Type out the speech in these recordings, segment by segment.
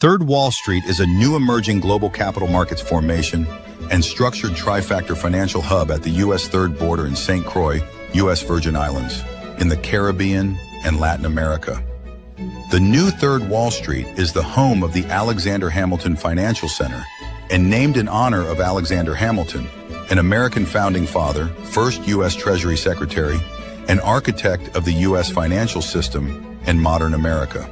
Third Wall Street is a new emerging global capital markets formation and structured trifactor financial hub at the U.S. Third Border in St. Croix, U.S. Virgin Islands, in the Caribbean and Latin America. The new Third Wall Street is the home of the Alexander Hamilton Financial Center and named in honor of Alexander Hamilton, an American founding father, first U.S. Treasury Secretary, and architect of the U.S. financial system and modern America.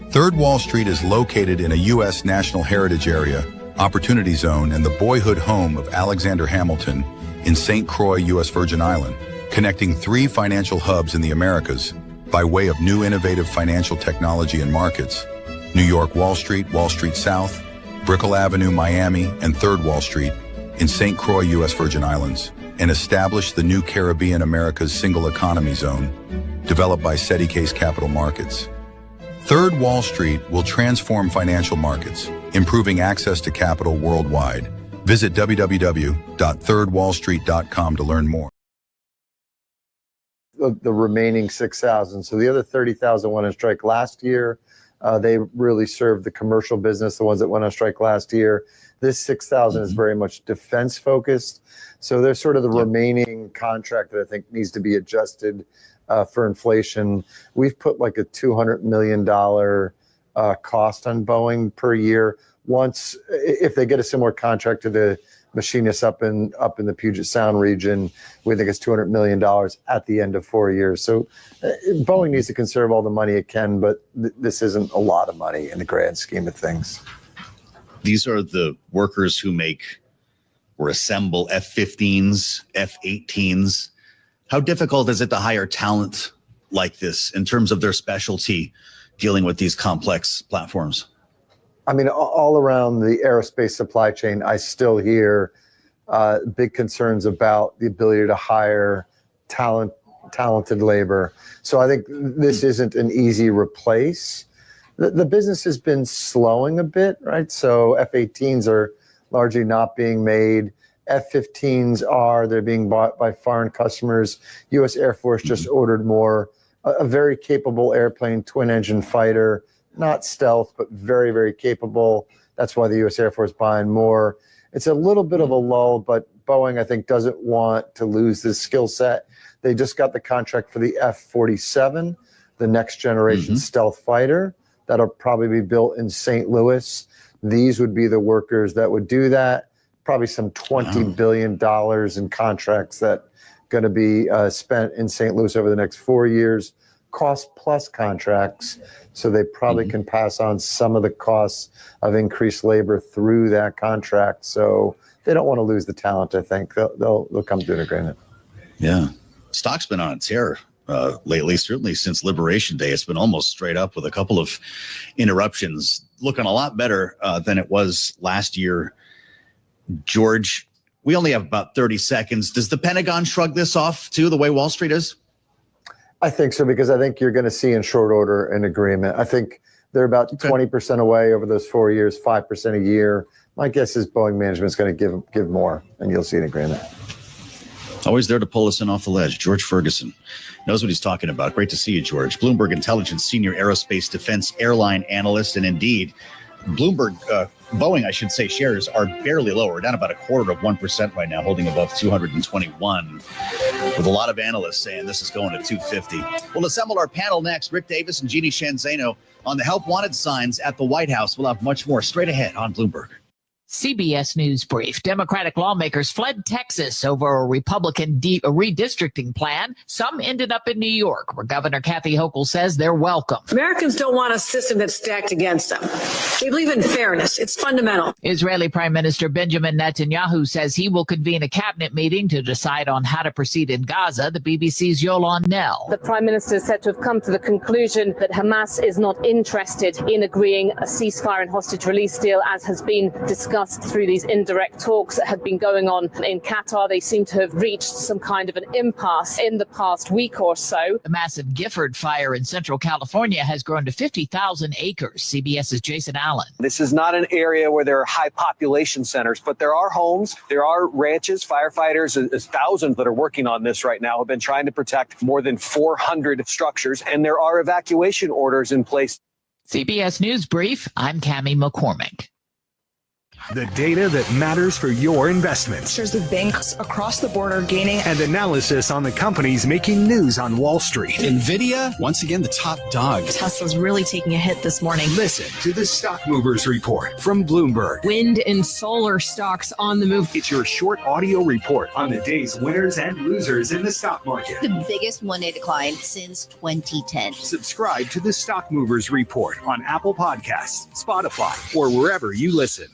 Third Wall Street is located in a U.S. National Heritage Area, Opportunity Zone, and the boyhood home of Alexander Hamilton in St. Croix, U.S. Virgin Island, connecting three financial hubs in the Americas by way of new innovative financial technology and markets: New York Wall Street South, Brickell Avenue, Miami, and Third Wall Street in St. Croix, U.S. Virgin Islands, and established the new Caribbean America's single economy zone, developed by SETI Case Capital Markets. Third Wall Street will transform financial markets, improving access to capital worldwide. Visit www.thirdwallstreet.com to learn more. The remaining 6,000. So the other 30,000 went on strike last year. They really served the commercial business, the ones that went on strike last year. This 6,000 is very much defense focused. So there's sort of the remaining contract that I think needs to be adjusted for inflation. We've put like a $200 million cost on Boeing per year. Once, if they get a similar contract to the machinists up in the Puget Sound region, we think it's $200 million at the end of 4 years. So Boeing needs to conserve all the money it can, but this isn't a lot of money in the grand scheme of things. These are the workers who make or assemble F-15s, F-18s. How difficult is it to hire talent like this in terms of their specialty dealing with these complex platforms? I mean, all around the aerospace supply chain, I still hear big concerns about the ability to hire talented labor. So I think this isn't an easy replace. The business has been slowing a bit, right? So F-18s are largely not being made. F-15s they're being bought by foreign customers. U.S. Air Force just ordered more. A very capable airplane, twin engine fighter, not stealth, but very, very capable. That's why the U.S. Air Force buying more. It's a little bit of a lull, but Boeing, I think, doesn't want to lose this skill set. They just got the contract for the F-47, the next generation stealth fighter. That'll probably be built in St. Louis. These would be the workers that would do that. Probably some $20 billion in contracts that going to be spent in St. Louis over the next 4 years. Cost plus contracts, so they probably can pass on some of the costs of increased labor through that contract. So they don't want to lose the talent. I think they'll come to an agreement. Yeah, stock's been on a tear lately, certainly since Liberation Day. It's been almost straight up with a couple of interruptions, looking a lot better than it was last year. George, we only have about 30 seconds. Does the Pentagon shrug this off too, the way Wall Street is? I think so, because I think you're going to see in short order an agreement. I think they're about 20% away over those 4 years, 5% a year. My guess is Boeing management's going to give more, and you'll see an agreement. Always there to pull us in off the ledge. George Ferguson knows what he's talking about. Great to see you, George. Bloomberg Intelligence Senior Aerospace Defense Airline Analyst, and indeed, Boeing, I should say, shares are barely lower, down about 0.25% right now, holding above 221, with a lot of analysts saying this is going to 250. We'll assemble our panel next. Rick Davis and Jeannie Sheehan Zaino on the help wanted signs at the White House. We'll have much more straight ahead on Bloomberg. CBS News Brief. Democratic lawmakers fled Texas over a Republican redistricting plan. Some ended up in New York, where Governor Kathy Hochul says they're welcome. Americans don't want a system that's stacked against them. They believe in fairness. It's fundamental. Israeli Prime Minister Benjamin Netanyahu says he will convene a cabinet meeting to decide on how to proceed in Gaza. The BBC's Yolande Knell. The Prime Minister is said to have come to the conclusion that Hamas is not interested in agreeing a ceasefire and hostage release deal, as has been discussed through these indirect talks that have been going on in Qatar. They seem to have reached some kind of an impasse in the past week or so. The massive Gifford fire in Central California has grown to 50,000 acres. CBS's Jason Allen. This is not an area where there are high population centers, but there are homes, there are ranches. Firefighters, 1,000 that are working on this right now, have been trying to protect more than 400 structures, and there are evacuation orders in place. CBS News Brief, I'm Cammie McCormick. The data that matters for your investments. Shares of banks across the board are gaining. And analysis on the companies making news on Wall Street. NVIDIA, once again, the top dog. Tesla's really taking a hit this morning. Listen to the Stock Movers Report from Bloomberg. Wind and solar stocks on the move. It's your short audio report on the day's winners and losers in the stock market. The biggest one-day decline since 2010. Subscribe to the Stock Movers Report on Apple Podcasts, Spotify, or wherever you listen.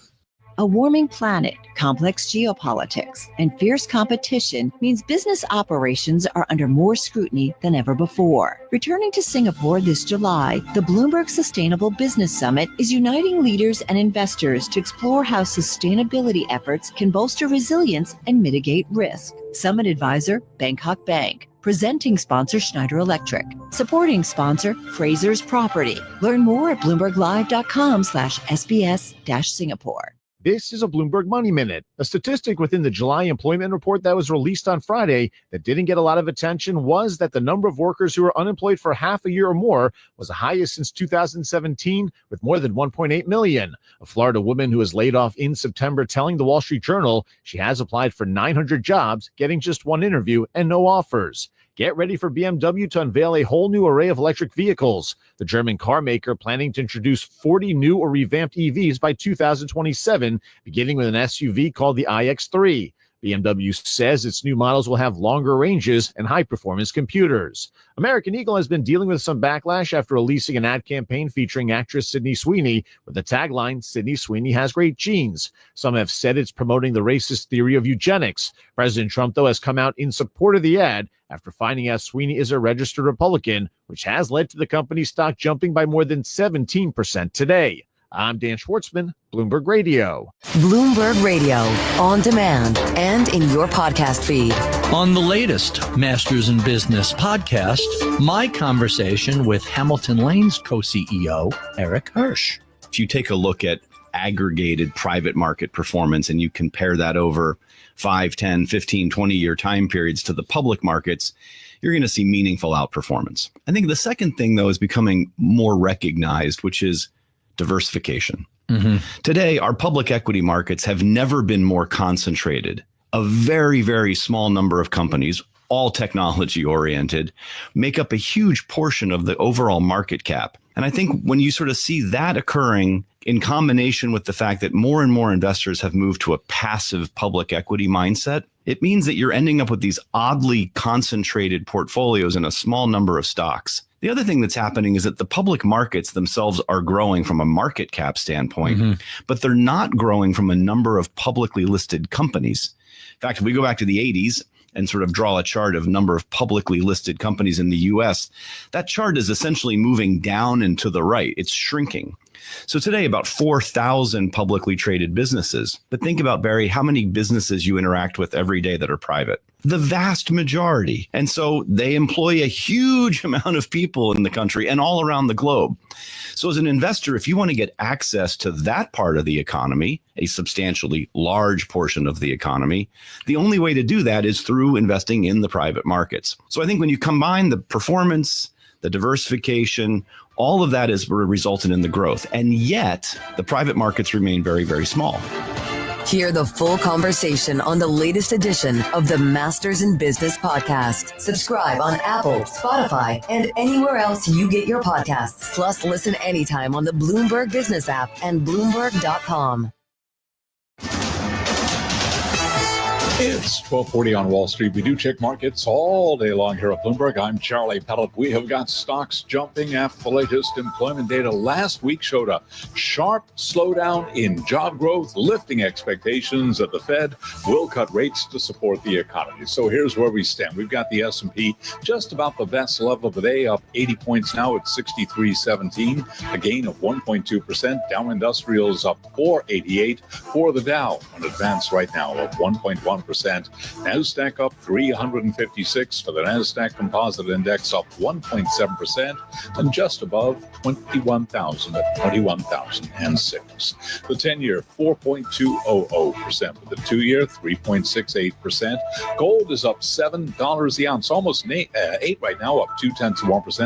A warming planet, complex geopolitics, and fierce competition means business operations are under more scrutiny than ever before. Returning to Singapore this July, the Bloomberg Sustainable Business Summit is uniting leaders and investors to explore how sustainability efforts can bolster resilience and mitigate risk. Summit advisor, Bangkok Bank. Presenting sponsor, Schneider Electric. Supporting sponsor, Fraser's Property. Learn more at bloomberglive.com/SBS-Singapore. This is a Bloomberg Money Minute. A statistic within the July employment report that was released on Friday that didn't get a lot of attention was that the number of workers who were unemployed for half a year or more was the highest since 2017, with more than 1.8 million. A Florida woman who was laid off in September telling the Wall Street Journal she has applied for 900 jobs, getting just one interview and no offers. Get ready for BMW to unveil a whole new array of electric vehicles. The German car maker planning to introduce 40 new or revamped EVs by 2027, beginning with an SUV called the iX3. BMW says its new models will have longer ranges and high-performance computers. American Eagle has been dealing with some backlash after releasing an ad campaign featuring actress Sydney Sweeney with the tagline, "Sydney Sweeney has great genes." Some have said it's promoting the racist theory of eugenics. President Trump, though, has come out in support of the ad after finding out Sweeney is a registered Republican, which has led to the company's stock jumping by more than 17% today. I'm Dan Schwartzman, Bloomberg Radio. Bloomberg Radio, on demand and in your podcast feed. On the latest Masters in Business podcast, my conversation with Hamilton Lane's co-CEO, Eric Hirsch. If you take a look at aggregated private market performance and you compare that over 5, 10, 15, 20-year time periods to the public markets, you're going to see meaningful outperformance. I think the second thing, though, is becoming more recognized, which is diversification. Today, our public equity markets have never been more concentrated. A very, very small number of companies, all technology oriented, make up a huge portion of the overall market cap. And I think when you sort of see that occurring in combination with the fact that more and more investors have moved to a passive public equity mindset, it means that you're ending up with these oddly concentrated portfolios in a small number of stocks. The other thing that's happening is that the public markets themselves are growing from a market cap standpoint, but they're not growing from a number of publicly listed companies. In fact, if we go back to the 80s and sort of draw a chart of number of publicly listed companies in the US, that chart is essentially moving down and to the right. It's shrinking. So today, about 4,000 publicly traded businesses. But think about, Barry, how many businesses you interact with every day that are private? The vast majority. And so they employ a huge amount of people in the country and all around the globe. So as an investor, if you want to get access to that part of the economy, a substantially large portion of the economy, the only way to do that is through investing in the private markets. So I think when you combine the performance, the diversification, all of that has resulted in the growth. And yet the private markets remain very, very small. Hear the full conversation on the latest edition of the Masters in Business podcast. Subscribe on Apple, Spotify, and anywhere else you get your podcasts. Plus, listen anytime on the Bloomberg Business app and Bloomberg.com. It's 12:40 on Wall Street. We do check markets all day long here at Bloomberg. I'm Charlie Pellet. We have got stocks jumping after the latest employment data last week showed a sharp slowdown in job growth, lifting expectations that the Fed will cut rates to support the economy. So here's where we stand. We've got the S&P just about the best level of the day, up 80 points now at 63.17, a gain of 1.2%. Dow Industrials up 488 for the Dow, an advance right now of 1.1%. 1%. NASDAQ up 356 for the NASDAQ Composite Index, up 1.7%, and just above 21,000 at 21,006. The 10-year 4.200%, with the 2-year 3.68%. Gold is up $7 the ounce, almost 8 right now, up 0.2%,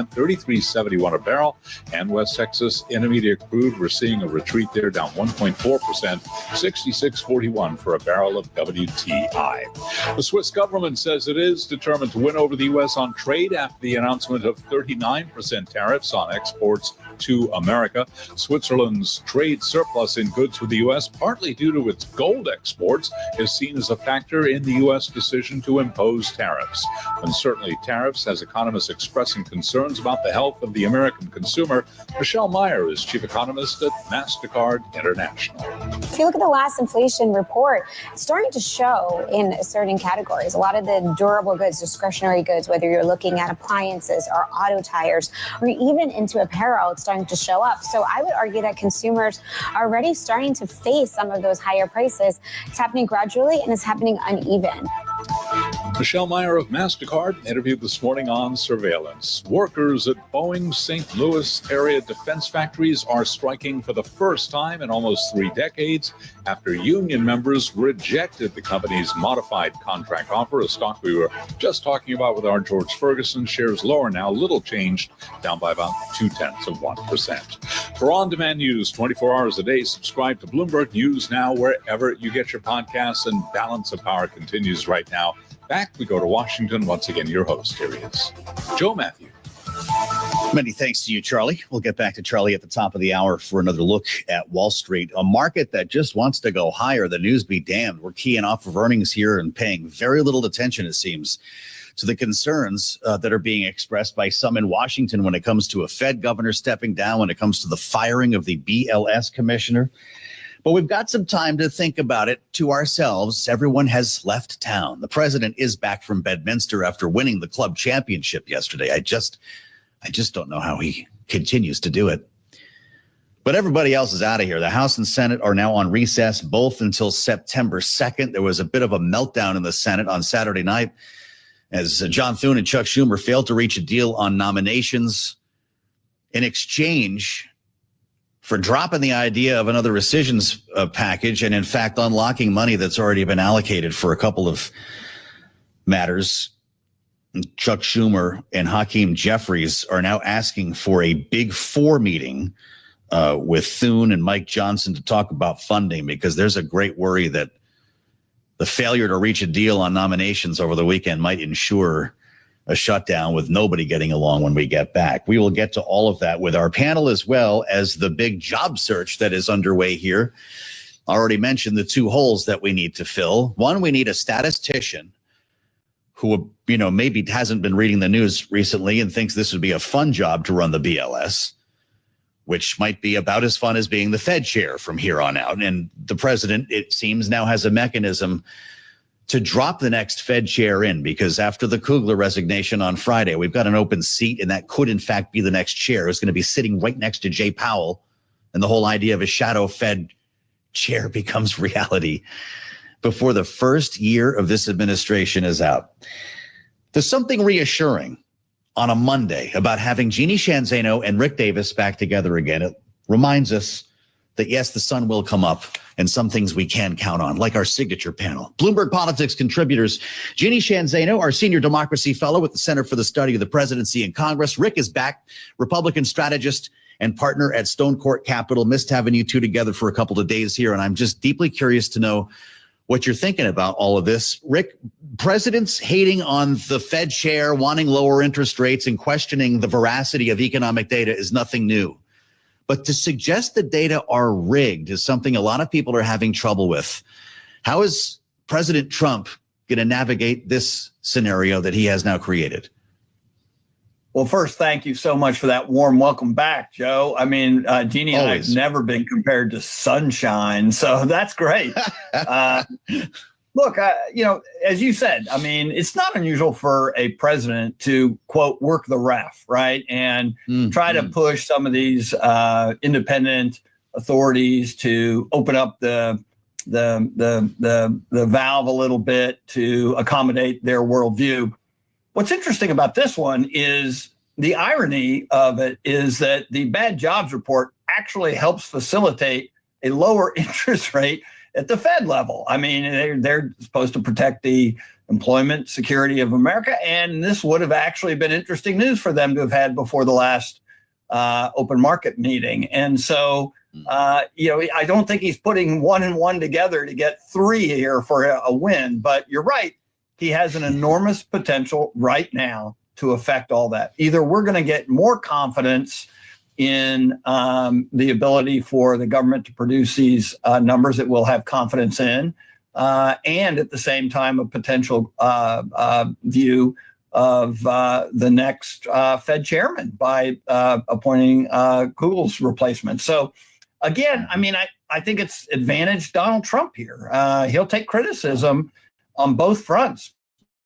33.71 a barrel. And West Texas Intermediate crude, we're seeing a retreat there, down 1.4%, 66.41 for a barrel of WTI. The Swiss government says it is determined to win over the U.S. on trade after the announcement of 39% tariffs on exports to America. Switzerland's trade surplus in goods with the U.S., partly due to its gold exports, is seen as a factor in the U.S. decision to impose tariffs. And certainly tariffs has economists expressing concerns about the health of the American consumer. Michelle Meyer is chief economist at MasterCard International. If you look at the last inflation report, it's starting to show in certain categories. A lot of the durable goods, discretionary goods, whether you're looking at appliances or auto tires or even into apparel, it's starting to show up. So I would argue that consumers are already starting to face some of those higher prices. It's happening gradually and it's happening uneven. Michelle Meyer of MasterCard interviewed this morning on surveillance. Workers at Boeing's St. Louis area defense factories are striking for the first time in almost 3 decades after union members rejected the company's modified contract offer, a stock we were just talking about with our George Ferguson. Shares lower now, little changed, down by about 0.2%. For on-demand news 24 hours a day, subscribe to Bloomberg News Now wherever you get your podcasts, and Balance of Power continues right now. Back we go to Washington. Once again, your host, here he is, Joe Matthew. Many thanks to you, Charlie. We'll get back to Charlie at the top of the hour for another look at Wall Street, a market that just wants to go higher. The news be damned. We're keying off of earnings here and paying very little attention, it seems, to the concerns that are being expressed by some in Washington when it comes to a Fed governor stepping down, when it comes to the firing of the BLS commissioner. But we've got some time to think about it to ourselves. Everyone has left town. The president is back from Bedminster after winning the club championship yesterday. I just don't know how he continues to do it. But everybody else is out of here. The House and Senate are now on recess, both until September 2nd. There was a bit of a meltdown in the Senate on Saturday night as John Thune and Chuck Schumer failed to reach a deal on nominations in exchange for dropping the idea of another rescissions package and, in fact, unlocking money that's already been allocated for a couple of matters. Chuck Schumer and Hakeem Jeffries are now asking for a Big Four meeting with Thune and Mike Johnson to talk about funding, because there's a great worry that the failure to reach a deal on nominations over the weekend might ensure a shutdown with nobody getting along when we get back. We will get to all of that with our panel, as well as the big job search that is underway here. I already mentioned the 2 holes that we need to fill. One, we need a statistician who, maybe hasn't been reading the news recently and thinks this would be a fun job to run the BLS, which might be about as fun as being the Fed chair from here on out. And the president, it seems, now has a mechanism to drop the next Fed chair in, because after the Kugler resignation on Friday, we've got an open seat, and that could in fact be the next chair. It's going to be sitting right next to Jay Powell, and the whole idea of a shadow Fed chair becomes reality before the first year of this administration is out. There's something reassuring on a Monday about having Jeannie Sheehan Zaino and Rick Davis back together again. It reminds us that, yes, the sun will come up, and some things we can count on, like our signature panel. Bloomberg Politics contributors Jeannie Sheehan Zaino, our senior democracy fellow with the Center for the Study of the Presidency and Congress. Rick is back, Republican strategist and partner at Stone Court Capital. Missed having you two together for a couple of days here, and I'm just deeply curious to know what you're thinking about all of this. Rick, presidents hating on the Fed chair, wanting lower interest rates, and questioning the veracity of economic data is nothing new. But to suggest the data are rigged is something a lot of people are having trouble with. How is President Trump going to navigate this scenario that he has now created? Well, first, thank you so much for that warm welcome back, Joe. I mean, Jeannie and I have never been compared to sunshine, so that's great. Look, as you said, I mean, it's not unusual for a president to, quote, work the ref, right? And try to push some of these independent authorities to open up the valve a little bit to accommodate their worldview. What's interesting about this one is the irony of it is that the bad jobs report actually helps facilitate a lower interest rate at the Fed level. I mean, they're supposed to protect the employment security of America, and this would have actually been interesting news for them to have had before the last open market meeting. And so, I don't think he's putting 1 and 1 together to get 3 here for a win, but you're right. He has an enormous potential right now to affect all that. Either we're going to get more confidence in the ability for the government to produce these numbers that we'll have confidence in, and at the same time, a potential view of the next Fed chairman by appointing Kugel's replacement. So again, I mean, I think it's advantage Donald Trump here. He'll take criticism on both fronts,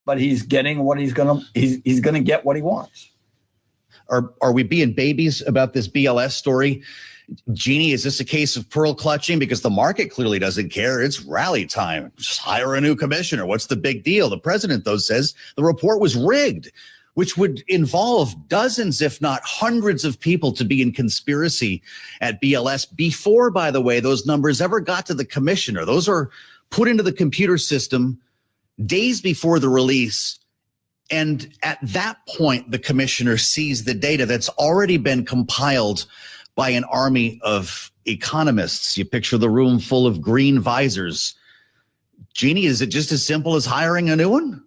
but he's getting what he's going to get what he wants. Are we being babies about this BLS story? Jeannie, is this a case of pearl clutching? Because the market clearly doesn't care. It's rally time. Just hire a new commissioner. What's the big deal? The president, though, says the report was rigged, which would involve dozens, if not hundreds of people to be in conspiracy at BLS before, by the way, those numbers ever got to the commissioner. Those are put into the computer system days before the release. And at that point, the commissioner sees the data that's already been compiled by an army of economists. You picture the room full of green visors. Jeannie, is it just as simple as hiring a new one?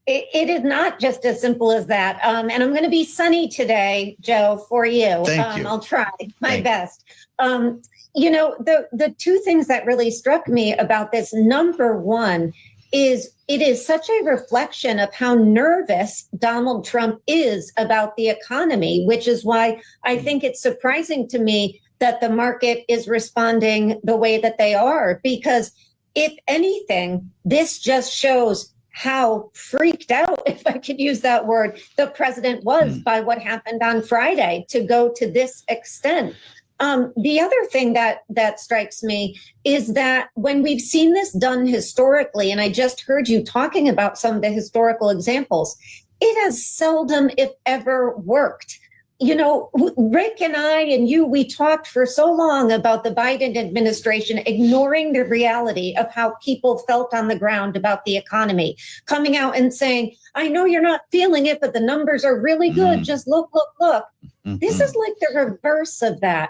It is not just as simple as that. And I'm going to be sunny today, Joe, for you. Thank you. I'll try my best. The two things that really struck me about this, number one, is it is such a reflection of how nervous Donald Trump is about the economy, which is why I think it's surprising to me that the market is responding the way that they are. Because if anything, this just shows how freaked out, if I could use that word, the president was by what happened on Friday to go to this extent. The other thing that strikes me is that when we've seen this done historically, and I just heard you talking about some of the historical examples, it has seldom, if ever, worked. Rick and I and you, we talked for so long about the Biden administration ignoring the reality of how people felt on the ground about the economy, coming out and saying, I know you're not feeling it, but the numbers are really good. Just look. This is like the reverse of that.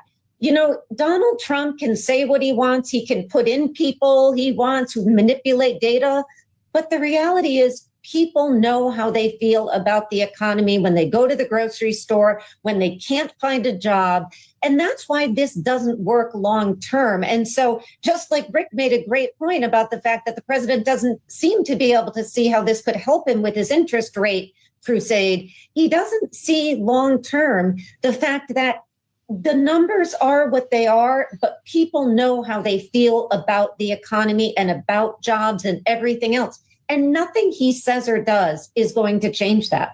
Donald Trump can say what he wants. He can put in people he wants, manipulate data. But the reality is people know how they feel about the economy when they go to the grocery store, when they can't find a job. And that's why this doesn't work long term. And so just like Rick made a great point about the fact that the president doesn't seem to be able to see how this could help him with his interest rate crusade, he doesn't see long term the fact that the numbers are what they are, but people know how they feel about the economy and about jobs and everything else. And nothing he says or does is going to change that.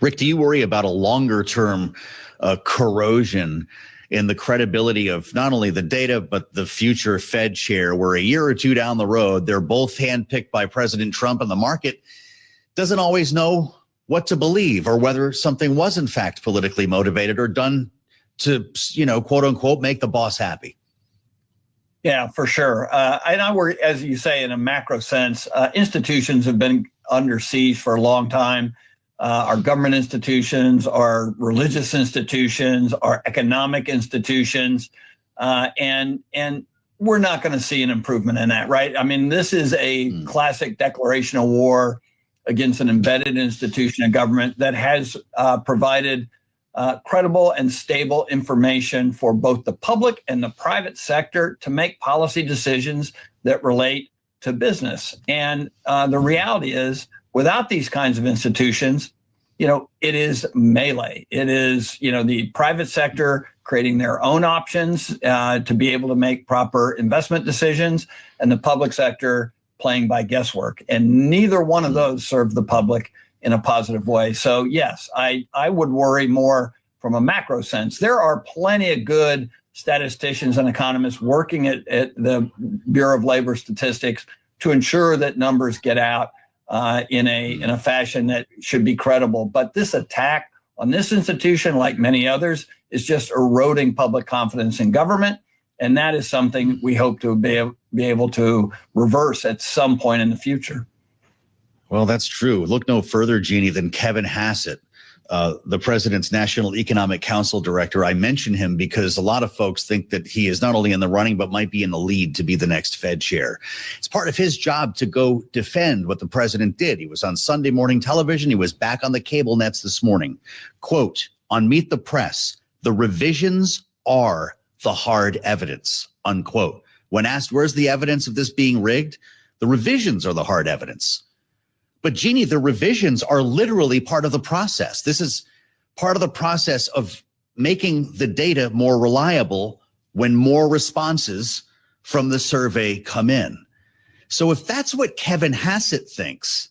Rick, do you worry about a longer term corrosion in the credibility of not only the data, but the future Fed chair, where a year or two down the road, they're both handpicked by President Trump and the market doesn't always know what to believe or whether something was in fact politically motivated or done to, quote unquote, make the boss happy? Yeah, for sure. And I worry, as you say, in a macro sense, institutions have been under siege for a long time. Our government institutions, our religious institutions, our economic institutions, and we're not going to see an improvement in that, right? I mean, this is a classic declaration of war against an embedded institution of government that has provided credible and stable information for both the public and the private sector to make policy decisions that relate to business. And the reality is, without these kinds of institutions, it is melee. It is, the private sector creating their own options to be able to make proper investment decisions, and the public sector playing by guesswork. And neither one of those serve the public in a positive way. So yes, I would worry more from a macro sense. There are plenty of good statisticians and economists working at the Bureau of Labor Statistics to ensure that numbers get out in a fashion that should be credible. But this attack on this institution, like many others, is just eroding public confidence in government. And that is something we hope to be able to reverse at some point in the future. Well, that's true. Look no further, Jeannie, than Kevin Hassett, the president's National Economic Council director. I mention him because a lot of folks think that he is not only in the running, but might be in the lead to be the next Fed chair. It's part of his job to go defend what the president did. He was on Sunday morning television. He was back on the cable nets this morning. Quote, on Meet the Press, the revisions are the hard evidence, unquote. When asked, where's the evidence of this being rigged? The revisions are the hard evidence. But Jeannie, the revisions are literally part of the process. This is part of the process of making the data more reliable when more responses from the survey come in. So if that's what Kevin Hassett thinks,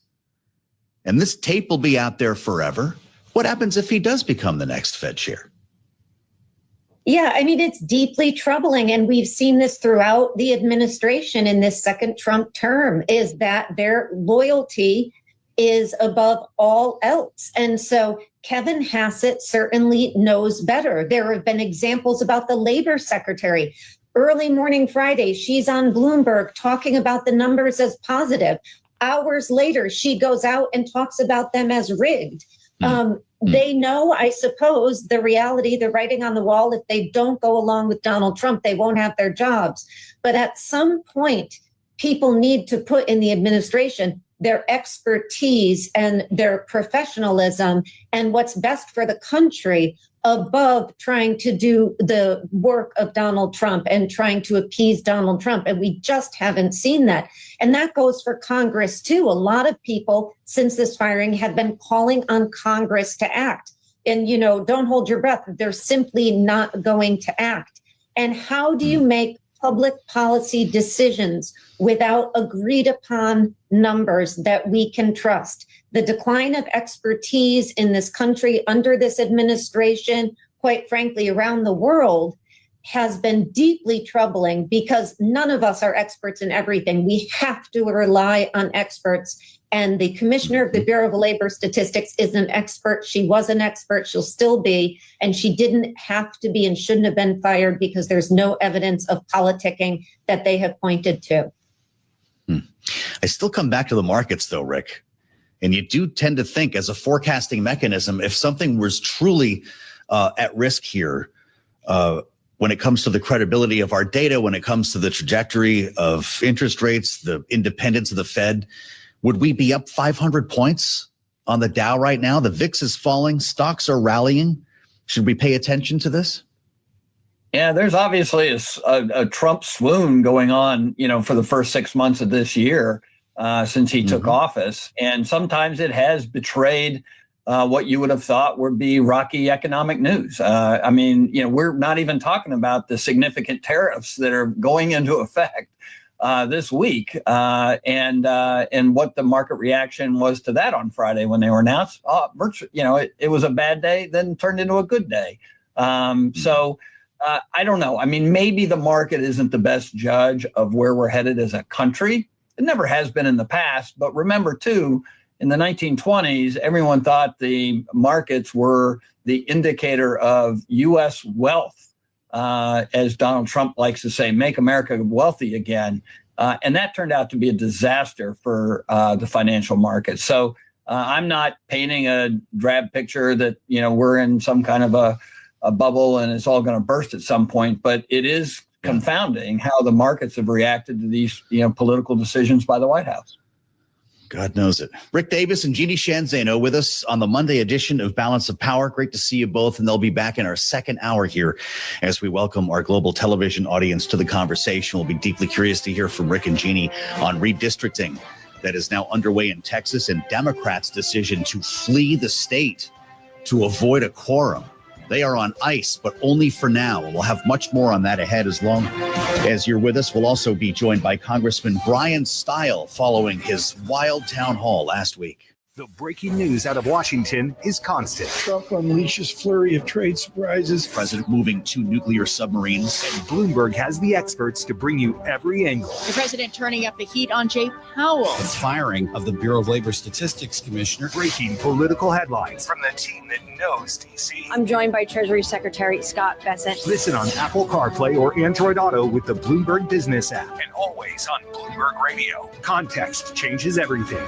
and this tape will be out there forever, what happens if he does become the next Fed chair? Yeah, I mean, it's deeply troubling. And we've seen this throughout the administration in this second Trump term, is that their loyalty is above all else. And so Kevin Hassett certainly knows better. There have been examples about the labor secretary. Early morning Friday, she's on Bloomberg talking about the numbers as positive. Hours later, she goes out and talks about them as rigged. They know, I suppose, the reality, the writing on the wall. If they don't go along with Donald Trump, they won't have their jobs. But at some point, people need to put in the administration their expertise and their professionalism and what's best for the country above trying to do the work of Donald Trump and trying to appease Donald Trump. And we just haven't seen that. And that goes for Congress, too. A lot of people since this firing have been calling on Congress to act. And, you know, don't hold your breath. They're simply not going to act. And how do you make public policy decisions without agreed upon numbers that we can trust? The decline of expertise in this country under this administration, quite frankly, around the world, has been deeply troubling because none of us are experts in everything. We have to rely on experts. And the commissioner of the Bureau of Labor Statistics is an expert. She was an expert. She'll still be. And she didn't have to be and shouldn't have been fired because there's no evidence of politicking that they have pointed to. I still come back to the markets, though, Rick. And you do tend to think as a forecasting mechanism, if something was truly at risk here, when it comes to the credibility of our data, when it comes to the trajectory of interest rates, the independence of the Fed, would we be up 500 points on the Dow right now? The VIX is falling. Stocks are rallying. Should we pay attention to this? Yeah, there's obviously a Trump swoon going on, you know, for the first 6 months of this year since he took office. And sometimes it has betrayed what you would have thought would be rocky economic news. I mean, you know, we're not even talking about the significant tariffs that are going into effect this week and what the market reaction was to that on Friday when they were announced. You know, it was a bad day, then turned into a good day. So I don't know. I mean, maybe the market isn't the best judge of where we're headed as a country. It never has been in the past. But remember, too, in the 1920s, everyone thought the markets were the indicator of U.S. wealth, as Donald Trump likes to say, make America wealthy again. And that turned out to be a disaster for the financial markets. So I'm not painting a drab picture that, you know, we're in some kind of a bubble and it's all going to burst at some point. But it is confounding how the markets have reacted to these, you know, political decisions by the White House. God knows it. Rick Davis and Jeannie Sheehan Zaino with us on the Monday edition of Balance of Power. Great to see you both. And they'll be back in our second hour here as we welcome our global television audience to the conversation. We'll be deeply curious to hear from Rick and Jeannie on redistricting that is now underway in Texas and Democrats' decision to flee the state to avoid a quorum. They are on ice, but only for now. And we'll have much more on that ahead as long as you're with us. We'll also be joined by Congressman Brian Stile following his wild town hall last week. The breaking news out of Washington is constant. Trump unleashes flurry of trade surprises. President moving 2 nuclear submarines. And Bloomberg has the experts to bring you every angle. The president turning up the heat on Jay Powell. The firing of the Bureau of Labor Statistics Commissioner. Breaking political headlines from the team that knows D.C. I'm joined by Treasury Secretary Scott Bessent. Listen on Apple CarPlay or Android Auto with the Bloomberg Business app. And always on Bloomberg Radio. Context changes everything.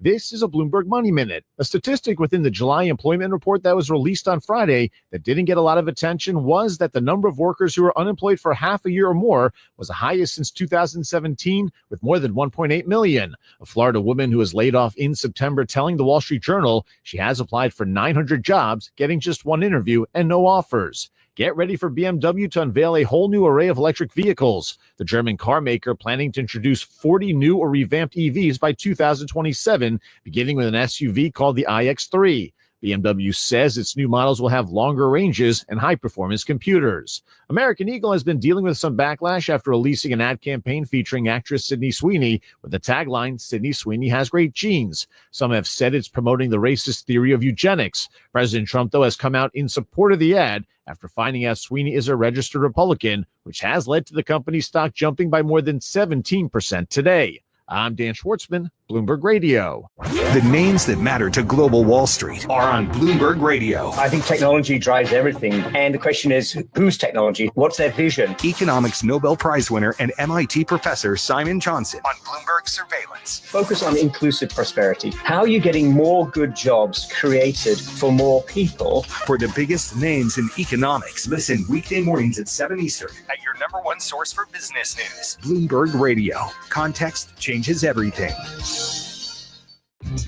This is a Bloomberg Money Minute. A statistic within the July employment report that was released on Friday that didn't get a lot of attention was that the number of workers who were unemployed for half a year or more was the highest since 2017, with more than 1.8 million. A Florida woman who was laid off in September telling the Wall Street Journal she has applied for 900 jobs, getting just one interview and no offers. Get ready for BMW to unveil a whole new array of electric vehicles. The German car maker planning to introduce 40 new or revamped EVs by 2027, beginning with an SUV called the iX3. BMW says its new models will have longer ranges and high-performance computers. American Eagle has been dealing with some backlash after releasing an ad campaign featuring actress Sydney Sweeney with the tagline, "Sydney Sweeney has great genes." Some have said it's promoting the racist theory of eugenics. President Trump, though, has come out in support of the ad after finding out Sweeney is a registered Republican, which has led to the company's stock jumping by more than 17% today. I'm Dan Schwartzman, Bloomberg Radio. The names that matter to global Wall Street are on Bloomberg Radio. I think technology drives everything. And the question is, whose technology? What's their vision? Economics Nobel Prize winner and MIT professor Simon Johnson on Bloomberg Surveillance. Focus on inclusive prosperity. How are you getting more good jobs created for more people? For the biggest names in economics, listen weekday mornings at 7 Eastern at your number one source for business news. Bloomberg Radio. Context changes everything.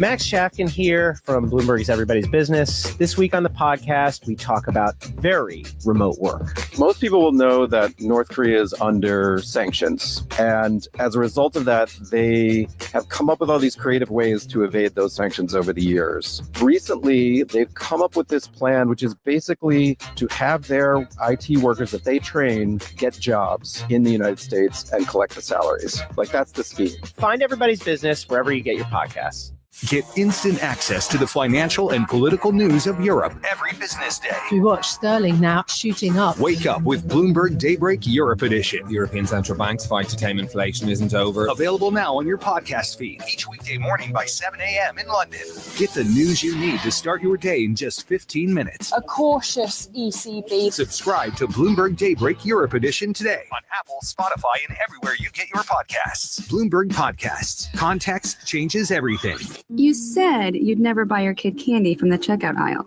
Max Shafkin here from Bloomberg's Everybody's Business. This week on the podcast, we talk about very remote work. Most people will know that North Korea is under sanctions. And as a result of that, they have come up with all these creative ways to evade those sanctions over the years. Recently, they've come up with this plan, which is basically to have their IT workers that they train get jobs in the United States and collect the salaries. Like, that's the scheme. Find Everybody's Business wherever you get your podcasts. Get instant access to the financial and political news of Europe every business day. We watch sterling now shooting up. Wake up with Bloomberg Daybreak Europe Edition. The European Central Bank's fight to tame inflation isn't over. Available now on your podcast feed each weekday morning by 7 a.m. in London. Get the news you need to start your day in just 15 minutes. A cautious ECB. Subscribe to Bloomberg Daybreak Europe Edition today on Apple, Spotify, and everywhere you get your podcasts. Bloomberg Podcasts. Context changes everything. You said you'd never buy your kid candy from the checkout aisle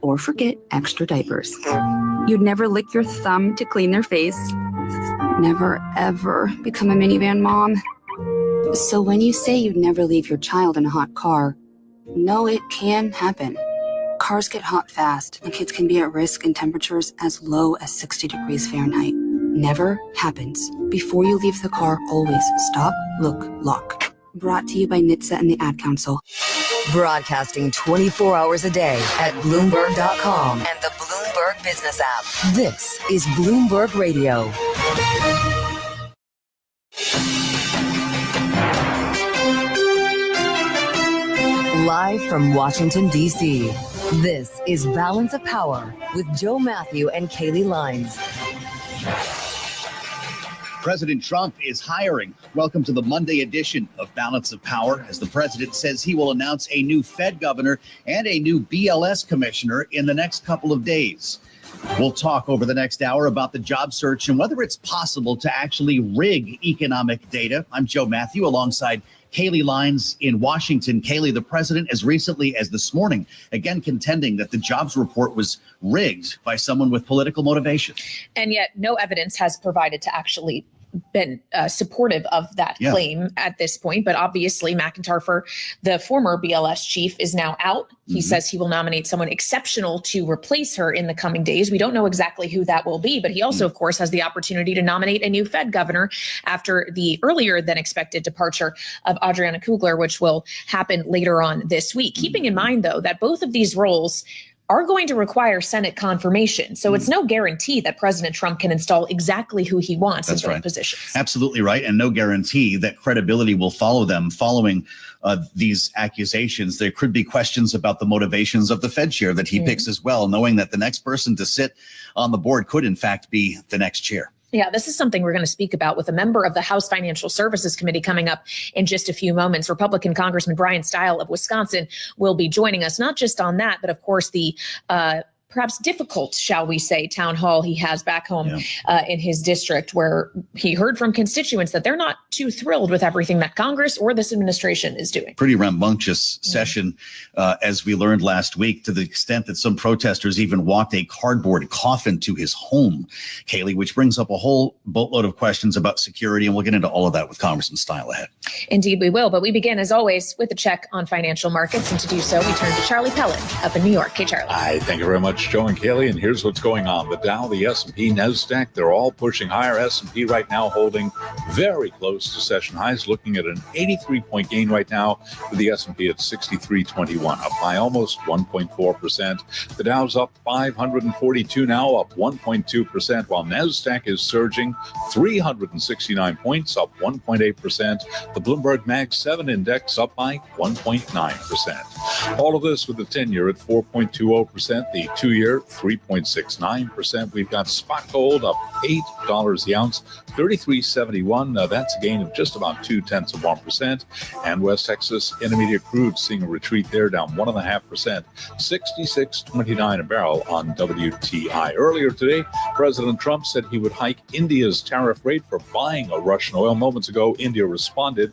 or forget extra diapers. You'd never lick your thumb to clean their face. Never, ever become a minivan mom. So when you say you'd never leave your child in a hot car, no, it can happen. Cars get hot fast and kids can be at risk in temperatures as low as 60 degrees Fahrenheit. Never happens. Before you leave the car, always stop, look, lock. Brought to you by NHTSA and the Ad Council. Broadcasting 24 hours a day at Bloomberg.com and the Bloomberg Business app. This is Bloomberg Radio. Live from Washington, D.C., this is Balance of Power with Joe Matthew and Kaylee Lines. President Trump is hiring. Welcome to the Monday edition of Balance of Power, as the president says he will announce a new Fed governor and a new BLS commissioner in the next couple of days. We'll talk over the next hour about the job search and whether it's possible to actually rig economic data. I'm Joe Matthew alongside Kaylee Lines in Washington. Kaylee, the president, as recently as this morning, again contending that the jobs report was rigged by someone with political motivation. And yet no evidence has provided to actually been supportive of that claim at this point. But obviously, McIntyre, the former BLS chief, is now out. He says he will nominate someone exceptional to replace her in the coming days. We don't know exactly who that will be, but he also, of course, has the opportunity to nominate a new Fed governor after the earlier than expected departure of Adriana Kugler, which will happen later on this week. Keeping in mind, though, that both of these roles are going to require Senate confirmation. So it's no guarantee that President Trump can install exactly who he wants in those positions. Absolutely right. And no guarantee that credibility will follow them following these accusations. There could be questions about the motivations of the Fed chair that he picks as well, knowing that the next person to sit on the board could in fact be the next chair. Yeah, this is something we're going to speak about with a member of the House Financial Services Committee coming up in just a few moments. Republican Congressman Brian Stile of Wisconsin will be joining us, not just on that, but of course the perhaps difficult, shall we say, town hall he has back home in his district, where he heard from constituents that they're not too thrilled with everything that Congress or this administration is doing. Pretty rambunctious session, as we learned last week, to the extent that some protesters even walked a cardboard coffin to his home, Kaylee, which brings up a whole boatload of questions about security. And we'll get into all of that with Congressman Stile ahead. Indeed, we will. But we begin, as always, with a check on financial markets. And to do so, we turn to Charlie Pellet up in New York. Hey, Charlie. Hi, thank you very much, Joe and Kaylee. And here's what's going on. The Dow, the S&P, NASDAQ, they're all pushing higher. S&P right now holding very close to session highs, looking at an 83-point gain right now, with the S&P at 63.21, up by almost 1.4%. The Dow's up 542 now, up 1.2%, while NASDAQ is surging 369 points, up 1.8%. The Bloomberg Mag 7 index up by 1.9%. All of this with the 10-year at 4.20%, the 2-year 3.69%. We've got spot gold up $8 the ounce, 33.71. That's a gain of just about 0.2%. And West Texas Intermediate crude seeing a retreat there, down 1.5%, 66.29 a barrel on WTI. Earlier today, President Trump said he would hike India's tariff rate for buying Russian oil. Moments ago, India responded,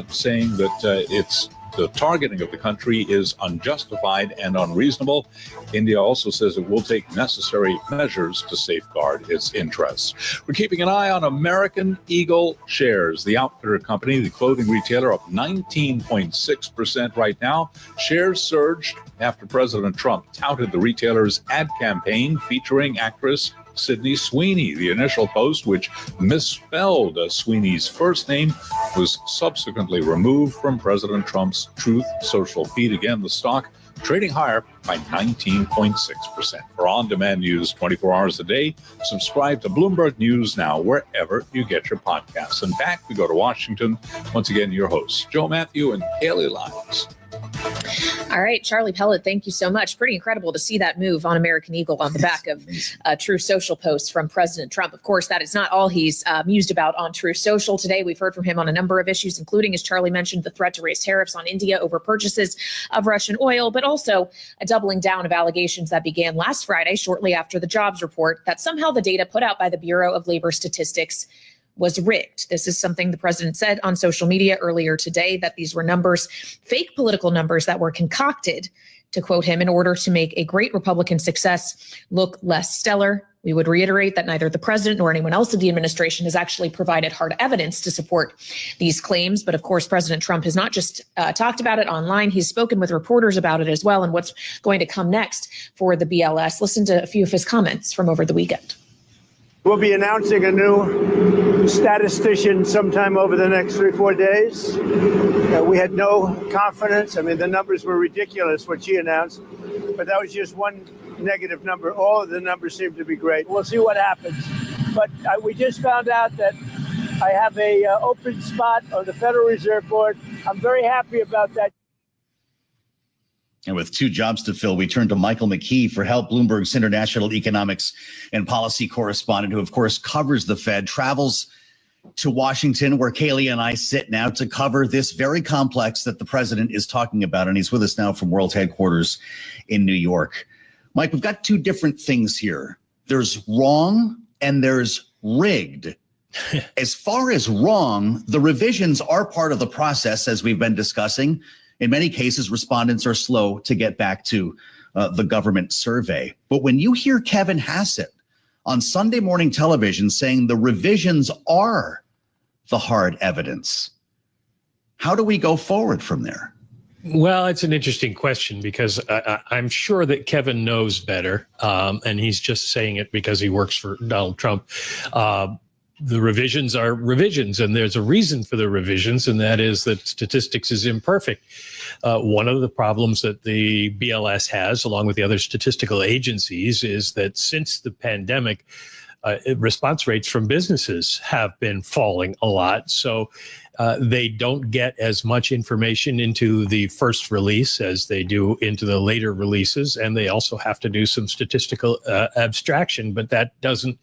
saying that the targeting of the country is unjustified and unreasonable. India also says it will take necessary measures to safeguard its interests. We're keeping an eye on American Eagle shares. The Outfitter company, the clothing retailer, up 19.6% right now. Shares surged after President Trump touted the retailer's ad campaign featuring actress Sydney Sweeney. The initial post, which misspelled Sweeney's first name, was subsequently removed from President Trump's Truth Social feed. Again, the stock trading higher by 19.6%. For on-demand news 24 hours a day, subscribe to Bloomberg News Now wherever you get your podcasts. And back we go to Washington. Once again, your hosts, Joe Matthew and Haley Lyons. All right, Charlie Pellet, thank you so much. Pretty incredible to see that move on American Eagle on the back of True Social posts from President Trump. Of course, that is not all he's mused about on True Social. Today, we've heard from him on a number of issues, including, as Charlie mentioned, the threat to raise tariffs on India over purchases of Russian oil, but also a doubling down of allegations that began last Friday, shortly after the jobs report, that somehow the data put out by the Bureau of Labor Statistics was rigged. This is something the president said on social media earlier today, that these were numbers, fake political numbers that were concocted, to quote him, in order to make a great Republican success look less stellar. We would reiterate that neither the president nor anyone else of the administration has actually provided hard evidence to support these claims. But of course, President Trump has not just talked about it online. He's spoken with reporters about it as well, and what's going to come next for the BLS. Listen to a few of his comments from over the weekend. We'll be announcing a new statistician sometime over the next 3-4 days. We had no confidence. I mean, the numbers were ridiculous, what she announced, but that was just one negative number. All of the numbers seem to be great. We'll see what happens. But we just found out that I have a open spot on the Federal Reserve Board. I'm very happy about that. And with 2 jobs to fill, we turn to Michael McKee for help. Bloomberg's international economics and policy correspondent, who, of course, covers the Fed, travels to Washington, where Kaylee and I sit now to cover this very complex that the president is talking about. And he's with us now from World Headquarters in New York. Mike, we've got 2 different things here. There's wrong and there's rigged. As far as wrong, the revisions are part of the process, as we've been discussing. In many cases, respondents are slow to get back to the government survey. But when you hear Kevin Hassett on Sunday morning television saying the revisions are the hard evidence, how do we go forward from there? Well, it's an interesting question, because I'm sure that Kevin knows better, and he's just saying it because he works for Donald Trump. the revisions are revisions, and there's a reason for the revisions, and that is that statistics is imperfect. One of the problems that the BLS has, along with the other statistical agencies, is that since the pandemic, response rates from businesses have been falling a lot. So they don't get as much information into the first release as they do into the later releases. And they also have to do some statistical abstraction, but that doesn't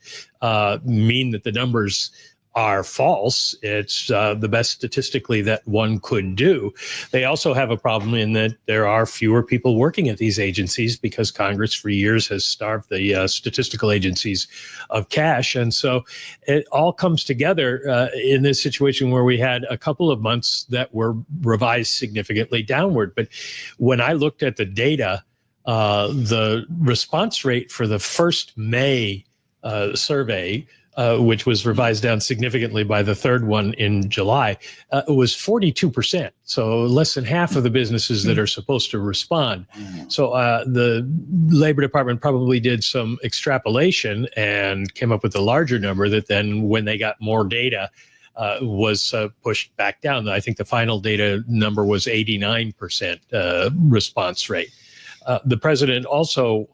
mean that the numbers are false. It's the best statistically that one could do. They also have a problem in that there are fewer people working at these agencies because Congress for years has starved the statistical agencies of cash. And so it all comes together in this situation where we had a couple of months that were revised significantly downward. But when I looked at the data, the response rate for the first May survey, which was revised down significantly by the third one in July, was 42%. So less than half of the businesses that are supposed to respond. So the Labor Department probably did some extrapolation and came up with a larger number that then when they got more data, was pushed back down. I think the final data number was 89% response rate. The president also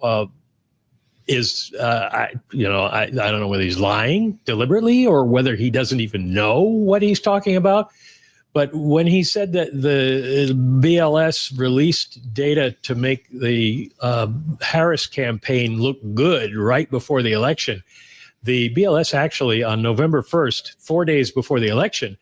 I don't know whether he's lying deliberately or whether he doesn't even know what he's talking about. But when he said that the BLS released data to make the Harris campaign look good right before the election, the BLS actually on November 1st, 4 days before the election,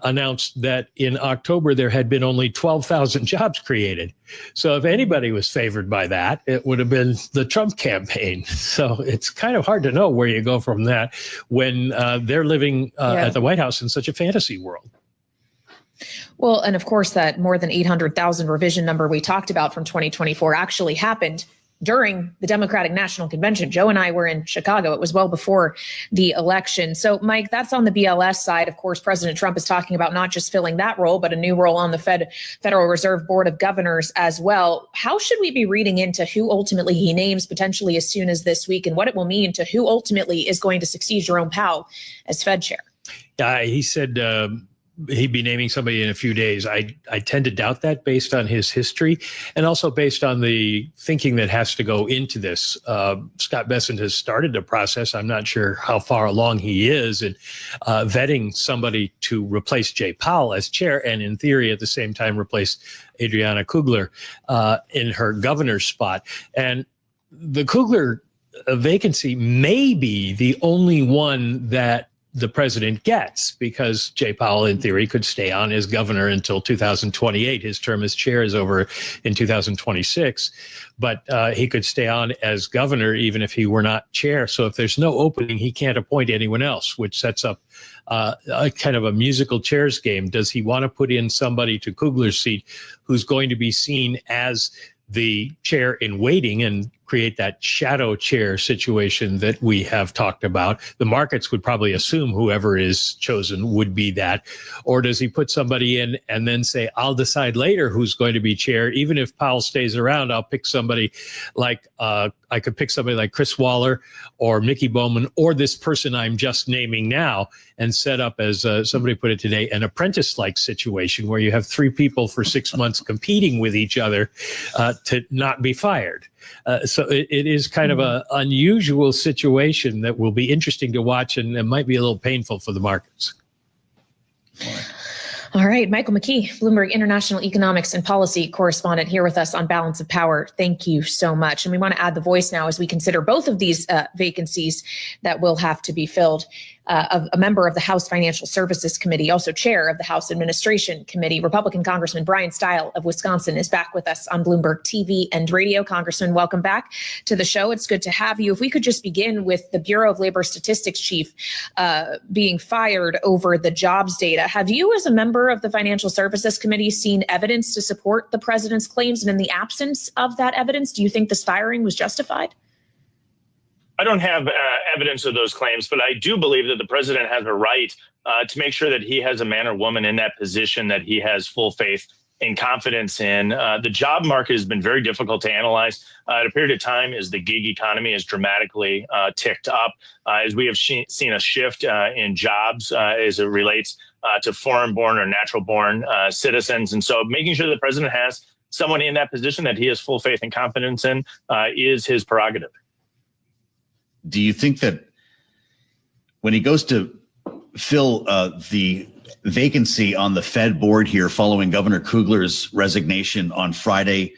announced that in October there had been only 12,000 jobs created. So if anybody was favored by that, it would have been the Trump campaign. So it's kind of hard to know where you go from that when they're living at the White House in such a fantasy world. Well, and of course, that more than 800,000 revision number we talked about from 2024 actually happened during the Democratic National Convention. Joe and I were in Chicago. It was well before the election. So, Mike, that's on the BLS side. Of course, President Trump is talking about not just filling that role, but a new role on the Federal Reserve Board of Governors as well. How should we be reading into who ultimately he names potentially as soon as this week, and what it will mean to who ultimately is going to succeed Jerome Powell as Fed chair? He said he'd be naming somebody in a few days. I tend to doubt that based on his history and also based on the thinking that has to go into this. Scott Bessent has started a process. I'm not sure how far along he is in vetting somebody to replace Jay Powell as chair and in theory at the same time replace Adriana Kugler in her governor's spot. And the Kugler vacancy may be the only one that the president gets, because Jay Powell, in theory, could stay on as governor until 2028. His term as chair is over in 2026, but he could stay on as governor even if he were not chair. So if there's no opening, he can't appoint anyone else, which sets up a kind of a musical chairs game. Does he want to put in somebody to Kugler's seat who's going to be seen as the chair in waiting and create that shadow chair situation that we have talked about? The markets would probably assume whoever is chosen would be that. Or does he put somebody in and then say, I'll decide later who's going to be chair? Even if Powell stays around, I'll pick somebody like, I could pick somebody like Chris Waller or Mickey Bowman or this person I'm just naming now and set up, as somebody put it today, an apprentice-like situation where you have three people for 6 months competing with each other to not be fired. So it is kind of an unusual situation that will be interesting to watch, and it might be a little painful for the markets. All right, Michael McKee, Bloomberg International Economics and Policy Correspondent, here with us on Balance of Power. Thank you so much. And we want to add the voice now as we consider both of these vacancies that will have to be filled. Of a member of the House Financial Services Committee, also chair of the House Administration Committee, Republican Congressman Brian Stile of Wisconsin is back with us on Bloomberg TV and radio. Congressman, welcome back to the show. It's good to have you. If we could just begin with the Bureau of Labor Statistics chief being fired over the jobs data. Have you, as a member of the Financial Services Committee, seen evidence to support the president's claims? And in the absence of that evidence, do you think this firing was justified? I don't have evidence of those claims, but I do believe that the president has a right to make sure that he has a man or woman in that position that he has full faith and confidence in. The job market has been very difficult to analyze at a period of time as the gig economy has dramatically ticked up, as we have seen a shift in jobs as it relates to foreign-born or natural-born citizens. And so making sure the president has someone in that position that he has full faith and confidence in is his prerogative. Do you think that when he goes to fill the vacancy on the Fed board here following Governor Kugler's resignation on Friday,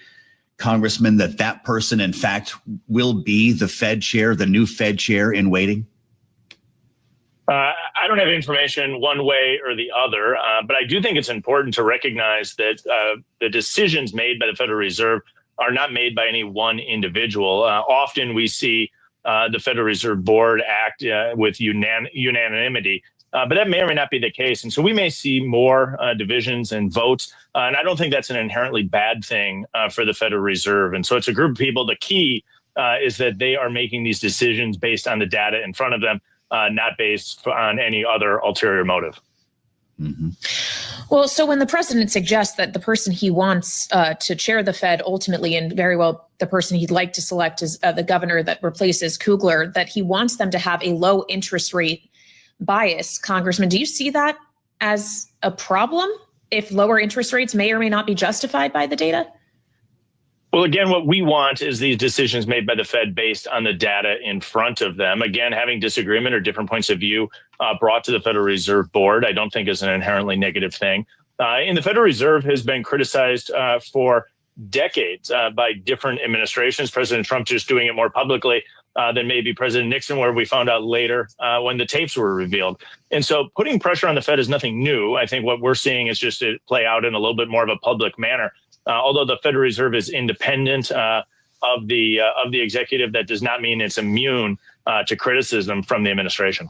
Congressman, that person, in fact, will be the Fed chair, the new Fed chair in waiting? I don't have information one way or the other, but I do think it's important to recognize that the decisions made by the Federal Reserve are not made by any one individual. Often we see the Federal Reserve Board act with unanimity, but that may or may not be the case. And so we may see more divisions and votes, and I don't think that's an inherently bad thing for the Federal Reserve. And so it's a group of people. The key is that they are making these decisions based on the data in front of them, not based on any other ulterior motive. Mm-hmm. Well, so when the president suggests that the person he wants to chair the Fed ultimately, and very well the person he'd like to select is the governor that replaces Kugler, that he wants them to have a low interest rate bias, Congressman, do you see that as a problem if lower interest rates may or may not be justified by the data? Well, again, what we want is these decisions made by the Fed based on the data in front of them. Again, having disagreement or different points of view brought to the Federal Reserve Board, I don't think is an inherently negative thing. And the Federal Reserve has been criticized for decades by different administrations. President Trump just doing it more publicly than maybe President Nixon, where we found out later when the tapes were revealed. And so putting pressure on the Fed is nothing new. I think what we're seeing is just it play out in a little bit more of a public manner. Although the Federal Reserve is independent of the executive, that does not mean it's immune to criticism from the administration.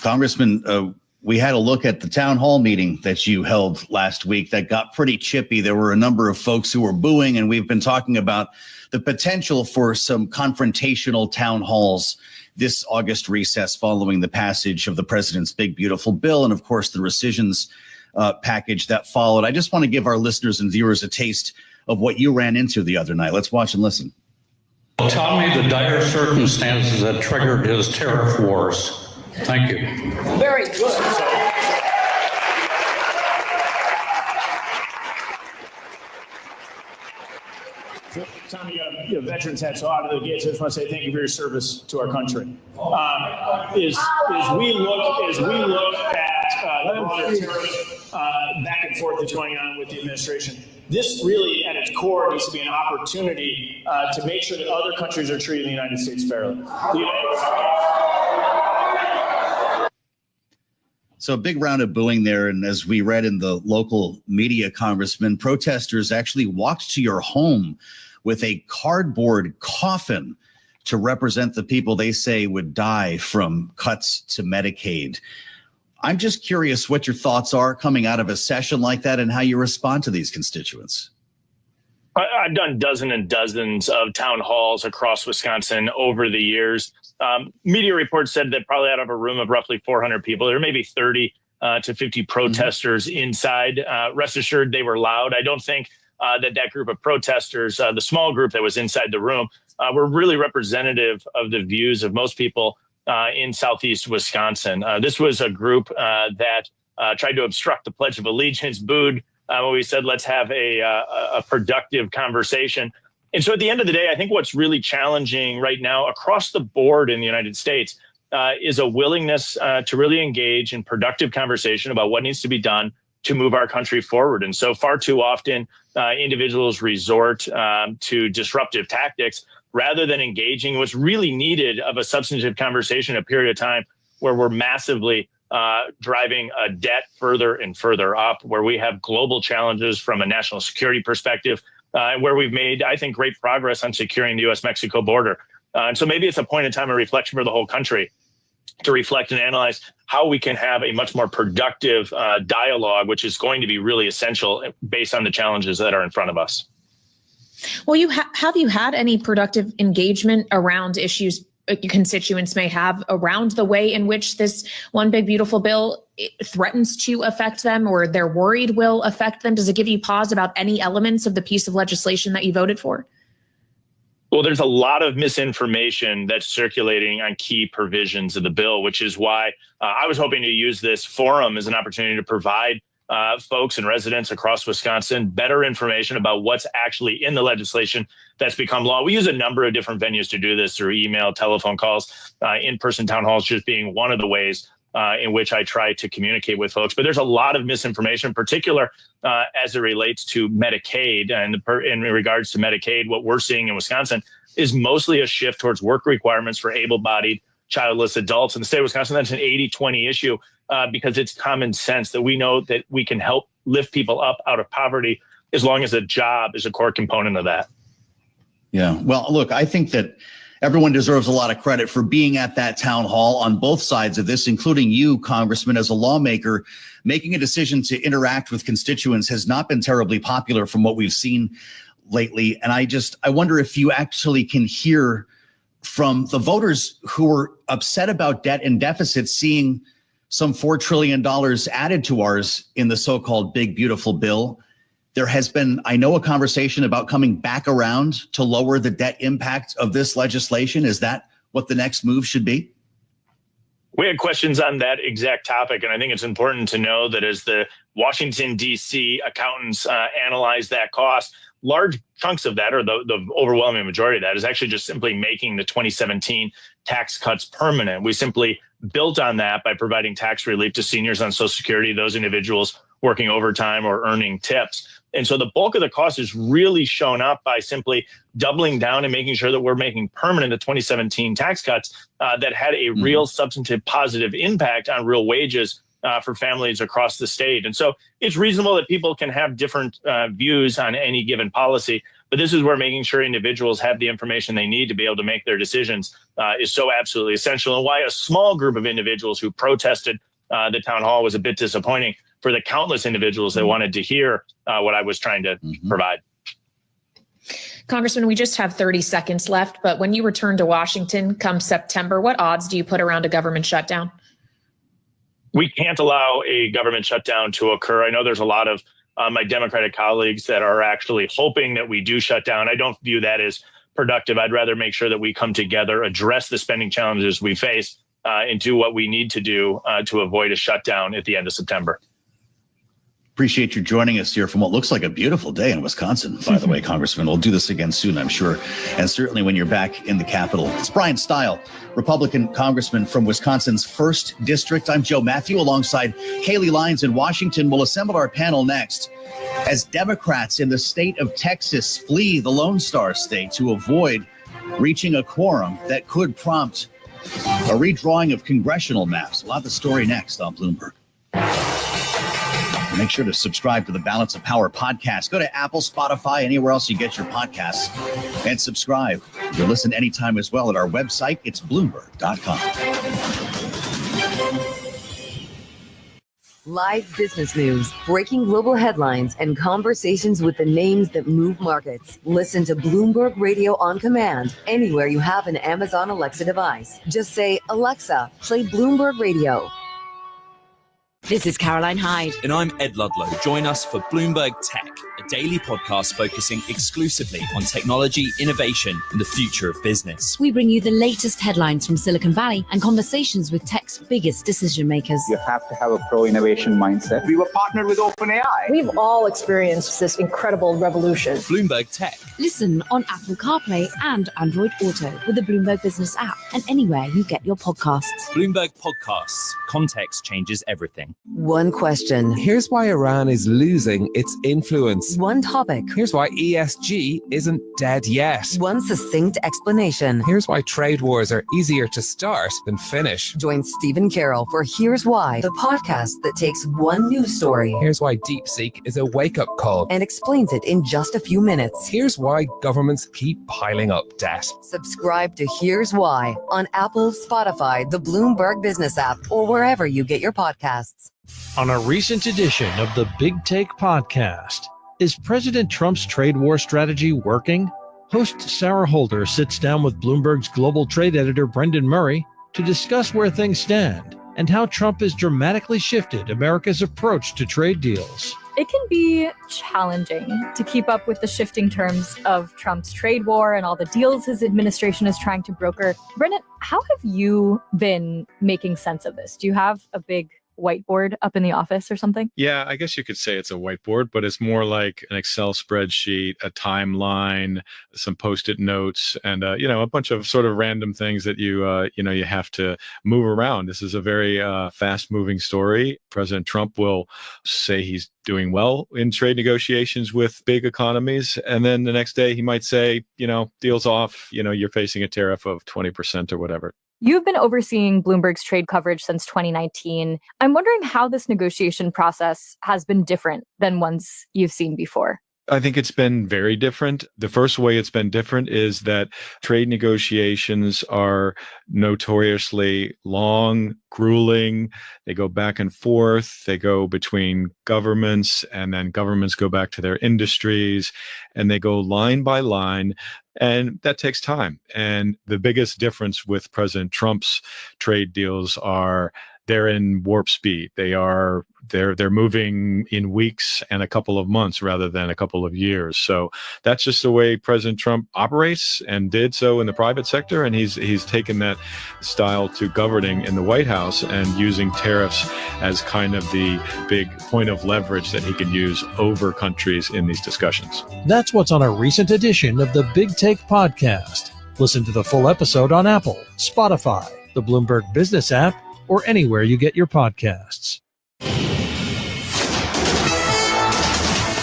Congressman, we had a look at the town hall meeting that you held last week that got pretty chippy. There were a number of folks who were booing, and we've been talking about the potential for some confrontational town halls this August recess following the passage of the president's big, beautiful bill, and of course the rescissions package that followed. I just want to give our listeners and viewers a taste of what you ran into the other night. Let's watch and listen. Tell me the dire circumstances that triggered his tariff wars. Thank you. Very good. Tom, you got veterans hats out of the gates. I just want to say thank you for your service to our country. As we look at the broader tariff back and forth that's going on with the administration, this really, at its core, needs to be an opportunity to make sure that other countries are treating the United States fairly. So a big round of booing there. And as we read in the local media, Congressman, protesters actually walked to your home with a cardboard coffin to represent the people they say would die from cuts to Medicaid. I'm just curious what your thoughts are coming out of a session like that and how you respond to these constituents. I've done dozens and dozens of town halls across Wisconsin over the years. Media reports said that probably out of a room of roughly 400 people, there may be 30 to 50 protesters inside. Rest assured, they were loud. I don't think that group of protesters, the small group that was inside the room, were really representative of the views of most people in Southeast Wisconsin. This was a group that tried to obstruct the Pledge of Allegiance, booed when we said, let's have a productive conversation. And so at the end of the day, I think what's really challenging right now across the board in the United States is a willingness to really engage in productive conversation about what needs to be done to move our country forward. And so far too often, individuals resort to disruptive tactics rather than engaging what's really needed of a substantive conversation, a period of time where we're massively driving debt further and further up, where we have global challenges from a national security perspective, and where we've made, I think, great progress on securing the U.S.-Mexico border. And so maybe it's a point in time of reflection for the whole country to reflect and analyze how we can have a much more productive dialogue, which is going to be really essential based on the challenges that are in front of us. Well, have you had any productive engagement around issues constituents may have around the way in which this one big beautiful bill threatens to affect them, or they're worried will affect them? Does it give you pause about any elements of the piece of legislation that you voted for? Well, there's a lot of misinformation that's circulating on key provisions of the bill, which is why I was hoping to use this forum as an opportunity to provide folks and residents across Wisconsin better information about what's actually in the legislation that's become law. We use a number of different venues to do this, through email, telephone calls, in-person town halls just being one of the ways in which I try to communicate with folks. But there's a lot of misinformation, in particular as it relates to Medicaid. And in regards to Medicaid, what we're seeing in Wisconsin is mostly a shift towards work requirements for able-bodied childless adults. In the state of Wisconsin, that's an 80-20 issue because it's common sense that we know that we can help lift people up out of poverty as long as a job is a core component of that. Yeah. Well, look, I think that everyone deserves a lot of credit for being at that town hall on both sides of this, including you, Congressman, as a lawmaker. Making a decision to interact with constituents has not been terribly popular from what we've seen lately. And I wonder if you actually can hear from the voters who are upset about debt and deficits, seeing some $4 trillion added to ours in the so-called big, beautiful bill. There has been, I know, a conversation about coming back around to lower the debt impact of this legislation. Is that what the next move should be? We had questions on that exact topic, and I think it's important to know that as the Washington, D.C. accountants analyze that cost, large chunks of that, or the overwhelming majority of that, is actually just simply making the 2017 tax cuts permanent. We simply built on that by providing tax relief to seniors on Social Security, those individuals working overtime or earning tips. And so the bulk of the cost is really shown up by simply doubling down and making sure that we're making permanent the 2017 tax cuts that had a real substantive positive impact on real wages for families across the state. And so it's reasonable that people can have different views on any given policy, but this is where making sure individuals have the information they need to be able to make their decisions is so absolutely essential, and why a small group of individuals who protested the town hall was a bit disappointing for the countless individuals that wanted to hear what I was trying to provide. Congressman, we just have 30 seconds left, but when you return to Washington come September, what odds do you put around a government shutdown? We can't allow a government shutdown to occur. I know there's a lot of my Democratic colleagues that are actually hoping that we do shut down. I don't view that as productive. I'd rather make sure that we come together, address the spending challenges we face, and do what we need to do to avoid a shutdown at the end of September. Appreciate you joining us here from what looks like a beautiful day in Wisconsin, by the way, Congressman. We'll do this again soon, I'm sure. And certainly when you're back in the Capitol. It's Brian Stile, Republican Congressman from Wisconsin's 1st District. I'm Joe Matthew alongside Kaylee Lyons in Washington. We'll assemble our panel next as Democrats in the state of Texas flee the Lone Star State to avoid reaching a quorum that could prompt a redrawing of congressional maps. We'll have the story next on Bloomberg. Make sure to subscribe to the Balance of Power podcast. Go to Apple, Spotify, anywhere else you get your podcasts, and subscribe. You'll listen anytime as well at our website. It's Bloomberg.com. Live business news, breaking global headlines, and conversations with the names that move markets. Listen to Bloomberg Radio on command anywhere you have an Amazon Alexa device. Just say, Alexa, play Bloomberg Radio. This is Caroline Hyde. And I'm Ed Ludlow. Join us for Bloomberg Tech, a daily podcast focusing exclusively on technology, innovation, and the future of business. We bring you the latest headlines from Silicon Valley and conversations with tech's biggest decision makers. You have to have a pro-innovation mindset. We were partnered with OpenAI. We've all experienced this incredible revolution. Bloomberg Tech. Listen on Apple CarPlay and Android Auto with the Bloomberg Business app and anywhere you get your podcasts. Bloomberg Podcasts. Context changes everything. One question. Here's why Iran is losing its influence. One topic. Here's why ESG isn't dead yet. One succinct explanation. Here's why trade wars are easier to start than finish. Join Stephen Carroll for Here's Why, the podcast that takes one news story. Here's why DeepSeek is a wake-up call. And explains it in just a few minutes. Here's why governments keep piling up debt. Subscribe to Here's Why on Apple, Spotify, the Bloomberg Business app, or wherever you get your podcasts. On a recent edition of the Big Take podcast, is President Trump's trade war strategy working? host Sarah Holder sits down with Bloomberg's global trade editor Brendan Murray to discuss where things stand and how Trump has dramatically shifted America's approach to trade deals. It can be challenging to keep up with the shifting terms of Trump's trade war and all the deals his administration is trying to broker. Brendan, how have you been making sense of this? Do you have a big whiteboard up in the office or something? Yeah, I guess you could say it's a whiteboard, but it's more like an Excel spreadsheet, a timeline, some Post-it notes, and a bunch of sort of random things that you have to move around. This is a very fast-moving story. President Trump will say he's doing well in trade negotiations with big economies, and then the next day he might say, deal's off. You're facing a tariff of 20% or whatever. You've been overseeing Bloomberg's trade coverage since 2019. I'm wondering how this negotiation process has been different than ones you've seen before. I think it's been very different. The first way it's been different is that trade negotiations are notoriously long, grueling. They go back and forth. They go between governments, and then governments go back to their industries, and they go line by line. And that takes time. And the biggest difference with President Trump's trade deals are they're in warp speed. They're moving in weeks and a couple of months rather than a couple of years. So that's just the way President Trump operates and did so in the private sector. And he's taken that style to governing in the White House and using tariffs as kind of the big point of leverage that he can use over countries in these discussions. That's what's on a recent edition of the Big Take podcast. Listen to the full episode on Apple, Spotify, the Bloomberg Business app, or anywhere you get your podcasts.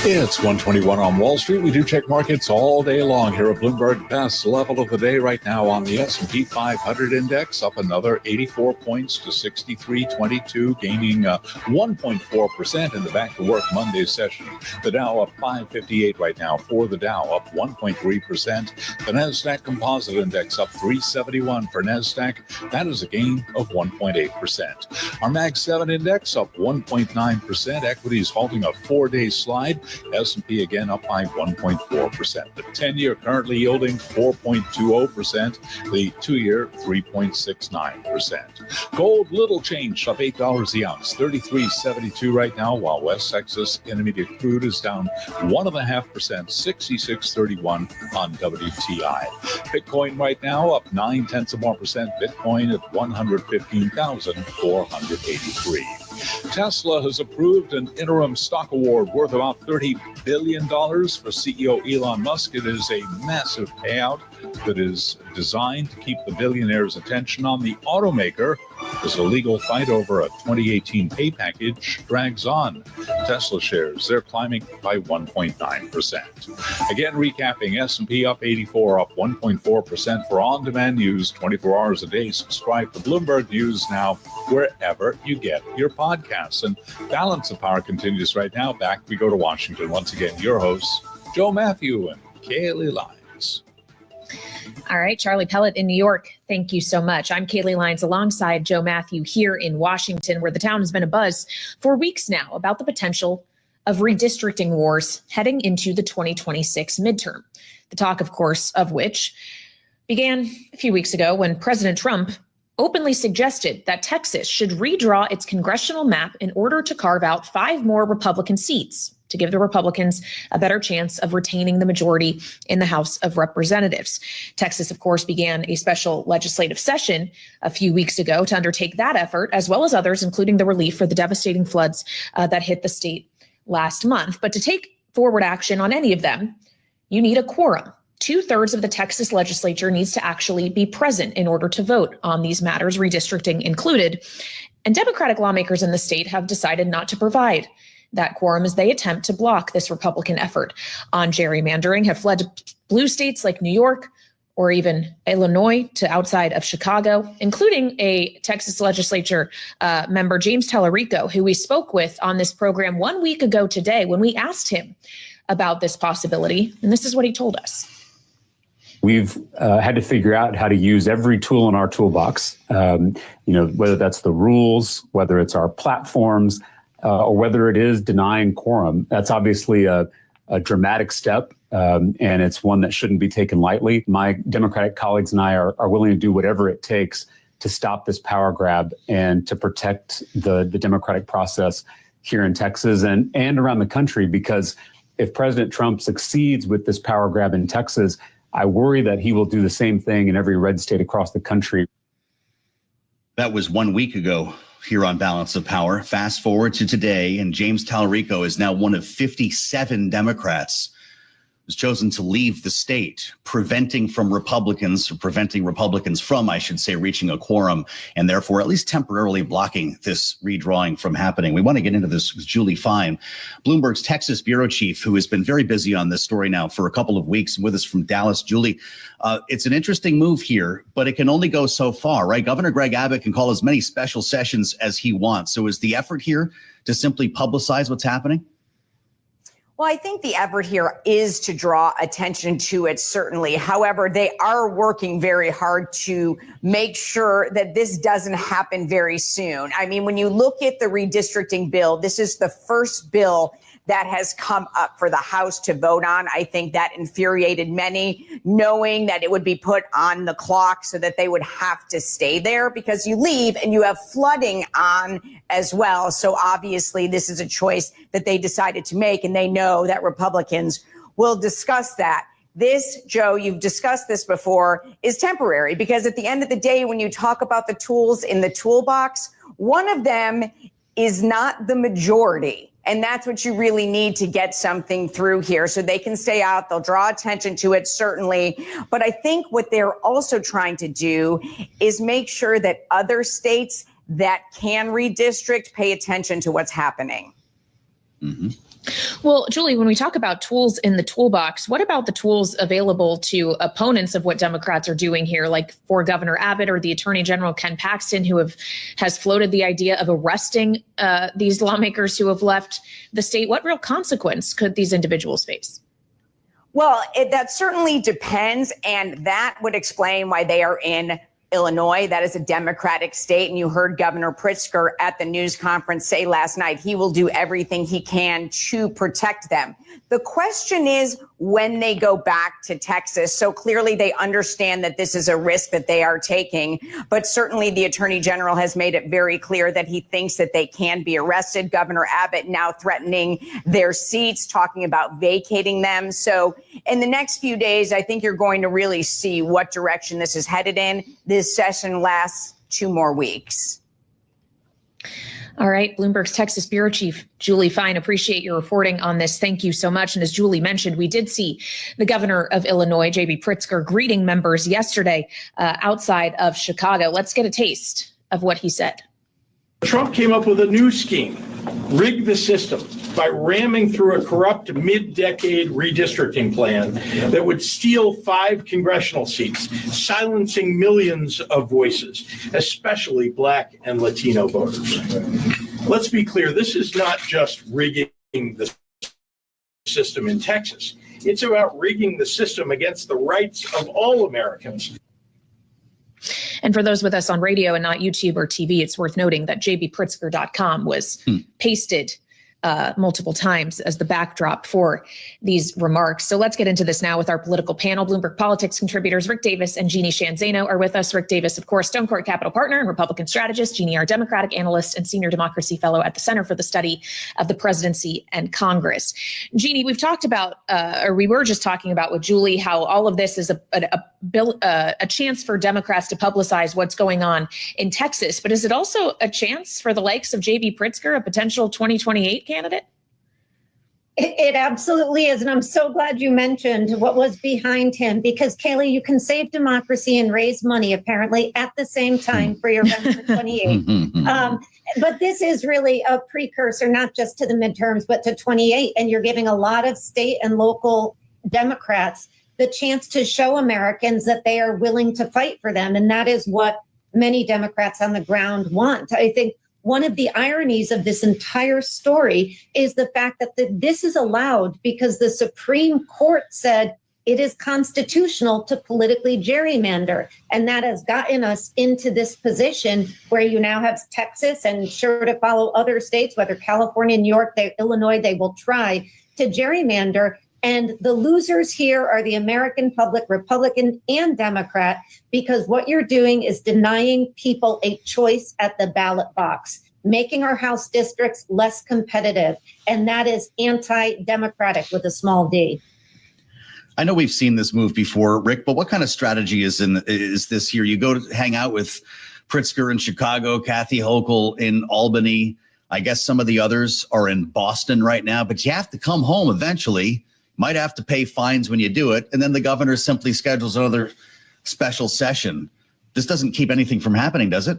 It's 121 on Wall Street. We do check markets all day long here at Bloomberg. Best level of the day right now on the S&P 500 index, up another 84 points to 6322, gaining 1.4% in the Back to Work Monday session. The Dow up 558 right now for the Dow, up 1.3%. The NASDAQ Composite Index up 371 for NASDAQ. That is a gain of 1.8%. Our Mag 7 Index up 1.9%. Equities halting a 4-day slide. S&P again up by 1.4%. The 10-year currently yielding 4.20%. The 2-year 3.69%. Gold little change, up $8 the ounce, $33.72 right now, while West Texas Intermediate crude is down 1.5%, $66.31 on WTI. Bitcoin right now up 0.9%. Bitcoin at 115,483. Tesla has approved an interim stock award worth about $30 billion for CEO Elon Musk. It is a massive payout that is designed to keep the billionaire's attention on the automaker as a legal fight over a 2018 pay package drags on. Tesla shares, they're climbing by 1.9%. Again, recapping, S&P up 84, up 1.4% for on-demand news 24 hours a day. Subscribe to Bloomberg News now wherever you get your podcasts. And Balance of Power continues right now. Back we go to Washington. Once again, your hosts, Joe Matthew and Kaylee Lyons. All right, Charlie Pellet in New York, thank you so much. I'm Kaylee Lyons alongside Joe Matthew here in Washington, where the town has been abuzz for weeks now about the potential of redistricting wars heading into the 2026 midterm. The talk, of course, of which began a few weeks ago when President Trump openly suggested that Texas should redraw its congressional map in order to carve out 5 more Republican seats to give the Republicans a better chance of retaining the majority in the House of Representatives. Texas, of course, began a special legislative session a few weeks ago to undertake that effort, as well as others, including the relief for the devastating floods that hit the state last month. But to take forward action on any of them, you need a quorum. 2/3 of the Texas legislature needs to actually be present in order to vote on these matters, redistricting included. And Democratic lawmakers in the state have decided not to provide that quorum as they attempt to block this Republican effort on gerrymandering, have fled to blue states like New York or even Illinois to outside of Chicago, including a Texas legislature member, James Tallarico, who we spoke with on this program 1 week ago today when we asked him about this possibility. And this is what he told us. We've had to figure out how to use every tool in our toolbox, whether that's the rules, whether it's our platforms, or whether it is denying quorum. That's obviously a dramatic step and it's one that shouldn't be taken lightly. My Democratic colleagues and I are willing to do whatever it takes to stop this power grab and to protect the democratic process here in Texas and around the country, because if President Trump succeeds with this power grab in Texas, I worry that he will do the same thing in every red state across the country. That was 1 week ago here on Balance of Power. Fast forward to today, and James Talarico is now one of 57 Democrats who's chosen to leave the state, preventing Republicans from, I should say, reaching a quorum, and therefore at least temporarily blocking this redrawing from happening. We want to get into this with Julie Fine, Bloomberg's Texas bureau chief, who has been very busy on this story now for a couple of weeks, and with us from Dallas. Julie, it's an interesting move here, but it can only go so far, right? Governor Greg Abbott can call as many special sessions as he wants. So is the effort here to simply publicize what's happening? Well, I think the effort here is to draw attention to it, certainly. However, they are working very hard to make sure that this doesn't happen very soon. I mean, when you look at the redistricting bill, this is the first bill that has come up for the House to vote on. I think that infuriated many, knowing that it would be put on the clock so that they would have to stay there, because you leave and you have flooding on as well. So obviously this is a choice that they decided to make, and they know that Republicans will discuss that. This, Joe, you've discussed this before, is temporary, because at the end of the day, when you talk about the tools in the toolbox, one of them is not the majority. And that's what you really need to get something through here, so they can stay out. They'll draw attention to it, certainly. But I think what they're also trying to do is make sure that other states that can redistrict pay attention to what's happening. Mm-hmm. Well, Julie, when we talk about tools in the toolbox, what about the tools available to opponents of what Democrats are doing here, like for Governor Abbott or the Attorney General Ken Paxton, who has floated the idea of arresting these lawmakers who have left the state? What real consequence could these individuals face? Well, that certainly depends, and that would explain why they are in Illinois. That is a Democratic state. And you heard Governor Pritzker at the news conference say last night he will do everything he can to protect them. The question is when they go back to Texas. So clearly they understand that this is a risk that they are taking. But certainly the Attorney General has made it very clear that he thinks that they can be arrested. Governor Abbott now threatening their seats, talking about vacating them. So in the next few days, I think you're going to really see what direction this is headed in. This session lasts 2 more weeks. All right. Bloomberg's Texas bureau chief, Julie Fine, appreciate your reporting on this. Thank you so much. And as Julie mentioned, we did see the governor of Illinois, J.B. Pritzker, greeting members yesterday outside of Chicago. Let's get a taste of what he said. Trump came up with a new scheme, rig the system by ramming through a corrupt mid-decade redistricting plan that would steal 5 congressional seats, silencing millions of voices, especially Black and Latino voters. Let's be clear, this is not just rigging the system in Texas. It's about rigging the system against the rights of all Americans. And for those with us on radio and not YouTube or TV, it's worth noting that jbpritzker.com was pasted multiple times as the backdrop for these remarks. So let's get into this now with our political panel. Bloomberg Politics contributors Rick Davis and Jeannie Sheehan Zaino are with us. Rick Davis, of course, Stone Court Capital Partner and Republican strategist. Jeannie, our Democratic analyst and senior democracy fellow at the Center for the Study of the Presidency and Congress. Jeannie, we've talked about, or we were just talking about with Julie, how all of this is a chance for Democrats to publicize what's going on in Texas. But is it also a chance for the likes of J.B. Pritzker, a potential 2028 candidate? It absolutely is. And I'm so glad you mentioned what was behind him, because Kayleigh, you can save democracy and raise money apparently at the same time for your run for 28. But this is really a precursor, not just to the midterms, but to 28. And you're giving a lot of state and local Democrats the chance to show Americans that they are willing to fight for them. And that is what many Democrats on the ground want. I think one of the ironies of this entire story is the fact that this is allowed because the Supreme Court said it is constitutional to politically gerrymander. And that has gotten us into this position where you now have Texas and sure to follow other states, whether California, New York, Illinois, they will try to gerrymander. And the losers here are the American public, Republican and Democrat, because what you're doing is denying people a choice at the ballot box, making our House districts less competitive. And that is anti-democratic with a small d. I know we've seen this move before, Rick, but what kind of strategy is this here? You go to hang out with Pritzker in Chicago, Kathy Hochul in Albany. I guess some of the others are in Boston right now, but you have to come home eventually. Might have to pay fines when you do it. And then the governor simply schedules another special session. This doesn't keep anything from happening, does it?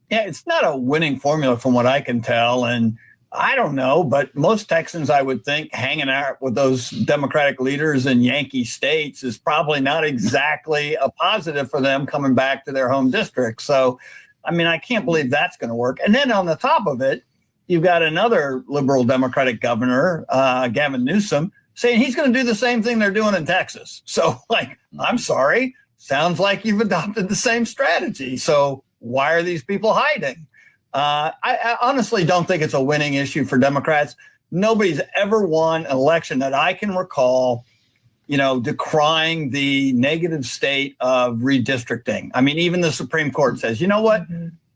Yeah, it's not a winning formula from what I can tell. And I don't know, but most Texans, I would think, hanging out with those Democratic leaders in Yankee states is probably not exactly a positive for them coming back to their home district. So, I mean, I can't believe that's going to work. And then on the top of it, you've got another liberal Democratic governor, Gavin Newsom, saying he's going to do the same thing they're doing in Texas. So, like, I'm sorry, sounds like you've adopted the same strategy. So why are these people hiding? I honestly don't think it's a winning issue for Democrats. Nobody's ever won an election that I can recall, decrying the negative state of redistricting. I mean, even the Supreme Court says, you know what?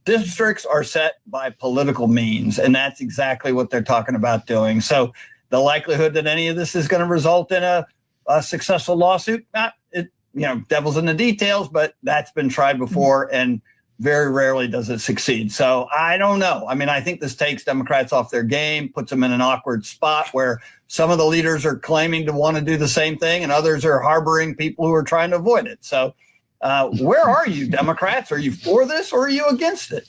Districts are set by political means, and that's exactly what they're talking about doing. So the likelihood that any of this is going to result in a successful lawsuit, devil's in the details, but that's been tried before, and very rarely does it succeed. So I don't know. I mean, I think this takes Democrats off their game, puts them in an awkward spot where some of the leaders are claiming to want to do the same thing and others are harboring people who are trying to avoid it. So where are you, Democrats? Are you for this or are you against it?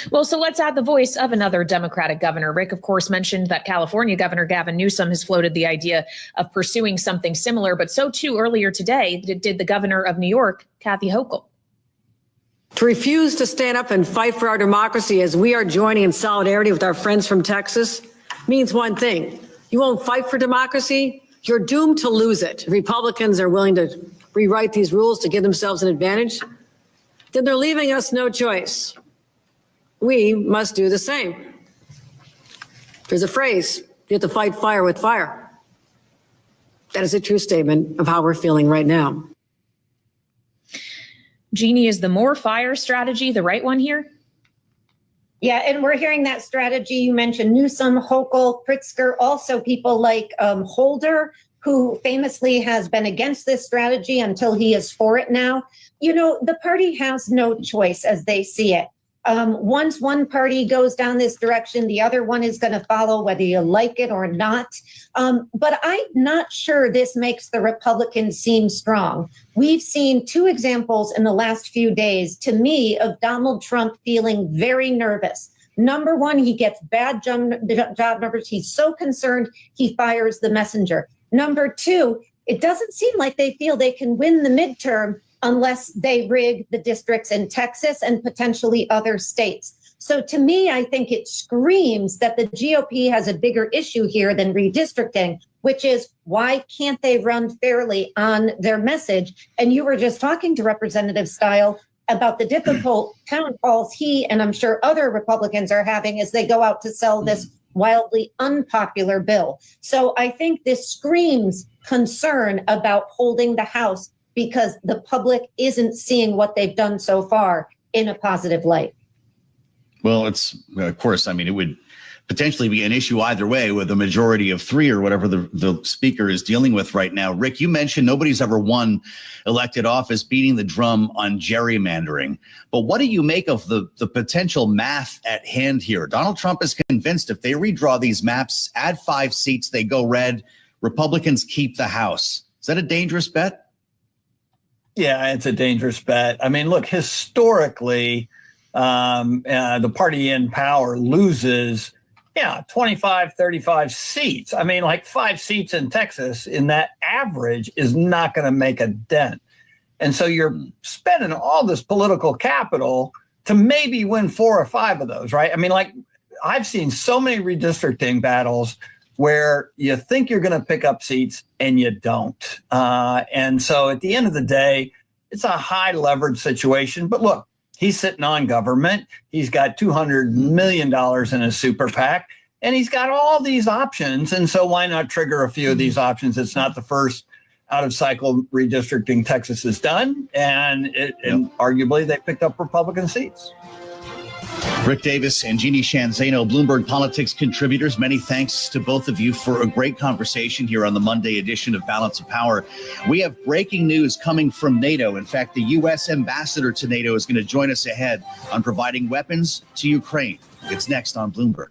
Well, so let's add the voice of another Democratic governor. Rick, of course, mentioned that California Governor Gavin Newsom has floated the idea of pursuing something similar, but so too earlier today did the governor of New York, Kathy Hochul. To refuse to stand up and fight for our democracy as we are joining in solidarity with our friends from Texas means one thing. You won't fight for democracy, you're doomed to lose it. Republicans are willing to rewrite these rules to give themselves an advantage, then they're leaving us no choice. We must do the same. There's a phrase, you have to fight fire with fire. That is a true statement of how we're feeling right now. Jeannie, is the more fire strategy the right one here? Yeah, and we're hearing that strategy. You mentioned Newsom, Hochul, Pritzker, also people like Holder, who famously has been against this strategy until he is for it now. The party has no choice as they see it. Once one party goes down this direction, the other one is going to follow, whether you like it or not. But I'm not sure this makes the Republicans seem strong. We've seen two examples in the last few days, to me, of Donald Trump feeling very nervous. Number one, he gets bad job numbers. He's so concerned, he fires the messenger. Number two, it doesn't seem like they feel they can win the midterm unless they rig the districts in Texas and potentially other states. So to me, I think it screams that the GOP has a bigger issue here than redistricting, which is why can't they run fairly on their message? And you were just talking to Representative Stile about the difficult town halls he and I'm sure other Republicans are having as they go out to sell this wildly unpopular bill. So I think this screams concern about holding the House because the public isn't seeing what they've done so far in a positive light. Well, it's, of course, I mean, it would potentially be an issue either way with a majority of 3 or whatever the speaker is dealing with right now. Rick, you mentioned nobody's ever won elected office beating the drum on gerrymandering. But what do you make of the potential math at hand here? Donald Trump is convinced if they redraw these maps, add 5 seats, they go red, Republicans keep the House. Is that a dangerous bet? Yeah, it's a dangerous bet. I mean, look, historically, the party in power loses, 25, 35 seats. I mean, like 5 seats in Texas in that average is not going to make a dent. And so you're spending all this political capital to maybe win 4 or 5 of those, right? I mean, like I've seen so many redistricting battles where you think you're going to pick up seats and you don't. And so at the end of the day, it's a high leverage situation. But look, he's sitting on government. He's got $200 million in his super PAC. And he's got all these options. And so why not trigger a few of these options? It's not the first out-of-cycle redistricting Texas has done. And arguably they picked up Republican seats. Rick Davis and Jeannie Shanzano, Bloomberg Politics contributors. Many thanks to both of you for a great conversation here on the Monday edition of Balance of Power. We have breaking news coming from NATO. In fact, the U.S. ambassador to NATO is going to join us ahead on providing weapons to Ukraine. It's next on Bloomberg.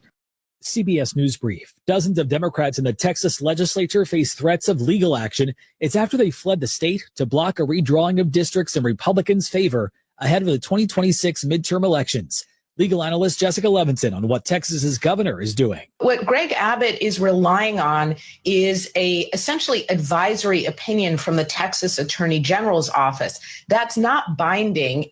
CBS News Brief. Dozens of Democrats in the Texas legislature face threats of legal action. It's after they fled the state to block a redrawing of districts in Republicans' favor ahead of the 2026 midterm elections. Legal analyst Jessica Levinson on what Texas's governor is doing. What Greg Abbott is relying on is a essentially advisory opinion from the Texas Attorney General's office. That's not binding.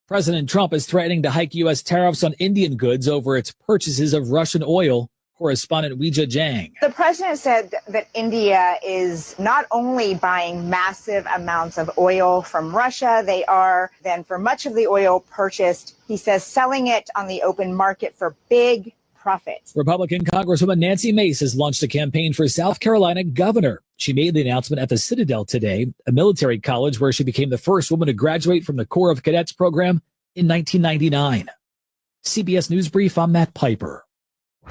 President Trump is threatening to hike U.S. tariffs on Indian goods over its purchases of Russian oil. Correspondent Weijia Jiang. The president said that India is not only buying massive amounts of oil from Russia, they are then for much of the oil purchased, he says, selling it on the open market for big profits. Republican Congresswoman Nancy Mace has launched a campaign for South Carolina governor. She made the announcement at the Citadel today, a military college where she became the first woman to graduate from the Corps of Cadets program in 1999. CBS News Brief, I'm Matt Piper.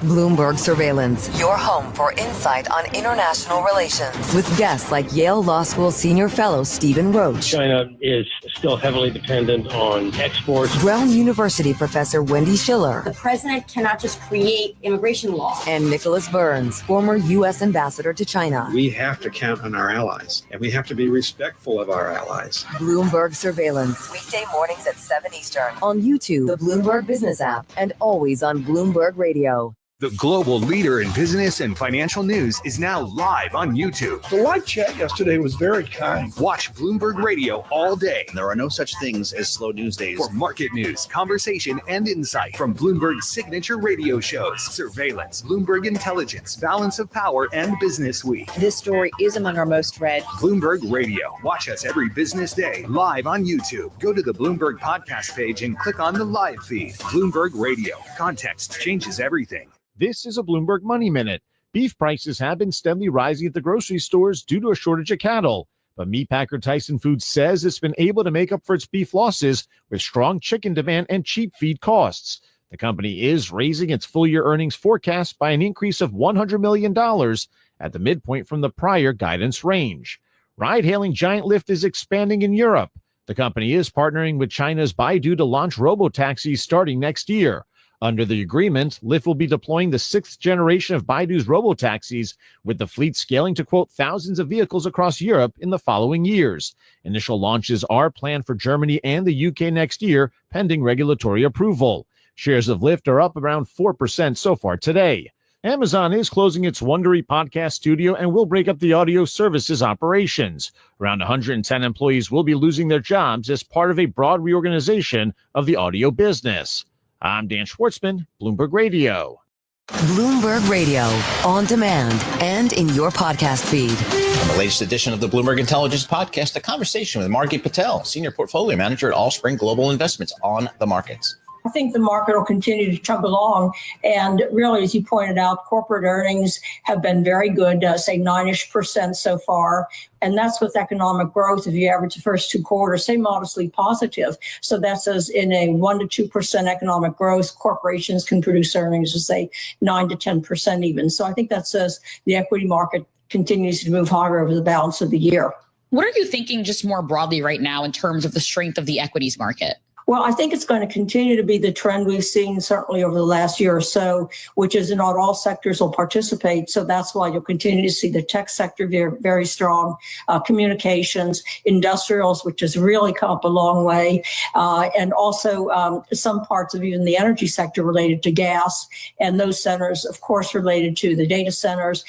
Bloomberg Surveillance, your home for insight on international relations. With guests like Yale Law School senior fellow Stephen Roach. China is still heavily dependent on exports. Brown University professor Wendy Schiller. The president cannot just create immigration law. And Nicholas Burns, former U.S. ambassador to China. We have to count on our allies, and we have to be respectful of our allies. Bloomberg Surveillance, weekday mornings at 7 Eastern. On YouTube, the Bloomberg Business app, and always on Bloomberg Radio. The global leader in business and financial news is now live on YouTube. The live chat yesterday was very kind. Watch Bloomberg Radio all day. There are no such things as slow news days. For market news, conversation, and insight from Bloomberg's signature radio shows, Surveillance, Bloomberg Intelligence, Balance of Power, and Business Week. This story is among our most read. Bloomberg Radio. Watch us every business day live on YouTube. Go to the Bloomberg podcast page and click on the live feed. Bloomberg Radio. Context changes everything. This is a Bloomberg Money Minute. Beef prices have been steadily rising at the grocery stores due to a shortage of cattle. But meatpacker Tyson Foods says it's been able to make up for its beef losses with strong chicken demand and cheap feed costs. The company is raising its full-year earnings forecast by an increase of $100 million at the midpoint from the prior guidance range. Ride-hailing giant Lyft is expanding in Europe. The company is partnering with China's Baidu to launch robotaxis starting next year. Under the agreement, Lyft will be deploying the sixth generation of Baidu's robotaxis, with the fleet scaling to quote thousands of vehicles across Europe in the following years. Initial launches are planned for Germany and the UK next year, pending regulatory approval. Shares of Lyft are up around 4% so far today. Amazon is closing its Wondery podcast studio and will break up the audio services operations. Around 110 employees will be losing their jobs as part of a broad reorganization of the audio business. I'm Dan Schwartzman, Bloomberg Radio. Bloomberg Radio, on demand and in your podcast feed. On the latest edition of the Bloomberg Intelligence Podcast, a conversation with Margie Patel, Senior Portfolio Manager at Allspring Global Investments, on the markets. I think the market will continue to chug along. And really, as you pointed out, corporate earnings have been very good, say 9-ish% so far. And that's with economic growth. If you average the first 2 quarters, say modestly positive. So that says in a 1 to 2% economic growth, corporations can produce earnings of say 9 to 10% even. So I think that says the equity market continues to move higher over the balance of the year. What are you thinking just more broadly right now in terms of the strength of the equities market? Well, I think it's going to continue to be the trend we've seen certainly over the last year or so, which is not all sectors will participate. So that's why you'll continue to see the tech sector very, very strong, communications, industrials, which has really come up a long way, and also some parts of even the energy sector related to gas, and those centers, of course, related to the data centers,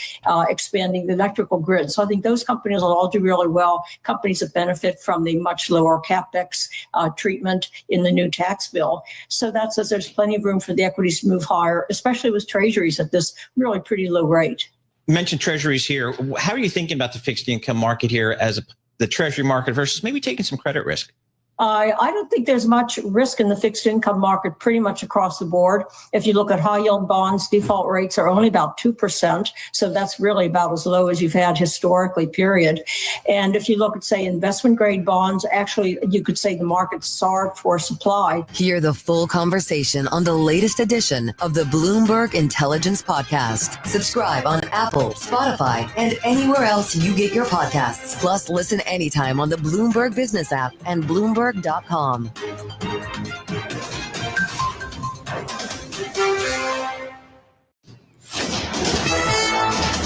expanding the electrical grid. So I think those companies will all do really well. Companies that benefit from the much lower CapEx treatment in the new tax bill. So that says there's plenty of room for the equities to move higher, especially with treasuries at this really pretty low rate. You mentioned treasuries here. How are you thinking about the fixed income market here as the treasury market versus maybe taking some credit risk? I don't think there's much risk in the fixed income market pretty much across the board. If you look at high yield bonds, default rates are only about 2%. So that's really about as low as you've had historically, period. And if you look at, say, investment grade bonds, actually, you could say the market's starved for supply. Hear the full conversation on the latest edition of the Bloomberg Intelligence Podcast. Subscribe on Apple, Spotify, and anywhere else you get your podcasts. Plus, listen anytime on the Bloomberg Business app and Bloomberg.com.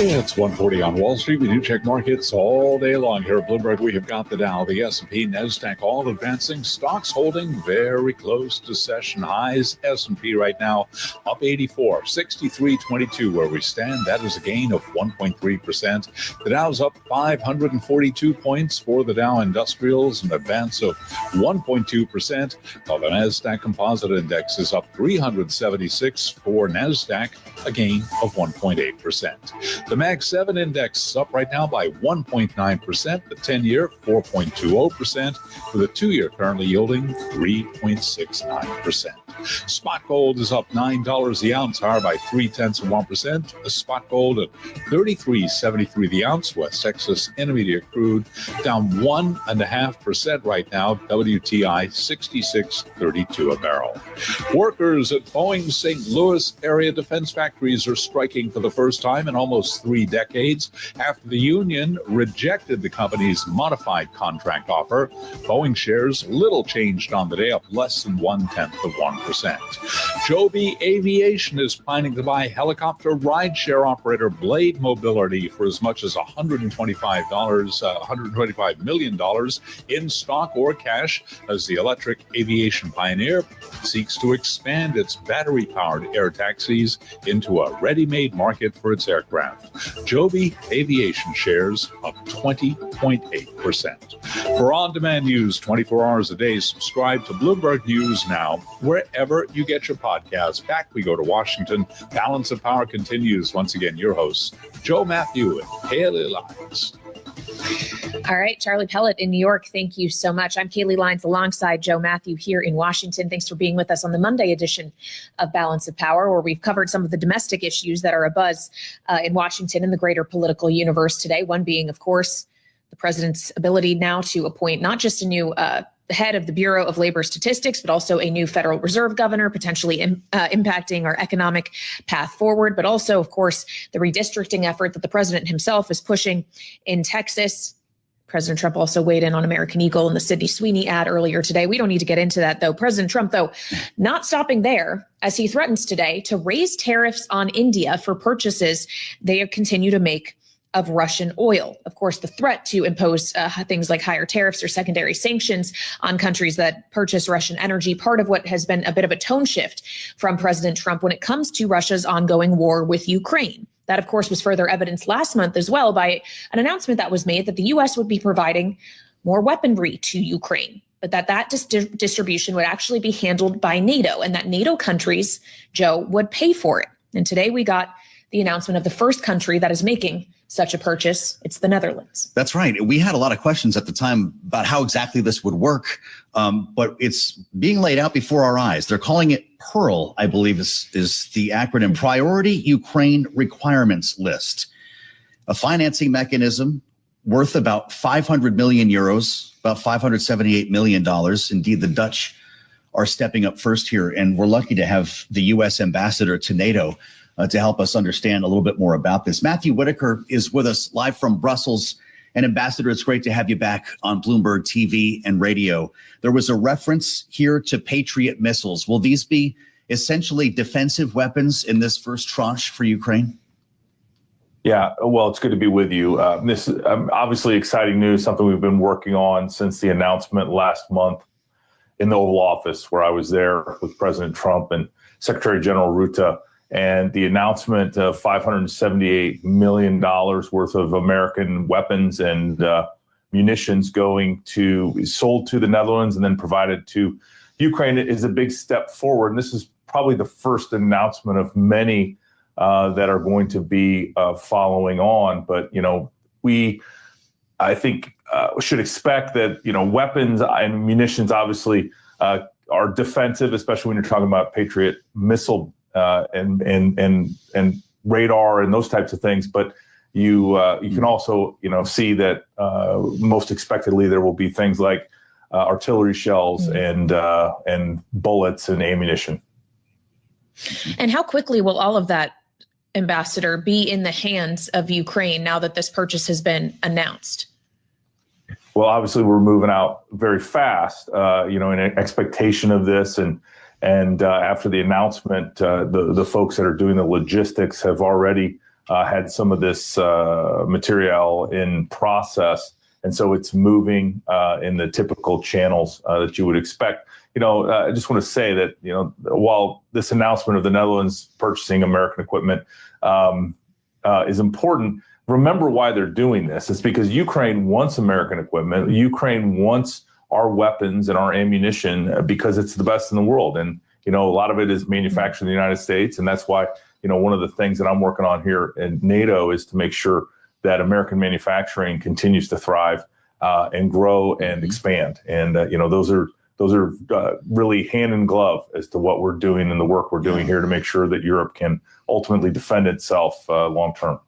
It's 1:40 on Wall Street. We do check markets all day long here at Bloomberg. We have got the Dow, the S&P, NASDAQ all advancing. Stocks holding very close to session highs. S&P right now up 84, 63.22 where we stand. That is a gain of 1.3%. The Dow's up 542 points for the Dow Industrials, an advance of 1.2%. While the NASDAQ Composite Index is up 376 for NASDAQ, a gain of 1.8%. The Mag 7 index up right now by 1.9%, the 10-year 4.20%, with a 2-year currently yielding 3.69%. Spot gold is up $9 the ounce, higher by 0.3%. The spot gold at $33.73 the ounce. West Texas Intermediate crude down 1.5% right now. WTI 66.32 a barrel. Workers at Boeing's St. Louis area defense factories are striking for the first time in almost 3 decades after the union rejected the company's modified contract offer. Boeing shares little changed on the day, up less than 0.1%. Joby Aviation is planning to buy helicopter rideshare operator Blade Mobility for as much as $125 million in stock or cash as the electric aviation pioneer seeks to expand its battery-powered air taxis into a ready-made market for its aircraft. Joby Aviation shares up 20.8%. For on-demand news 24 hours a day, subscribe to Bloomberg News Now, wherever you get your podcasts. Back we go to Washington. Balance of Power continues. Once again, your hosts, Joe Matthew and Kaylee Lyons. All right, Charlie Pellet in New York, thank you so much. I'm Kaylee Lyons alongside Joe Matthew here in Washington. Thanks for being with us on the Monday edition of Balance of Power, where we've covered some of the domestic issues that are abuzz in Washington and the greater political universe today. One being, of course, the president's ability now to appoint not just a new head of the Bureau of Labor Statistics, but also a new Federal Reserve governor, potentially impacting our economic path forward, but also, of course, the redistricting effort that the president himself is pushing in Texas. President Trump also weighed in on American Eagle and the Sydney Sweeney ad earlier today. We don't need to get into that, though. President Trump, though, not stopping there, as he threatens today to raise tariffs on India for purchases they continue to make of Russian oil. Of course, the threat to impose things like higher tariffs or secondary sanctions on countries that purchase Russian energy, part of what has been a bit of a tone shift from President Trump when it comes to Russia's ongoing war with Ukraine. That, of course, was further evidenced last month as well by an announcement that was made that the U.S. would be providing more weaponry to Ukraine, but that distribution would actually be handled by NATO and that NATO countries, Joe, would pay for it. And today we got the announcement of the first country that is making such a purchase. It's the Netherlands. That's right. We had a lot of questions at the time about how exactly this would work, but it's being laid out before our eyes. They're calling it PEARL, I believe is the acronym, Priority Ukraine Requirements List, a financing mechanism worth about 500 million euros, about $578 million. Indeed, the Dutch are stepping up first here, and we're lucky to have the U.S. ambassador to NATO to help us understand a little bit more about this. Matthew Whitaker is with us live from Brussels. And Ambassador, it's great to have you back on Bloomberg TV and radio. There was a reference here to Patriot missiles. Will these be essentially defensive weapons in this first tranche for Ukraine? Yeah, well, it's good to be with you. This is obviously exciting news, something we've been working on since the announcement last month in the Oval Office, where I was there with President Trump and Secretary General Rutte. And the announcement of $578 million worth of American weapons and munitions sold to the Netherlands and then provided to Ukraine is a big step forward. And this is probably the first announcement of many that are going to be following on. But, I think should expect that, weapons and munitions obviously are defensive, especially when you're talking about Patriot missile and radar and those types of things. But you can also, see that most expectedly there will be things like artillery shells and bullets and ammunition. And how quickly will all of that, Ambassador, be in the hands of Ukraine now that this purchase has been announced? Well, obviously, we're moving out very fast, in expectation of this. And after the announcement, the folks that are doing the logistics have already had some of this material in process. And so it's moving in the typical channels that you would expect. I just want to say that, while this announcement of the Netherlands purchasing American equipment is important, remember why they're doing this. It's because Ukraine wants American equipment. Ukraine wants our weapons and our ammunition because it's the best in the world. And, a lot of it is manufactured in the United States. And that's why, one of the things that I'm working on here in NATO is to make sure that American manufacturing continues to thrive and grow and expand. And, those are really hand in glove as to what we're doing and the work we're doing here to make sure that Europe can ultimately defend itself long term.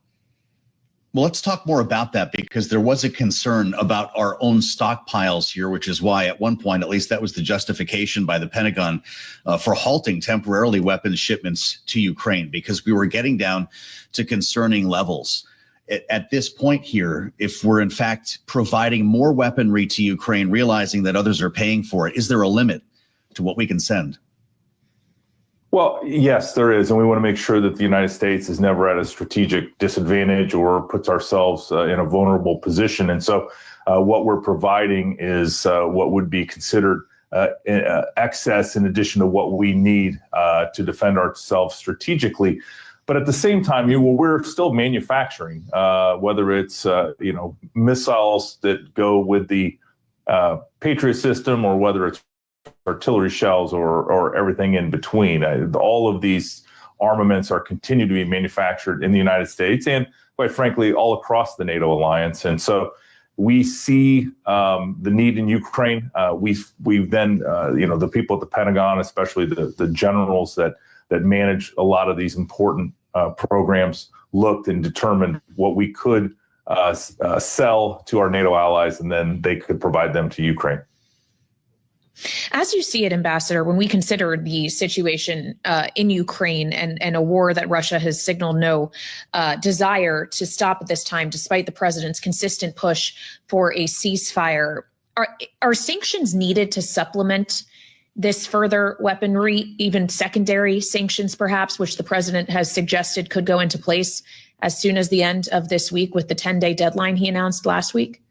Well, let's talk more about that, because there was a concern about our own stockpiles here, which is why at one point, at least that was the justification by the Pentagon for halting temporarily weapons shipments to Ukraine, because we were getting down to concerning levels. At this point here, if we're in fact providing more weaponry to Ukraine, realizing that others are paying for it, is there a limit to what we can send? Well, yes, there is. And we want to make sure that the United States is never at a strategic disadvantage or puts ourselves in a vulnerable position. And so what we're providing is what would be considered excess in addition to what we need to defend ourselves strategically. But at the same time, we're still manufacturing, whether it's missiles that go with the Patriot system, or whether it's artillery shells or everything in between. All of these armaments are continue to be manufactured in the United States and, quite frankly, all across the NATO alliance. And so we see the need in Ukraine. We've then, the people at the Pentagon, especially the generals that manage a lot of these important programs, looked and determined what we could sell to our NATO allies, and then they could provide them to Ukraine. As you see it, Ambassador, when we consider the situation in Ukraine and a war that Russia has signaled no desire to stop at this time, despite the president's consistent push for a ceasefire, are sanctions needed to supplement this further weaponry, even secondary sanctions perhaps, which the president has suggested could go into place as soon as the end of this week with the 10-day deadline he announced last week?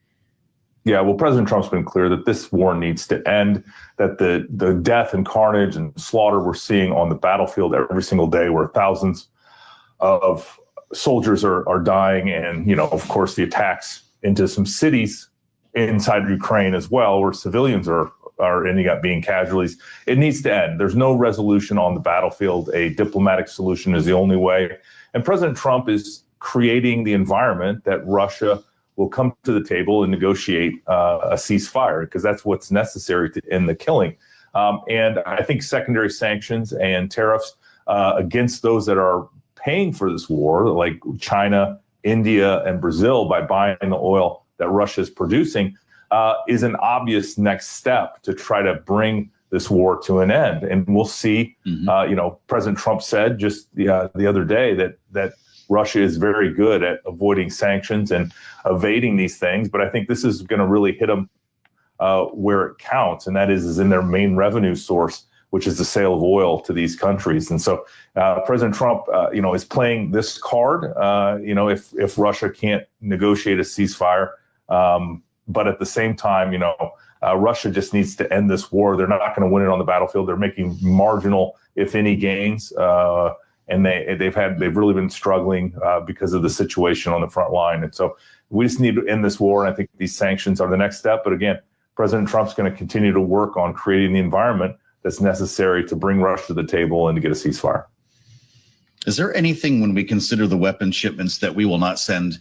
Yeah, well, President Trump's been clear that this war needs to end, that the death and carnage and slaughter we're seeing on the battlefield every single day, where thousands of soldiers are dying, and, of course, the attacks into some cities inside Ukraine as well, where civilians are ending up being casualties. It needs to end. There's no resolution on the battlefield. A diplomatic solution is the only way. And President Trump is creating the environment that Russia will come to the table and negotiate a ceasefire, because that's what's necessary to end the killing. And I think secondary sanctions and tariffs against those that are paying for this war, like China, India, and Brazil, by buying the oil that Russia is producing, is an obvious next step to try to bring this war to an end. And we'll see, President Trump said just the other day that Russia is very good at avoiding sanctions and evading these things. But I think this is going to really hit them where it counts, and that is in their main revenue source, which is the sale of oil to these countries. And so President Trump, is playing this card, if Russia can't negotiate a ceasefire. But at the same time, Russia just needs to end this war. They're not going to win it on the battlefield. They're making marginal, if any, gains. And they've really been struggling because of the situation on the front line. And so we just need to end this war. And I think these sanctions are the next step. But again, President Trump's going to continue to work on creating the environment that's necessary to bring Russia to the table and to get a ceasefire. Is there anything, when we consider the weapon shipments that we will not send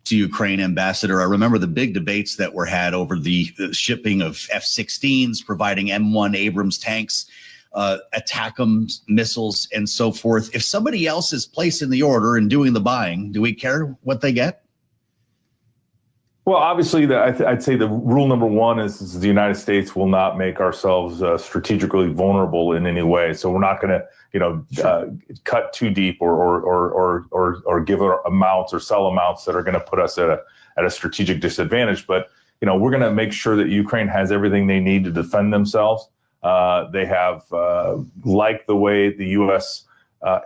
to Ukraine, Ambassador. I remember the big debates that were had over the shipping of F-16s, providing M1 Abrams tanks, ATACMS missiles, and so forth. If somebody else is placing the order and doing the buying, do we care what they get? Well, obviously, I'd say the rule number one is the United States will not make ourselves strategically vulnerable in any way. So we're not going to, cut too deep or give amounts or sell amounts that are going to put us at a strategic disadvantage. But we're going to make sure that Ukraine has everything they need to defend themselves. They have, like the way the U.S.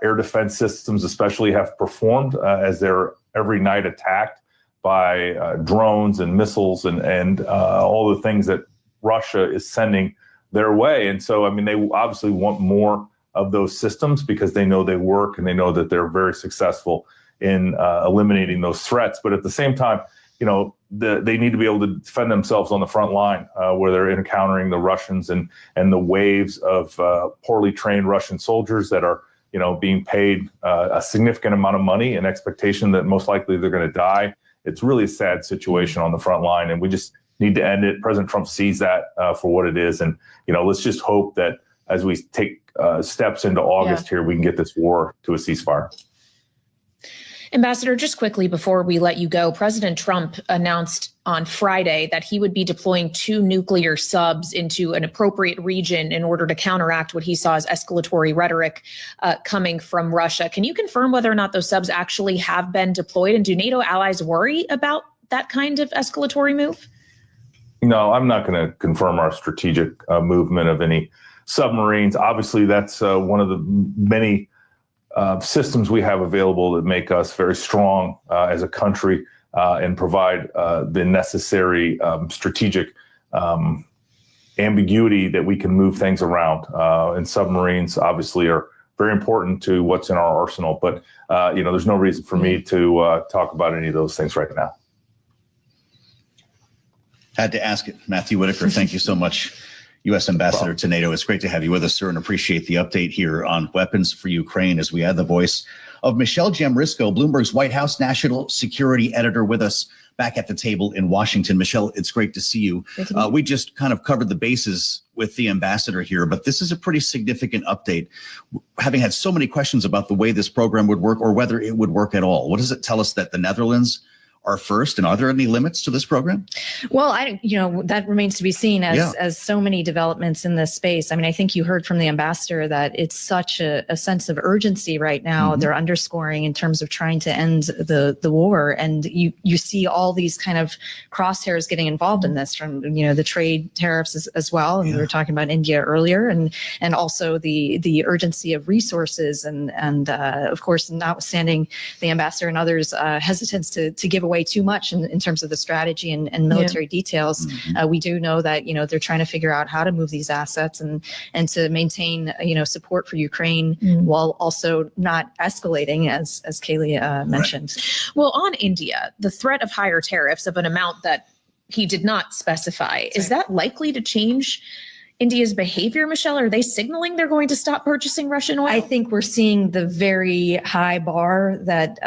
Air defense systems, especially, have performed as they're every night attacked by drones and missiles and all the things that Russia is sending their way. And so, they obviously want more of those systems because they know they work and they know that they're very successful in eliminating those threats. But at the same time, they need to be able to defend themselves on the front line where they're encountering the Russians and the waves of poorly trained Russian soldiers that are, being paid a significant amount of money in expectation that most likely they're going to die. It's really a sad situation on the front line, and we just need to end it. President Trump sees that for what it is. And, let's just hope that as we take steps into August here, we can get this war to a ceasefire. Ambassador, just quickly before we let you go, President Trump announced on Friday that he would be deploying 2 nuclear subs into an appropriate region in order to counteract what he saw as escalatory rhetoric coming from Russia. Can you confirm whether or not those subs actually have been deployed? And do NATO allies worry about that kind of escalatory move? No, I'm not going to confirm our strategic movement of any submarines. Obviously, that's one of the many systems we have available that make us very strong as a country and provide the necessary strategic ambiguity that we can move things around. And submarines obviously are very important to what's in our arsenal. But, there's no reason for me to talk about any of those things right now. Had to ask it. Matthew Whitaker, thank you so much. U.S. Ambassador to NATO. It's great to have you with us, sir, and appreciate the update here on weapons for Ukraine as we add the voice of Michelle Jamrisko, Bloomberg's White House national security editor, with us back at the table in Washington. Michelle, it's great to see you. We just kind of covered the bases with the ambassador here, but this is a pretty significant update. Having had so many questions about the way this program would work or whether it would work at all, what does it tell us that the Netherlands are first, and are there any limits to this program? Well, that remains to be seen as so many developments in this space. I think you heard from the ambassador that it's such a sense of urgency right now. They're underscoring in terms of trying to end the war, and you see all these kind of crosshairs getting involved in this, from the trade tariffs as well, and we were talking about India earlier, and also the urgency of resources, and of course, notwithstanding the ambassador and others' hesitance to give away too much in terms of the strategy and military details. We do know that they're trying to figure out how to move these assets and to maintain support for Ukraine while also not escalating, as Kaylee mentioned. Well, on India, the threat of higher tariffs of an amount that he did not specify, is that likely to change India's behavior, Michelle? Are they signaling they're going to stop purchasing Russian oil? I think we're seeing the very high bar that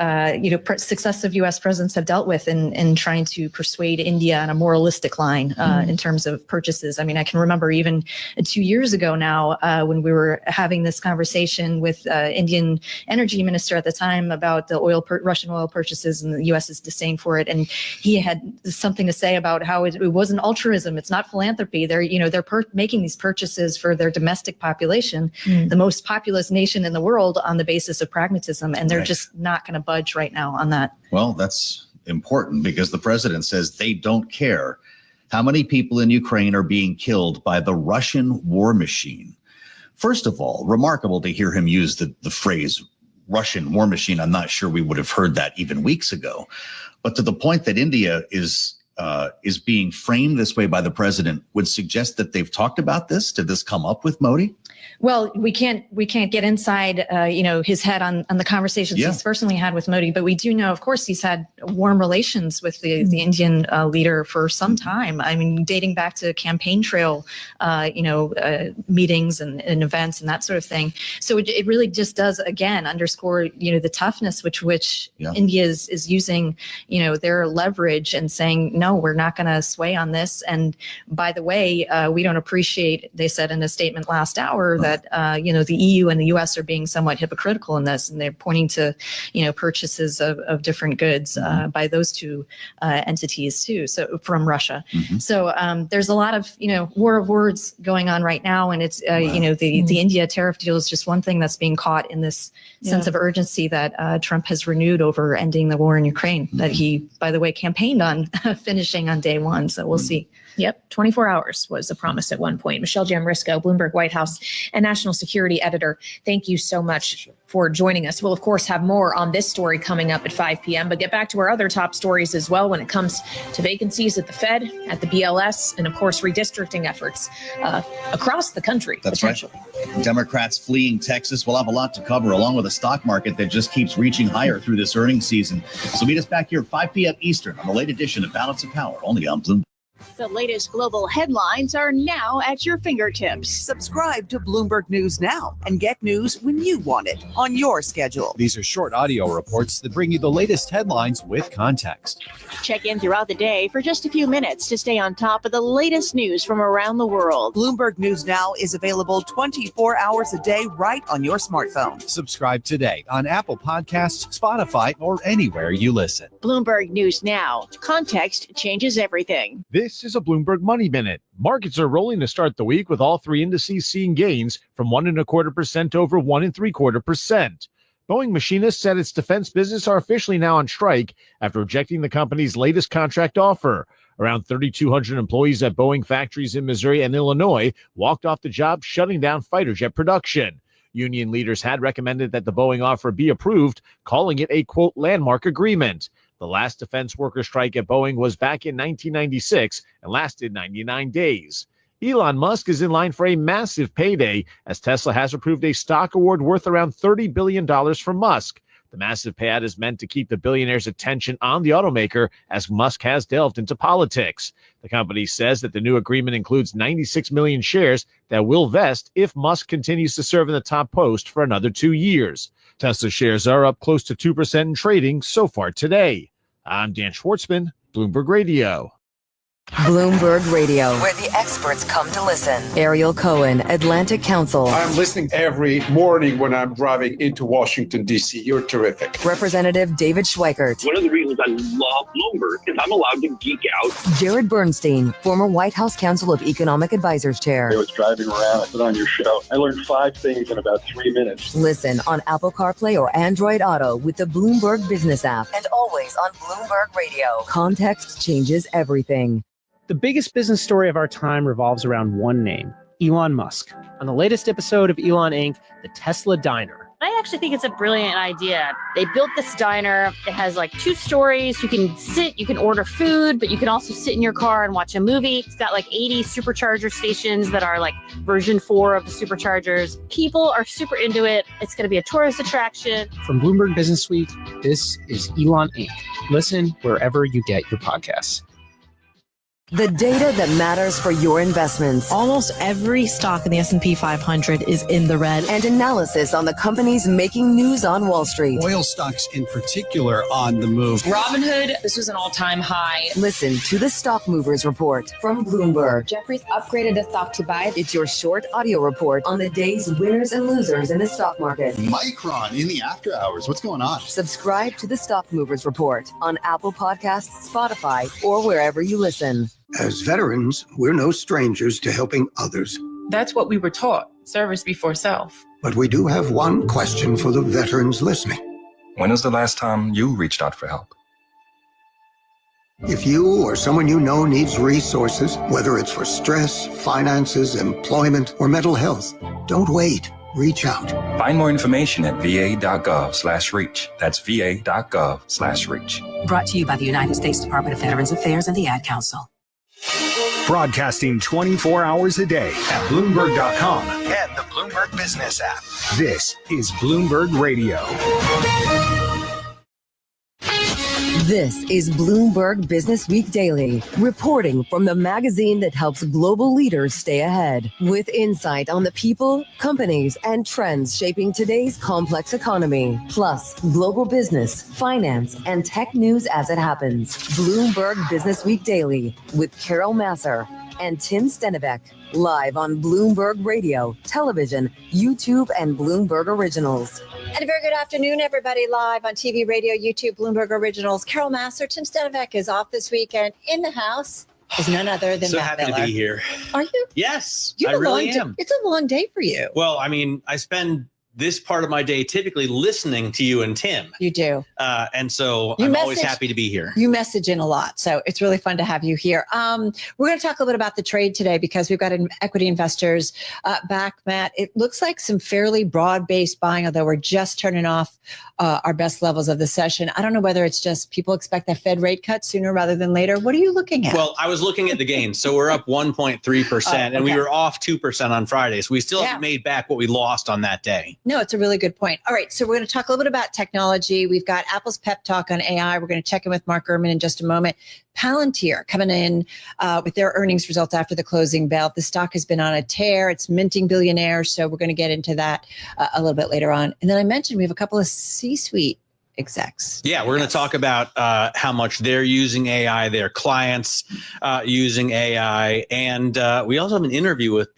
successive U.S. presidents have dealt with in trying to persuade India on a moralistic line in terms of purchases. I can remember even 2 years ago now when we were having this conversation with Indian energy minister at the time about the Russian oil purchases and the U.S.'s disdain for it, and he had something to say about how it wasn't altruism, it's not philanthropy. They're making these purchases for their domestic population, the most populous nation in the world, on the basis of pragmatism, and they're just not going to budge right now on that. Well, that's important because the president says they don't care how many people in Ukraine are being killed by the Russian war machine. First of all, remarkable to hear him use the phrase Russian war machine. I'm not sure we would have heard that even weeks ago. But to the point that India is is being framed this way by the president would suggest that they've talked about this. Did this come up with Modi? Well, we can't get inside, his head on the conversations he's personally had with Modi, but we do know, of course, he's had warm relations with the Indian leader for some time. I mean, dating back to campaign trail, meetings and events and that sort of thing. So it really just does again underscore, the toughness which India is using, their leverage and saying, no, we're not going to sway on this. And by the way, we don't appreciate, they said in a statement last hour that, the EU and the US are being somewhat hypocritical in this. And they're pointing to, purchases of different goods by those two entities too. So from Russia. So there's a lot of, war of words going on right now. And it's, the India tariff deal is just one thing that's being caught in this sense of urgency that Trump has renewed over ending the war in Ukraine that he, by the way, campaigned on finishing on day one. So we'll see. Yep. 24 hours was the promise at one point. Michelle Jamrisco, Bloomberg White House and National Security Editor. Thank you so much for joining us. We'll, of course, have more on this story coming up at 5 p.m., but get back to our other top stories as well when it comes to vacancies at the Fed, at the BLS, and, of course, redistricting efforts across the country. That's right. Democrats fleeing Texas. We'll have a lot to cover, along with a stock market that just keeps reaching higher through this earnings season. So meet us back here at 5 p.m. Eastern on the late edition of Balance of Power, only on Bloomberg. The latest global headlines are now at your fingertips. Subscribe to Bloomberg News now and get news when you want it on your schedule. These are short audio reports that bring you the latest headlines with context. Check in throughout the day for just a few minutes to stay on top of the latest news from around the world. Bloomberg News Now is available 24 hours a day right on your smartphone. Subscribe today on Apple Podcasts, Spotify, or anywhere you listen. Bloomberg News Now. Context changes everything. This is a Bloomberg Money Minute. Markets are rolling to start the week with all three indices seeing gains from 1.25% to over 1.75%. Boeing machinists said its defense business are officially now on strike after rejecting the company's latest contract offer. Around 3,200 employees at Boeing factories in Missouri and Illinois walked off the job, shutting down fighter jet production. Union leaders had recommended that the Boeing offer be approved, calling it a, quote, landmark agreement. The last defense worker strike at Boeing was back in 1996 and lasted 99 days. Elon Musk is in line for a massive payday as Tesla has approved a stock award worth around $30 billion from Musk. The massive payout is meant to keep the billionaire's attention on the automaker as Musk has delved into politics. The company says that the new agreement includes 96 million shares that will vest if Musk continues to serve in the top post for another 2 years. Tesla shares are up close to 2% in trading so far today. I'm Dan Schwartzman, Bloomberg Radio. Bloomberg Radio, where the experts come to listen. Ariel Cohen, Atlantic Council. I'm listening every morning when I'm driving into Washington, D.C. You're terrific. Representative David Schweikert. One of the reasons I love Bloomberg is I'm allowed to geek out. Jared Bernstein, former White House Council of Economic Advisors Chair. I was driving around, I put on your show. I learned 5 things in about 3 minutes. Listen on Apple CarPlay or Android Auto with the Bloomberg Business app. And always on Bloomberg Radio. Context changes everything. The biggest business story of our time revolves around one name, Elon Musk. On the latest episode of Elon Inc., the Tesla Diner. I actually think it's a brilliant idea. They built this diner. It has like 2 stories. You can sit, you can order food, but you can also sit in your car and watch a movie. It's got like 80 supercharger stations that are like version 4 of the superchargers. People are super into it. It's going to be a tourist attraction. From Bloomberg Business Suite, this is Elon Inc. Listen wherever you get your podcasts. The data that matters for your investments. Almost every stock in the S&P 500 is in the red. And analysis on the companies making news on Wall Street. Oil stocks in particular on the move. Robinhood, this was an all-time high. Listen to the Stock Movers Report from Bloomberg. Jefferies upgraded the stock to buy. It's your short audio report on the day's winners and losers in the stock market. Micron in the after hours. What's going on? Subscribe to the Stock Movers Report on Apple Podcasts, Spotify, or wherever you listen. As veterans, we're no strangers to helping others. That's what we were taught, service before self. But we do have one question for the veterans listening. When was the last time you reached out for help? If you or someone you know needs resources, whether it's for stress, finances, employment, or mental health, don't wait. reach out. Find more information at va.gov/reach. That's va.gov/reach. Brought to you by the United States Department of Veterans Affairs and the Ad Council. Broadcasting 24 hours a day at Bloomberg.com and the Bloomberg Business app. This is Bloomberg Radio. This is Bloomberg Business Week Daily, reporting from the magazine that helps global leaders stay ahead, with insight on the people, companies, and trends shaping today's complex economy, plus global business, finance, and tech news as it happens. Bloomberg Business Week Daily with Carol Masser and Tim Stenivek, live on Bloomberg Radio, television, YouTube, and Bloomberg Originals. And a very good afternoon, everybody, live on TV, radio, YouTube, Bloomberg Originals. Carol Masser, Tim Stenivek is off this weekend. In the house is none other than so Matt happy Miller. to be here. Are you? Yes, You I have a really long day- am. It's a long day for you. Well, I mean, I spend this part of my day typically listening to you and Tim. You do. And so You I'm always message- happy to be here. You message in a lot, so it's really fun to have you here. We're going to talk a little bit about the trade today because we've got equity investors back, Matt. It looks like some fairly broad-based buying, although we're just turning off our best levels of the session. I don't know whether it's just people expect that Fed rate cut sooner rather than later. What are you looking at? Well, I was looking at the gains. So we're up 1.3%, and we okay. were off 2% on Friday. So we still Yeah. haven't made back what we lost on that day. No, it's a really good point. All right, so we're going to talk a little bit about technology. We've got Apple's pep talk on AI. We're going to check in with Mark Gurman in just a moment. Palantir coming in with their earnings results after the closing bell. The stock has been on a tear. It's minting billionaires, so we're going to get into that a little bit later on. And then I mentioned we have a couple of C-suite execs. Yeah, we're going to talk about how much they're using AI, their clients using AI. And we also have an interview with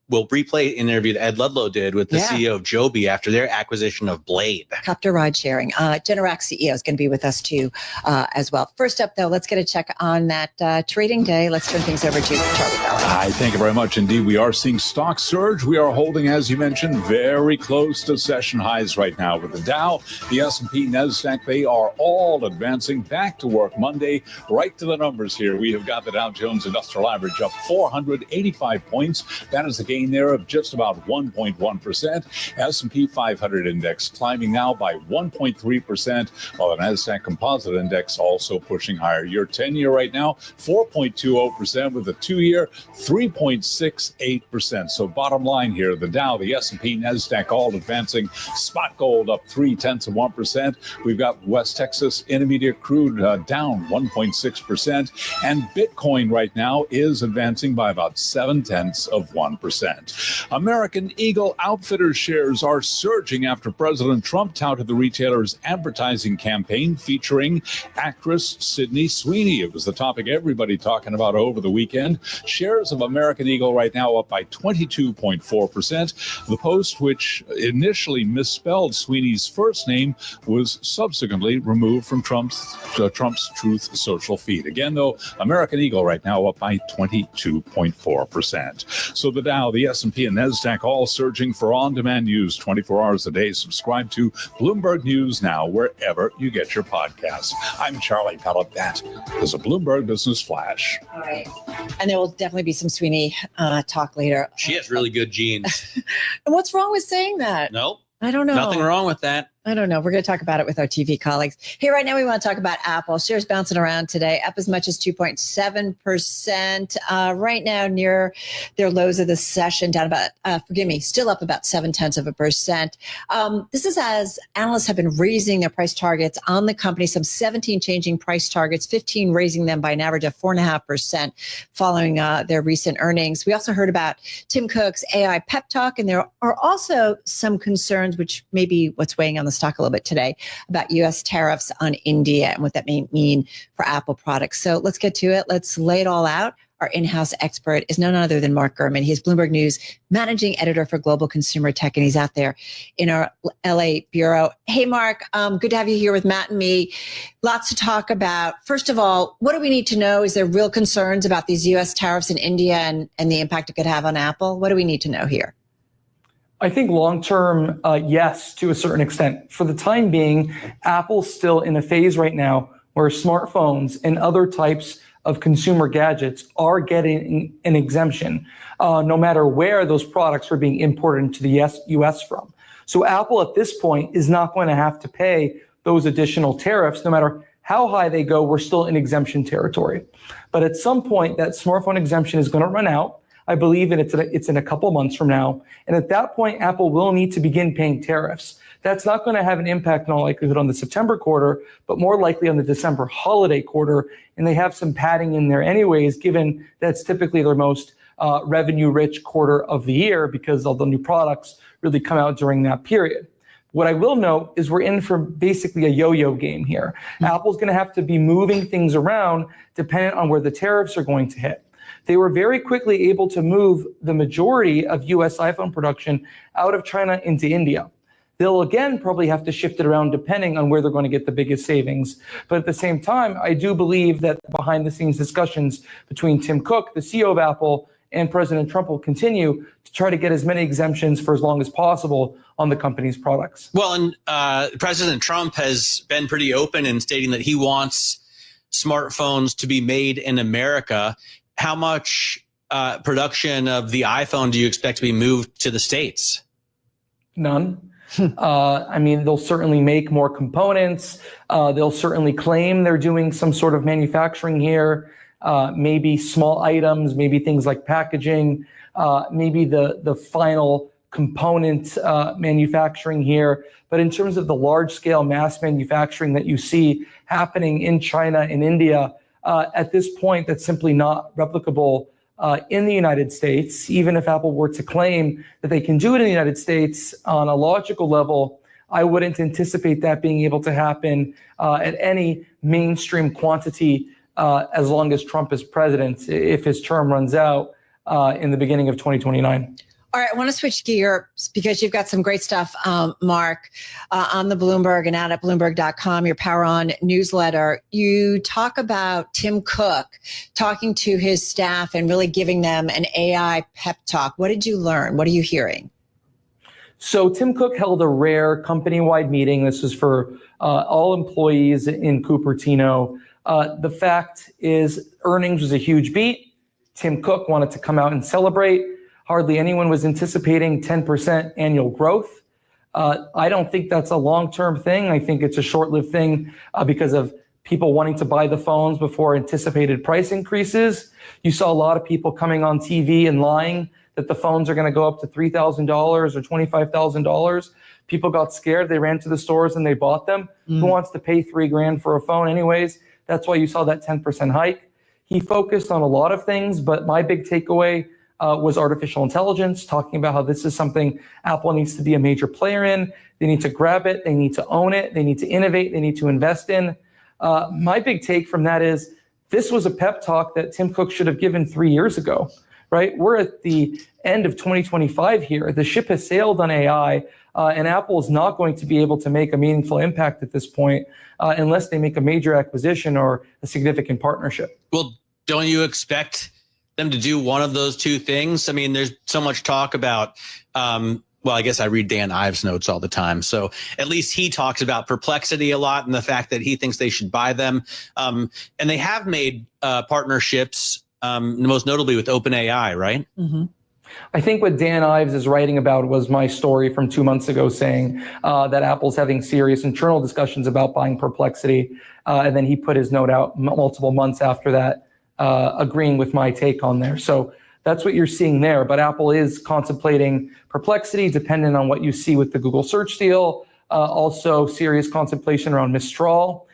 we'll replay an interview that Ed Ludlow did with the Yeah. CEO of Joby after their acquisition of Blade. Copter ride sharing. Generac CEO is going to be with us too as well. First up, though, let's get a check on that trading day. Let's turn things over to Charlie Bell. Hi, thank you very much indeed. We are seeing stocks surge. We are holding, as you mentioned, very close to session highs right now with the Dow, the S&P, NASDAQ. They are all advancing back to work Monday. Right to the numbers here. We have got the Dow Jones Industrial Average up 485 points. That is the gain there of just about 1.1%. S&P 500 index climbing now by 1.3%, while the NASDAQ Composite Index also pushing higher. Your 10-year right now, 4.20%, with the 2-year, 3.68%. So bottom line here, the Dow, the S&P, NASDAQ all advancing. Spot gold up 0.3%. We've got West Texas Intermediate crude down 1.6%. And Bitcoin right now is advancing by about 0.7%. American Eagle Outfitters shares are surging after President Trump touted the retailer's advertising campaign featuring actress Sydney Sweeney. It was the topic everybody talking about over the weekend. Shares of American Eagle right now up by 22.4%. The Post, which initially misspelled Sweeney's first name, was subsequently removed from Trump's Truth Social feed. Again, though, American Eagle right now up by 22.4%. So the Dow, the S&P, and NASDAQ all surging. For on-demand news 24 hours a day, subscribe to Bloomberg News Now wherever you get your podcasts. I'm Charlie Pellet. That is a Bloomberg Business Flash. All right. And there will definitely be some Sweeney talk later. She has really good genes. And what's wrong with saying that? Nope. I don't know. Nothing wrong with that. I don't know. We're going to talk about it with our TV colleagues. Here right now, we want to talk about Apple. Shares bouncing around today, up as much as 2.7%. Right now, near their lows of the session, down about, still up about 0.7%. This is as analysts have been raising their price targets on the company, some 17 changing price targets, 15 raising them by an average of 4.5% following their recent earnings. We also heard about Tim Cook's AI pep talk, and there are also some concerns, which may be what's weighing on the stock a little bit today, about U.S. tariffs on India and what that may mean for Apple products. So let's get to it. Let's lay it all out. Our in-house expert is none other than Mark Gurman. He's Bloomberg News managing editor for Global Consumer Tech, and he's out there in our LA bureau. Hey, Mark, good to have you here with Matt and me. Lots to talk about. First of all, what do we need to know? Is there real concerns about these U.S. tariffs in India and the impact it could have on Apple? What do we need to know here? I think long-term, yes, to a certain extent. For the time being, Apple's still in a phase right now where smartphones and other types of consumer gadgets are getting an exemption, no matter where those products are being imported into the US from. So Apple at this point is not going to have to pay those additional tariffs. No matter how high they go, we're still in exemption territory. But at some point, that smartphone exemption is going to run out. I believe it's in a couple months from now. And at that point, Apple will need to begin paying tariffs. That's not going to have an impact in all likelihood on the September quarter, but more likely on the December holiday quarter. And they have some padding in there anyways, given that's typically their most revenue-rich quarter of the year because all the new products really come out during that period. What I will note is we're in for basically a yo-yo game here. Apple's going to have to be moving things around dependent on where the tariffs are going to hit. They were very quickly able to move the majority of US iPhone production out of China into India. They'll again probably have to shift it around depending on where they're going to get the biggest savings. But at the same time, I do believe that behind the scenes discussions between Tim Cook, the CEO of Apple, and President Trump will continue to try to get as many exemptions for as long as possible on the company's products. Well, and President Trump has been pretty open in stating that he wants smartphones to be made in America. How much production of the iPhone do you expect to be moved to the States? None. I mean, they'll certainly make more components. They'll certainly claim they're doing some sort of manufacturing here. Maybe small items, maybe things like packaging, maybe the final component manufacturing here. But in terms of the large scale mass manufacturing that you see happening in China and India, at this point, that's simply not replicable in the United States. Even if Apple were to claim that they can do it in the United States on a logical level, I wouldn't anticipate that being able to happen at any mainstream quantity as long as Trump is president, if his term runs out in the beginning of 2029. All right, I want to switch gears because you've got some great stuff, Mark, on the Bloomberg and out at Bloomberg.com, your Power On newsletter. You talk about Tim Cook talking to his staff and really giving them an AI pep talk. What did you learn? What are you hearing? So Tim Cook held a rare company-wide meeting. This was for all employees in Cupertino. The fact is earnings was a huge beat. Tim Cook wanted to come out and celebrate. Hardly anyone was anticipating 10% annual growth. I don't think that's a long-term thing. I think it's a short-lived thing because of people wanting to buy the phones before anticipated price increases. You saw a lot of people coming on TV and lying that the phones are going to go up to $3,000 or $25,000. People got scared. They ran to the stores and they bought them. Who wants to pay $3,000 for a phone anyways? That's why you saw that 10% hike. He focused on a lot of things, but my big takeaway was artificial intelligence, talking about how this is something Apple needs to be a major player in. They need to grab it. They need to own it. They need to innovate. They need to invest in. My big take from that is this was a pep talk that Tim Cook should have given 3 years ago, right? We're at the end of 2025 here. The ship has sailed on AI, and Apple is not going to be able to make a meaningful impact at this point unless they make a major acquisition or a significant partnership. Well, don't you expect them to do one of those two things? I mean, there's so much talk about, well, I guess I read Dan Ives' notes all the time. So at least he talks about Perplexity a lot and the fact that he thinks they should buy them. And they have made partnerships, most notably with OpenAI, right? Mm-hmm. I think what Dan Ives is writing about was my story from 2 months ago saying that Apple's having serious internal discussions about buying Perplexity. And then he put his note out multiple months after that, agreeing with my take on there. So that's what you're seeing there. But Apple is contemplating Perplexity, depending on what you see with the Google search deal. Also serious contemplation around Mistral,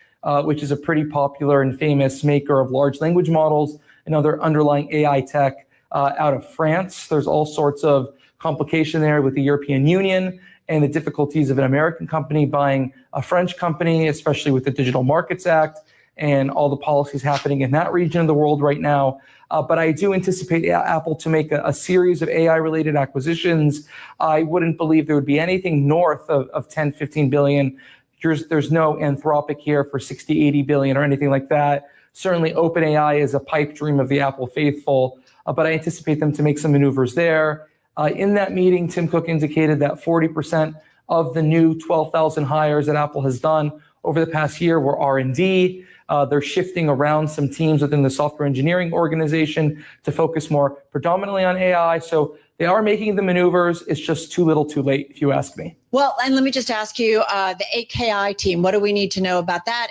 which is a pretty popular and famous maker of large language models and other underlying AI tech out of France. There's all sorts of complication there with the European Union and the difficulties of an American company buying a French company, especially with the Digital Markets Act and all the policies happening in that region of the world right now. But I do anticipate Apple to make a series of AI-related acquisitions. I wouldn't believe there would be anything north of 10, 15 billion. There's no Anthropic here for 60, 80 billion or anything like that. Certainly OpenAI is a pipe dream of the Apple faithful, but I anticipate them to make some maneuvers there. In that meeting, Tim Cook indicated that 40% of the new 12,000 hires that Apple has done over the past year were R&D. They're shifting around some teams within the software engineering organization to focus more predominantly on AI. So they are making the maneuvers. It's just too little too late, if you ask me. Well, and let me just ask you, the AKI team, what do we need to know about that?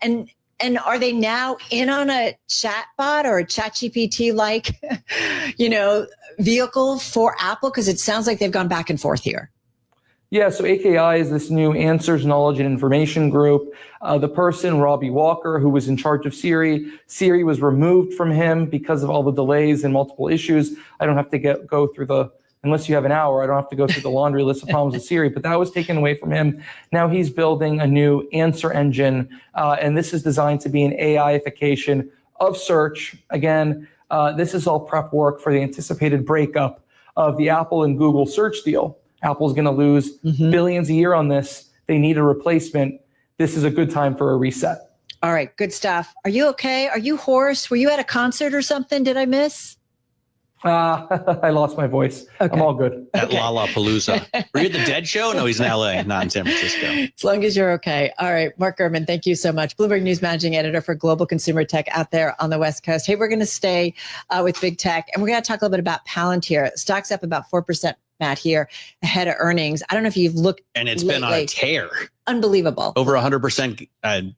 And are they now in on a chatbot or a ChatGPT like, vehicle for Apple? Because it sounds like they've gone back and forth here. Yeah, so AKI is this new Answers, Knowledge, and Information group. The person, Robbie Walker, who was in charge of Siri was removed from him because of all the delays and multiple issues. I don't have to go through unless you have an hour, I don't have to go through the laundry list of problems with Siri, but that was taken away from him. Now he's building a new answer engine, and this is designed to be an AI-ification of search. Again, this is all prep work for the anticipated breakup of the Apple and Google search deal. Apple's going to lose billions a year on this. They need a replacement. This is a good time for a reset. All right, good stuff. Are you okay? Are you hoarse? Were you at a concert or something? Did I miss? I lost my voice. Okay. I'm all good. At Lollapalooza. Were you at the Dead show? No, he's in LA, not in San Francisco. As long as you're okay. All right, Mark Gurman, thank you so much. Bloomberg News Managing Editor for Global Consumer Tech out there on the West Coast. Hey, we're going to stay with big tech, and we're going to talk a little bit about Palantir. Stock's up about 4%, Matt, here ahead of earnings. I don't know if you've looked and it's lately. Been on a tear. Unbelievable. Over 100%.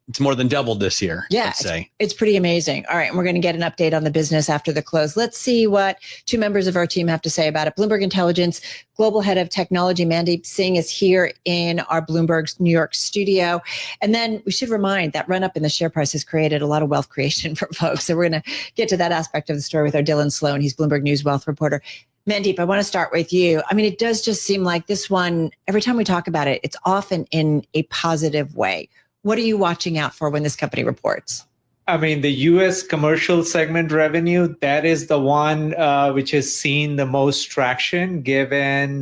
It's more than doubled this year. Yeah, I'd say. It's pretty amazing. All right. And we're going to get an update on the business after the close. Let's see what two members of our team have to say about it. Bloomberg Intelligence Global Head of Technology, Mandeep Singh, is here in our Bloomberg New York studio. And then we should remind that run up in the share price has created a lot of wealth creation for folks. So we're going to get to that aspect of the story with our Dylan Sloan. He's Bloomberg News wealth reporter. Mandeep, I want to start with you. I mean, it does just seem like this one, every time we talk about it, it's often in a positive way. What are you watching out for when this company reports? I mean, the U.S. commercial segment revenue, that is the one which has seen the most traction, given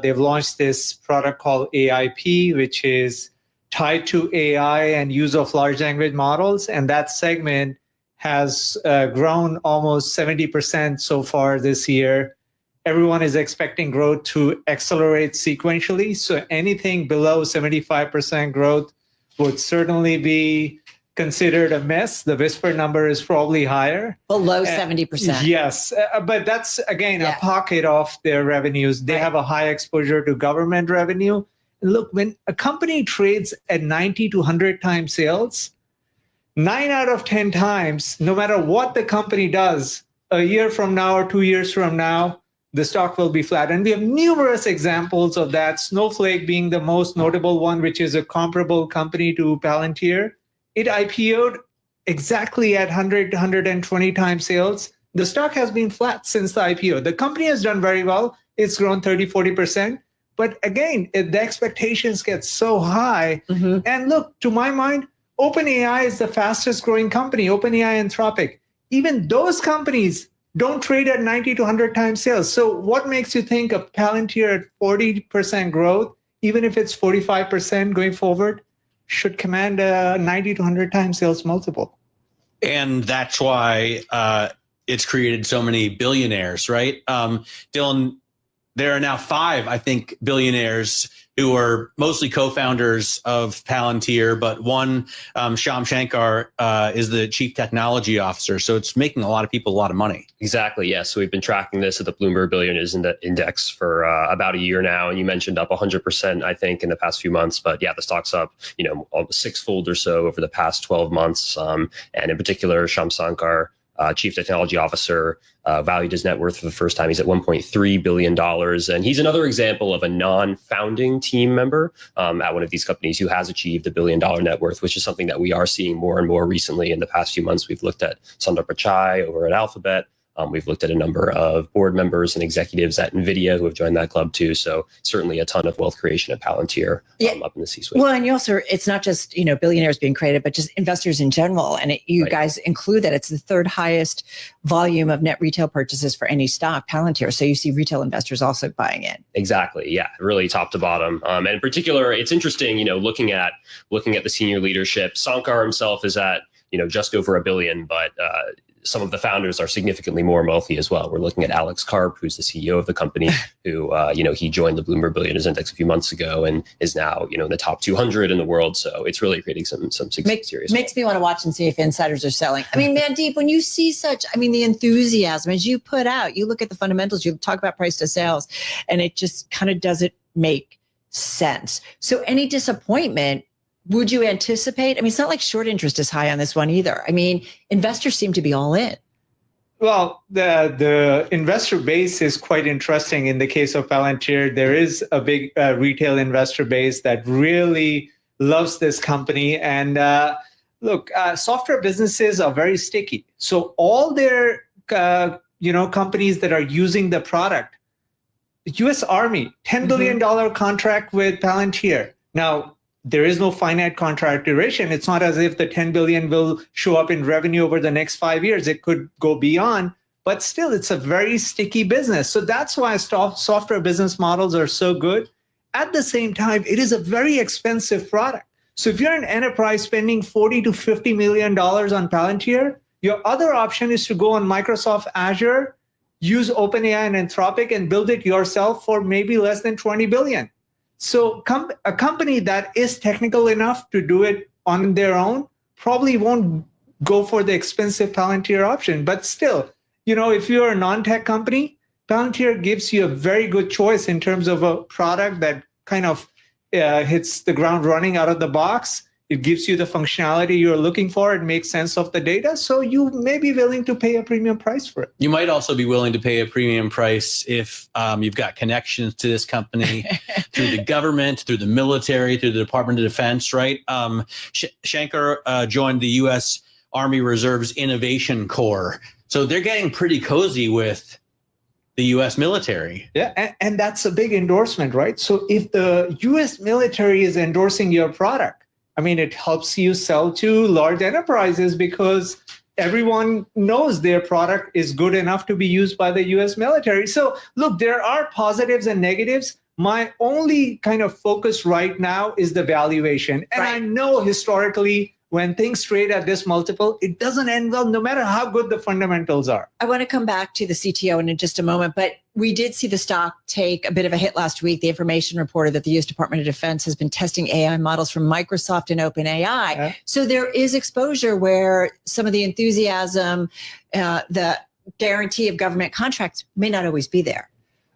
they've launched this product called AIP, which is tied to AI and use of large language models. And that segment has grown almost 70% so far this year. Everyone is expecting growth to accelerate sequentially. So anything below 75% growth would certainly be considered a miss. The whisper number is probably higher. Below 70%. Yes. But that's, again, a pocket of their revenues. They have a high exposure to government revenue. And look, when a company trades at 90 to 100 times sales, 9 out of 10 times, no matter what the company does, a year from now or 2 years from now, the stock will be flat. And we have numerous examples of that, Snowflake being the most notable one, which is a comparable company to Palantir. It IPO'd exactly at 100 to 120 times sales. The stock has been flat since the IPO. The company has done very well. It's grown 30, 40%. But again, the expectations get so high. And look, to my mind, OpenAI is the fastest growing company, OpenAI, Anthropic. Even those companies don't trade at 90 to 100 times sales. So what makes you think of Palantir at 40% growth, even if it's 45% going forward, should command a 90 to 100 times sales multiple? And that's why it's created so many billionaires, right? Dylan, there are now 5, I think, billionaires who are mostly co-founders of Palantir, but one, Shyam Shankar, is the chief technology officer. So it's making a lot of people a lot of money. Exactly. Yes. So we've been tracking this at the Bloomberg Billionaires Index for about a year now. And you mentioned up 100%, I think, in the past few months. But yeah, the stock's up, almost 6-fold or so over the past 12 months. And in particular, Shyam Shankar, chief technology officer, valued his net worth for the first time. He's at $1.3 billion. And he's another example of a non-founding team member at one of these companies who has achieved $1 billion net worth, which is something that we are seeing more and more recently. In the past few months, we've looked at Sundar Pichai over at Alphabet. We've looked at a number of board members and executives at NVIDIA who have joined that club too. So certainly a ton of wealth creation at Palantir up in the C-suite. Well, and you also, it's not just, billionaires being created, but just investors in general. And you guys include that. It's the 3rd highest volume of net retail purchases for any stock, Palantir. So you see retail investors also buying in. Exactly. Yeah. Really top to bottom. And in particular, it's interesting, looking at the senior leadership. Shankar himself is at, just over $1 billion, but some of the founders are significantly more wealthy as well. We're looking at Alex Karp, who's the CEO of the company, who, he joined the Bloomberg Billionaires Index a few months ago and is now, in the top 200 in the world. So it's really creating some serious. Makes me want to watch and see if insiders are selling. I mean, Mandeep, when you see the enthusiasm as you put out, you look at the fundamentals, you talk about price to sales, and it just kind of doesn't make sense. So any disappointment, would you anticipate? I mean, it's not like short interest is high on this one either. I mean, investors seem to be all in. Well, the investor base is quite interesting. In the case of Palantir, there is a big retail investor base that really loves this company. And look, software businesses are very sticky. So all their companies that are using the product, the U.S. Army, $10 billion contract with Palantir. Now, there is no finite contract duration. It's not as if the 10 billion will show up in revenue over the next 5 years. It could go beyond, but still it's a very sticky business. So that's why software business models are so good. At the same time, it is a very expensive product. So if you're an enterprise spending $40 to $50 million on Palantir, your other option is to go on Microsoft Azure, use OpenAI and Anthropic and build it yourself for maybe less than 20 billion. So a company that is technical enough to do it on their own probably won't go for the expensive Palantir option. But still, if you're a non-tech company, Palantir gives you a very good choice in terms of a product that kind of hits the ground running out of the box. It gives you the functionality you're looking for. It makes sense of the data. So you may be willing to pay a premium price for it. You might also be willing to pay a premium price if you've got connections to this company through the government, through the military, through the Department of Defense, right? Shankar joined the U.S. Army Reserve's Innovation Corps. So they're getting pretty cozy with the U.S. military. Yeah, and that's a big endorsement, right? So if the U.S. military is endorsing your product, I mean, it helps you sell to large enterprises because everyone knows their product is good enough to be used by the US military. So look, there are positives and negatives. My only kind of focus right now is the valuation. And I know historically, when things trade at this multiple, it doesn't end well, no matter how good the fundamentals are. I want to come back to the CTO in just a moment, but we did see the stock take a bit of a hit last week. The information reported that the U.S. Department of Defense has been testing AI models from Microsoft and OpenAI. Yeah. So there is exposure where some of the enthusiasm, the guarantee of government contracts may not always be there.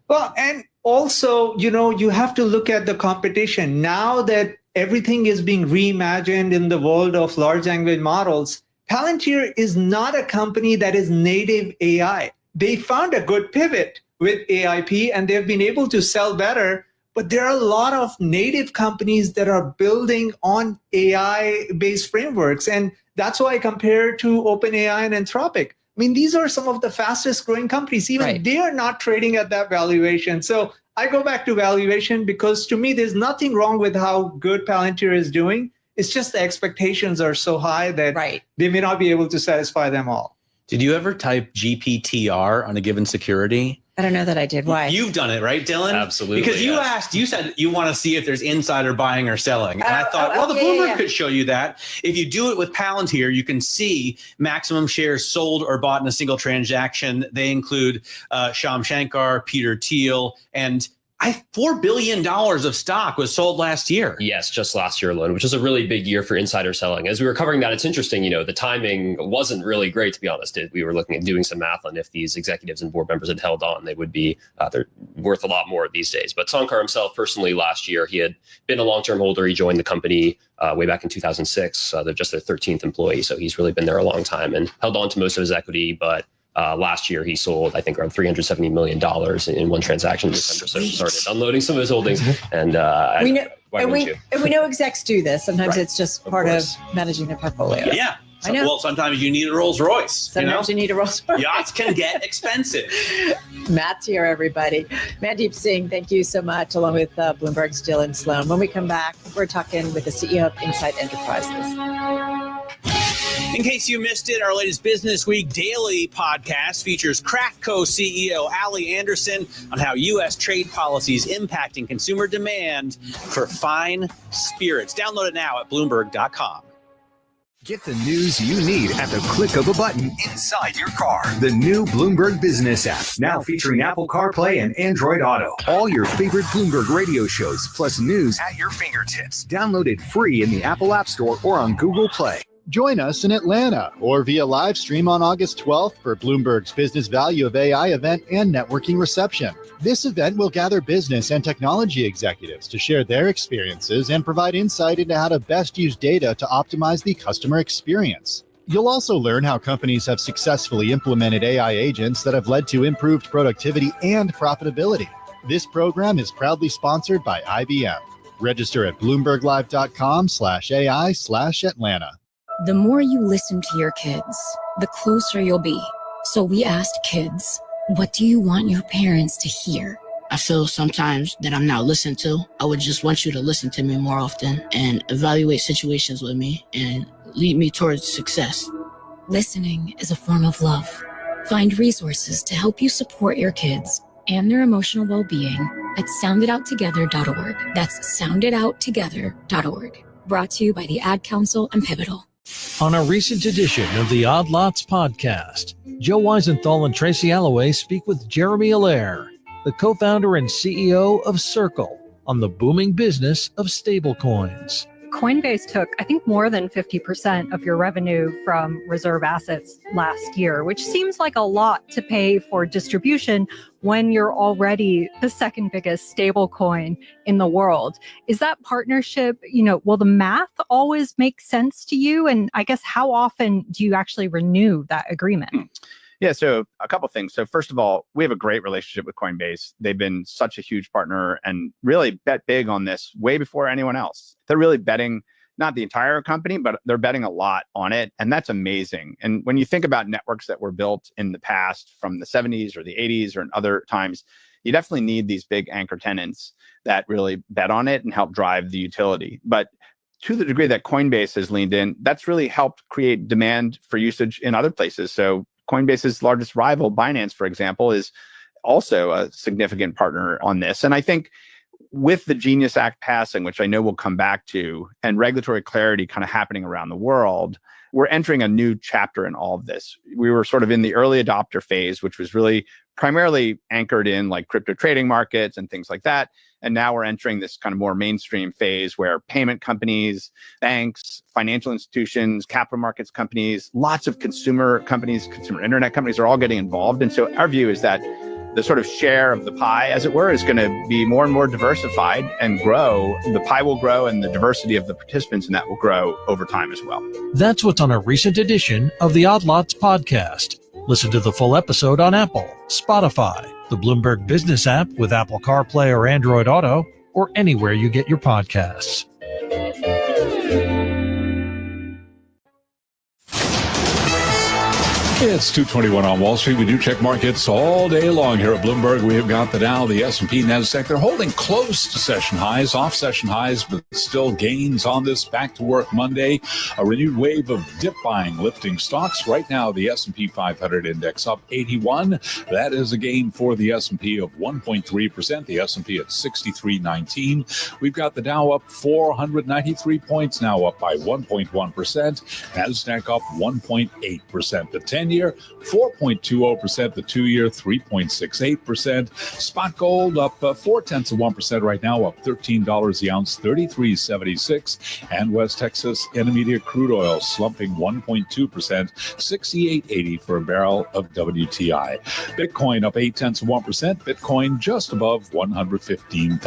Well, and also, you have to look at the competition. Now that everything is being reimagined in the world of large language models, Palantir is not a company that is native AI. They found a good pivot with AIP and they've been able to sell better, but there are a lot of native companies that are building on AI-based frameworks. And that's why I compare to OpenAI and Anthropic. I mean, these are some of the fastest growing companies. Even they are not trading at that valuation. So I go back to valuation because to me, there's nothing wrong with how good Palantir is doing. It's just the expectations are so high that they may not be able to satisfy them all. Did you ever type GPTR on a given security? I don't know that I did. Why? You've done it, right, Dylan? Absolutely. Because you said you want to see if there's insider buying or selling. And I thought, the Bloomberg could show you that. If you do it with Palantir, you can see maximum shares sold or bought in a single transaction. They include Shyam Shankar, Peter Thiel, and $4 billion of stock was sold last year. Yes, just last year alone, which is a really big year for insider selling. As we were covering that, it's interesting, the timing wasn't really great, to be honest. We were looking at doing some math on if these executives and board members had held on, they would be they're worth a lot more these days. But Shankar himself, personally, last year, he had been a long-term holder. He joined the company way back in 2006. They're just their 13th employee. So he's really been there a long time and held on to most of his equity. But last year, he sold, I think, around $370 million in one transaction in December. So he started unloading some of his holdings. And we know execs do this. Sometimes it's just part of managing their portfolio. Yeah. I know. Well, sometimes you need a Rolls Royce. Sometimes you need a Rolls Royce. Yachts can get expensive. Matt's here, everybody. Mandeep Singh, thank you so much, along with Bloomberg's Dylan Sloan. When we come back, we're talking with the CEO of Insight Enterprises. In case you missed it, our latest Business Week Daily podcast features Craftco CEO Ali Anderson on how U.S. trade policy is impacting consumer demand for fine spirits. Download it now at Bloomberg.com. Get the news you need at the click of a button inside your car. The new Bloomberg Business app, now featuring Apple CarPlay and Android Auto. All your favorite Bloomberg radio shows, plus news at your fingertips. Download it free in the Apple App Store or on Google Play. Join us in Atlanta or via live stream on August 12th for Bloomberg's Business Value of AI event and networking reception. This event will gather business and technology executives to share their experiences and provide insight into how to best use data to optimize the customer experience. You'll also learn how companies have successfully implemented AI agents that have led to improved productivity and profitability. This program is proudly sponsored by IBM. Register at bloomberglive.com/AI/Atlanta. The more you listen to your kids, the closer you'll be. So we asked kids, what do you want your parents to hear? I feel sometimes that I'm not listened to. I would just want you to listen to me more often and evaluate situations with me and lead me towards success. Listening is a form of love. Find resources to help you support your kids and their emotional well-being at sounditouttogether.org. That's sounditouttogether.org. Brought to you by the Ad Council and Pivotal. On a recent edition of the Odd Lots podcast, Joe Weisenthal and Tracy Alloway speak with Jeremy Allaire, the co-founder and CEO of Circle, on the booming business of stablecoins. Coinbase took, I think, more than 50% of your revenue from reserve assets last year, which seems like a lot to pay for distribution when you're already the second biggest stablecoin in the world. Is that partnership, will the math always make sense to you? And I guess how often do you actually renew that agreement? Yeah, so a couple things. So first of all, we have a great relationship with Coinbase. They've been such a huge partner and really bet big on this way before anyone else. They're really betting, not the entire company, but they're betting a lot on it. And that's amazing. And when you think about networks that were built in the past from the 70s or the 80s or in other times, you definitely need these big anchor tenants that really bet on it and help drive the utility. But to the degree that Coinbase has leaned in, that's really helped create demand for usage in other places. So Coinbase's largest rival, Binance, for example, is also a significant partner on this. And I think with the Genius Act passing, which I know we'll come back to, and regulatory clarity kind of happening around the world, we're entering a new chapter in all of this. We were sort of in the early adopter phase, which was really primarily anchored in like crypto trading markets and things like that. And now we're entering this kind of more mainstream phase where payment companies, banks, financial institutions, capital markets companies, lots of consumer companies, consumer internet companies are all getting involved. And so our view is that the sort of share of the pie, as it were, is going to be more and more diversified and grow. The pie will grow and the diversity of the participants in that will grow over time as well. That's what's on a recent edition of the Odd Lots podcast. Listen to the full episode on Apple, Spotify, the Bloomberg Business app with Apple CarPlay or Android Auto, or anywhere you get your podcasts. It's 2:21 on Wall Street. We do check markets all day long here at Bloomberg. We have got the Dow, the S&P, NASDAQ. They're holding close to session highs, off session highs, but still gains on this back to work Monday. A renewed wave of dip buying lifting stocks. Right now, the S&P 500 index up 81. That is a gain for the S&P of 1.3%. The S&P at 63.19. We've got the Dow up 493 points, now up by 1.1%. NASDAQ up 1.8%. The 10-year, 4.20%. The 2-year, 3.68%. Spot gold up 0.4% right now, up $13 the ounce, $33.76. And West Texas Intermediate crude oil slumping 1.2%, $68.80 for a barrel of WTI. Bitcoin up 0.8%. Bitcoin just above $115,000.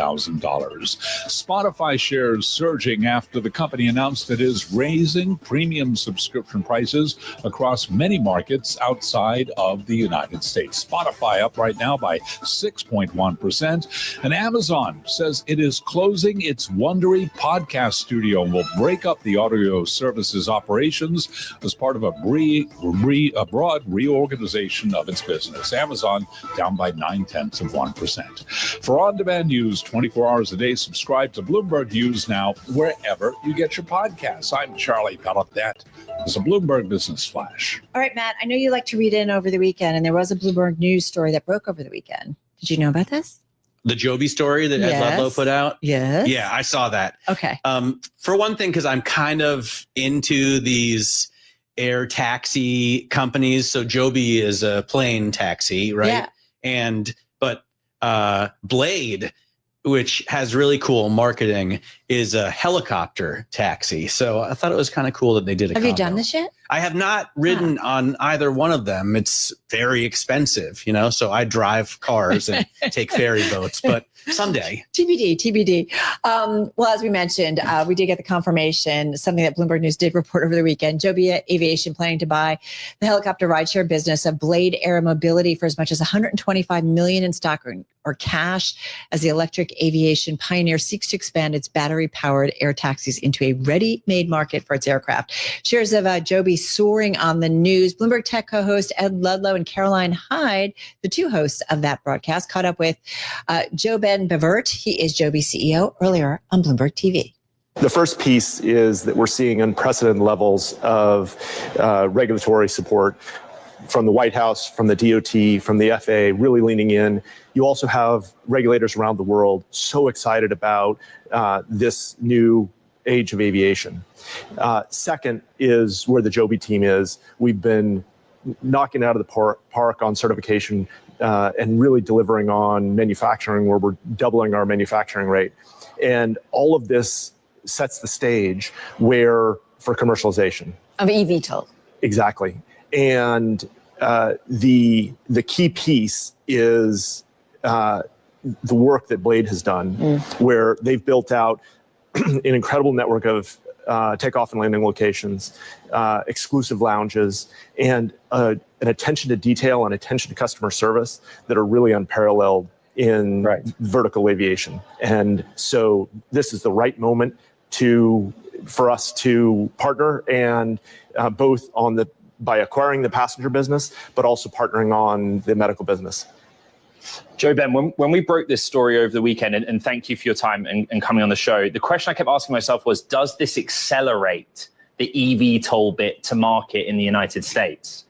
Spotify shares surging after the company announced it is raising premium subscription prices across many markets outside of the United States. Spotify up right now by 6.1%. And Amazon says it is closing its Wondery podcast studio and will break up the audio services operations as part of a broad reorganization of its business. Amazon down by 0.9%. For on-demand news 24 hours a day, subscribe to Bloomberg News now wherever you get your podcasts. I'm Charlie Pellet. That is a Bloomberg Business Flash. All right, Matt, I know you like to read in over the weekend, and there was a Bloomberg News story that broke over the weekend. Did you know about this? the Joby story that Ed Ludlow put out? Yes. Yeah, I saw that. Okay. For one thing, because I'm kind of into these air taxi companies. So Joby is a plane taxi, right? Yeah. But Blade, which has really cool marketing, is a helicopter taxi. So I thought it was kind of cool that they did a Have you combo. done this yet? I have not ridden on either one of them. It's very expensive, so I drive cars and take ferry boats, but someday. TBD. Well, as we mentioned, we did get the confirmation, something that Bloomberg News did report over the weekend. Joby Aviation planning to buy the helicopter rideshare business of Blade Air Mobility for as much as $125 million in stock or cash, as the electric aviation pioneer seeks to expand its battery-powered air taxis into a ready-made market for its aircraft. Shares of Joby soaring on the news. Bloomberg Tech co-host Ed Ludlow and Caroline Hyde, the two hosts of that broadcast, caught up with JoeBen Bevirt. He is Joby CEO, earlier on Bloomberg TV. The first piece is that we're seeing unprecedented levels of regulatory support from the White House, from the DOT, from the FAA, really leaning in. You also have regulators around the world so excited about this new age of aviation. Second is where the Joby team is. We've been knocking out of the park on certification and really delivering on manufacturing, where we're doubling our manufacturing rate. And all of this sets the stage for commercialization. Of eVTOL. Exactly. And the key piece is the work that Blade has done, where they've built out an incredible network of takeoff and landing locations, exclusive lounges, and an attention to detail and attention to customer service that are really unparalleled in vertical aviation. And so this is the right moment for us to partner, and both by acquiring the passenger business, but also partnering on the medical business. JoeBen, when we broke this story over the weekend, and thank you for your time and coming on the show, the question I kept asking myself was, does this accelerate the eVTOL bit to market in the United States?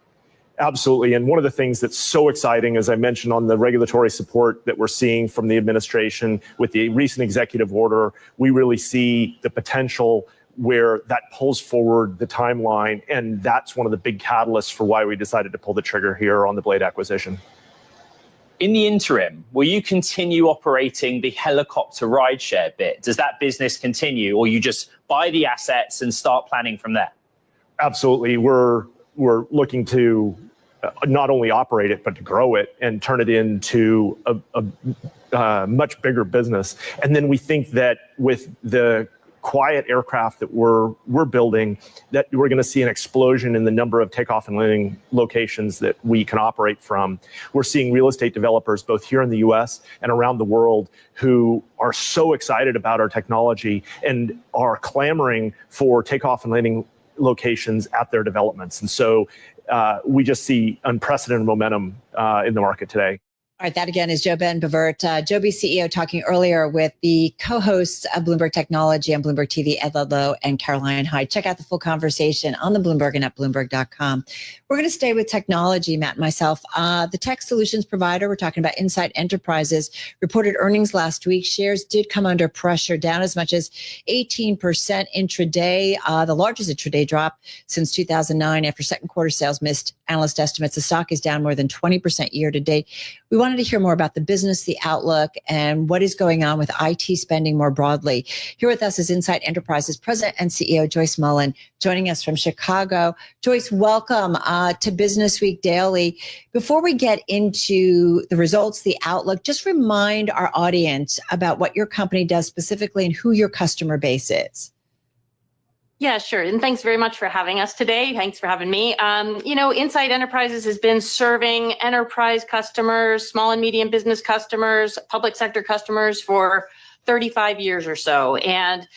Absolutely. And one of the things that's so exciting, as I mentioned, on the regulatory support that we're seeing from the administration with the recent executive order, we really see the potential where that pulls forward the timeline. And that's one of the big catalysts for why we decided to pull the trigger here on the Blade acquisition. In the interim, will you continue operating the helicopter rideshare bit? Does that business continue, or you just buy the assets and start planning from there? Absolutely. We're looking to not only operate it, but to grow it and turn it into a much bigger business. And then we think that with the quiet aircraft that we're building, that we're going to see an explosion in the number of takeoff and landing locations that we can operate from. We're seeing real estate developers, both here in the US and around the world, who are so excited about our technology and are clamoring for takeoff and landing locations at their developments. And so we just see unprecedented momentum in the market today. All right, that again is JoeBen Bevirt, Joby CEO, talking earlier with the co-hosts of Bloomberg Technology on Bloomberg TV, Ed Ludlow and Caroline Hyde. Check out the full conversation on the Bloomberg and at Bloomberg.com. We're going to stay with technology, Matt and myself. The tech solutions provider, we're talking about Insight Enterprises, reported earnings last week. Shares did come under pressure, down as much as 18% intraday, the largest intraday drop since 2009 after second quarter sales missed analyst estimates. The stock is down more than 20% year to date. We wanted to hear more about the business, the outlook, and what is going on with IT spending more broadly. Here with us is Insight Enterprises President and CEO Joyce Mullen, joining us from Chicago. Joyce, welcome to Business Week Daily. Before we get into the results, the outlook, just remind our audience about what your company does specifically and who your customer base is. Yeah, sure. And thanks very much for having us today. Thanks for having me. Insight Enterprises has been serving enterprise customers, small and medium business customers, public sector customers for 35 years or so. And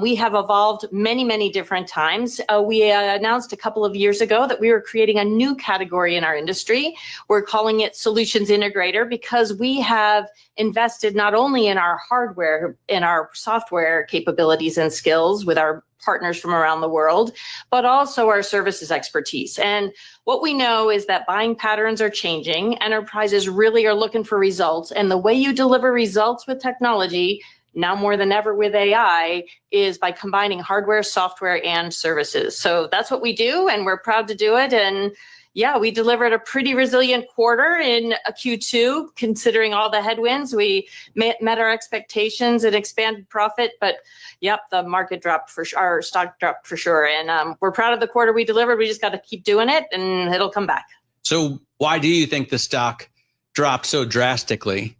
we have evolved many, many different times. We announced a couple of years ago that we were creating a new category in our industry. We're calling it Solutions Integrator, because we have invested not only in our hardware, in our software capabilities and skills with our partners from around the world, but also our services expertise. And what we know is that buying patterns are changing. Enterprises really are looking for results. And the way you deliver results with technology, now more than ever with AI, is by combining hardware, software, and services. So that's what we do, and we're proud to do it. And yeah, we delivered a pretty resilient quarter in a Q2, considering all the headwinds. We met our expectations and expanded profit, but yep, the market dropped our stock dropped for sure. And we're proud of the quarter we delivered. We just got to keep doing it, and it'll come back. So why do you think the stock dropped so drastically?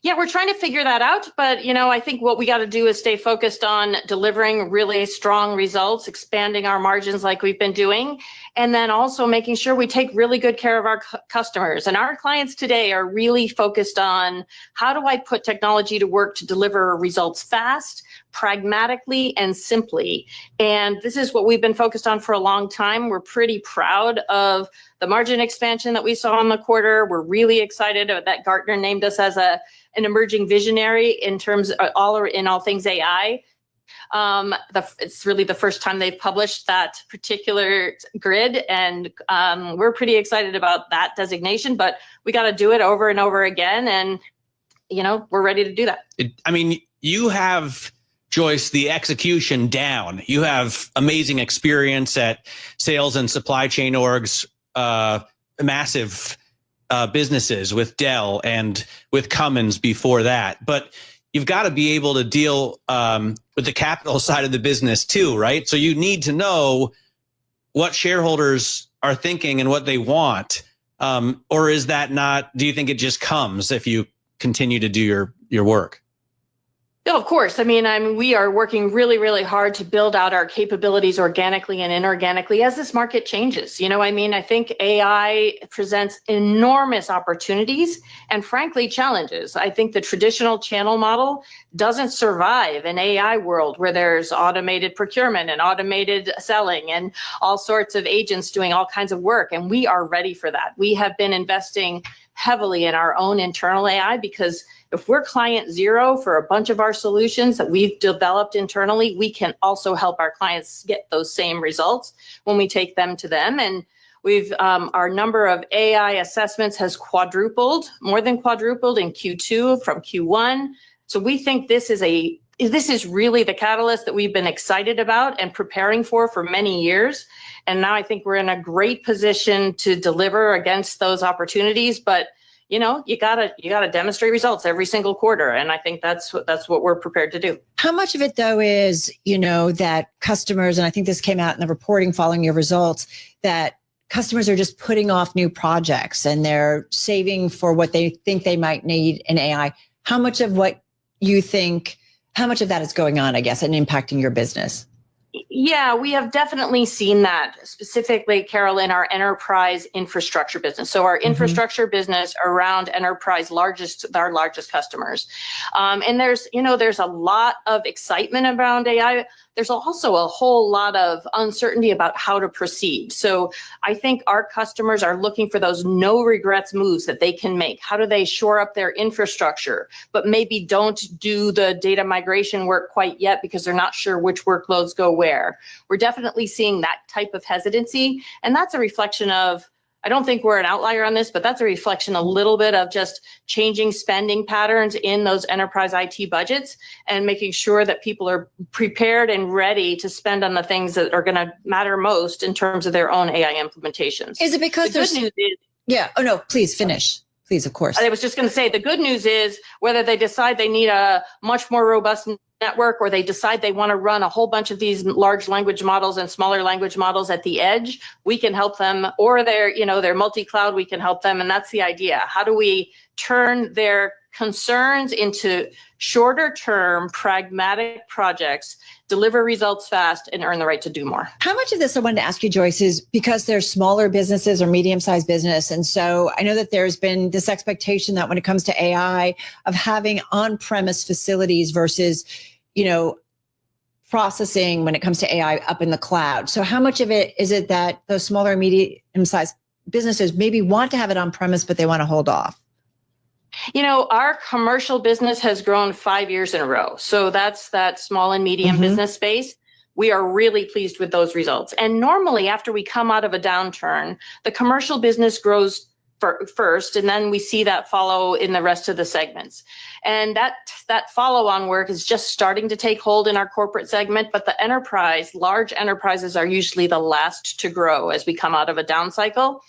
Yeah, we're trying to figure that out. But, I think what we got to do is stay focused on delivering really strong results, expanding our margins like we've been doing, and then also making sure we take really good care of our customers. And our clients today are really focused on, how do I put technology to work to deliver results fast, pragmatically, and simply? And this is what we've been focused on for a long time. We're pretty proud of the margin expansion that we saw in the quarter. We're really excited that Gartner named us as an emerging visionary in terms of all things AI. It's really the first time they've published that particular grid, and we're pretty excited about that designation. But we got to do it over and over again, and we're ready to do that. You have, Joyce, the execution down. You have amazing experience at sales and supply chain orgs, massive businesses with Dell and with Cummins before that. But you've got to be able to deal with the capital side of the business too, right? So you need to know what shareholders are thinking and what they want. Or is that not, do you think it just comes if you continue to do your work? No, of course. We are working really, really hard to build out our capabilities organically and inorganically as this market changes. I think AI presents enormous opportunities and, frankly, challenges. I think the traditional channel model doesn't survive an AI world where there's automated procurement and automated selling and all sorts of agents doing all kinds of work. And we are ready for that. We have been investing heavily in our own internal AI, because if we're client zero for a bunch of our solutions that we've developed internally, we can also help our clients get those same results when we take them to them. And we've our number of AI assessments has more than quadrupled in Q2 from Q1. So we think this is really the catalyst that we've been excited about and preparing for many years. And now I think we're in a great position to deliver against those opportunities. But you gotta demonstrate results every single quarter, and I think that's what we're prepared to do. How much of it, though, is that customers, and I think this came out in the reporting following your results, that customers are just putting off new projects and they're saving for what they think they might need in AI? How much of that is going on, I guess, and impacting your business? Yeah, we have definitely seen that, specifically, Carol, in our enterprise infrastructure business. So our infrastructure business around enterprise, our largest customers. And there's a lot of excitement around AI. There's also a whole lot of uncertainty about how to proceed. So I think our customers are looking for those no regrets moves that they can make. How do they shore up their infrastructure, but maybe don't do the data migration work quite yet because they're not sure which workloads go where? We're definitely seeing that type of hesitancy. And that's a reflection of, I don't think we're an outlier on this, but that's a reflection a little bit of just changing spending patterns in those enterprise IT budgets and making sure that people are prepared and ready to spend on the things that are going to matter most in terms of their own AI implementations. Is it because the good news is, yeah. Oh, no, please finish. Please, of course. I was just going to say, the good news is whether they decide they need a much more robust network or they decide they want to run a whole bunch of these large language models and smaller language models at the edge, we can help them, or they're multi-cloud, we can help them. And that's the idea. How do we turn their concerns into shorter term pragmatic projects, deliver results fast, and earn the right to do more? How much of this I wanted to ask you, Joyce, is because they're smaller businesses or medium-sized business? And so I know that there's been this expectation that when it comes to AI of having on-premise facilities versus, processing when it comes to AI up in the cloud. So how much of it is it that those smaller and medium-sized businesses maybe want to have it on-premise, but they want to hold off? Our commercial business has grown 5 years in a row. So that's that small and medium business space. We are really pleased with those results. And normally after we come out of a downturn, the commercial business grows first, and then we see that follow in the rest of the segments. And that follow-on work is just starting to take hold in our corporate segment, but the large enterprises are usually the last to grow as we come out of a down cycle.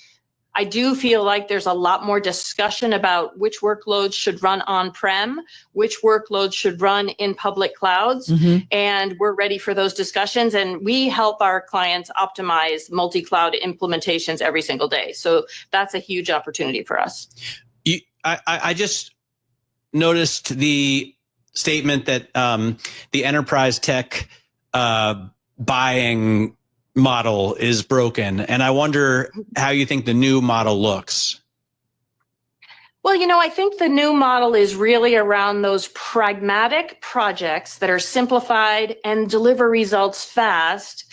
I do feel like there's a lot more discussion about which workloads should run on-prem, which workloads should run in public clouds, and we're ready for those discussions. And we help our clients optimize multi-cloud implementations every single day. So that's a huge opportunity for us. I just noticed the statement that the enterprise tech buying model is broken. And I wonder how you think the new model looks. Well, I think the new model is really around those pragmatic projects that are simplified and deliver results fast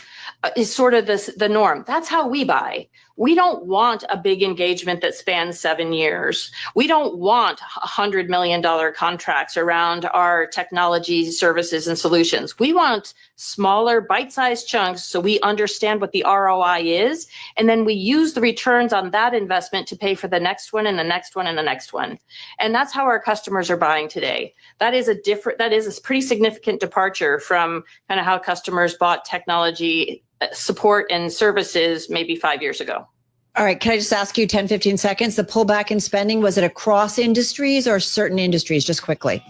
is sort of the norm. That's how we buy. We don't want a big engagement that spans 7 years. We don't want $100 million contracts around our technology services and solutions. We want smaller bite-sized chunks so we understand what the ROI is. And then we use the returns on that investment to pay for the next one and the next one and the next one. And that's how our customers are buying today. That is a pretty significant departure from kind of how customers bought technology support and services maybe 5 years ago. All right. Can I just ask you 10, 15 seconds? The pullback in spending, was it across industries or certain industries, just quickly?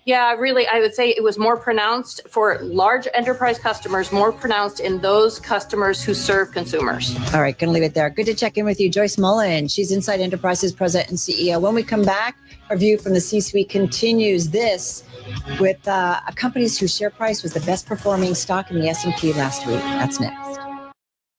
Yeah, really, I would say it was more pronounced for large enterprise customers, more pronounced in those customers who serve consumers. All right. Going to leave it there. Good to check in with you. Joyce Mullen, she's Inside Enterprises President and CEO. When we come back, our view from the C-suite continues this with companies whose share price was the best performing stock in the S&P last week. That's next.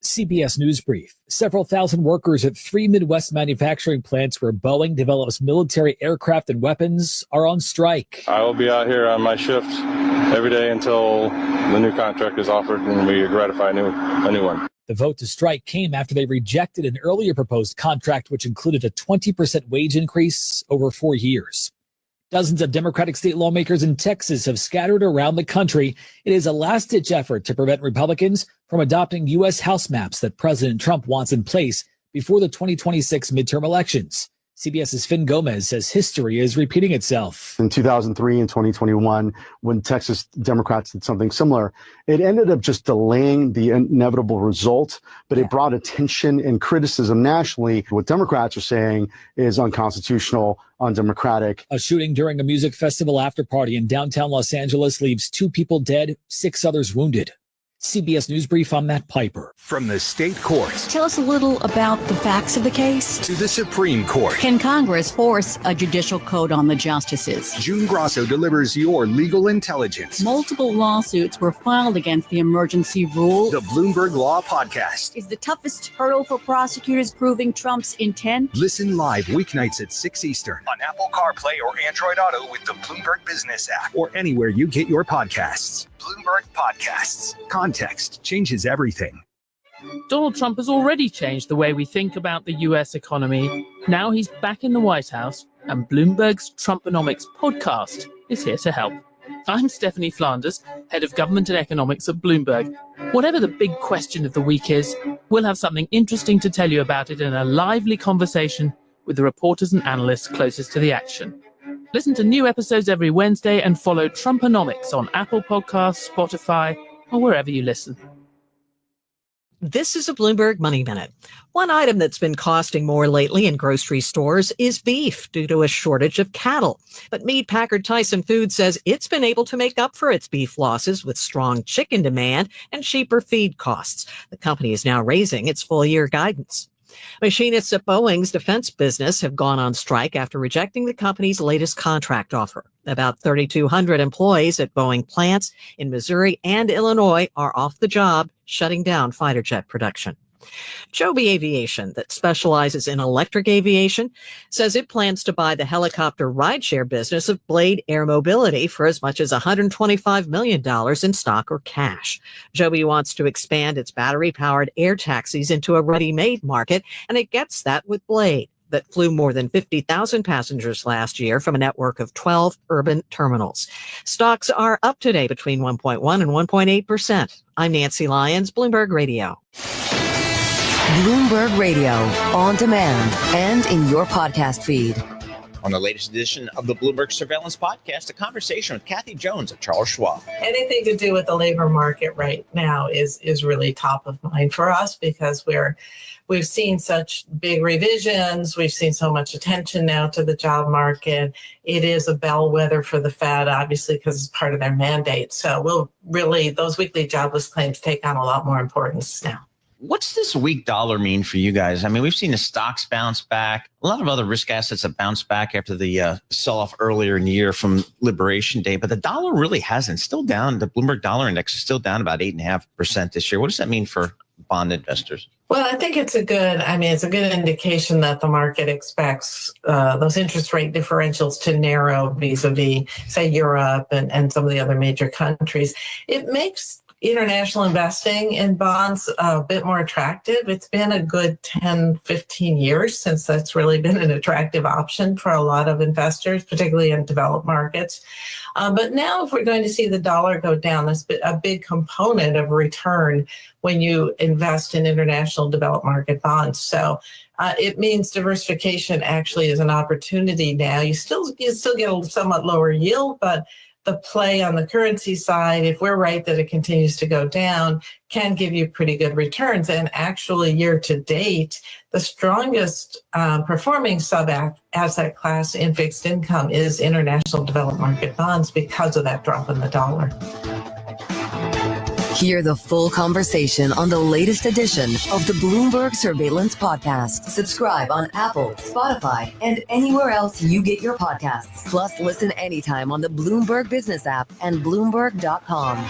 CBS News Brief. Several thousand workers at 3 Midwest manufacturing plants where Boeing develops military aircraft and weapons are on strike. I will be out here on my shift every day until the new contract is offered and we ratify a new one. The vote to strike came after they rejected an earlier proposed contract, which included a 20% wage increase over 4 years. Dozens of Democratic state lawmakers in Texas have scattered around the country. It is a last-ditch effort to prevent Republicans from adopting U.S. House maps that President Trump wants in place before the 2026 midterm elections. CBS's Finn Gomez says history is repeating itself. In 2003 and 2021, when Texas Democrats did something similar, it ended up just delaying the inevitable result, but it brought attention and criticism nationally. What Democrats are saying is unconstitutional, undemocratic. A shooting during a music festival after party in downtown Los Angeles leaves 2 people dead, 6 others wounded. CBS News Brief, I'm Matt Piper. From the state courts Tell us a little about the facts of the case. to the Supreme Court, Can Congress force a judicial code on the justices? June Grosso delivers your legal intelligence. Multiple lawsuits were filed against the emergency rule. The Bloomberg Law Podcast. Is the toughest hurdle for prosecutors proving Trump's intent? Listen live weeknights at 6 Eastern on Apple CarPlay or Android Auto with the Bloomberg Business app or anywhere you get your podcasts. Bloomberg Podcasts. Context changes everything. Donald Trump has already changed the way we think about the U.S. economy. Now he's back in the White House, and Bloomberg's Trumponomics podcast is here to help. I'm Stephanie Flanders, head of government and economics at Bloomberg. Whatever the big question of the week is, we'll have something interesting to tell you about it in a lively conversation with the reporters and analysts closest to the action. Listen to new episodes every Wednesday and follow Trumponomics on Apple Podcasts, Spotify, or wherever you listen. This is a Bloomberg Money Minute. One item that's been costing more lately in grocery stores is beef due to a shortage of cattle. But Meat Packard Tyson Foods says it's been able to make up for its beef losses with strong chicken demand and cheaper feed costs. The company is now raising its full-year guidance. Machinists at Boeing's defense business have gone on strike after rejecting the company's latest contract offer. About 3,200 employees at Boeing plants in Missouri and Illinois are off the job, shutting down fighter jet production. Joby Aviation, that specializes in electric aviation, says it plans to buy the helicopter rideshare business of Blade Air Mobility for as much as $125 million in stock or cash. Joby wants to expand its battery-powered air taxis into a ready-made market, and it gets that with Blade. that flew more than 50,000 passengers last year from a network of 12 urban terminals. Stocks are up today between 1.1 and 1.8%. I'm Nancy Lyons, Bloomberg Radio. Bloomberg Radio, on demand and in your podcast feed. On the latest edition of the Bloomberg Surveillance Podcast, a conversation with Kathy Jones of Charles Schwab. Anything to do with the labor market right now is really top of mind for us because we've seen such big revisions. We've seen so much attention now to the job market. It is a bellwether for the Fed, obviously, because it's part of their mandate. So those weekly jobless claims take on a lot more importance now. What's this weak dollar mean for you guys? I mean, we've seen the stocks bounce back. A lot of other risk assets have bounced back after the sell-off earlier in the year from Liberation Day, but the dollar really hasn't. Still down. The Bloomberg Dollar Index is still down about 8.5% this year. What does that mean for bond investors? Well, I think it's a good indication that the market expects those interest rate differentials to narrow vis-a-vis, say, Europe and some of the other major countries. It makes international investing in bonds a bit more attractive. It's been a good 10, 15 years since that's really been an attractive option for a lot of investors, particularly in developed markets. But now if we're going to see the dollar go down, that's a big component of return when you invest in international developed market bonds. So it means diversification actually is an opportunity now. You still get a somewhat lower yield, but the play on the currency side, if we're right that it continues to go down, can give you pretty good returns. And actually, year to date, the strongest performing sub-asset class in fixed income is international developed market bonds because of that drop in the dollar. Hear the full conversation on the latest edition of the Bloomberg Surveillance Podcast. Subscribe on Apple, Spotify, and anywhere else you get your podcasts. Plus, listen anytime on the Bloomberg Business app and Bloomberg.com.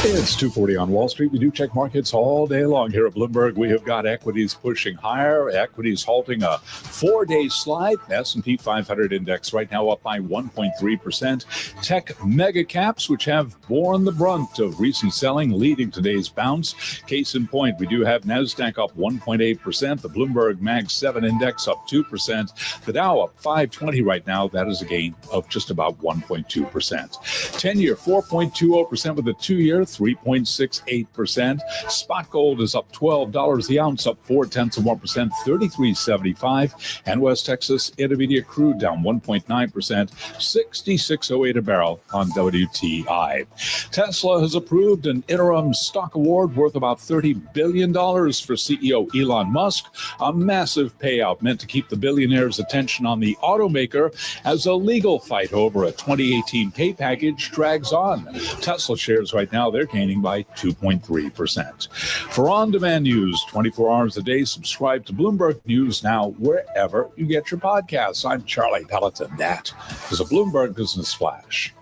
It's 2:40 on Wall Street. We do check markets all day long here at Bloomberg. We have got equities pushing higher, equities halting a 4-day slide. S&P 500 index right now up by 1.3%. Tech mega caps, which have borne the brunt of recent selling, leading today's bounce. Case in point, we do have NASDAQ up 1.8%. The Bloomberg Mag 7 index up 2%. The Dow up 520 right now. That is a gain of just about 1.2%. 10-year 4.20% with the 2-year 3.68%. Spot gold is up $12 the ounce, up 0.4%, $33.75. And West Texas Intermediate crude down 1.9%, $66.08 a barrel on WTI. Tesla has approved an interim stock award worth about $30 billion for CEO Elon Musk, a massive payout meant to keep the billionaire's attention on the automaker as a legal fight over a 2018 pay package drags on. Tesla shares right now, they're gaining by 2.3%. For on-demand news 24 hours a day, subscribe to Bloomberg News Now wherever you get your podcasts. I'm Charlie Pelleton. That is a Bloomberg Business Flash.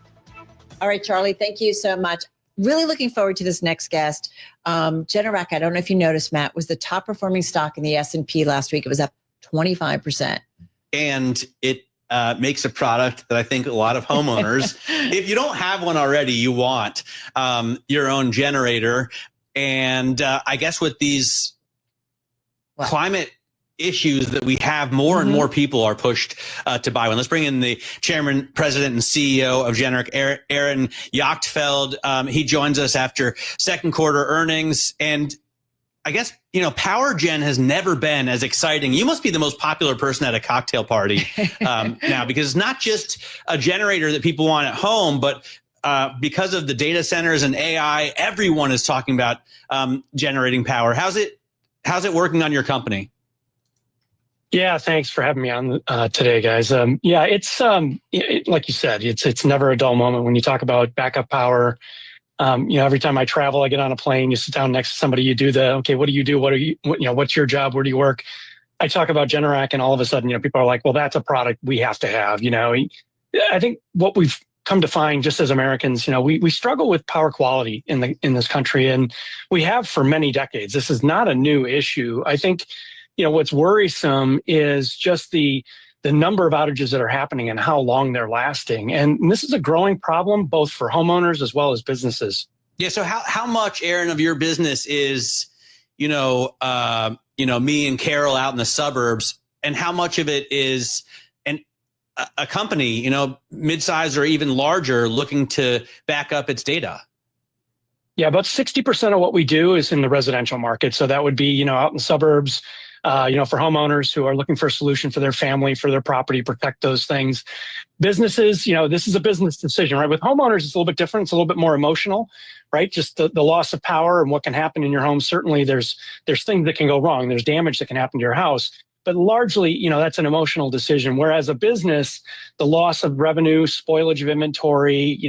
All right, Charlie, thank you so much. Really looking forward to this next guest. Generac, I don't know if you noticed, Matt, was the top performing stock in the S&P last week. It was up 25%. And it makes a product that I think a lot of homeowners, if you don't have one already, you want your own generator. And I guess with these climate issues that we have, more and more people are pushed to buy one. Let's bring in the chairman, president, and CEO of Generac, Aaron Yachtfeld. He joins us after second quarter earnings. And I guess, power gen has never been as exciting. You must be the most popular person at a cocktail party now, because it's not just a generator that people want at home, but because of the data centers and AI, everyone is talking about generating power. How's it working on your company? Yeah, thanks for having me on today, guys. It's like you said, it's never a dull moment when you talk about backup power. Every time I travel, I get on a plane, you sit down next to somebody, you do okay, what do you do? What's your job? Where do you work? I talk about Generac and all of a sudden, people are like, well, that's a product we have to have. I think what we've come to find just as Americans, we struggle with power quality in this country, and we have for many decades. This is not a new issue. I think, what's worrisome is just the number of outages that are happening and how long they're lasting. And this is a growing problem, both for homeowners as well as businesses. Yeah. So how much, Aaron, of your business is, me and Carol out in the suburbs, and how much of it is a company, mid-size or even larger, looking to back up its data? Yeah, about 60% of what we do is in the residential market. So that would be, out in the suburbs, for homeowners who are looking for a solution for their family, for their property, protect those things. Businesses, this is a business decision, right? With homeowners, it's a little bit different. It's a little bit more emotional, right? Just the loss of power and what can happen in your home. Certainly there's things that can go wrong. There's damage that can happen to your house. But largely, that's an emotional decision. Whereas a business, the loss of revenue, spoilage of inventory,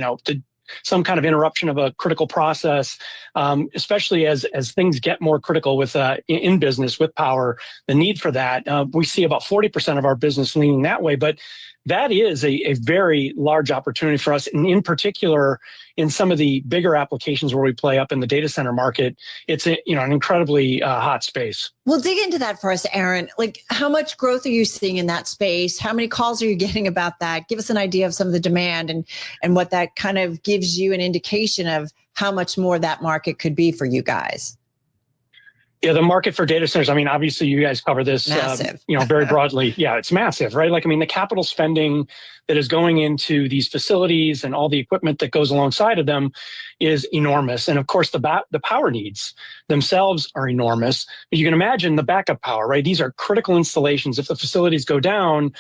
some kind of interruption of a critical process, especially as things get more critical with in business with power, the need for that. We see about 40% of our business leaning that way, but that is a very large opportunity for us. And in particular, in some of the bigger applications where we play up in the data center market, it's an incredibly hot space. Well, dig into that for us, Aaron. Like, how much growth are you seeing in that space? How many calls are you getting about that? Give us an idea of some of the demand and what that kind of gives you an indication of how much more that market could be for you guys. Yeah, the market for data centers, obviously you guys cover this, very broadly. Yeah, it's massive, right? The capital spending that is going into these facilities and all the equipment that goes alongside of them is enormous. And of course, the power needs themselves are enormous. But you can imagine the backup power, right? These are critical installations. If the facilities go down,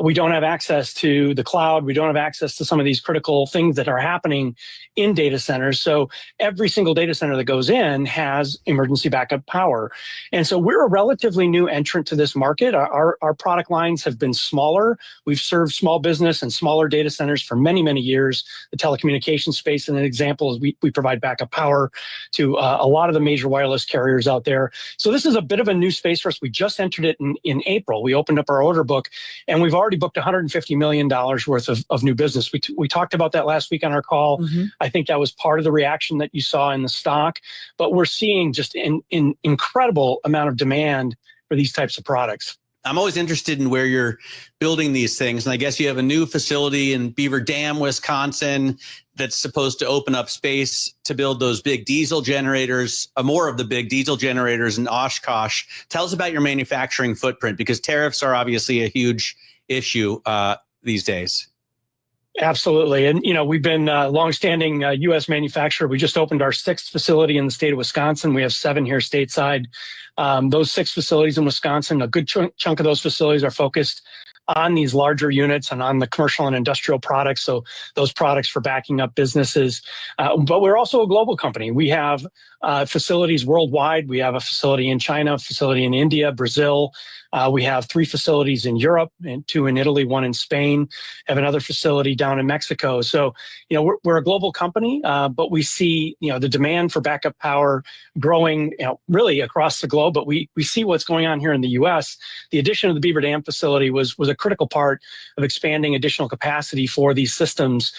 we don't have access to the cloud. We don't have access to some of these critical things that are happening in data centers. So every single data center that goes in has emergency backup power. And so we're a relatively new entrant to this market. Our product lines have been smaller. We've served small business and smaller data centers for many, many years. The telecommunications space, and an example, is we provide backup power to a lot of the major wireless carriers out there. So this is a bit of a new space for us. We just entered it in April. We opened up our order book, and we've already booked $150 million worth of new business. We talked about that last week on our call. Mm-hmm. I think that was part of the reaction that you saw in the stock, but we're seeing just an incredible amount of demand for these types of products. I'm always interested in where you're building these things. And I guess you have a new facility in Beaver Dam, Wisconsin, that's supposed to open up space to build those big diesel generators, more of the big diesel generators in Oshkosh. Tell us about your manufacturing footprint, because tariffs are obviously a huge issue these days. Absolutely. And, we've been longstanding U.S. manufacturer. We just opened our 6th facility in the state of Wisconsin. We have 7 here stateside. Those 6 facilities in Wisconsin, a good chunk of those facilities are focused on these larger units and on the commercial and industrial products. So those products for backing up businesses. But we're also a global company. We have facilities worldwide. We have a facility in China, a facility in India, Brazil. We have 3 facilities in Europe, and 2 in Italy, 1 in Spain. Have another facility down in Mexico. So, we're a global company, but we see, the demand for backup power growing, really across the globe. But we see what's going on here in the U.S. The addition of the Beaver Dam facility was a critical part of expanding additional capacity for these systems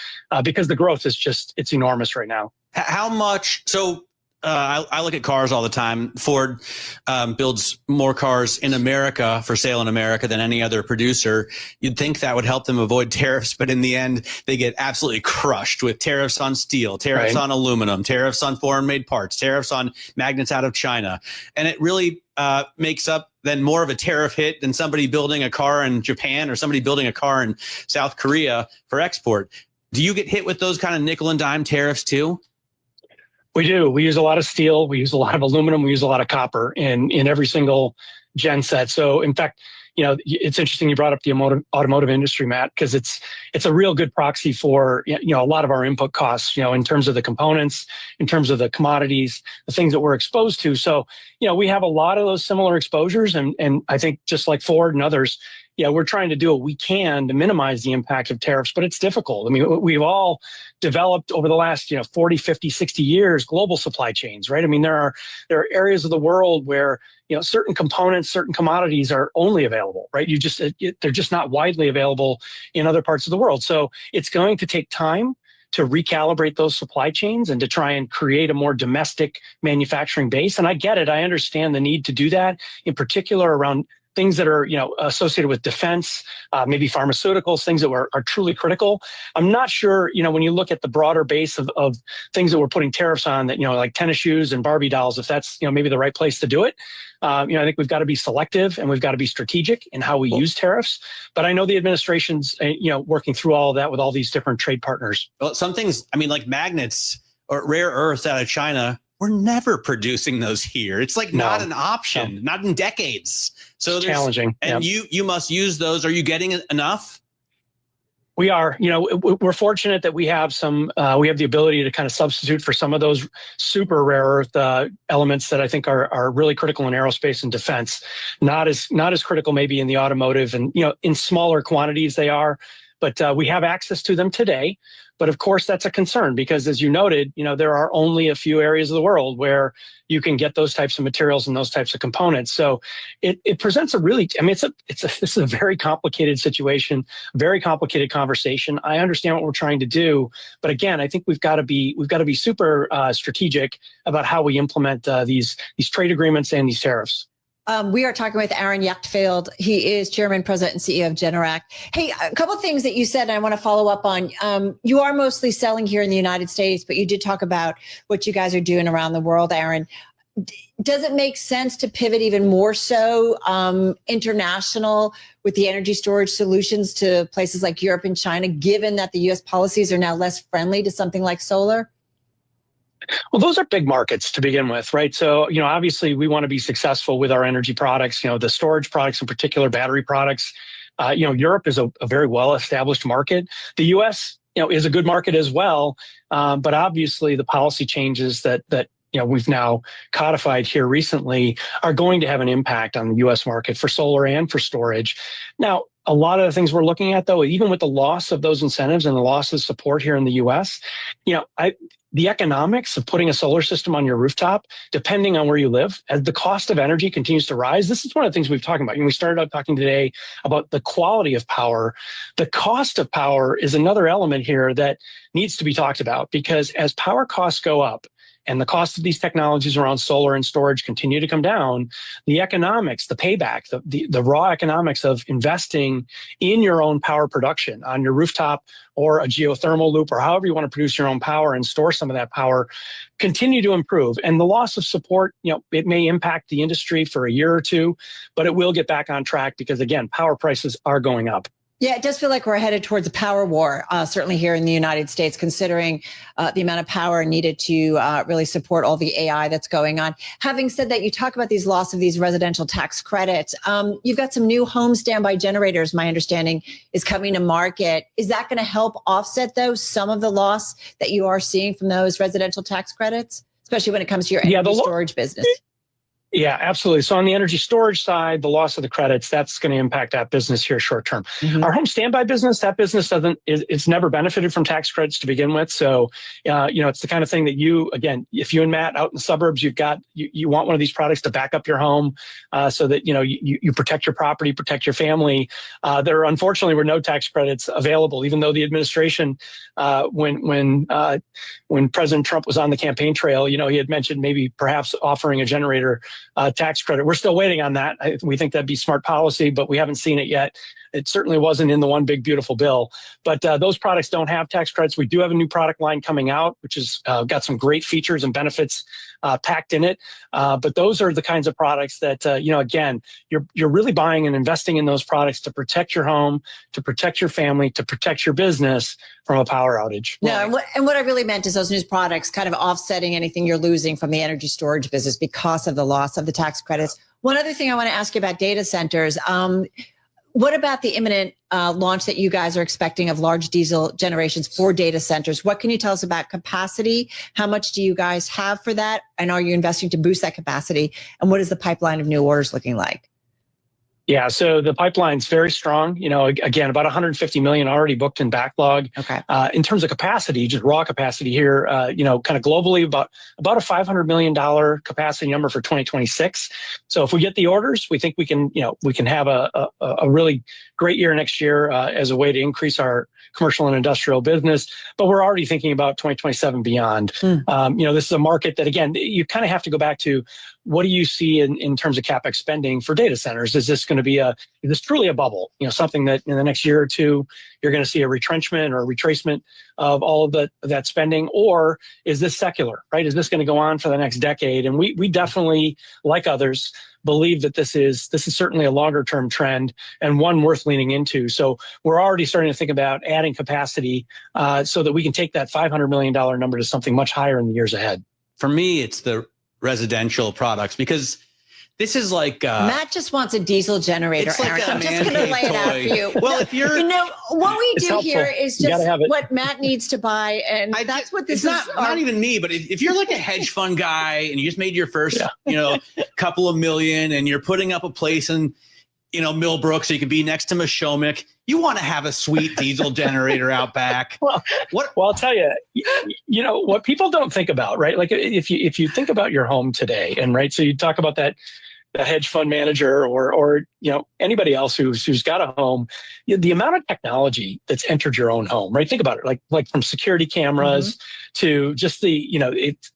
because the growth is it's enormous right now. How much? So I look at cars all the time. Ford builds more cars in America for sale in America than any other producer. You'd think that would help them avoid tariffs, but in the end, they get absolutely crushed with tariffs on steel, tariffs on aluminum, tariffs on foreign-made parts, tariffs on magnets out of China. And it really makes up then more of a tariff hit than somebody building a car in Japan or somebody building a car in South Korea for export. Do you get hit with those kind of nickel and dime tariffs too? We do. We use a lot of steel. We use a lot of aluminum. We use a lot of copper in every single gen set. So in fact, it's interesting you brought up the automotive industry, Matt, because it's a real good proxy for, a lot of our input costs, in terms of the components, in terms of the commodities, the things that we're exposed to. So, we have a lot of those similar exposures. And I think just like Ford and others, we're trying to do what we can to minimize the impact of tariffs, but it's difficult. I mean, we've all developed over the last, 40, 50, 60 years, global supply chains, right? I mean, there are areas of the world where, certain components, certain commodities are only available, right? They're just not widely available in other parts of the world. So it's going to take time to recalibrate those supply chains and to try and create a more domestic manufacturing base. And I get it. I understand the need to do that, in particular around things that are, associated with defense, maybe pharmaceuticals, things that are truly critical. I'm not sure, when you look at the broader base of things that we're putting tariffs on, that, like tennis shoes and Barbie dolls, if that's, maybe the right place to do it. I think we've got to be selective and we've got to be strategic in how we use tariffs. But I know the administration's, working through all of that with all these different trade partners. Well, some things, like magnets or rare earths out of China, we're never producing those here. It's like not an option, not in decades. So it's challenging. And you must use those. Are you getting enough? We are, we're fortunate that we have we have the ability to kind of substitute for some of those super rare earth elements that I think are really critical in aerospace and defense. Not as critical maybe in the automotive, and, in smaller quantities they are, but we have access to them today. But of course, that's a concern because, as you noted, there are only a few areas of the world where you can get those types of materials and those types of components. So it presents a really, this is a very complicated situation, very complicated conversation. I understand what we're trying to do, but again, I think we've got to be super strategic about how we implement these trade agreements and these tariffs. We are talking with Aaron Yachtfield. He is Chairman, President, and CEO of Generac. Hey, a couple of things that you said, and I want to follow up on. You are mostly selling here in the United States, but you did talk about what you guys are doing around the world, Aaron. Does it make sense to pivot even more so international with the energy storage solutions to places like Europe and China, given that the U.S. policies are now less friendly to something like solar? Well, those are big markets to begin with, right? So, obviously we want to be successful with our energy products, the storage products in particular, battery products. Europe is a very well-established market. The U.S., is a good market as well. But obviously the policy changes that we've now codified here recently are going to have an impact on the U.S. market for solar and for storage. Now, a lot of the things we're looking at, though, even with the loss of those incentives and the loss of support here in the U.S., the economics of putting a solar system on your rooftop, depending on where you live, as the cost of energy continues to rise, this is one of the things we've talked about. We started out talking today about the quality of power. The cost of power is another element here that needs to be talked about, because as power costs go up, and the cost of these technologies around solar and storage continue to come down, the economics, the payback, the raw economics of investing in your own power production on your rooftop or a geothermal loop or however you want to produce your own power and store some of that power continue to improve. And the loss of support, it may impact the industry for a year or two, but it will get back on track because, again, power prices are going up. Yeah, it does feel like we're headed towards a power war, certainly here in the United States, considering the amount of power needed to really support all the AI that's going on. Having said that, you talk about these loss of these residential tax credits. You've got some new home standby generators, my understanding, is coming to market. Is that going to help offset, though, some of the loss that you are seeing from those residential tax credits, especially when it comes to your energy storage business? Yeah, absolutely. So on the energy storage side, the loss of the credits, that's going to impact that business here short term. Mm-hmm. Our home standby business, that business it's never benefited from tax credits to begin with. So, it's the kind of thing that again, if you and Matt out in the suburbs, you want one of these products to back up your home so that, you protect your property, protect your family. There unfortunately were no tax credits available, even though the administration, when President Trump was on the campaign trail, he had mentioned maybe perhaps offering a generator tax credit. We're still waiting on that. We think that'd be smart policy, but we haven't seen it yet. It certainly wasn't in the one big beautiful bill. But those products don't have tax credits. We do have a new product line coming out, which has got some great features and benefits packed in it. But those are the kinds of products that, again, you're really buying and investing in those products to protect your home, to protect your family, to protect your business from a power outage. No, and what I really meant is those new products kind of offsetting anything you're losing from the energy storage business because of the loss of the tax credits. One other thing I want to ask you about data centers. What about the imminent launch that you guys are expecting of large diesel generations for data centers? What can you tell us about capacity? How much do you guys have for that? And are you investing to boost that capacity? And what is the pipeline of new orders looking like? Yeah, so the pipeline's very strong. Again, about 150 million already booked in backlog. Okay. In terms of capacity, just raw capacity here, kind of globally, about a $500 million capacity number for 2026. So if we get the orders, we think we can have a really great year next year as a way to increase our commercial and industrial business. But we're already thinking about 2027 beyond. This is a market that, again, you kind of have to go back to what do you see in terms of CapEx spending for data centers? Is this going to be is this truly a bubble? Something that in the next year or two, you're going to see a retrenchment or a retracement of all of that spending, or is this secular, right? Is this going to go on for the next decade? And we definitely, like others, believe that this is certainly a longer term trend and one worth leaning into. So we're already starting to think about adding capacity so that we can take that $500 million number to something much higher in the years ahead. For me, it's the residential products, because this is like Matt just wants a diesel generator. It's like Aaron. a I'm just going to lay it out for you. Well, if you're, what we It's do helpful. here is You gotta just have it. what Matt needs to buy, and that's what this it's is. not even me, but if you're like a hedge fund guy and you just made your first, couple of million, and you're putting up a place in, Millbrook, so you can be next to Mashomick, you want to have a sweet diesel generator out back. Well, I'll tell you, what people don't think about, right? Like if you think about your home today, and right, so you talk about that, the hedge fund manager or anybody else who's got a home, the amount of technology that's entered your own home, right? Think about it, like from security cameras to just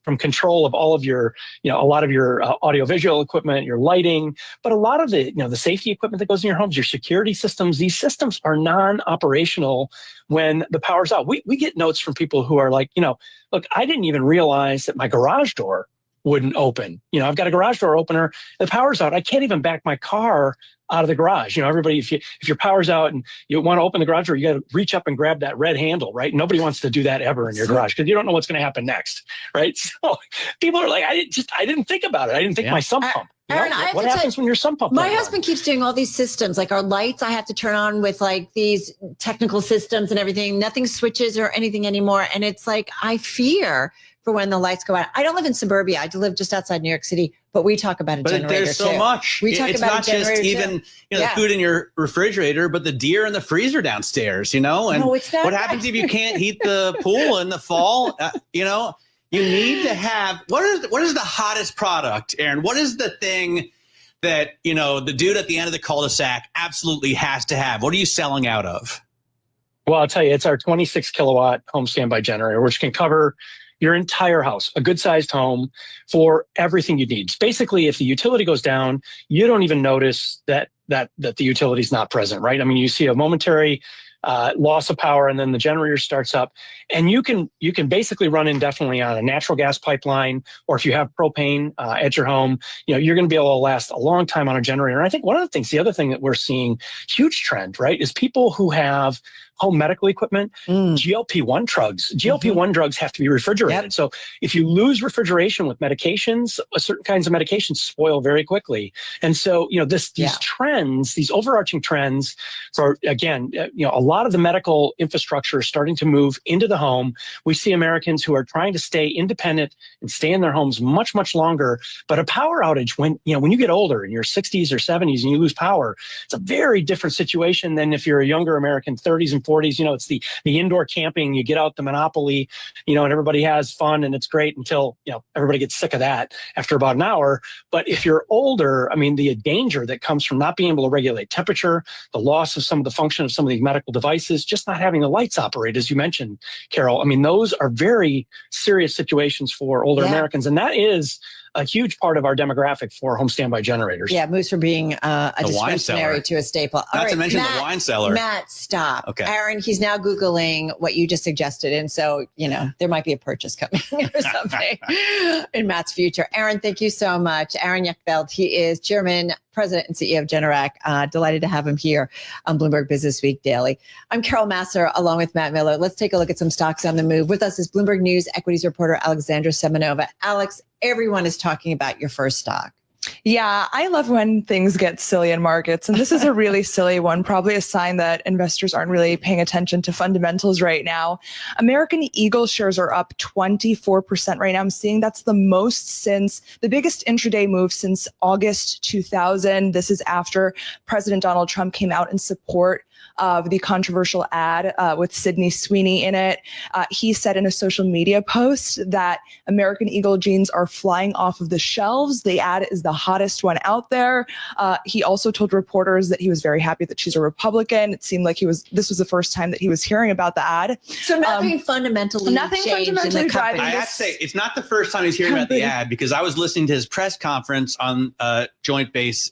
from control of all of your, a lot of your audiovisual equipment, your lighting, but a lot of the safety equipment that goes in your homes, your security systems. These systems are non-operational when the power's out. We get notes from people who are like, look, I didn't even realize that my garage door wouldn't open. I've got a garage door opener, the power's out. I can't even back my car out of the garage. Everybody, if your power's out and you want to open the garage door, you got to reach up and grab that red handle, right? Nobody wants to do that ever in your garage because you don't know what's going to happen next, right? So people are like, I didn't think about it. I didn't think my sump pump. Aaron, what happens when your sump pump? My husband keeps doing all these systems, like our lights I have to turn on with like these technical systems and everything. Nothing switches or anything anymore. And it's like, I fear for when the lights go out. I don't live in suburbia. I live just outside New York City, but we talk about a generator there's so too. much. We talk it's about not a generator just even the food in your refrigerator, but the deer in the freezer downstairs. And it's not what happens if you can't heat the pool in the fall? You need to have what is the hottest product, Aaron? What is the thing that the dude at the end of the cul-de-sac absolutely has to have? What are you selling out of? Well, I'll tell you, it's our 26 kilowatt home standby generator, which can cover your entire house, a good-sized home for everything you need. Basically, if the utility goes down, you don't even notice that the utility is not present, right? I mean, you see a momentary loss of power, and then the generator starts up, and you can basically run indefinitely on a natural gas pipeline, or if you have propane at your home, you're going to be able to last a long time on a generator. And I think the other thing that we're seeing, huge trend, right, is people who have home medical equipment, GLP-1 drugs. GLP-1 drugs have to be refrigerated. Yep. So if you lose refrigeration with medications, certain kinds of medications spoil very quickly. And so, these trends, these overarching trends for, again, a lot of the medical infrastructure is starting to move into the home. We see Americans who are trying to stay independent and stay in their homes much, much longer. But a power outage, when you get older in your 60s or 70s and you lose power, it's a very different situation than if you're a younger American, 30s and 40s. It's the indoor camping. You get out the Monopoly, and everybody has fun and it's great until everybody gets sick of that after about an hour. But if you're older, I mean, the danger that comes from not being able to regulate temperature, the loss of some of the function of some of these medical devices, just not having the lights operate, as you mentioned, Carol. I mean, those are very serious situations for older Americans, and that is a huge part of our demographic for home standby generators. Yeah, it moves from being a discretionary to a staple. Not to mention the wine cellar. Matt, stop. Okay. Aaron, he's now Googling what you just suggested. And so, there might be a purchase coming or something in Matt's future. Aaron, thank you so much. Aaron Yechveld, he is Chairman, President, and CEO of Generac. Delighted to have him here on Bloomberg Business Week Daily. I'm Carol Massar, along with Matt Miller. Let's take a look at some stocks on the move. With us is Bloomberg News equities reporter Alexandra Semenova. Alex, everyone is talking about your first stock. Yeah, I love when things get silly in markets. And this is a really silly one, probably a sign that investors aren't really paying attention to fundamentals right now. American Eagle shares are up 24% right now. I'm seeing that's the most since the biggest intraday move since August 2000. This is after President Donald Trump came out in support of the controversial ad with Sydney Sweeney in it. He said in a social media post that American Eagle jeans are flying off of the shelves. The ad is the hottest one out there. He also told reporters that he was very happy that she's a Republican. It seemed like this was the first time that he was hearing about the ad. So nothing fundamentally changed in the company. I have to say, it's not the first time he's hearing about the ad, because I was listening to his press conference on Joint Base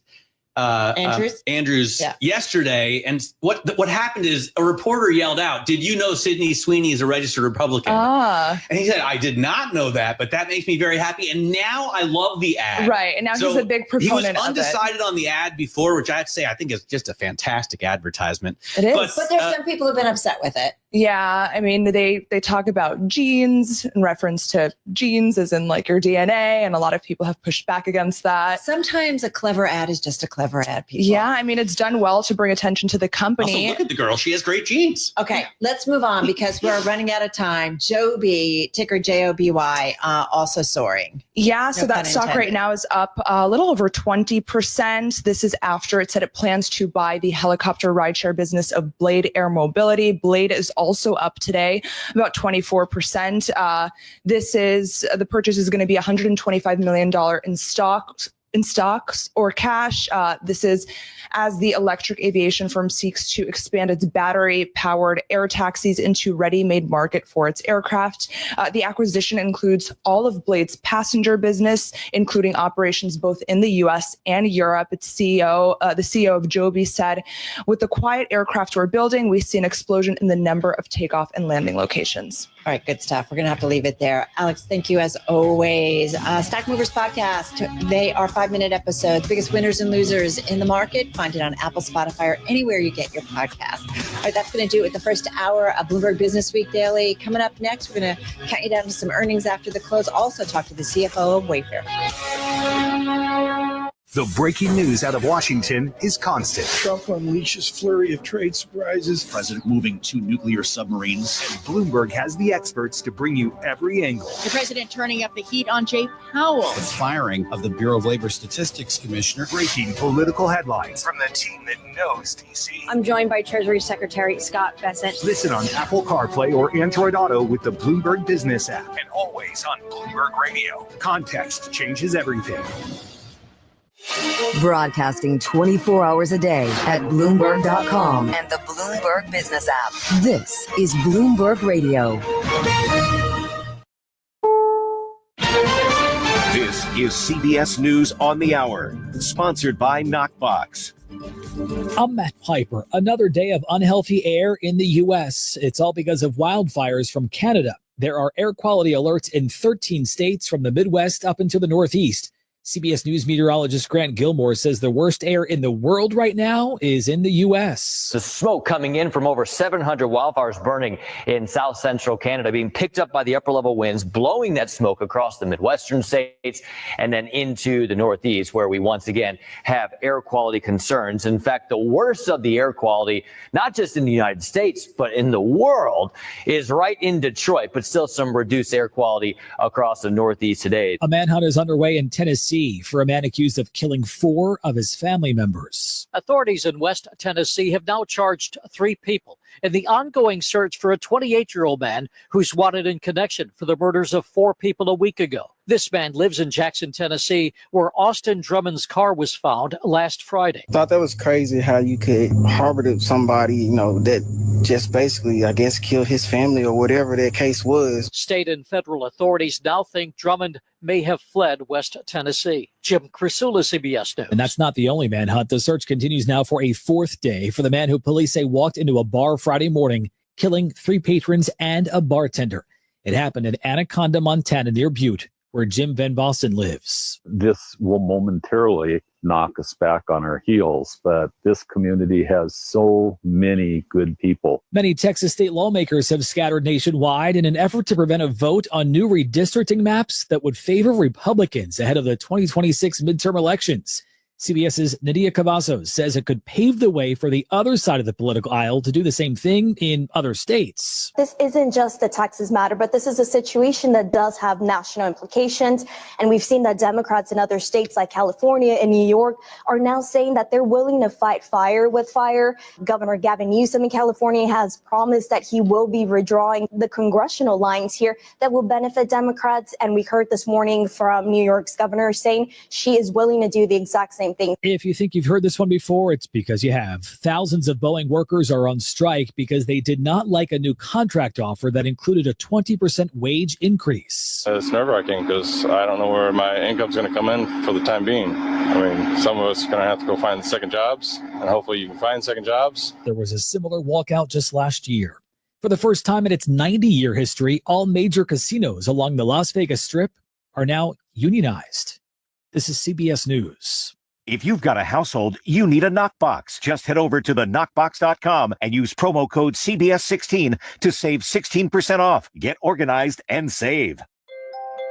Andrews yesterday, and what happened is a reporter yelled out, "Did you know Sydney Sweeney is a registered Republican?" And he said, "I did not know that, but that makes me very happy, and now I love the ad." Right, and now he's a big proponent of it. He was undecided on the ad before, which I have to say I think is just a fantastic advertisement. It is, but there's some people who've been upset with it. Yeah, I mean, they talk about genes in reference to genes as in like your DNA, and a lot of people have pushed back against that. Sometimes a clever ad is just a clever ad, people. Yeah, I mean, it's done well to bring attention to the company. Also, look at the girl. She has great genes. Okay, let's move on because we're running out of time. Joby, ticker JOBY, also soaring. Yeah, so that stock right now is up a little over 20%. This is after it said it plans to buy the helicopter rideshare business of Blade Air Mobility. Blade is also up today, about 24%. The purchase is going to be $125 million in stocks or cash. This is as the electric aviation firm seeks to expand its battery-powered air taxis into ready-made market for its aircraft. The acquisition includes all of Blade's passenger business, including operations both in the U.S. and Europe. Its CEO, the CEO of Joby, said, "With the quiet aircraft we're building, we see an explosion in the number of takeoff and landing locations." All right, good stuff. We're going to have to leave it there. Alex, thank you as always. Stock Movers Podcast. They are 5-minute episodes. Biggest winners and losers in the market. Find it on Apple, Spotify, or anywhere you get your podcast. All right, that's going to do it with the first hour of Bloomberg Business Week Daily. Coming up next, we're going to count you down to some earnings after the close. Also talk to the CFO of Wayfair. The breaking news out of Washington is constant. Trump unleashes flurry of trade surprises. President moving 2 nuclear submarines. And Bloomberg has the experts to bring you every angle. The president turning up the heat on Jay Powell. The firing of the Bureau of Labor Statistics Commissioner. Breaking political headlines from the team that knows DC. I'm joined by Treasury Secretary Scott Bessent. Listen on Apple CarPlay or Android Auto with the Bloomberg Business app. And always on Bloomberg Radio. Context changes everything. Broadcasting 24 hours a day at Bloomberg.com and the Bloomberg Business app. This is Bloomberg Radio. This is CBS News on the Hour, sponsored by Knockbox. I'm Matt Piper. Another day of unhealthy air in the U.S. It's all because of wildfires from Canada. There are air quality alerts in 13 states from the Midwest up into the Northeast. CBS News meteorologist Grant Gilmore says the worst air in the world right now is in the U.S. The smoke coming in from over 700 wildfires burning in south central Canada, being picked up by the upper level winds, blowing that smoke across the Midwestern states and then into the Northeast, where we once again have air quality concerns. In fact, the worst of the air quality, not just in the United States, but in the world, is right in Detroit, but still some reduced air quality across the Northeast today. A manhunt is underway in Tennessee for a man accused of killing 4 of his family members. Authorities in West Tennessee have now charged 3 people in the ongoing search for a 28-year-old man who's wanted in connection for the murders of 4 people a week ago. This man lives in Jackson, Tennessee, where Austin Drummond's car was found last Friday. I thought that was crazy how you could harbor somebody, that just basically, I guess, killed his family or whatever that case was. State and federal authorities now think Drummond may have fled West Tennessee. Jim Crisula, CBS News. And that's not the only manhunt. The search continues now for a 4th day for the man who police say walked into a bar Friday morning, killing 3 patrons and a bartender. It happened in Anaconda, Montana, near Butte, where Jim Van Boston lives. This will momentarily knock us back on our heels, but this community has so many good people. Many Texas state lawmakers have scattered nationwide in an effort to prevent a vote on new redistricting maps that would favor Republicans ahead of the 2026 midterm elections. CBS's Nadia Cavazos says it could pave the way for the other side of the political aisle to do the same thing in other states. This isn't just a Texas matter, but this is a situation that does have national implications. And we've seen that Democrats in other states like California and New York are now saying that they're willing to fight fire with fire. Governor Gavin Newsom in California has promised that he will be redrawing the congressional lines here that will benefit Democrats. And we heard this morning from New York's governor saying she is willing to do the exact same thing. If you think you've heard this one before, it's because you have. Thousands of Boeing workers are on strike because they did not like a new contract offer that included a 20% wage increase. It's nerve-wracking because I don't know where my income's going to come in for the time being. I mean, some of us are going to have to go find second jobs, and hopefully you can find second jobs. There was a similar walkout just last year. For the first time in its 90-year history, all major casinos along the Las Vegas Strip are now unionized. This is CBS News. If you've got a household, you need a knockbox. Just head over to theknockbox.com and use promo code CBS16 to save 16% off. Get organized and save.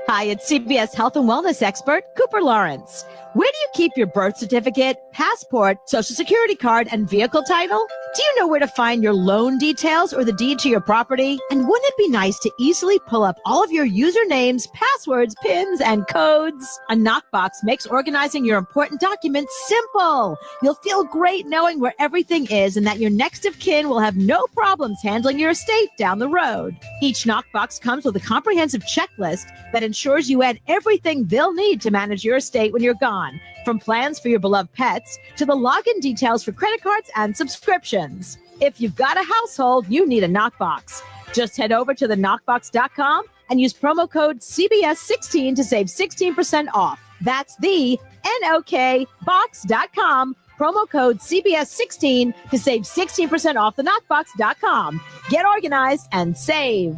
Hi, it's CBS health and wellness expert Cooper Lawrence. Where do you keep your birth certificate, passport, social security card, and vehicle title? Do you know where to find your loan details or the deed to your property? And wouldn't it be nice to easily pull up all of your usernames, passwords, PINs, and codes? A Knockbox makes organizing your important documents simple. You'll feel great knowing where everything is and that your next of kin will have no problems handling your estate down the road. Each Knockbox comes with a comprehensive checklist that ensures you add everything they'll need to manage your estate when you're gone. From plans for your beloved pets to the login details for credit cards and subscriptions. If you've got a household, you need a Knockbox. Just head over to theknockbox.com and use promo code CBS16 to save 16% off. That's the knockbox.com. Promo code CBS16 to save 16% off theknockbox.com. Get organized and save.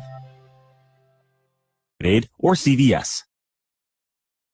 Aid or CVS.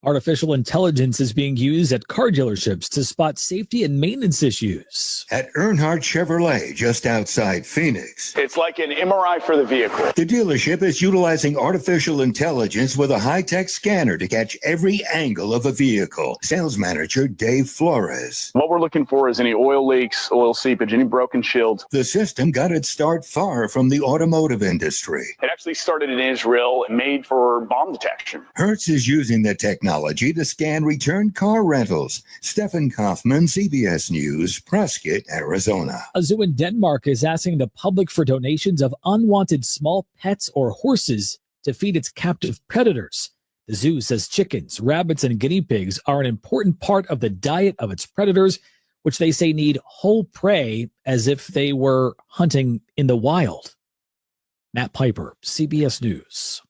Artificial intelligence is being used at car dealerships to spot safety and maintenance issues. At Earnhardt Chevrolet, just outside Phoenix. It's like an MRI for the vehicle. The dealership is utilizing artificial intelligence with a high-tech scanner to catch every angle of a vehicle. Sales manager Dave Flores. What we're looking for is any oil leaks, oil seepage, any broken shields. The system got its start far from the automotive industry. It actually started in Israel and made for bomb detection. Hertz is using the technology to scan returned car rentals. Stephen Kaufman, CBS News, Prescott, Arizona. A zoo in Denmark is asking the public for donations of unwanted small pets or horses to feed its captive predators. The zoo says chickens, rabbits, and guinea pigs are an important part of the diet of its predators, which they say need whole prey as if they were hunting in the wild. Matt Piper, CBS News.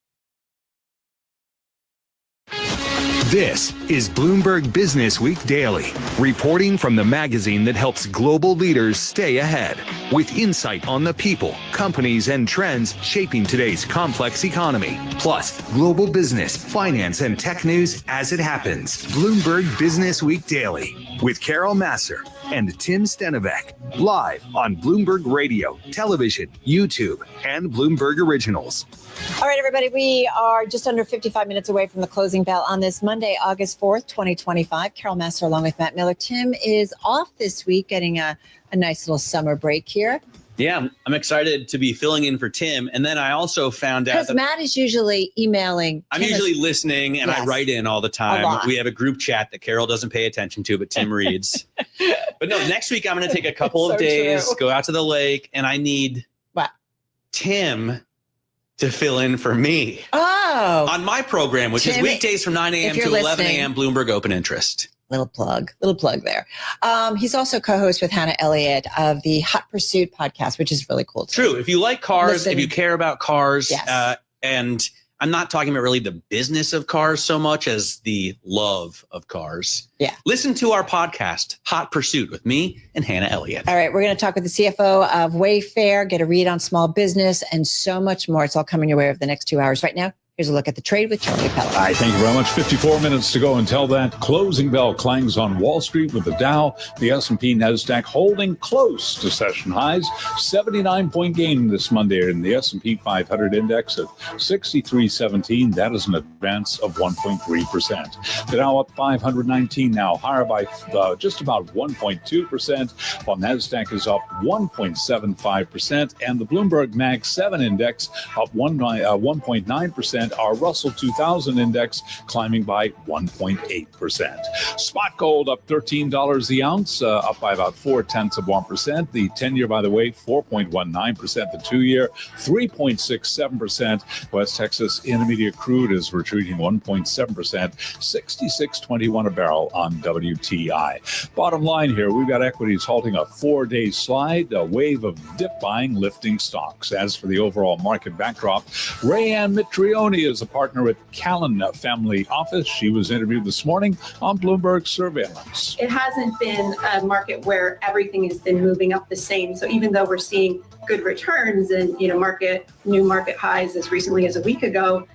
This is Bloomberg Business Week Daily, reporting from the magazine that helps global leaders stay ahead, with insight on the people, companies, and trends shaping today's complex economy, plus global business, finance, and tech news as it happens. Bloomberg Business Week Daily with Carol Masser and Tim Stenovec, live on Bloomberg Radio, television, YouTube, and Bloomberg Originals. All right, everybody, we are just under 55 minutes away from the closing bell on this Monday, August 4th, 2025. Carol Masser along with Matt Miller. Tim is off this week, getting a nice little summer break here. Yeah, I'm excited to be filling in for Tim. And then I also found out Because that Matt is usually emailing. I'm usually listening and I write in all the A time. lot. We have a group chat that Carol doesn't pay attention to, but Tim reads. But no, next week I'm going to take a couple It's of so days, true. go out to the lake, and I need Tim to fill in for me. Oh. On my program, which is Tim, weekdays from 9 a.m. if to you're 11 listening- a.m. Bloomberg Open Interest. Little plug there. He's also co-host with Hannah Elliott of the Hot Pursuit podcast, which is really cool too. True. If you like cars, Listen. if you care about cars, Yes. and I'm not talking about really the business of cars so much as the love of cars. Yeah. Listen to our podcast, Hot Pursuit, with me and Hannah Elliott. All right, we're going to talk with the CFO of Wayfair, get a read on small business, and so much more. It's all coming your way over the next 2 hours. Right now, Here's a look at the trade with Charlie Pellet. All right, thank you very much. 54 minutes to go until that closing bell clangs on Wall Street with the Dow, the S&P, NASDAQ holding close to session highs. 79-point gain this Monday in the S&P 500 index at 63.17. That is an advance of 1.3%. The Dow up 519 now, higher by just about 1.2%, while NASDAQ is up 1.75%, and the Bloomberg Mag 7 index up 1.9%. Our Russell 2000 index climbing by 1.8%. Spot gold up $13 the ounce, up by about 0.4%. The 10-year, by the way, 4.19%. The 2-year, 3.67%. West Texas Intermediate crude is retreating 1.7%, 66.21 a barrel on WTI. Bottom line here, we've got equities halting a 4-day slide, a wave of dip buying lifting stocks. As for the overall market backdrop, Rayanne Mitrione is a partner at Callan Family Office. She was interviewed this morning on Bloomberg Surveillance. It hasn't been a market where everything has been moving up the same. So even though we're seeing good returns and new market highs as recently as a week ago,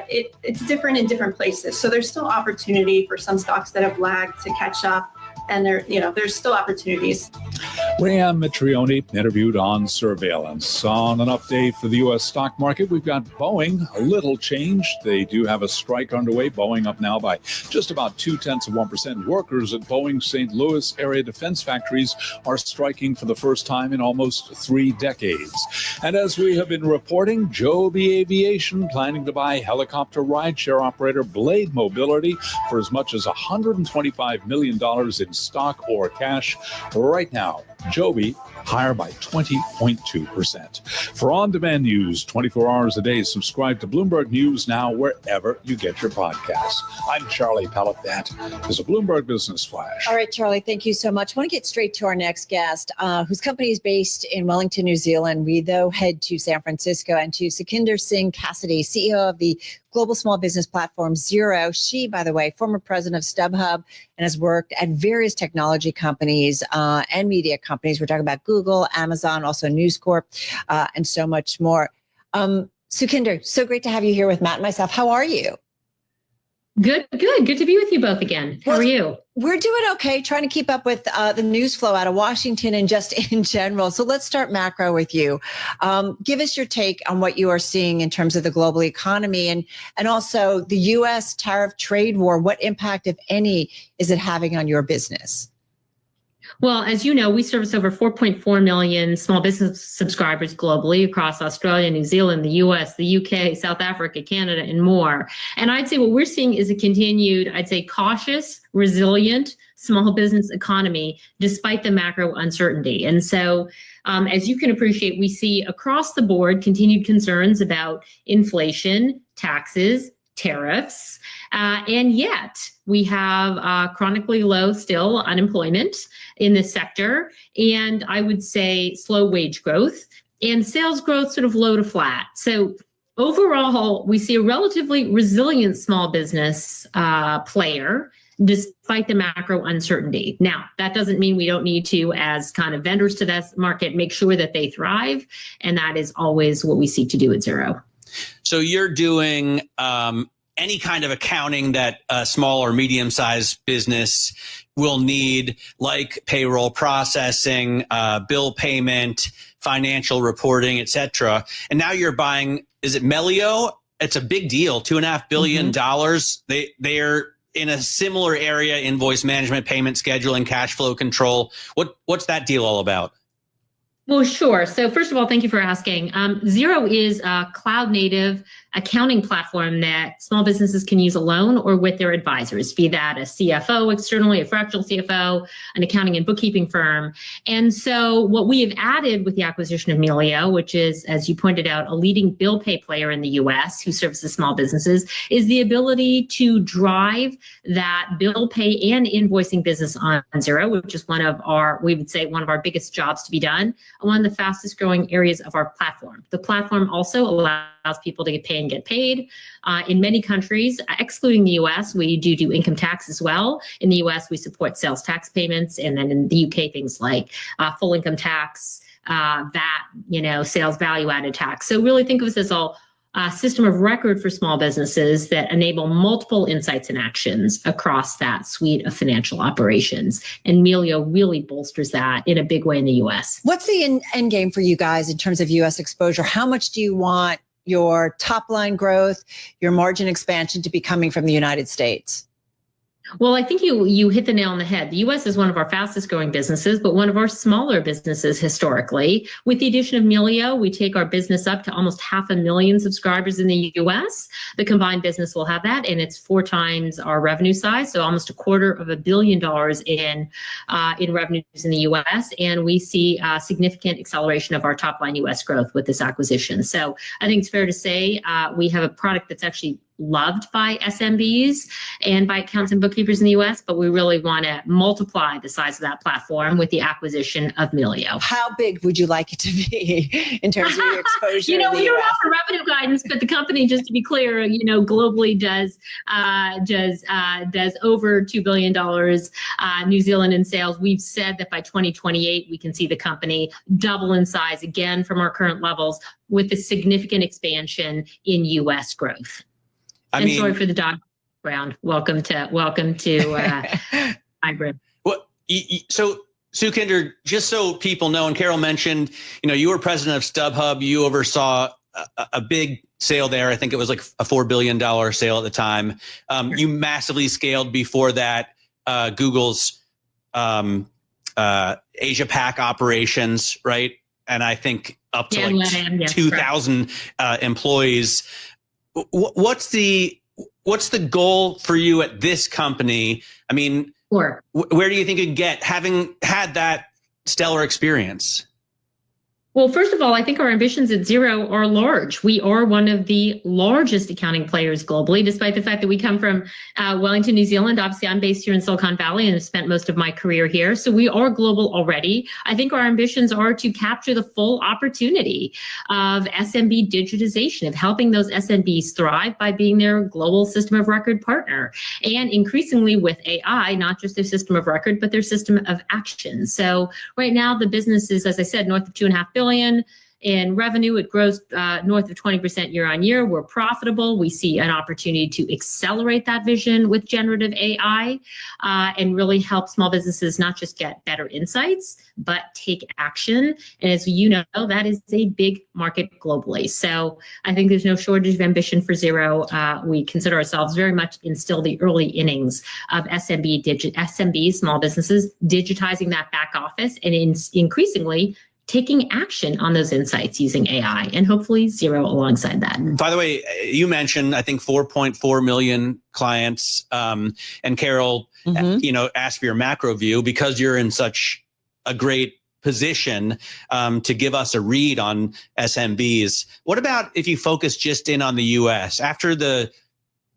it's different in different places. So there's still opportunity for some stocks that have lagged to catch up. And there's still opportunities. Rayanne Mitrione interviewed on Surveillance. On an update for the U.S. stock market, we've got Boeing, a little change. They do have a strike underway. Boeing up now by just about 0.2%. Workers at Boeing St. Louis area defense factories are striking for the first time in almost 3 decades. And as we have been reporting, Joby Aviation planning to buy helicopter rideshare operator Blade Mobility for as much as $125 million in stock or cash. Right now, Joby higher by 20.2%. For on-demand news 24 hours a day, subscribe to Bloomberg News Now wherever you get your podcasts. I'm Charlie Pellet. That is a Bloomberg Business Flash. All right, Charlie, thank you so much. I want to get straight to our next guest, whose company is based in Wellington, New Zealand. We, though, head to San Francisco and to Sukhinder Singh Cassidy, CEO of the global small business platform Xero. She, by the way, former president of StubHub and has worked at various technology companies and media companies. We're talking about Google, Amazon, also News Corp, and so much more. Sukhinder, so great to have you here with Matt and myself. How are you? Good to be with you both again. How are you? We're doing okay, trying to keep up with the news flow out of Washington and just in general. So let's start macro with you. Give us your take on what you are seeing in terms of the global economy and also the U.S. tariff trade war. What impact, if any, is it having on your business? Well, as you know, we service over 4.4 million small business subscribers globally across Australia, New Zealand, the US, the UK, South Africa, Canada, and more. And I'd say what we're seeing is a continued, cautious, resilient small business economy despite the macro uncertainty. And so, as you can appreciate, we see across the board continued concerns about inflation, taxes, tariffs, and yet we have chronically low still unemployment in this sector, and I would say slow wage growth and sales growth sort of low to flat. So overall, we see a relatively resilient small business player despite the macro uncertainty. Now, that doesn't mean we don't need to, as kind of vendors to this market, make sure that they thrive, and that is always what we seek to do at Xero. So you're doing any kind of accounting that a small or medium-sized business will need, like payroll processing, bill payment, financial reporting, et cetera. And now you're buying, is it Melio? It's a big deal, $2.5 billion. They're in a similar area, invoice management, payment scheduling, cash flow control. What's that deal all about? Well, sure. So first of all, thank you for asking. Xero is a cloud-native accounting platform that small businesses can use alone or with their advisors, be that a CFO externally, a fractional CFO, an accounting and bookkeeping firm. And so what we have added with the acquisition of Melio, which is, as you pointed out, a leading bill pay player in the US who services small businesses, is the ability to drive that bill pay and invoicing business on Xero, which is one of our biggest jobs to be done, one of the fastest growing areas of our platform. The platform also allows people to get paid. In many countries, excluding the US, we do income tax as well. In the US, we support sales tax payments. And then in the UK, things like full income tax, VAT, sales value added tax. So really think of us as system of record for small businesses that enable multiple insights and actions across that suite of financial operations. And Melio really bolsters that in a big way in the U.S. What's the end game for you guys in terms of U.S. exposure? How much do you want your top line growth, your margin expansion to be coming from the United States? Well, I think you hit the nail on the head. The U.S. is one of our fastest growing businesses, but one of our smaller businesses historically. With the addition of Melio, we take our business up to almost 500,000 subscribers in the U.S. The combined business will have that, and it's 4 times our revenue size, so almost $250 million in revenues in the U.S. And we see a significant acceleration of our top line U.S. growth with this acquisition. So I think it's fair to say we have a product that's actually loved by SMBs and by accountants and bookkeepers in the U.S., but we really want to multiply the size of that platform with the acquisition of Melio. How big would you like it to be in terms of your exposure? We don't have a revenue guidance, but the company, just to be clear, globally does over $2 billion New Zealand in sales. We've said that by 2028 we can see the company double in size again from our current levels with a significant expansion in U.S. growth. Sorry for the dog round. Welcome to hybrid. Well, so Sukhinder, just so people know, and Carol mentioned, you were president of StubHub. You oversaw a big sale there. I think it was like a $4 billion sale at the time. You massively scaled before that Google's Asia Pac operations, right? And I think up to 2,000 employees. What's the goal for you at this company? I mean, sure. Where do you think you can get, having had that stellar experience? Well, first of all, I think our ambitions at Xero are large. We are one of the largest accounting players globally, despite the fact that we come from Wellington, New Zealand. Obviously, I'm based here in Silicon Valley and have spent most of my career here. So we are global already. I think our ambitions are to capture the full opportunity of SMB digitization, of helping those SMBs thrive by being their global system of record partner. And increasingly with AI, not just their system of record, but their system of action. So right now, the business is, as I said, north of $2.5 billion in revenue. It grows north of 20% year on year. We're profitable. We see an opportunity to accelerate that vision with generative AI and really help small businesses not just get better insights, but take action. And as you know, that is a big market globally. So I think there's no shortage of ambition for Xero. We consider ourselves very much in still the early innings of SMB, small businesses, digitizing that back office and increasingly taking action on those insights using AI, and hopefully Xero alongside that. By the way, you mentioned, I think, 4.4 million clients. And Carol, asked for your macro view because you're in such a great position to give us a read on SMBs. What about if you focus just in on the US? After the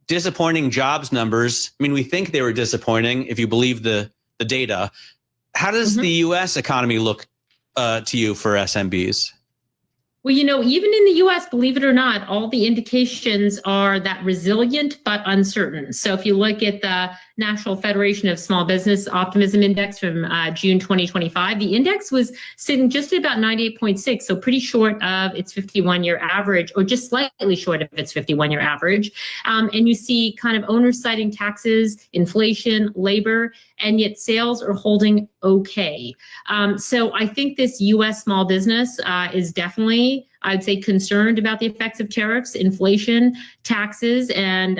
disappointing jobs numbers, I mean, we think they were disappointing if you believe the data. How does the US economy look to you for SMBs? Well, even in the U.S., believe it or not, all the indications are that resilient but uncertain. So if you look at the National Federation of Small Business Optimism Index from June 2025, the index was sitting just at about 98.6, so pretty short of its 51-year average, or just slightly short of its 51-year average. And you see kind of owners citing taxes, inflation, labor, and yet sales are holding okay. So I think this U.S. small business is definitely, I'd say, concerned about the effects of tariffs, inflation, taxes, and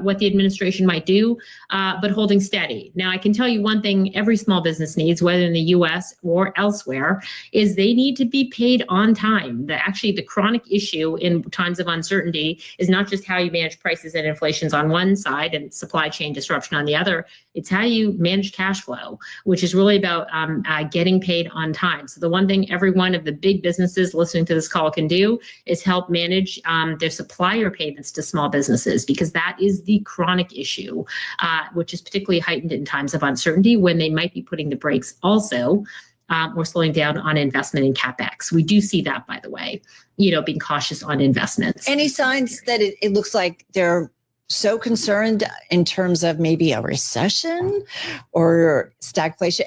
what the administration might do, but holding steady. Now, I can tell you one thing every small business needs, whether in the U.S. or elsewhere, is they need to be paid on time. The chronic issue in times of uncertainty is not just how you manage prices and inflations on one side and supply chain disruption on the other. It's how you manage cash flow, which is really about getting paid on time. So the one thing every one of the big businesses listening to this call can do is help manage their supplier payments to small businesses, because that is the chronic issue, which is particularly heightened in times of uncertainty when they might be putting the brakes also or slowing down on investment in CapEx. We do see that, by the way, being cautious on investments. Any signs that it looks like they're so concerned in terms of maybe a recession or stagflation?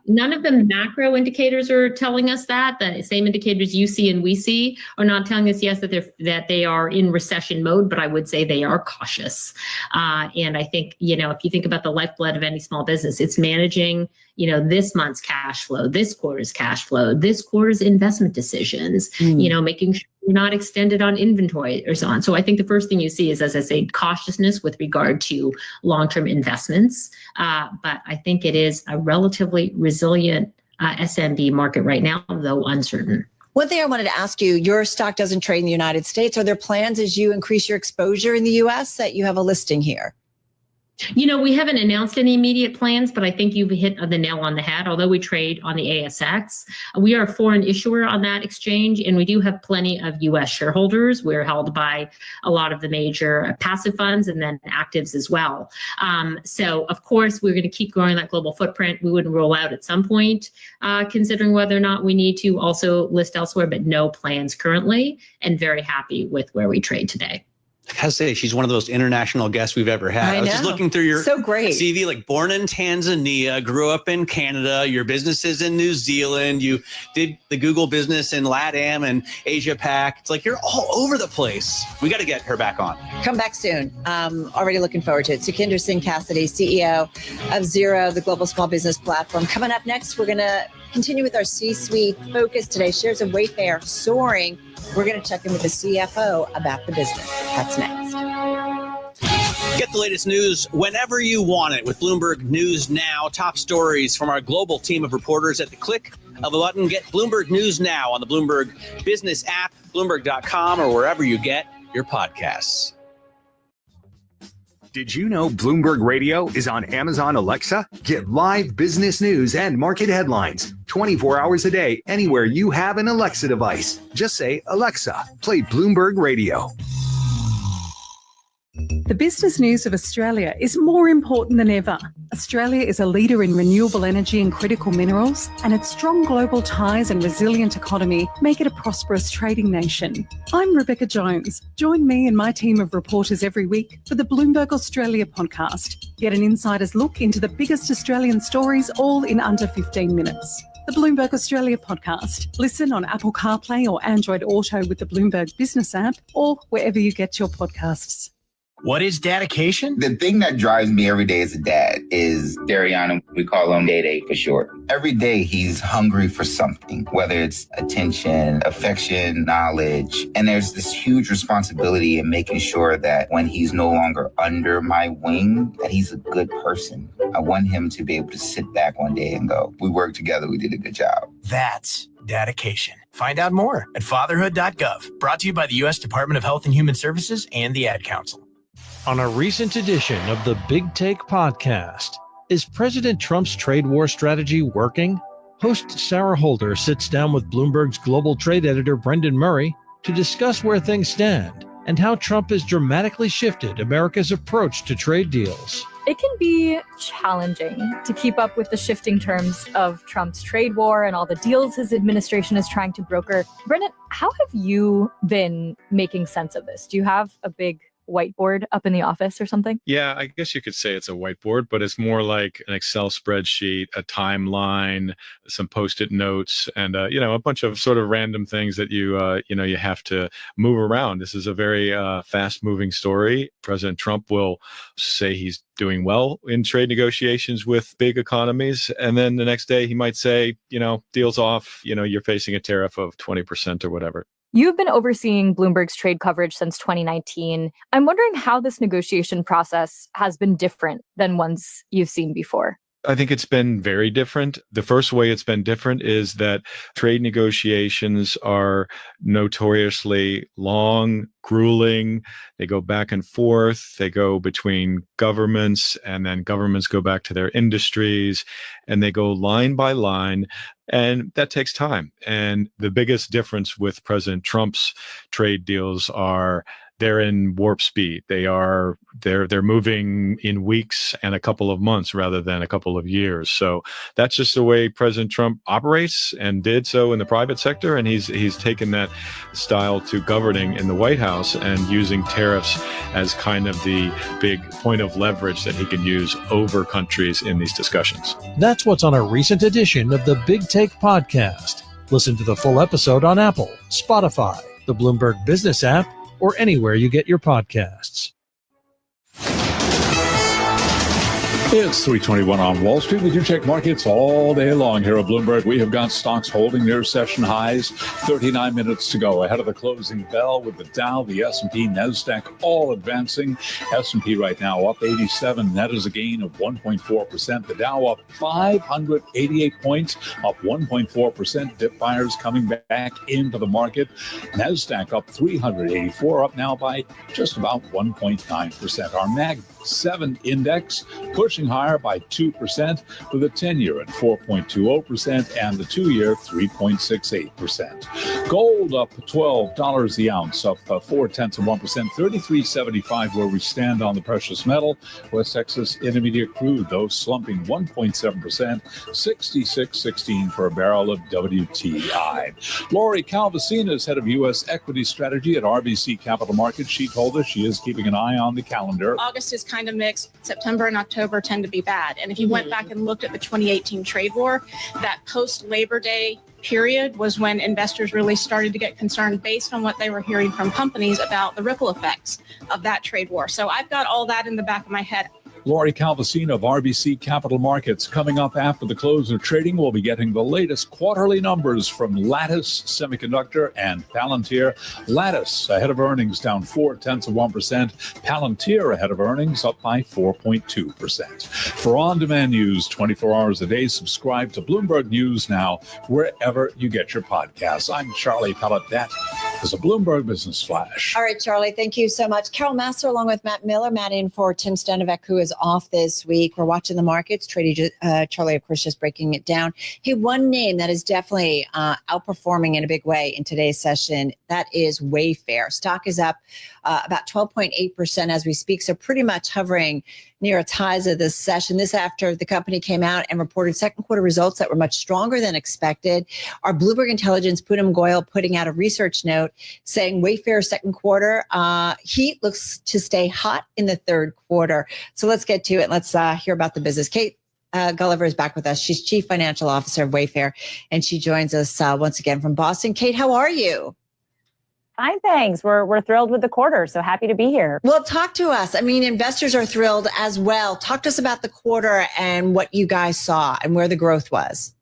None of the macro indicators are telling us that. The same indicators you see and we see are not telling us, yes, that they are in recession mode, but I would say they are cautious. And I think, if you think about the lifeblood of any small business, it's managing, this month's cash flow, this quarter's cash flow, this quarter's investment decisions, making sure you're not extended on inventory or so on. So I think the first thing you see is, as I say, cautiousness with regard to long-term investments. But I think it is a relatively resilient SMB market right now, though uncertain. One thing I wanted to ask you, your stock doesn't trade in the United States. Are there plans as you increase your exposure in the US that you have a listing here? We haven't announced any immediate plans, but I think you've hit the nail on the head. Although we trade on the ASX, we are a foreign issuer on that exchange, and we do have plenty of U.S. shareholders. We're held by a lot of the major passive funds and then actives as well. So, of course, we're going to keep growing that global footprint. We would roll out at some point, considering whether or not we need to also list elsewhere, but no plans currently, and very happy with where we trade today. I gotta say, she's one of the most international guests we've ever had. I was just looking through your CV, like born in Tanzania, grew up in Canada, your business is in New Zealand, you did the Google business in LATAM and Asia Pac. It's like you're all over the place. We got to get her back on. Come back soon. Already looking forward to it. Sukhinder Singh Cassidy, CEO of Xero, the global small business platform. Coming up next, we're going to continue with our C-suite focus today. Shares of Wayfair soaring. We're going to check in with the CFO about the business. That's next. Get the latest news whenever you want it with Bloomberg News Now. Top stories from our global team of reporters at the click of a button. Get Bloomberg News Now on the Bloomberg Business app, Bloomberg.com, or wherever you get your podcasts. Did you know Bloomberg Radio is on Amazon Alexa? Get live business news and market headlines 24 hours a day anywhere you have an Alexa device. Just say, Alexa, play Bloomberg Radio. The business news of Australia is more important than ever. Australia is a leader in renewable energy and critical minerals, and its strong global ties and resilient economy make it a prosperous trading nation. I'm Rebecca Jones. Join me and my team of reporters every week for the Bloomberg Australia podcast. Get an insider's look into the biggest Australian stories, all in under 15 minutes. The Bloomberg Australia podcast. Listen on Apple CarPlay or Android Auto with the Bloomberg Business app, or wherever you get your podcasts. What is dedication? The thing that drives me every day as a dad is Dariana. We call him Day for short. Every day he's hungry for something, whether it's attention, affection, knowledge. And there's this huge responsibility in making sure that when he's no longer under my wing, that he's a good person. I want him to be able to sit back one day and go, we worked together, we did a good job. That's dedication. Find out more at fatherhood.gov. Brought to you by the U.S. Department of Health and Human Services and the Ad Council. On a recent edition of the Big Take podcast, is President Trump's trade war strategy working? Host Sarah Holder sits down with Bloomberg's global trade editor Brendan Murray to discuss where things stand and how Trump has dramatically shifted America's approach to trade deals. It can be challenging to keep up with the shifting terms of Trump's trade war and all the deals his administration is trying to broker. Brendan, how have you been making sense of this? Do you have a big whiteboard up in the office or something? Yeah, I guess you could say it's a whiteboard, but it's more like an Excel spreadsheet, a timeline, some Post-it notes, and a bunch of sort of random things that you have to move around. This is a very fast-moving story. President Trump will say he's doing well in trade negotiations with big economies, and then the next day he might say, deals off, you're facing a tariff of 20% or whatever. You've been overseeing Bloomberg's trade coverage since 2019. I'm wondering how this negotiation process has been different than ones you've seen before. I think it's been very different. The first way it's been different is that trade negotiations are notoriously long, grueling. They go back and forth. They go between governments, and then governments go back to their industries, and they go line by line. And that takes time. And the biggest difference with President Trump's trade deals are they're in warp speed. They're moving in weeks and a couple of months rather than a couple of years. So that's just the way President Trump operates and did so in the private sector. And he's taken that style to governing in the White House and using tariffs as kind of the big point of leverage that he can use over countries in these discussions. That's what's on a recent edition of the Big Take Podcast. Listen to the full episode on Apple, Spotify, the Bloomberg Business app, or anywhere you get your podcasts. It's 3:21 on Wall Street. We do check markets all day long here at Bloomberg. We have got stocks holding near session highs. 39 minutes to go ahead of the closing bell with the Dow, the S&P, NASDAQ all advancing. S&P right now up 87. That is a gain of 1.4%. The Dow up 588 points, up 1.4%. Dip buyers coming back into the market. NASDAQ up 384, up now by just about 1.9%. Our Mag 7 index pushing higher by 2%, with a 10-year at 4.20% and the 2-year 3.68%. Gold up $12 the ounce, up 0.4%, 33.75 where we stand on the precious metal. West Texas Intermediate crude, though, slumping 1.7%, 66.16 for a barrel of WTI. Lori Calvasina is head of U.S. equity strategy at RBC Capital Markets. She told us she is keeping an eye on the calendar. August is kind of mixed. September and October tend to be bad. And if you went back and looked at the 2018 trade war, that post-Labor Day period was when investors really started to get concerned based on what they were hearing from companies about the ripple effects of that trade war. So I've got all that in the back of my head. Lori Calvasina of RBC Capital Markets. Coming up after the close of trading, we'll be getting the latest quarterly numbers from Lattice Semiconductor and Palantir. Lattice ahead of earnings down 0.4%. Palantir ahead of earnings up by 4.2%. For on-demand news 24 hours a day, subscribe to Bloomberg News Now wherever you get your podcasts. I'm Charlie Pellet. That is a Bloomberg Business Flash. All right, Charlie, thank you so much. Carol Massar along with Matt Miller. Matt in for Tim Stenovec, who is off this week. We're watching the markets. Charlie, of course, just breaking it down. Hey, one name that is definitely outperforming in a big way in today's session, that is Wayfair. Stock is up about 12.8% as we speak, so pretty much hovering near its highs of this session. This after the company came out and reported second quarter results that were much stronger than expected. Our Bloomberg Intelligence, Poonam Goyal, putting out a research note saying Wayfair's second quarter heat looks to stay hot in the third quarter. So let's get to it. Let's hear about the business. Kate Gulliver is back with us. She's Chief Financial Officer of Wayfair, and she joins us once again from Boston. Kate, how are you? Fine, thanks. We're thrilled with the quarter, so happy to be here. Well, talk to us. I mean, investors are thrilled as well. Talk to us about the quarter and what you guys saw and where the growth was.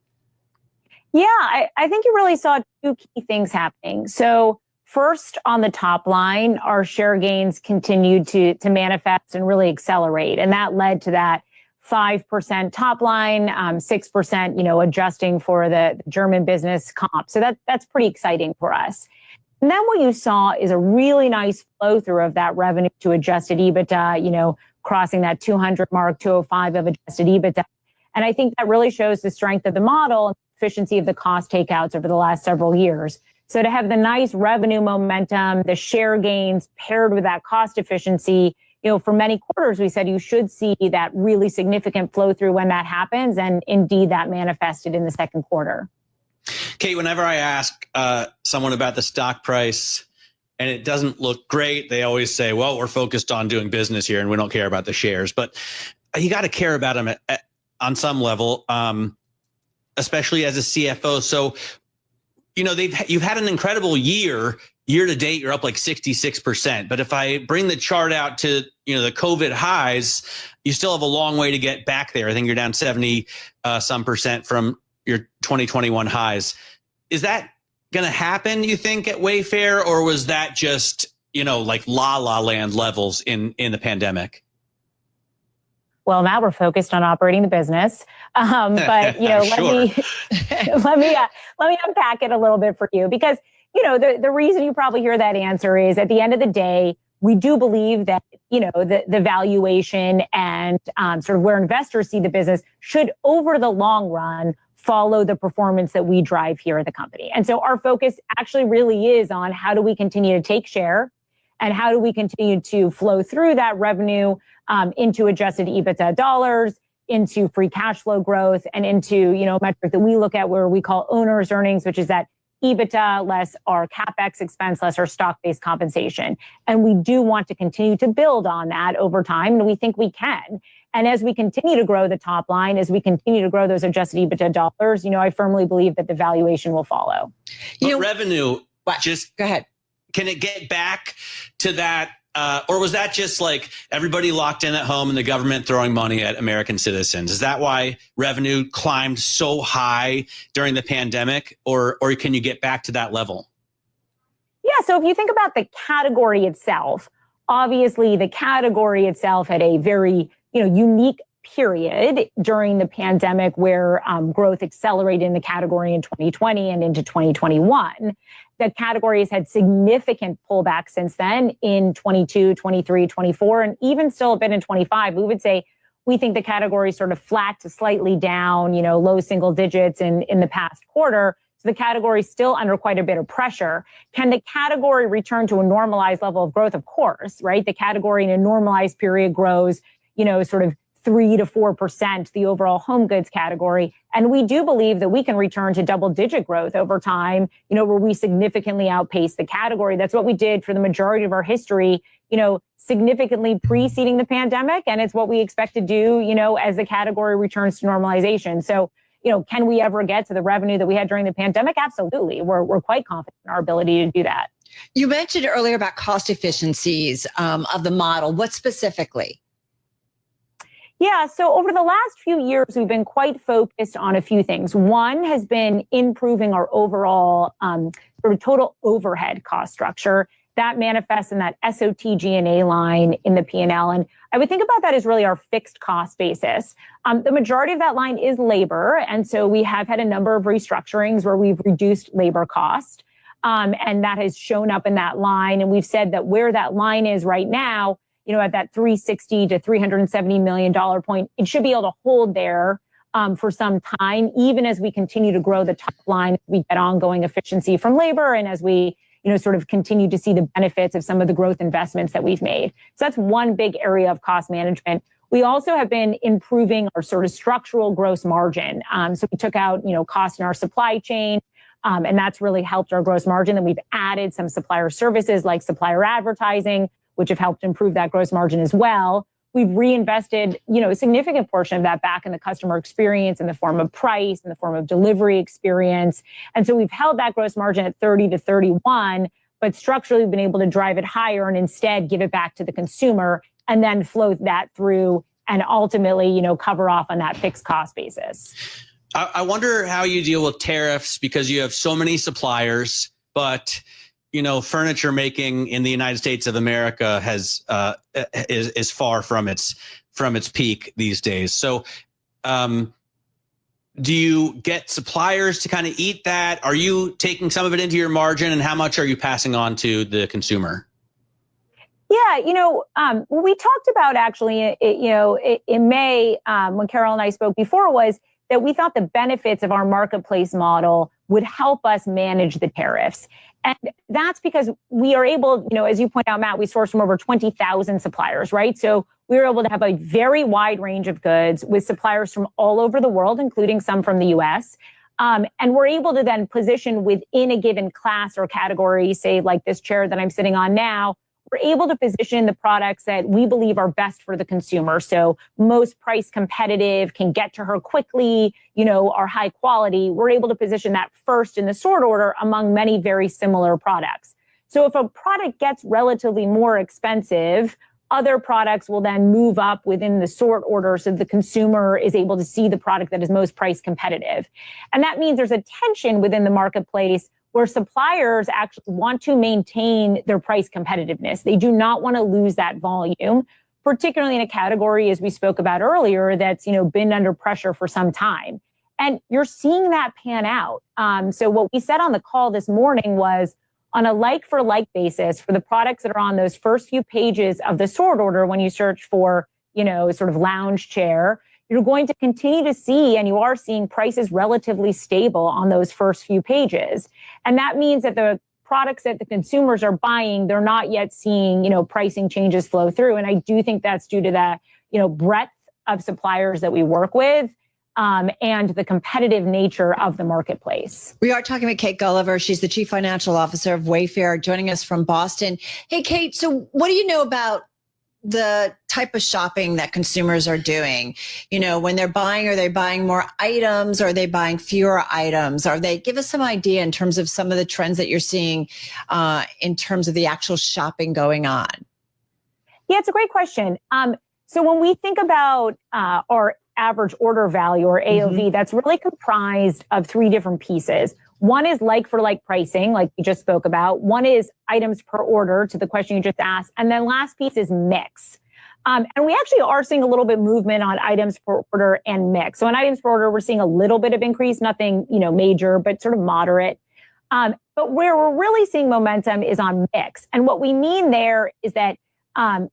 Yeah, I think you really saw two key things happening. So first, on the top line, our share gains continued to manifest and really accelerate, and that led to that 5% top line, 6%, adjusting for the German business comp. So that's pretty exciting for us. And then what you saw is a really nice flow through of that revenue to adjusted EBITDA, crossing that 200 mark, 205 of adjusted EBITDA. And I think that really shows the strength of the model and the efficiency of the cost takeouts over the last several years. So to have the nice revenue momentum, the share gains paired with that cost efficiency, for many quarters, we said you should see that really significant flow through when that happens. And indeed, that manifested in the second quarter. Kate, whenever I ask someone about the stock price and it doesn't look great, they always say, well, we're focused on doing business here and we don't care about the shares. But you got to care about them on some level, especially as a CFO. So, you've had an incredible year to date. You're up like 66%. But if I bring the chart out to, the COVID highs, you still have a long way to get back there. I think you're down 70 some percent from your 2021 highs. Is that going to happen, you think, at Wayfair, or was that just, like la land levels in the pandemic? Well, now we're focused on operating the business. But, let me unpack it a little bit for you, because, the reason you probably hear that answer is at the end of the day, we do believe that, the valuation and sort of where investors see the business should, over the long run, follow the performance that we drive here at the company. And so our focus actually really is on how do we continue to take share And how do we continue to flow through that revenue into adjusted EBITDA dollars, into free cash flow growth, and into, a metric that we look at where we call owner's earnings, which is that EBITDA less our CapEx expense, less our stock-based compensation. And we do want to continue to build on that over time, and we think we can. And as we continue to grow the top line, as we continue to grow those adjusted EBITDA dollars, I firmly believe that the valuation will follow. But revenue, just go ahead. Can it get back to that? Or was that just like everybody locked in at home and the government throwing money at American citizens? Is that why revenue climbed so high during the pandemic? Or can you get back to that level? Yeah, so if you think about the category itself, obviously the category itself had a very unique period during the pandemic where growth accelerated in the category in 2020 and into 2021. The category has had significant pullback since then in 22, 23, 24, and even still a bit in 25. We would say we think the category is sort of flat to slightly down, low single digits in the past quarter. So the category is still under quite a bit of pressure. Can the category return to a normalized level of growth? Of course, right? The category in a normalized period grows, sort of 3 to 4%, the overall home goods category. And we do believe that we can return to double-digit growth over time, where we significantly outpace the category. That's what we did for the majority of our history, significantly preceding the pandemic. And it's what we expect to do, as the category returns to normalization. So, can we ever get to the revenue that we had during the pandemic? Absolutely. We're quite confident in our ability to do that. You mentioned earlier about cost efficiencies of the model. What specifically? Yeah, so over the last few years, we've been quite focused on a few things. One has been improving our overall sort of total overhead cost structure. That manifests in that SOTG&A line in the P&L. And I would think about that as really our fixed cost basis. The majority of that line is labor. And so we have had a number of restructurings where we've reduced labor cost. And that has shown up in that line. And we've said that where that line is right now, at that $360 to $370 million point, it should be able to hold there for some time, even as we continue to grow the top line, we get ongoing efficiency from labor, and as we, sort of continue to see the benefits of some of the growth investments that we've made. So that's one big area of cost management. We also have been improving our sort of structural gross margin. So we took out, costs in our supply chain, and that's really helped our gross margin. And we've added some supplier services like supplier advertising, which have helped improve that gross margin as well. We've reinvested, a significant portion of that back in the customer experience in the form of price, in the form of delivery experience. And so we've held that gross margin at 30 to 31, but structurally we've been able to drive it higher and instead give it back to the consumer and then flow that through and ultimately, cover off on that fixed cost basis. I wonder how you deal with tariffs because you have so many suppliers, but furniture making in the United States of America is far from its peak these days. So, do you get suppliers to kind of eat that? Are you taking some of it into your margin, and how much are you passing on to the consumer? Yeah, what we talked about actually, in May, when Carol and I spoke before, was that we thought the benefits of our marketplace model would help us manage the tariffs. And that's because we are able, as you point out, Matt, we source from over 20,000 suppliers, right? So we were able to have a very wide range of goods with suppliers from all over the world, including some from the US. And we're able to then position within a given class or category, say like this chair that I'm sitting on now, we're able to position the products that we believe are best for the consumer. So most price competitive, can get to her quickly, are high quality. We're able to position that first in the sort order among many very similar products. So if a product gets relatively more expensive, other products will then move up within the sort order so the consumer is able to see the product that is most price competitive. And that means there's a tension within the marketplace where suppliers actually want to maintain their price competitiveness. They do not want to lose that volume, particularly in a category, as we spoke about earlier, that's been under pressure for some time. And you're seeing that pan out. So what we said on the call this morning was, on a like-for-like basis, for the products that are on those first few pages of the sort order, when you search for, sort of lounge chair, you're going to continue to see, and you are seeing prices relatively stable on those first few pages. And that means that the products that the consumers are buying, they're not yet seeing, pricing changes flow through. And I do think that's due to the, breadth of suppliers that we work with. And the competitive nature of the marketplace. We are talking with Kate Gulliver. She's the Chief Financial Officer of Wayfair, joining us from Boston. Hey, Kate, so what do you know about the type of shopping that consumers are doing? When they're buying, are they buying more items? Are they buying fewer items? Give us some idea in terms of some of the trends that you're seeing in terms of the actual shopping going on? Yeah, it's a great question. So when we think about our average order value, or AOV, that's really comprised of three different pieces. One is like for like pricing, like we just spoke about. One is items per order, to the question you just asked. And then last piece is mix. And we actually are seeing a little bit movement on items per order and mix. So on items per order, we're seeing a little bit of increase, nothing, major, but sort of moderate. But where we're really seeing momentum is on mix. And what we mean there is that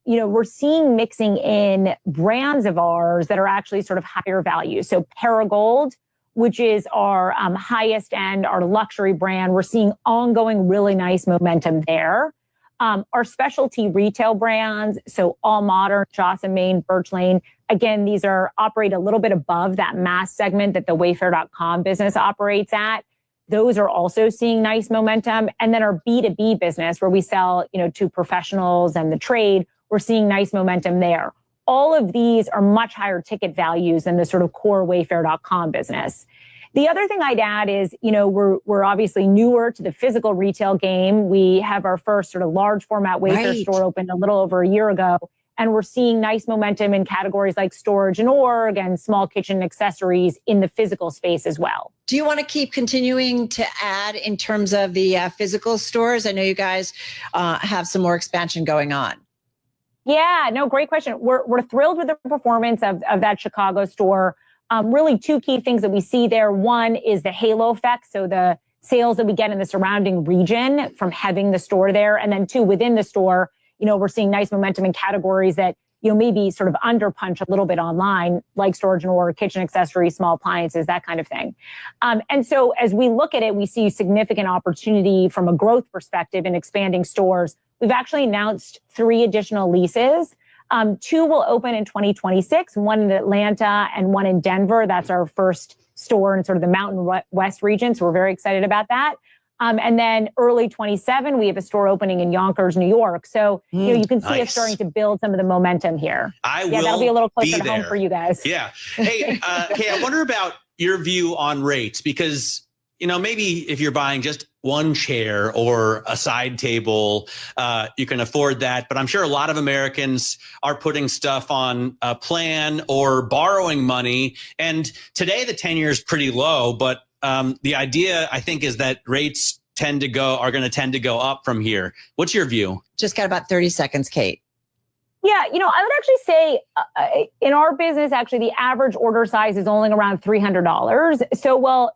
we're seeing mixing in brands of ours that are actually sort of higher value. So Perigold, which is our highest end, our luxury brand, we're seeing ongoing really nice momentum there. Our specialty retail brands, so All Modern, Joss & Main, Birch Lane, again, these operate a little bit above that mass segment that the Wayfair.com business operates at. Those are also seeing nice momentum. And then our B2B business, where we sell, to professionals and the trade, we're seeing nice momentum there. All of these are much higher ticket values than the sort of core Wayfair.com business. The other thing I'd add is, we're obviously newer to the physical retail game. We have our first sort of large format Wayfair store opened a little over a year ago. And we're seeing nice momentum in categories like storage and org and small kitchen accessories in the physical space as well. Do you want to keep continuing to add in terms of the physical stores? I know you guys have some more expansion going on. Yeah, no, great question. We're thrilled with the performance of that Chicago store. Really two key things that we see there. One is the halo effect. So the sales that we get in the surrounding region from having the store there. And then two, within the store, we're seeing nice momentum in categories that, maybe sort of underpunch a little bit online, like storage and org, kitchen accessories, small appliances, that kind of thing. And so as we look at it, we see significant opportunity from a growth perspective in expanding stores. We've actually announced 3 additional leases. 2 will open in 2026, one in Atlanta and one in Denver. That's our first store in sort of the Mountain West region. So we're very excited about that. And then early 27, we have a store opening in Yonkers, New York. So, you can see us starting to build some of the momentum here. That'll be a little closer to home for you guys. Yeah. Hey, I wonder about your view on rates, because, maybe if you're buying just one chair or a side table, you can afford that. But I'm sure a lot of Americans are putting stuff on a plan or borrowing money. And today the 10-year is pretty low, but the idea, I think, is that rates are going to tend to go up from here. What's your view? Just got about 30 seconds, Kate. Yeah, I would actually say in our business, actually, the average order size is only around $300. So,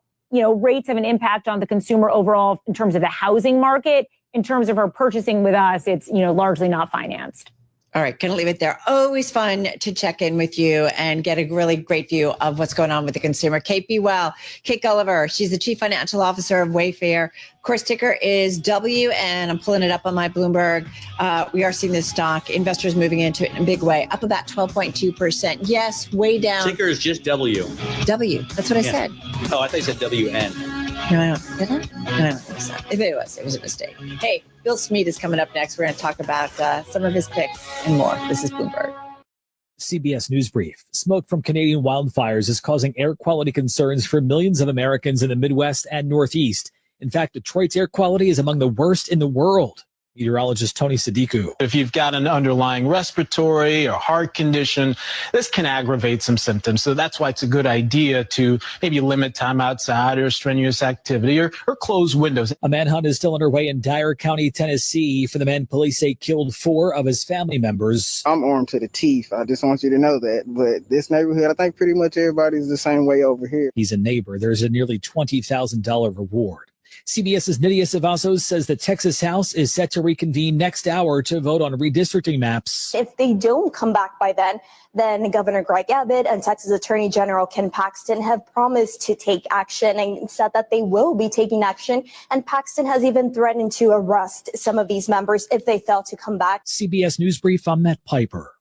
rates have an impact on the consumer overall in terms of the housing market. In terms of her purchasing with us, it's, largely not financed. All right, gonna leave it there. Always fun to check in with you and get a really great view of what's going on with the consumer. Kate, be well. Kate Gulliver, she's the Chief Financial Officer of Wayfair. Of course, ticker is W, and I'm pulling it up on my Bloomberg. We are seeing this stock, investors moving into it in a big way, up about 12.2%. Yes, way down. Ticker is just W. W, that's what I said. Oh, I thought you said WN. No, I don't. Did I? No, I don't think so. If it was a mistake. Hey, Bill Smead is coming up next. We're going to talk about some of his picks and more. This is Bloomberg. CBS News Brief. Smoke from Canadian wildfires is causing air quality concerns for millions of Americans in the Midwest and Northeast. In fact, Detroit's air quality is among the worst in the world. Meteorologist Tony Sadiku. If you've got an underlying respiratory or heart condition, this can aggravate some symptoms. So that's why it's a good idea to maybe limit time outside or strenuous activity or close windows. A manhunt is still underway in Dyer County, Tennessee, for the man police say killed 4 of his family members. I'm armed to the teeth. I just want you to know that. But this neighborhood, I think pretty much everybody's the same way over here. He's a neighbor. There's a nearly $20,000 reward. CBS's Nydia Savazos says the Texas House is set to reconvene next hour to vote on redistricting maps. If they don't come back by then Governor Greg Abbott and Texas Attorney General Ken Paxton have promised to take action and said that they will be taking action. And Paxton has even threatened to arrest some of these members if they fail to come back. CBS News Brief, I'm Matt Piper.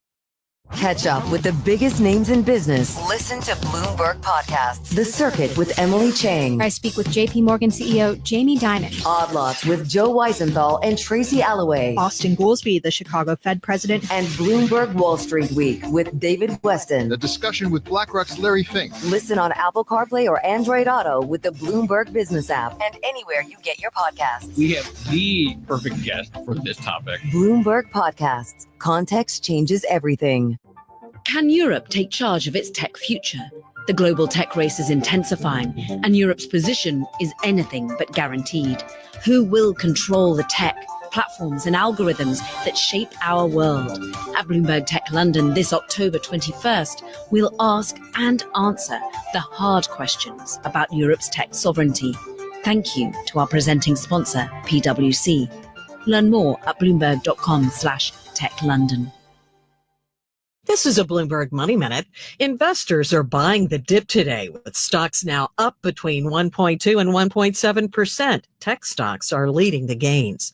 Catch up with the biggest names in business. Listen to Bloomberg Podcasts. The Circuit with Emily Chang. I speak with JP Morgan CEO Jamie Dimon. Odd Lots with Joe Weisenthal and Tracy Alloway. Austin Goolsbee, the Chicago Fed president. And Bloomberg Wall Street Week with David Weston. The discussion with BlackRock's Larry Fink. Listen on Apple CarPlay or Android Auto with the Bloomberg Business app and anywhere you get your podcasts. We have the perfect guest for this topic. Bloomberg Podcasts. Context changes everything. Can Europe take charge of its tech future? The global tech race is intensifying, and Europe's position is anything but guaranteed. Who will control the tech, platforms, and algorithms that shape our world? At Bloomberg Tech London this October 21st, we'll ask and answer the hard questions about Europe's tech sovereignty. Thank you to our presenting sponsor, PwC. Learn more at bloomberg.com/techlondon. This is a Bloomberg Money Minute. Investors are buying the dip today, with stocks now up between 1.2 and 1.7%. Tech stocks are leading the gains.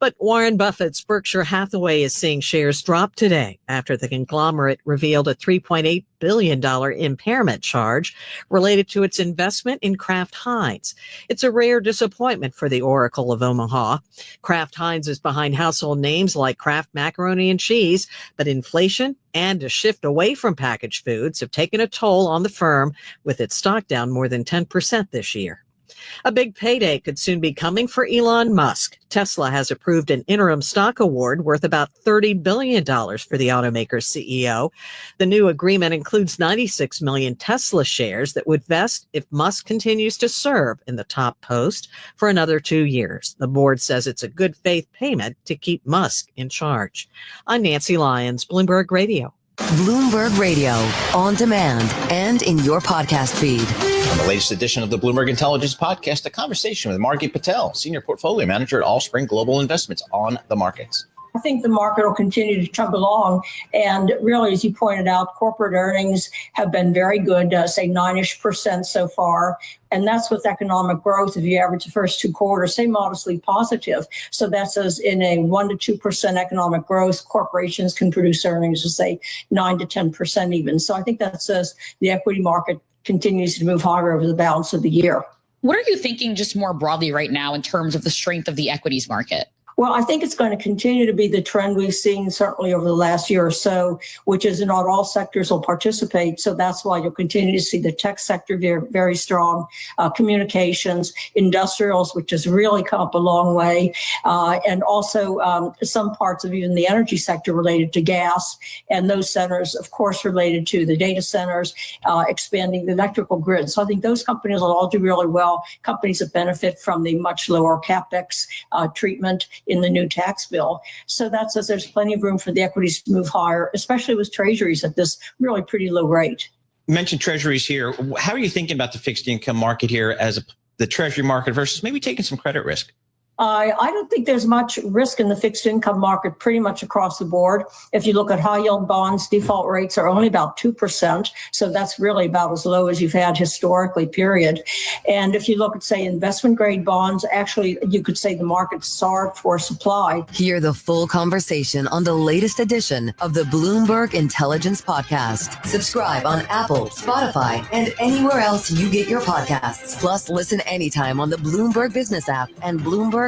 But Warren Buffett's Berkshire Hathaway is seeing shares drop today after the conglomerate revealed a $3.8 billion impairment charge related to its investment in Kraft Heinz. It's a rare disappointment for the Oracle of Omaha. Kraft Heinz is behind household names like Kraft Macaroni and Cheese, but inflation and a shift away from packaged foods have taken a toll on the firm, with its stock down more than 10% this year. A big payday could soon be coming for Elon Musk. Tesla has approved an interim stock award worth about $30 billion for the automaker's CEO. The new agreement includes 96 million Tesla shares that would vest if Musk continues to serve in the top post for another 2 years. The board says it's a good faith payment to keep Musk in charge. I'm Nancy Lyons, Bloomberg Radio. Bloomberg Radio, on demand and in your podcast feed. On the latest edition of the Bloomberg Intelligence Podcast, a conversation with Margit Patel, Senior Portfolio Manager at Allspring Global Investments, on the markets. I think the market will continue to chug along. And really, as you pointed out, corporate earnings have been very good, say 9-ish% so far. And that's with economic growth. If you average the first 2 quarters, say modestly positive. So that says in a 1 to 2% economic growth, corporations can produce earnings of say 9 to 10% even. So I think that says the equity market continues to move higher over the balance of the year. What are you thinking just more broadly right now in terms of the strength of the equities market? Well, I think it's going to continue to be the trend we've seen certainly over the last year or so, which is not all sectors will participate. So that's why you'll continue to see the tech sector very, very strong, communications, industrials, which has really come up a long way, and also some parts of even the energy sector related to gas, and those centers, of course, related to the data centers, expanding the electrical grid. So I think those companies will all do really well. Companies that benefit from the much lower capex treatment in the new tax bill. So that says there's plenty of room for the equities to move higher, especially with treasuries at this really pretty low rate. You mentioned treasuries here. How are you thinking about the fixed income market here as the treasury market versus maybe taking some credit risk? I don't think there's much risk in the fixed income market pretty much across the board. If you look at high yield bonds, default rates are only about 2%. So that's really about as low as you've had historically, period. And if you look at, say, investment grade bonds, actually, you could say the market's starved for supply. Hear the full conversation on the latest edition of the Bloomberg Intelligence Podcast. Subscribe on Apple, Spotify, and anywhere else you get your podcasts. Plus, listen anytime on the Bloomberg Business app and Bloomberg.com.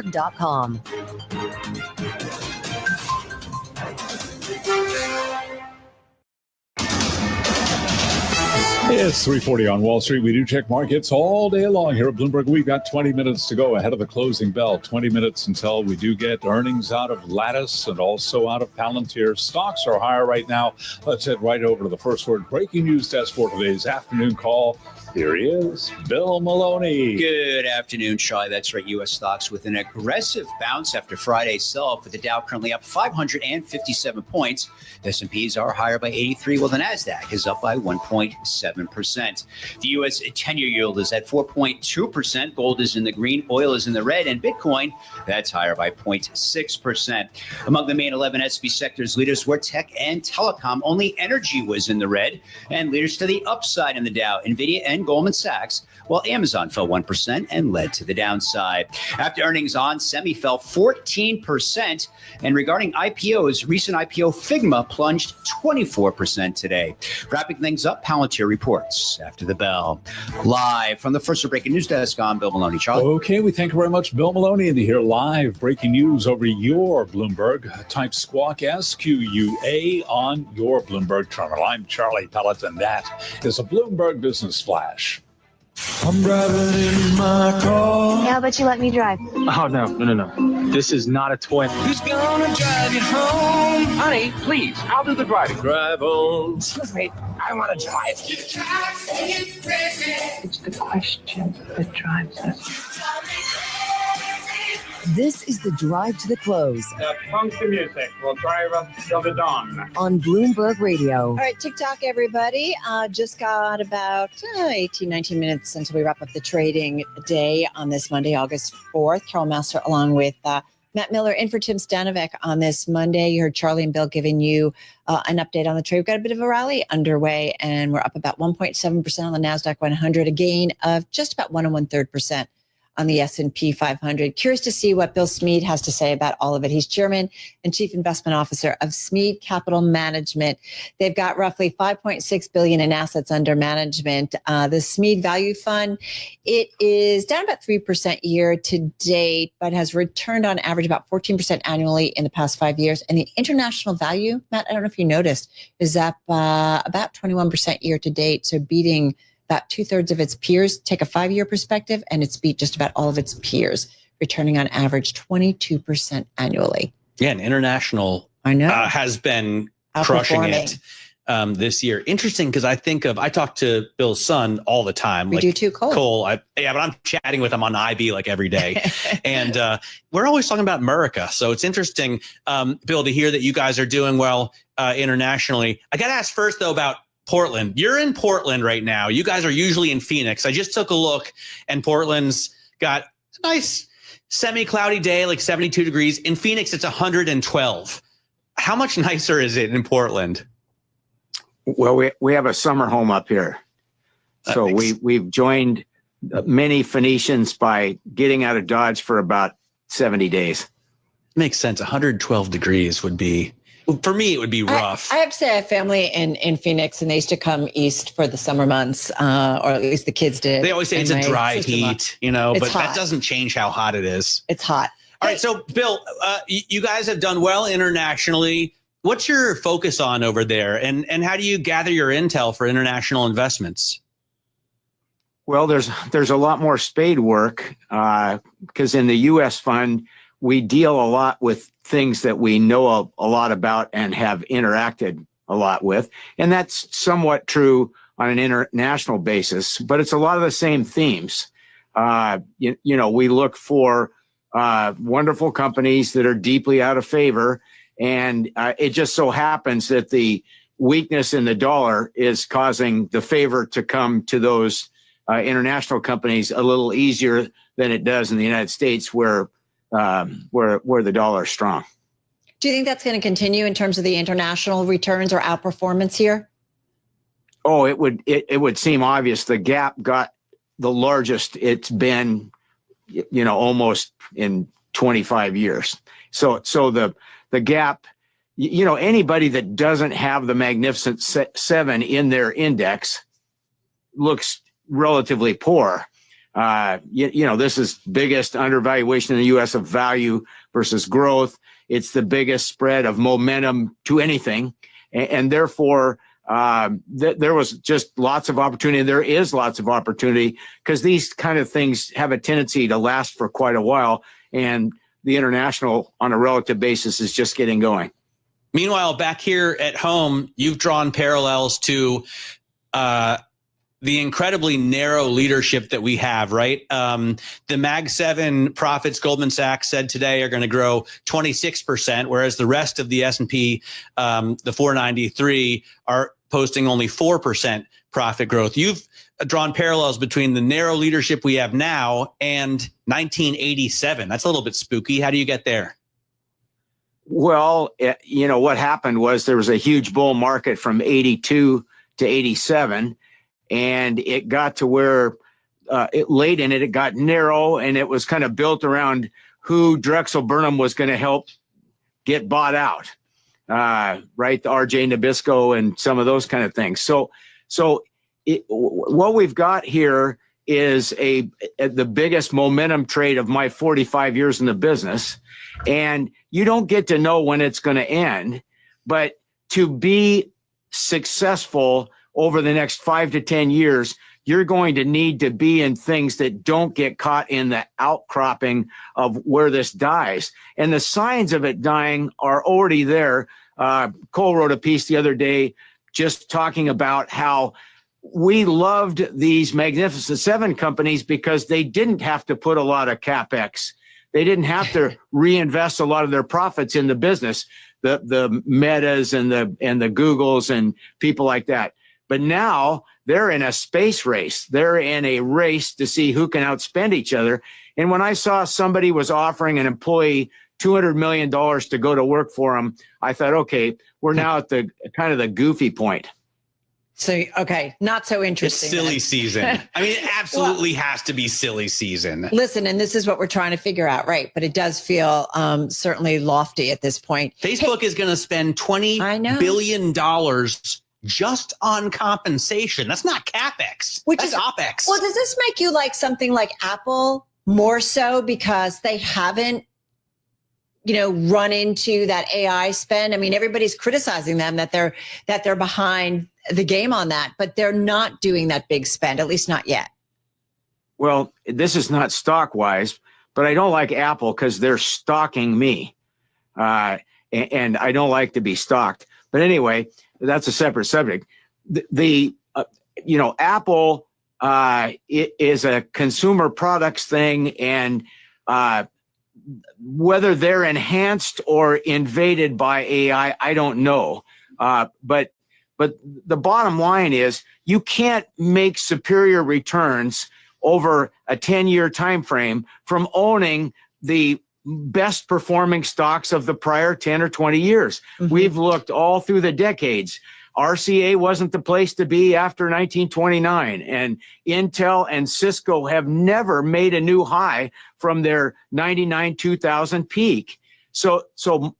It's 3:40 on Wall Street. We do check markets all day long here at Bloomberg. We've got 20 minutes to go ahead of the closing bell. 20 minutes until we do get earnings out of Lattice and also out of Palantir. Stocks are higher right now. Let's head right over to the First Word breaking news desk for today's afternoon call. Here he is, Bill Maloney. Good afternoon, Shai. That's right. U.S. stocks with an aggressive bounce after Friday's sell-off, with the Dow currently up 557 points. The S&Ps are higher by 83, while the NASDAQ is up by 1.7%. 0.7%. The U.S. 10-year yield is at 4.2%. Gold is in the green, oil is in the red, and Bitcoin, that's higher by 0.6%. Among the main 11 S&P sectors, leaders were tech and telecom. Only energy was in the red, and leaders to the upside in the Dow, NVIDIA and Goldman Sachs, while Amazon fell 1% and led to the downside. After earnings, On Semi fell 14%. And regarding IPOs, recent IPO Figma plunged 24% today. Wrapping things up, Palantir reports after the bell. Live from the First Breaking News Desk, I'm Bill Maloney. Charlie. Okay, we thank you very much, Bill Maloney. And to hear live breaking news over your Bloomberg, type Squawk SQUA on your Bloomberg terminal. I'm Charlie Pelleton. That is a Bloomberg Business Flash. I'm driving in my car. How about you let me drive? Oh, no. This is not a toy. Who's gonna drive you home? Honey, please, I'll do the driving. Drive on. Excuse me, I want to drive. It's the question that drives us. This is the Drive to the Close Punk the music. We'll drive up till the dawn. on Bloomberg Radio. All right, TikTok, everybody. Just got about 18, 19 minutes until we wrap up the trading day on this Monday, August 4th. Carol Master along with Matt Miller in for Tim Stanovic on this Monday. You heard Charlie and Bill giving you an update on the trade. We've got a bit of a rally underway, and we're up about 1.7% on the NASDAQ 100, a gain of just about 1 1/3% on the S&P 500. Curious to see what Bill Smead has to say about all of it. He's Chairman and Chief Investment Officer of Smead Capital Management. They've got roughly $5.6 billion in assets under management. The Smead Value Fund, it is down about 3% year to date, but has returned on average about 14% annually in the past 5 years. And the International Value, Matt, I don't know if you noticed, is up about 21% year to date, so beating about 2/3 of its peers. Take a 5-year perspective, and it's beat just about all of its peers, returning on average 22% annually. Yeah, and International has been crushing it this year. Interesting, because I talk to Bill's son all the time. We do too, Cole. But I'm chatting with him on IB like every day. And we're always talking about America. So it's interesting, Bill, to hear that you guys are doing well internationally. I got to ask first, though, about Portland. You're in Portland right now. You guys are usually in Phoenix. I just took a look, and Portland's got a nice semi-cloudy day, like 72 degrees. In Phoenix, it's 112. How much nicer is it in Portland? Well, we have a summer home up here. So we've joined many Phoenicians by getting out of Dodge for about 70 days. Makes sense. 112 degrees would be... For me, it would be rough. I have to say I have family in Phoenix, and they used to come east for the summer months, or at least the kids did. They always say it's a dry heat, but hot. that doesn't change how hot it is. It's hot. All right, so Bill, you guys have done well internationally. What's your focus on over there, and how do you gather your intel for international investments? Well, there's a lot more spade work because in the U.S. fund, we deal a lot with things that we know a lot about and have interacted a lot with. And that's somewhat true on an international basis, but it's a lot of the same themes. We look for wonderful companies that are deeply out of favor. And it just so happens that the weakness in the dollar is causing the favor to come to those international companies a little easier than it does in the United States, where the dollar is strong. Do you think that's going to continue in terms of the international returns or outperformance here? Oh, it would seem obvious. The gap got the largest it's been, almost in 25 years. So the gap, anybody that doesn't have the Magnificent Seven in their index looks relatively poor. This is biggest undervaluation in the U.S. of value versus growth. It's the biggest spread of momentum to anything. And therefore, there was just lots of opportunity. There is lots of opportunity because these kind of things have a tendency to last for quite a while. And the international, on a relative basis, is just getting going. Meanwhile, back here at home, you've drawn parallels to the incredibly narrow leadership that we have, right? The Mag 7 profits, Goldman Sachs said today, are going to grow 26%, whereas the rest of the S&P, the 493, are posting only 4% profit growth. You've drawn parallels between the narrow leadership we have now and 1987. That's a little bit spooky. How do you get there? Well, what happened was there was a huge bull market from 82 to 87, and it got to where late in it, it got narrow, and it was kind of built around who Drexel Burnham was going to help get bought out, right? The RJ Nabisco and some of those kind of things. So what we've got here is the biggest momentum trade of my 45 years in the business. And you don't get to know when it's going to end, but to be successful over the next 5 to 10 years, you're going to need to be in things that don't get caught in the outcropping of where this dies. And the signs of it dying are already there. Cole wrote a piece the other day just talking about how we loved these Magnificent Seven companies because they didn't have to put a lot of CapEx. They didn't have to reinvest a lot of their profits in the business, the Metas and the Googles and people like that. But now they're in a space race. They're in a race to see who can outspend each other. And when I saw somebody was offering an employee $200 million to go to work for them, I thought, okay, we're now at the kind of the goofy point. So, okay, not so interesting. It's silly season. I mean, it absolutely has to be silly season. Listen, and this is what we're trying to figure out, right? But it does feel certainly lofty at this point. Facebook is going to spend $20 billion just on compensation. That's not CapEx. That's OpEx. Well, does this make you like something like Apple more so because they haven't, run into that AI spend? I mean, everybody's criticizing them that they're behind the game on that, but they're not doing that big spend, at least not yet. Well, this is not stock wise, but I don't like Apple because they're stalking me. And I don't like to be stalked. But anyway, that's a separate subject. Apple it is a consumer products thing, and whether they're enhanced or invaded by AI, I don't know. But the bottom line is you can't make superior returns over a 10-year time frame from owning the best performing stocks of the prior 10 or 20 years. Mm-hmm. We've looked all through the decades. RCA wasn't the place to be after 1929, and Intel and Cisco have never made a new high from their 99-2000 peak. So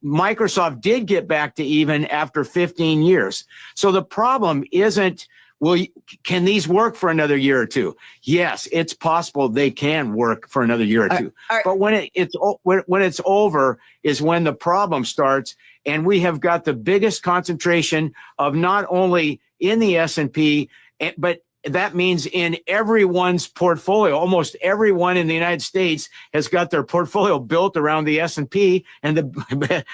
Microsoft did get back to even after 15 years. So the problem isn't, can these work for another year or two? Yes, it's possible they can work for another year or two. But when it's over is when the problem starts, and we have got the biggest concentration of not only in the S&P, but that means in everyone's portfolio. Almost everyone in the United States has got their portfolio built around the S&P, and the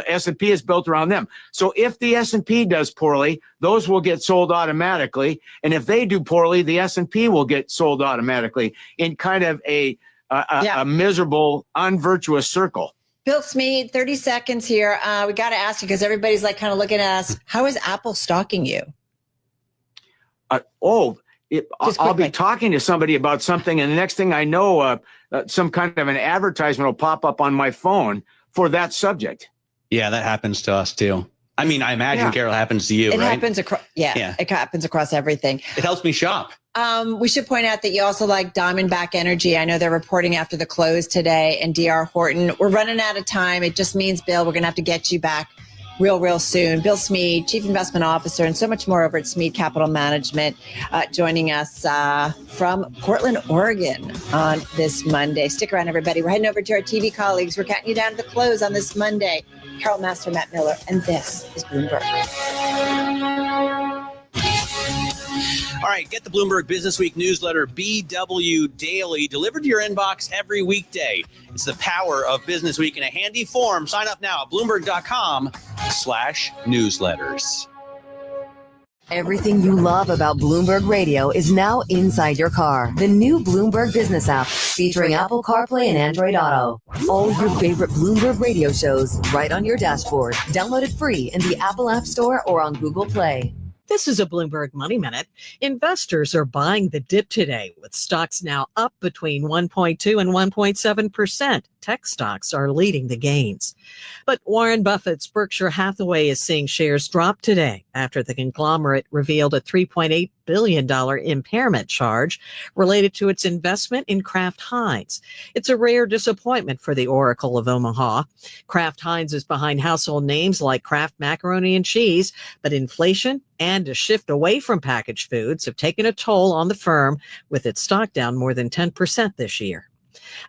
S&P is built around them. So if the S&P does poorly, those will get sold automatically. And if they do poorly, the S&P will get sold automatically in kind of a miserable, unvirtuous circle. Bill Smead, 30 seconds here. We got to ask you, because everybody's like kind of looking at us. How is Apple stalking you? I'll be talking to somebody about something, and the next thing I know, some kind of an advertisement will pop up on my phone for that subject. Yeah, that happens to us too. I mean, I imagine, Carol, happens to you, it right? Happens across. Yeah, it happens across everything. It helps me shop. We should point out that you also like Diamondback Energy. I know they're reporting after the close today, and DR Horton. We're running out of time. It just means, Bill, we're going to have to get you back real soon. Bill Smead, Chief Investment Officer, and so much more over at Smead Capital Management, joining us from Portland, Oregon on this Monday. Stick around, everybody. We're heading over to our TV colleagues. We're counting you down to the close on this Monday. Carol Master, Matt Miller, and this is Bloomberg. All right, get the Bloomberg Business Week newsletter, BW Daily, delivered to your inbox every weekday. It's the power of Business Week in a handy form. Sign up now at Bloomberg.com/newsletters. Everything you love about Bloomberg Radio is now inside your car. The new Bloomberg Business app, featuring Apple CarPlay and Android Auto. All your favorite Bloomberg radio shows right on your dashboard. Download it free in the Apple App Store or on Google Play. This is a Bloomberg Money Minute. Investors are buying the dip today, with stocks now up between 1.2 and 1.7%. Tech stocks are leading the gains. But Warren Buffett's Berkshire Hathaway is seeing shares drop today after the conglomerate revealed a $3.8 billion impairment charge related to its investment in Kraft Heinz. It's a rare disappointment for the Oracle of Omaha. Kraft Heinz is behind household names like Kraft Macaroni and Cheese, but inflation and a shift away from packaged foods have taken a toll on the firm, with its stock down more than 10% this year.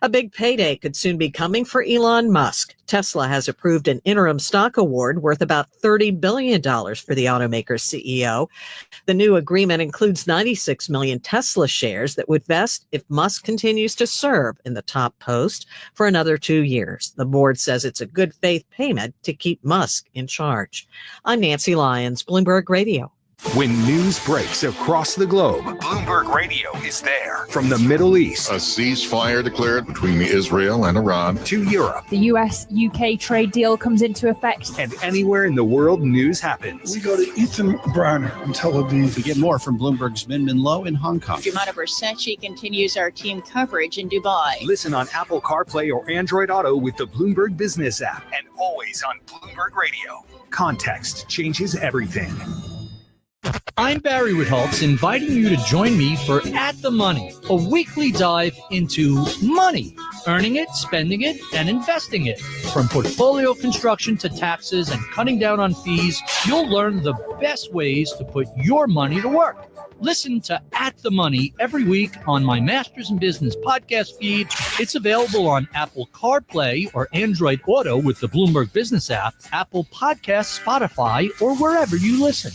A big payday could soon be coming for Elon Musk. Tesla has approved an interim stock award worth about $30 billion for the automaker's CEO. The new agreement includes 96 million Tesla shares that would vest if Musk continues to serve in the top post for another 2 years. The board says it's a good faith payment to keep Musk in charge. I'm Nancy Lyons, Bloomberg Radio. When news breaks across the globe, Bloomberg Radio is there. From the Middle East, a ceasefire declared between Israel and Iran, to Europe, the US-UK trade deal comes into effect, and anywhere in the world news happens. We go to Ethan Browner in Tel Aviv. We get more from Bloomberg's Minmin Low in Hong Kong. Jumana Bersachi continues our team coverage in Dubai. Listen on Apple CarPlay or Android Auto with the Bloomberg Business app, and always on Bloomberg Radio. Context changes everything. I'm Barry Ritholtz, inviting you to join me for At the Money, a weekly dive into money, earning it, spending it, and investing it. From portfolio construction to taxes and cutting down on fees, you'll learn the best ways to put your money to work. Listen to At the Money every week on my Masters in Business podcast feed. It's available on Apple CarPlay or Android Auto with the Bloomberg Business app, Apple Podcasts, Spotify, or wherever you listen.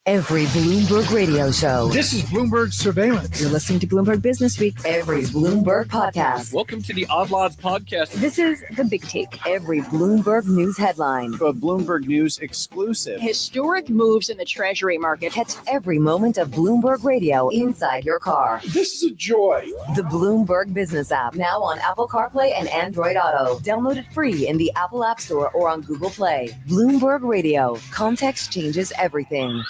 Every Bloomberg radio show. This is Bloomberg Surveillance. You're listening to Bloomberg Business Week. Every Bloomberg podcast. Welcome to the Odd Lots podcast. This is The Big Take. Every Bloomberg news headline. A Bloomberg News exclusive. Historic moves in the Treasury market. Catch every moment of Bloomberg Radio inside your car. This is a joy. The Bloomberg Business app, now on Apple CarPlay and Android Auto. Download it free in the Apple App Store or on Google Play. Bloomberg Radio. Context changes everything.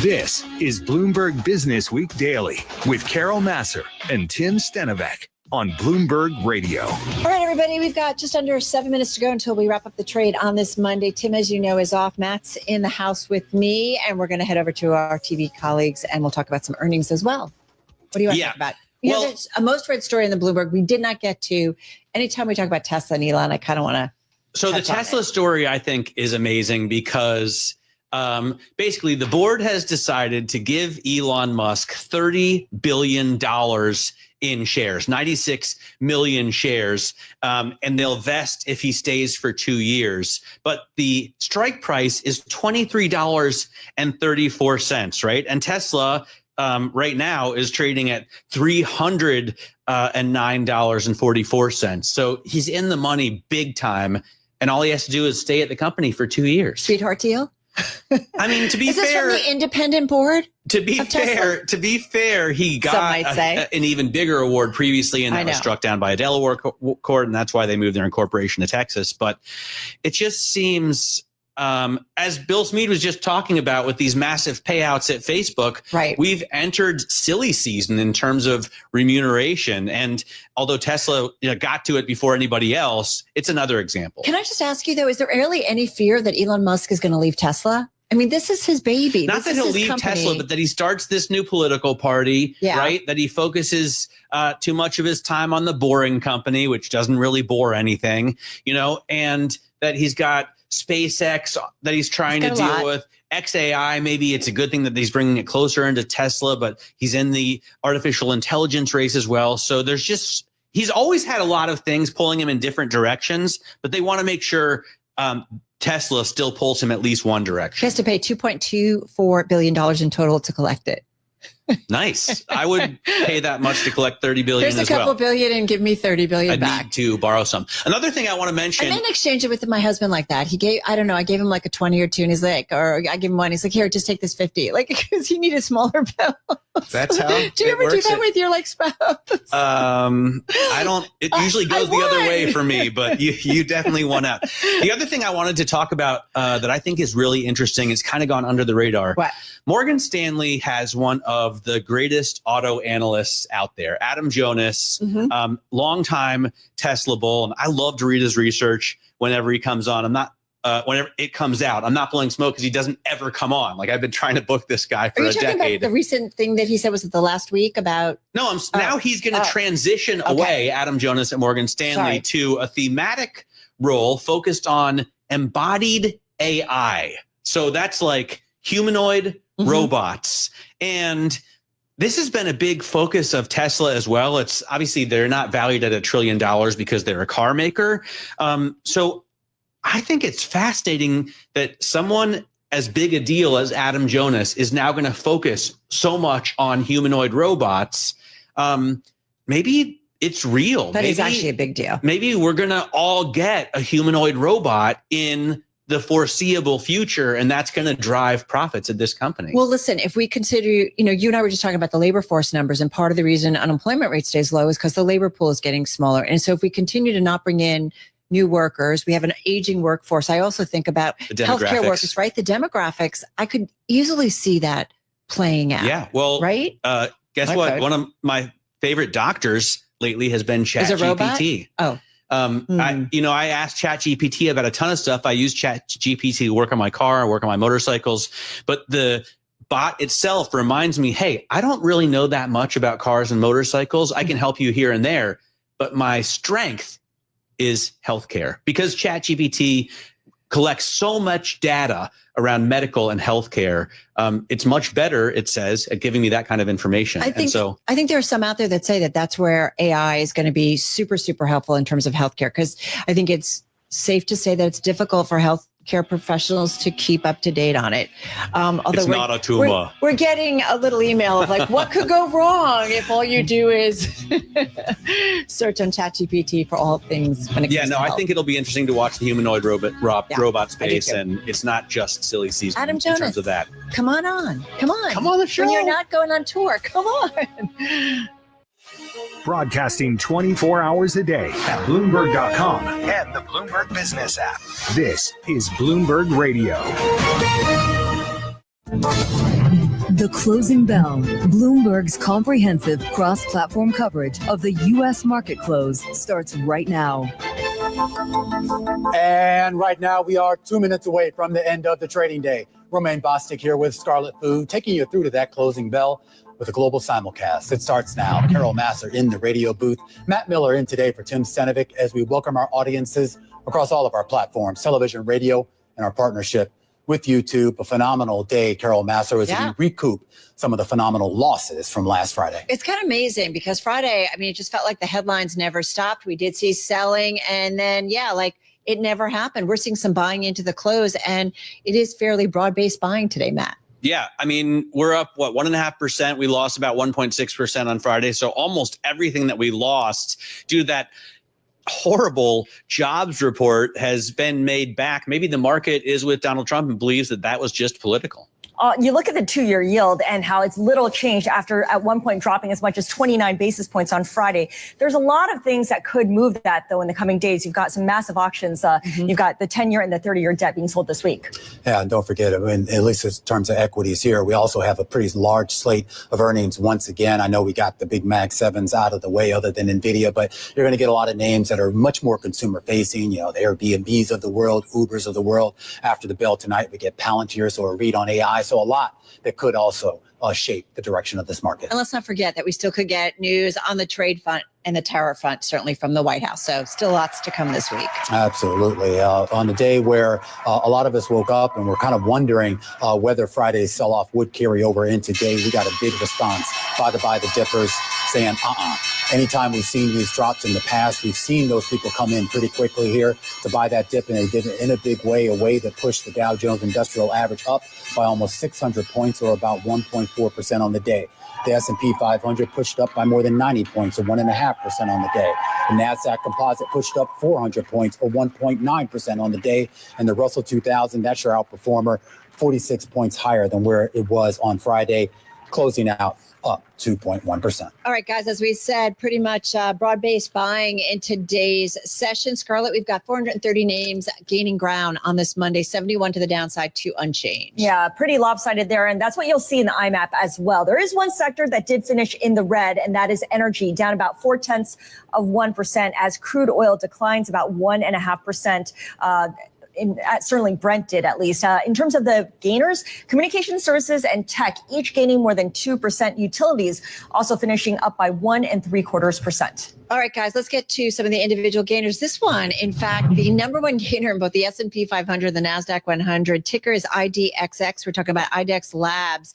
This is Bloomberg Business Week Daily with Carol Massar and Tim Stenovec on Bloomberg Radio. All right, everybody, we've got just under 7 minutes to go until we wrap up the trade on this Monday. Tim, as you know, is off. Matt's in the house with me, and we're going to head over to our TV colleagues, and we'll talk about some earnings as well. What do you want to talk about? You know, there's a most read story in the Bloomberg we did not get to. Anytime we talk about Tesla and Elon, I kind of want to. So the Tesla story, I think, is amazing because basically the board has decided to give Elon Musk $30 billion in shares, 96 million shares, and they'll vest if he stays for 2 years. But the strike price is $23.34, right? And Tesla right now is trading at $309.44. So he's in the money big time, and all he has to do is stay at the company for 2 years. Sweetheart deal? I mean, to be is this fair, from the independent board? To be fair, he got an even bigger award previously, and that was struck down by a Delaware court, and that's why they moved their incorporation to Texas. But it just seems, as Bill Smead was just talking about with these massive payouts at Facebook, right? We've entered silly season in terms of remuneration, and although Tesla got to it before anybody else, it's another example. Can I just ask you though, is there really any fear that Elon Musk is going to leave Tesla? I mean, this is his baby. Not that he'll leave Tesla, but that he starts this new political party, right? That he focuses too much of his time on the boring company, which doesn't really bore anything, and that he's got SpaceX that he's trying to deal with. XAI, maybe it's a good thing that he's bringing it closer into Tesla, but he's in the artificial intelligence race as well. So he's always had a lot of things pulling him in different directions, but they want to make sure Tesla still pulls him at least one direction. He has to pay $2.24 billion in total to collect it. Nice. I would pay that much to collect 30 billion Here's a as couple well. billion and give me 30 billion I back. need to borrow some. Another thing I want to mention. I then exchange it with my husband like that. I don't know, I gave him like a 20 or 2 and he's like, or I give him one. He's like, here, just take this 50. Like, because he needed a smaller bill. That's how Do you ever do that with your like spouse? I don't, it usually goes the other way for me, but you definitely won out. The other thing I wanted to talk about that I think is really interesting, it's kind of gone under the radar. What? Morgan Stanley has one of the greatest auto analysts out there, Adam Jonas, longtime Tesla bull. And I love to read his research whenever he comes on. I'm not, whenever it comes out, I'm not blowing smoke because he doesn't ever come on. Like I've been trying to book this guy for Are you a talking decade. about the recent thing that he said, was it the last week about? No, now he's going to transition away, Adam Jonas at Morgan Stanley, to a thematic role focused on embodied AI. So that's like humanoid robots. And this has been a big focus of Tesla as well. It's obviously they're not valued at $1 trillion because they're a car maker. So I think it's fascinating that someone as big a deal as Adam Jonas is now going to focus so much on humanoid robots. Maybe it's real. That is actually a big deal. Maybe we're going to all get a humanoid robot in the foreseeable future, and that's going to drive profits at this company. Well, listen, if we consider, you and I were just talking about the labor force numbers, and part of the reason unemployment rate stays low is because the labor pool is getting smaller. And so if we continue to not bring in new workers, we have an aging workforce. I also think about healthcare workers, right? The demographics, I could easily see that playing out. Yeah. Well, right? Guess what? One of my favorite doctors lately has been ChatGPT. Oh. I asked ChatGPT about a ton of stuff. I use ChatGPT to work on my car, work on my motorcycles, but the bot itself reminds me, hey, I don't really know that much about cars and motorcycles. I can help you here and there, but my strength is healthcare because ChatGPT collects so much data around medical and healthcare. It's much better, it says, at giving me that kind of information. I think there are some out there that say that that's where AI is going to be super, super helpful in terms of healthcare, because I think it's safe to say that it's difficult for healthcare professionals to keep up to date on it. Although it's not a tumor. We're getting a little email of like, what could go wrong if all you do is search on ChatGPT for all things when it comes to health. I think it'll be interesting to watch the humanoid robot space, and it's not just silly season Adam in Jonas, terms of that. Come on the show. When you're not going on tour, come on. Broadcasting 24 hours a day at Bloomberg.com and the Bloomberg Business app. This is Bloomberg Radio. The Closing Bell, Bloomberg's comprehensive cross-platform coverage of the U.S. market close, starts right now. And right now we are 2 minutes away from the end of the trading day. Romaine Bostic here with Scarlet Food, taking you through to that closing bell with a global simulcast. It starts now. Carol Massar in the radio booth. Matt Miller in today for Tim Stenovic as we welcome our audiences across all of our platforms, television, radio, and our partnership with YouTube. A phenomenal day, Carol Massar, as we recoup some of the phenomenal losses from last Friday. It's kind of amazing because Friday, it just felt like the headlines never stopped. We did see selling, and then, it never happened. We're seeing some buying into the close, and it is fairly broad-based buying today, Matt. Yeah, we're up, 1.5%. We lost about 1.6% on Friday. So almost everything that we lost due to that horrible jobs report has been made back. Maybe the market is with Donald Trump and believes that was just political. You look at the 2-year yield and how it's little changed after at one point dropping as much as 29 basis points on Friday. There's a lot of things that could move that, though, in the coming days. You've got some massive auctions. You've got the 10-year and the 30-year debt being sold this week. Yeah, and don't forget, at least in terms of equities here, we also have a pretty large slate of earnings once again. I know we got the big Mag 7s out of the way other than NVIDIA, but you're going to get a lot of names that are much more consumer-facing, the Airbnbs of the world, Ubers of the world. After the bell tonight, we get Palantir, so a read on AI. So a lot that could also shape the direction of this market. And let's not forget that we still could get news on the trade front and the tariff front, certainly from the White House. So still lots to come this week. Absolutely. On a day where a lot of us woke up and we're kind of wondering whether Friday's sell-off would carry over into today, we got a big response by the dippers. saying, Anytime we've seen these drops in the past, we've seen those people come in pretty quickly here to buy that dip, and they did it in a big way, a way that pushed the Dow Jones Industrial Average up by almost 600 points, or about 1.4% on the day. The S&P 500 pushed up by more than 90 points, or 1.5% on the day. The NASDAQ Composite pushed up 400 points, or 1.9% on the day. And the Russell 2000, that's your outperformer, 46 points higher than where it was on Friday, closing out up 2.1%. All right, guys, as we said, pretty much broad-based buying in today's session. Scarlett, we've got 430 names gaining ground on this Monday, 71 to the downside, 2 unchanged. Yeah, pretty lopsided there. And that's what you'll see in the IMAP as well. There is one sector that did finish in the red, and that is energy, down about 0.4% as crude oil declines about 1.5%. Certainly Brent did, at least. In terms of the gainers, communication services and tech each gaining more than 2%. Utilities also finishing up by 1.75%. All right, guys, let's get to some of the individual gainers. This one, in fact, the number one gainer in both the S&P 500, the NASDAQ 100, ticker is IDXX. We're talking about IDEX Labs,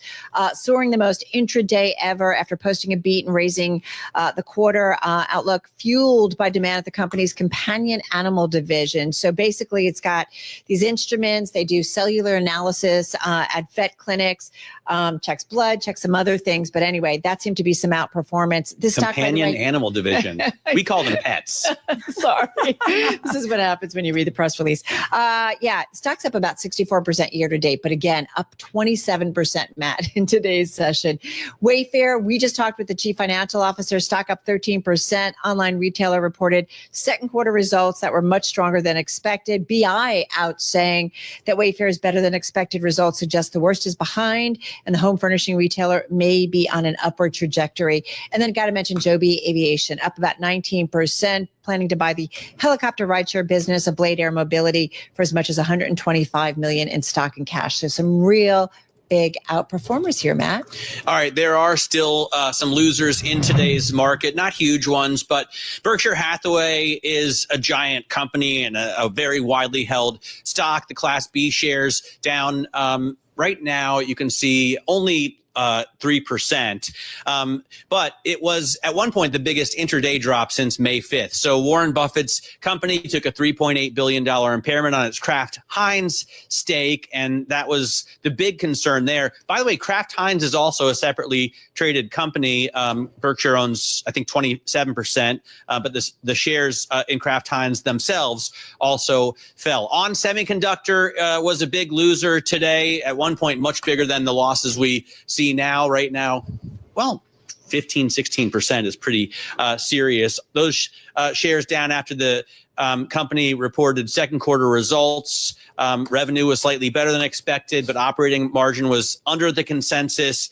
soaring the most intraday ever after posting a beat and raising the quarter outlook, fueled by demand at the company's companion animal division. So basically, it's got these instruments. They do cellular analysis at vet clinics, checks blood, checks some other things. But anyway, that seemed to be some outperformance. This companion animal division. We call them pets. Sorry. This is what happens when you read the press release. Stock's up about 64% year to date, but again, up 27%, Matt, in today's session. Wayfair, we just talked with the chief financial officer, stock up 13%. Online retailer reported second quarter results that were much stronger than expected. BI out saying that Wayfair is better than expected. Results suggest the worst is behind and the home furnishing retailer may be on an upward trajectory. And then got to mention Joby Aviation, up about 19%, planning to buy the helicopter rideshare business of Blade Air Mobility for as much as $125 million in stock and cash. So some real big outperformers here, Matt. All right, there are still some losers in today's market, not huge ones, but Berkshire Hathaway is a giant company and a very widely held stock. The Class B shares down right now, you can see only 3%. But it was at one point the biggest intraday drop since May 5th. So Warren Buffett's company took a $3.8 billion impairment on its Kraft Heinz stake, and that was the big concern there. By the way, Kraft Heinz is also a separately traded company. Berkshire owns, I think, 27%, but the shares in Kraft Heinz themselves also fell. On Semiconductor was a big loser today, at one point much bigger than the losses we see right now. Well, 15-16% is pretty serious. Those shares down after the company reported second quarter results. Revenue was slightly better than expected, but operating margin was under the consensus.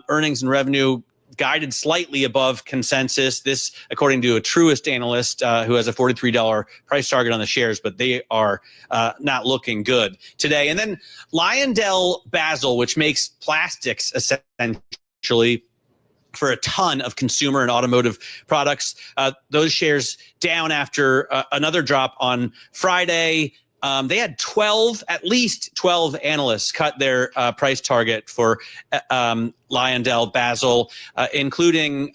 Earnings and revenue guided slightly above consensus. This, according to a Truist analyst who has a $43 price target on the shares, but they are not looking good today. And then LyondellBasell, which makes plastics essentially for a ton of consumer and automotive products. Those shares down after another drop on Friday. They had at least 12 analysts cut their price target for LyondellBasell, including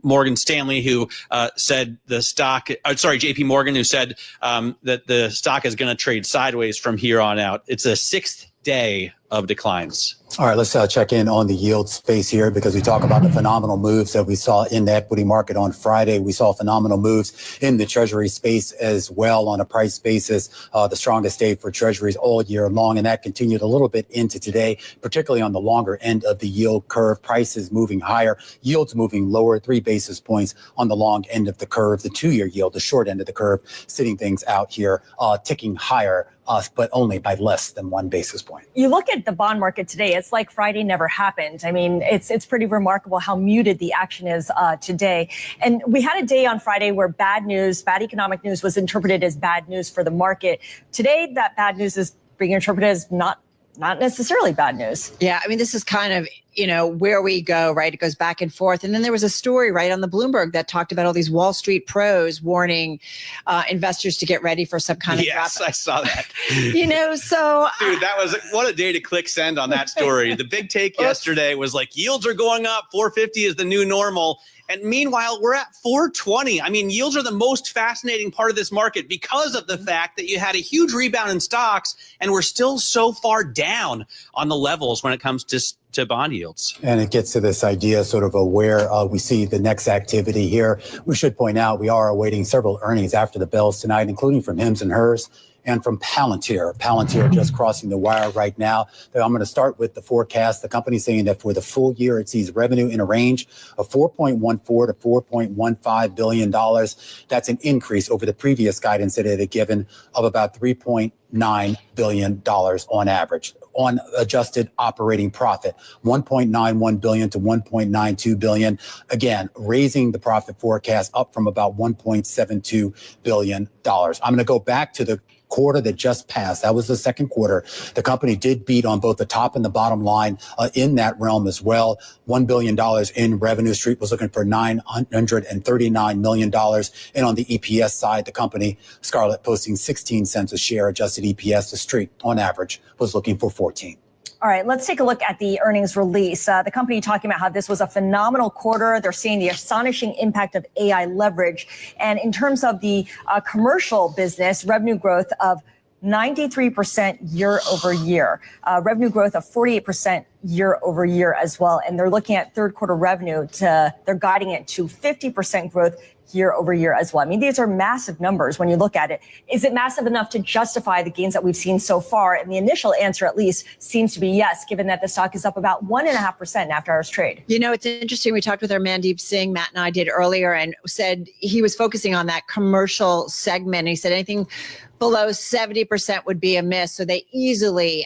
Morgan Stanley, who said the stock, JP Morgan, who said that the stock is going to trade sideways from here on out. It's a sixth day of declines. All right, let's check in on the yield space here, because we talk about the phenomenal moves that we saw in the equity market on Friday. We saw phenomenal moves in the Treasury space as well on a price basis, the strongest day for Treasuries all year long. And that continued a little bit into today, particularly on the longer end of the yield curve. Prices moving higher, yields moving lower, 3 basis points on the long end of the curve. The 2-year yield, the short end of the curve, sitting things out here, ticking higher, but only by less than 1 basis point. You look at the bond market today, it's like Friday never happened. I mean, it's pretty remarkable how muted the action is today. And we had a day on Friday where bad economic news was interpreted as bad news for the market. Today, that bad news is being interpreted as not necessarily bad news. Yeah, I mean, this is kind of, where we go, right? It goes back and forth. And then there was a story, right, on the Bloomberg that talked about all these Wall Street pros warning investors to get ready for some kind of drop. Yes, I saw that. So... Dude, that was, what a day to click send on that story. The big take yesterday was like, yields are going up, 450 is the new normal. And meanwhile, we're at 420. I mean, yields are the most fascinating part of this market because of the fact that you had a huge rebound in stocks and we're still so far down on the levels when it comes to bond yields. And it gets to this idea sort of where we see the next activity here. We should point out we are awaiting several earnings after the bells tonight, including from Hims and Hers and from Palantir. Palantir just crossing the wire right now. I'm going to start with the forecast. The company saying that for the full year, it sees revenue in a range of $4.14 to $4.15 billion. That's an increase over the previous guidance that it had given of about $3.9 billion on average. On adjusted operating profit, $1.91 billion to $1.92 billion. Again, raising the profit forecast up from about $1.72 billion. I'm going to go back to the quarter that just passed. That was the second quarter. The company did beat on both the top and the bottom line in that realm as well. $1 billion in revenue. Street was looking for $939 million. And on the EPS side, the company, Scarlett, posting 16 cents a share adjusted EPS. The Street, on average, was looking for 14. All right, let's take a look at the earnings release. The company talking about how this was a phenomenal quarter. They're seeing the astonishing impact of AI leverage. And in terms of the commercial business, revenue growth of 93% year over year, revenue growth of 48% year over year as well. And they're looking at third quarter revenue they're guiding it to 50% growth year over year as well. I mean, these are massive numbers when you look at it. Is it massive enough to justify the gains that we've seen so far? And the initial answer, at least, seems to be yes, given that the stock is up about 1.5% after hours trade. You know, it's interesting. We talked with our Mandeep Singh, Matt and I did earlier, and said he was focusing on that commercial segment. He said anything below 70% would be a miss. So they easily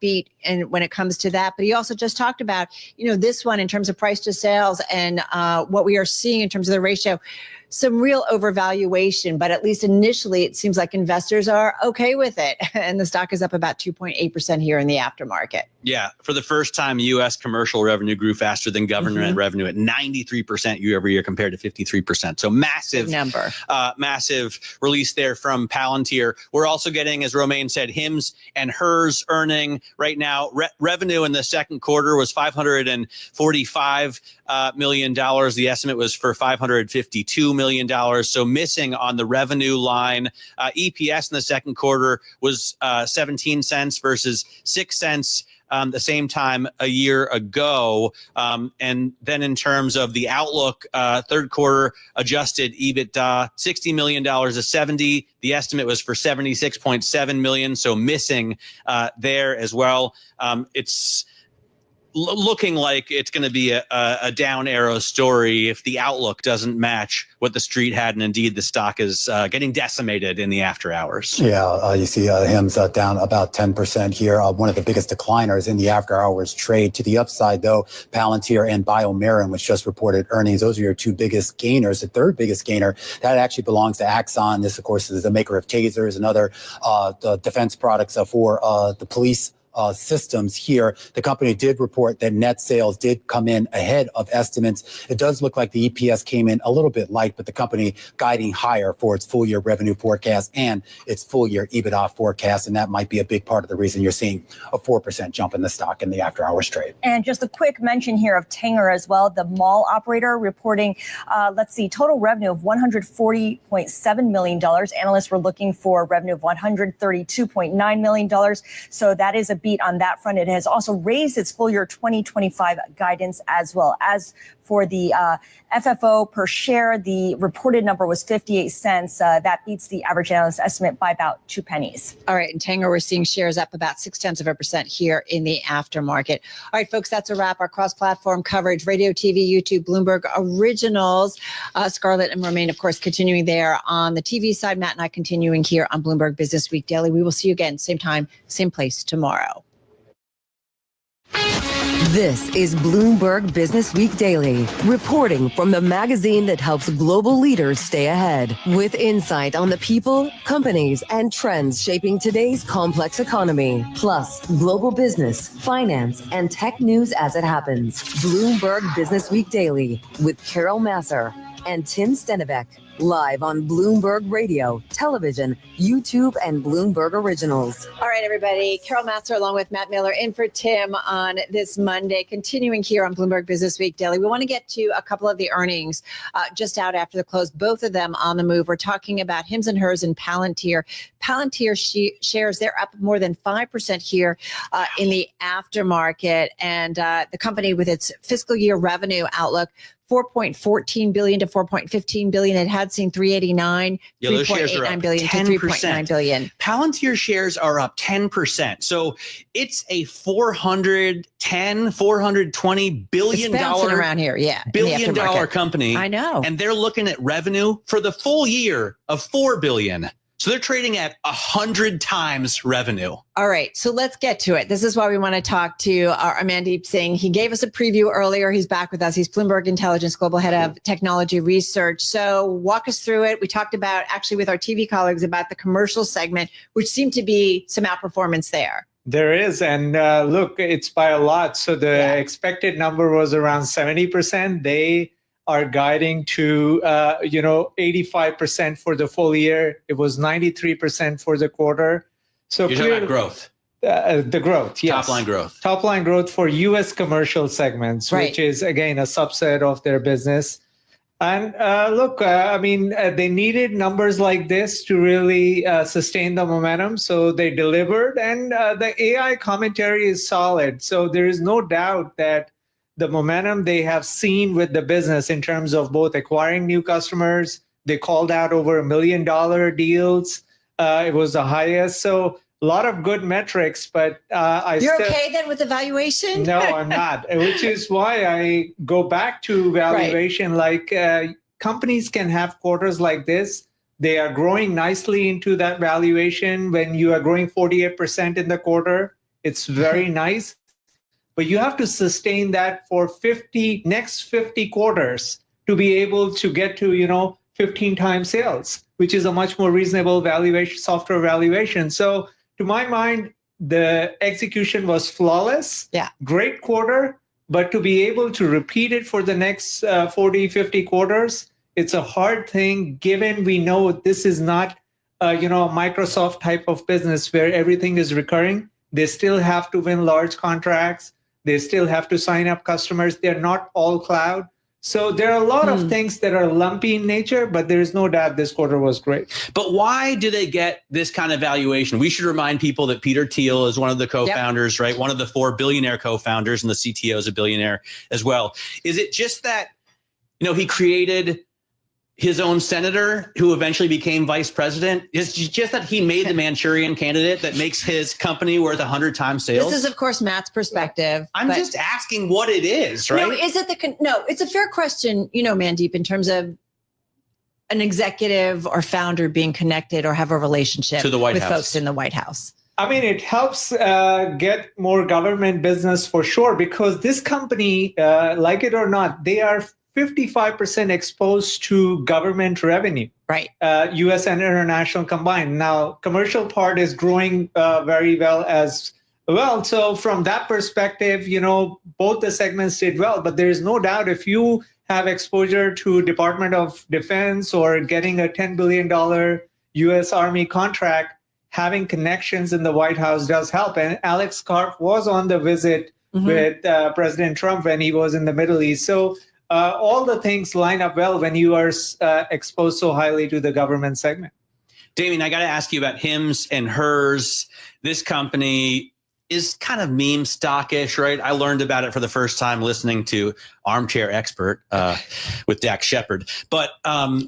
beat and when it comes to that. But he also just talked about, you know, this one in terms of price to sales and what we are seeing in terms of the ratio, some real overvaluation. But at least initially, it seems like investors are okay with it. And the stock is up about 2.8% here in the aftermarket. Yeah. For the first time, U.S. commercial revenue grew faster than government revenue at 93% year over year compared to 53%. So massive number, massive release there from Palantir. We're also getting, as Romaine said, Hims and Hers earning right now. Revenue in the second quarter was $545 million. The estimate was for $552 million. So missing on the revenue line. EPS in the second quarter was 17 cents versus 6 cents. The same time a year ago. And then in terms of the outlook, third quarter adjusted EBITDA, $60 million to 70. The estimate was for 76.7 million. So missing there as well. It's looking like it's going to be a down arrow story if the outlook doesn't match what the Street had. And indeed, the stock is getting decimated in the after hours. Yeah, you see Hims down about 10% here. One of the biggest decliners in the after hours trade. To the upside, though, Palantir and BioMarin, which just reported earnings. Those are your two biggest gainers. The third biggest gainer, that actually belongs to Axon. This, of course, is the maker of tasers and other defense products for the police systems here. The company did report that net sales did come in ahead of estimates. It does look like the EPS came in a little bit light, but the company guiding higher for its full year revenue forecast and its full year EBITDA forecast. And that might be a big part of the reason you're seeing a 4% jump in the stock in the after hours trade. And just a quick mention here of Tanger as well, the mall operator reporting, total revenue of $140.7 million. Analysts were looking for revenue of $132.9 million. So that is a beat on that front. It has also raised its full year 2025 guidance as well. As for the FFO per share, the reported number was 58 cents. That beats the average analyst estimate by about 2 pennies. All right. In Tanger, we're seeing shares up about 0.6% here in the aftermarket. All right, folks, that's a wrap. Our cross-platform coverage, radio, TV, YouTube, Bloomberg Originals. Scarlett and Romaine, of course, continuing there on the TV side. Matt and I continuing here on Bloomberg Business Week Daily. We will see you again, same time, same place tomorrow. This is Bloomberg Business Week Daily, reporting from the magazine that helps global leaders stay ahead, with insight on the people, companies, and trends shaping today's complex economy, plus global business, finance, and tech news as it happens. Bloomberg Business Week Daily with Carol Massar and Tim Stenbeck. Live on Bloomberg Radio, television, YouTube, and Bloomberg Originals. All right, everybody. Carol Massar along with Matt Miller in for Tim on this Monday. Continuing here on Bloomberg Business Week Daily, we want to get to a couple of the earnings just out after the close, both of them on the move. We're talking about Hims & Hers and Palantir. Palantir shares, they're up more than 5% here in the aftermarket. And the company with its fiscal year revenue outlook, $4.14 billion to $4.15 billion. It had seen $389, $3.89 billion to $3.9 billion. Palantir shares are up 10%. So it's a $420 billion around here, billion dollar company. I know. And they're looking at revenue for the full year of $4 billion. So they're trading at 100 times revenue. All right. So let's get to it. This is why we want to talk to Amandeep Singh. He gave us a preview earlier. He's back with us. He's Bloomberg Intelligence Global Head of Technology Research. So walk us through it. We talked about actually with our TV colleagues about the commercial segment, which seemed to be some outperformance there. There is. And look, it's by a lot. So the expected number was around 70%. They are guiding to, 85% for the full year. It was 93% for the quarter. So you're talking about growth. The growth, yes. Top line growth. Top line growth for U.S. commercial segments, which is, again, a subset of their business. And they needed numbers like this to really sustain the momentum. So they delivered. And the AI commentary is solid. So there is no doubt that the momentum they have seen with the business in terms of both acquiring new customers, they called out over $1 million deals. It was the highest. So a lot of good metrics, but You're okay then with the valuation? No, I'm not, which is why I go back to valuation. Like companies can have quarters like this. They are growing nicely into that valuation. When you are growing 48% in the quarter, it's very nice. But you have to sustain that for next 50 quarters to be able to get to, 15 times sales, which is a much more reasonable valuation, software valuation. So to my mind, the execution was flawless. Yeah. Great quarter, but to be able to repeat it for the next 40, 50 quarters, it's a hard thing given we know this is not, a Microsoft type of business where everything is recurring. They still have to win large contracts. They still have to sign up customers. They're not all cloud. So there are a lot of things that are lumpy in nature, but there is no doubt this quarter was great. But why do they get this kind of valuation? We should remind people that Peter Thiel is one of the co-founders, right? One of the 4 billionaire co-founders, and the CTO is a billionaire as well. Is it just that, he created his own senator who eventually became vice president? It's just that he made the Manchurian candidate that makes his company worth 100 times sales? This is, of course, Matt's perspective. I'm just asking what it is, right? No, it's a fair question, Mandeep, in terms of an executive or founder being connected or have a relationship to the White with House. Folks in the White House. I mean, it helps get more government business for sure, because this company, like it or not, they are 55% exposed to government revenue, right? U.S. and international combined. Now, commercial part is growing very well as well. So from that perspective, both the segments did well. But there is no doubt if you have exposure to Department of Defense or getting a $10 billion U.S. Army contract, having connections in the White House does help. And Alex Karp was on the visit with President Trump when he was in the Middle East. So all the things line up well when you are exposed so highly to the government segment. Damien, I got to ask you about Hims & Hers. This company is kind of meme stockish, right? I learned about it for the first time listening to Armchair Expert with Dax Shepard. But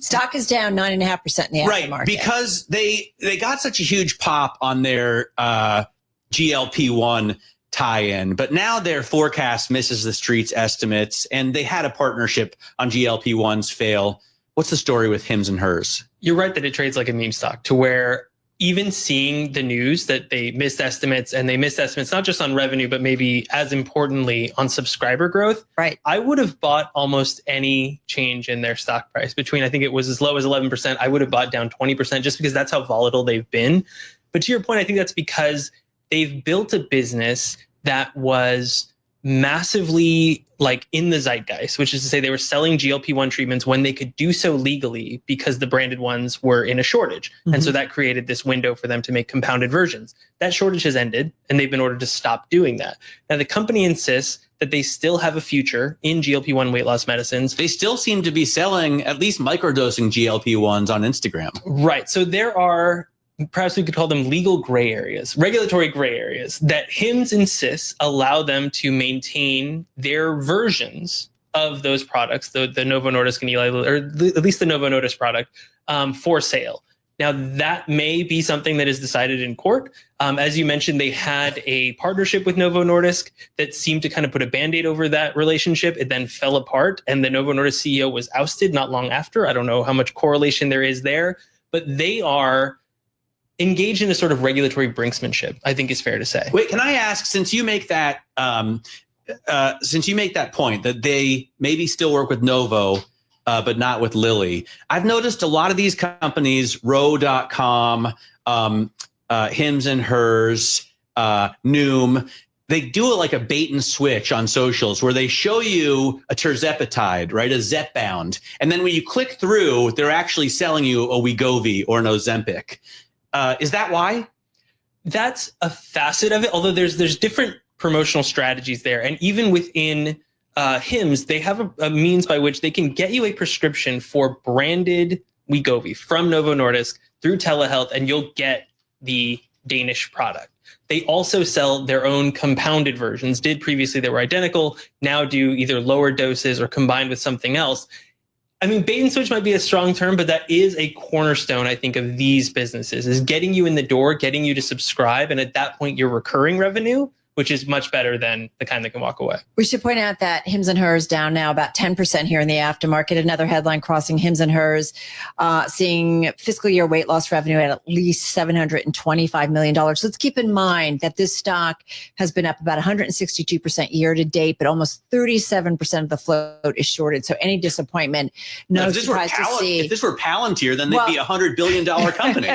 stock is down 9.5% in the aftermarket. Right, because they got such a huge pop on their GLP-1 tie-in, but now their forecast misses the street's estimates, and they had a partnership on GLP-1s fail. What's the story with Hims & Hers? You're right that it trades like a meme stock, to where even seeing the news that they missed estimates, and they missed estimates not just on revenue, but maybe as importantly on subscriber growth. Right. I would have bought almost any change in their stock price between, I think it was as low as 11%. I would have bought down 20% just because that's how volatile they've been. But to your point, I think that's because they've built a business that was massively like in the zeitgeist, which is to say they were selling GLP-1 treatments when they could do so legally because the branded ones were in a shortage. And so that created this window for them to make compounded versions. That shortage has ended and they've been ordered to stop doing that. Now the company insists that they still have a future in GLP-1 weight loss medicines. They still seem to be selling at least microdosing GLP-1s on Instagram. Right. So there are, perhaps we could call them legal gray areas, regulatory gray areas that Hims insists allow them to maintain their versions of those products, the Novo Nordisk and Eli Lilly, or at least the Novo Nordisk product, for sale. Now, that may be something that is decided in court. As you mentioned, they had a partnership with Novo Nordisk that seemed to kind of put a Band-Aid over that relationship. It then fell apart, and the Novo Nordisk CEO was ousted not long after. I don't know how much correlation there is there, but they are engaged in a sort of regulatory brinksmanship, I think is fair to say. Wait, can I ask, since you make that point that they maybe still work with Novo, but not with Lilly, I've noticed a lot of these companies, Row.com, Hims and Hers, Noom, they do it like a bait and switch on socials where they show you a tirzepatide, right, a Zepbound, and then when you click through, they're actually selling you a Wegovy or an Ozempic. Is that why? That's a facet of it, although there's different promotional strategies there. And even within Hims, they have a means by which they can get you a prescription for branded Wegovy from Novo Nordisk through telehealth, and you'll get the Danish product. They also sell their own compounded versions. Did previously they were identical, now do either lower doses or combined with something else. I mean, bait and switch might be a strong term, but that is a cornerstone, I think, of these businesses, is getting you in the door, getting you to subscribe. And at that point, your recurring revenue, which is much better than the kind that can walk away. We should point out that Hims and Hers down now about 10% here in the aftermarket. Another headline crossing Hims and Hers, seeing fiscal year weight loss revenue at least $725 million. Let's keep in mind that this stock has been up about 162% year to date, but almost 37% of the float is shorted. So any disappointment, no surprise to see. If this were Palantir, then they'd be a $100 billion company.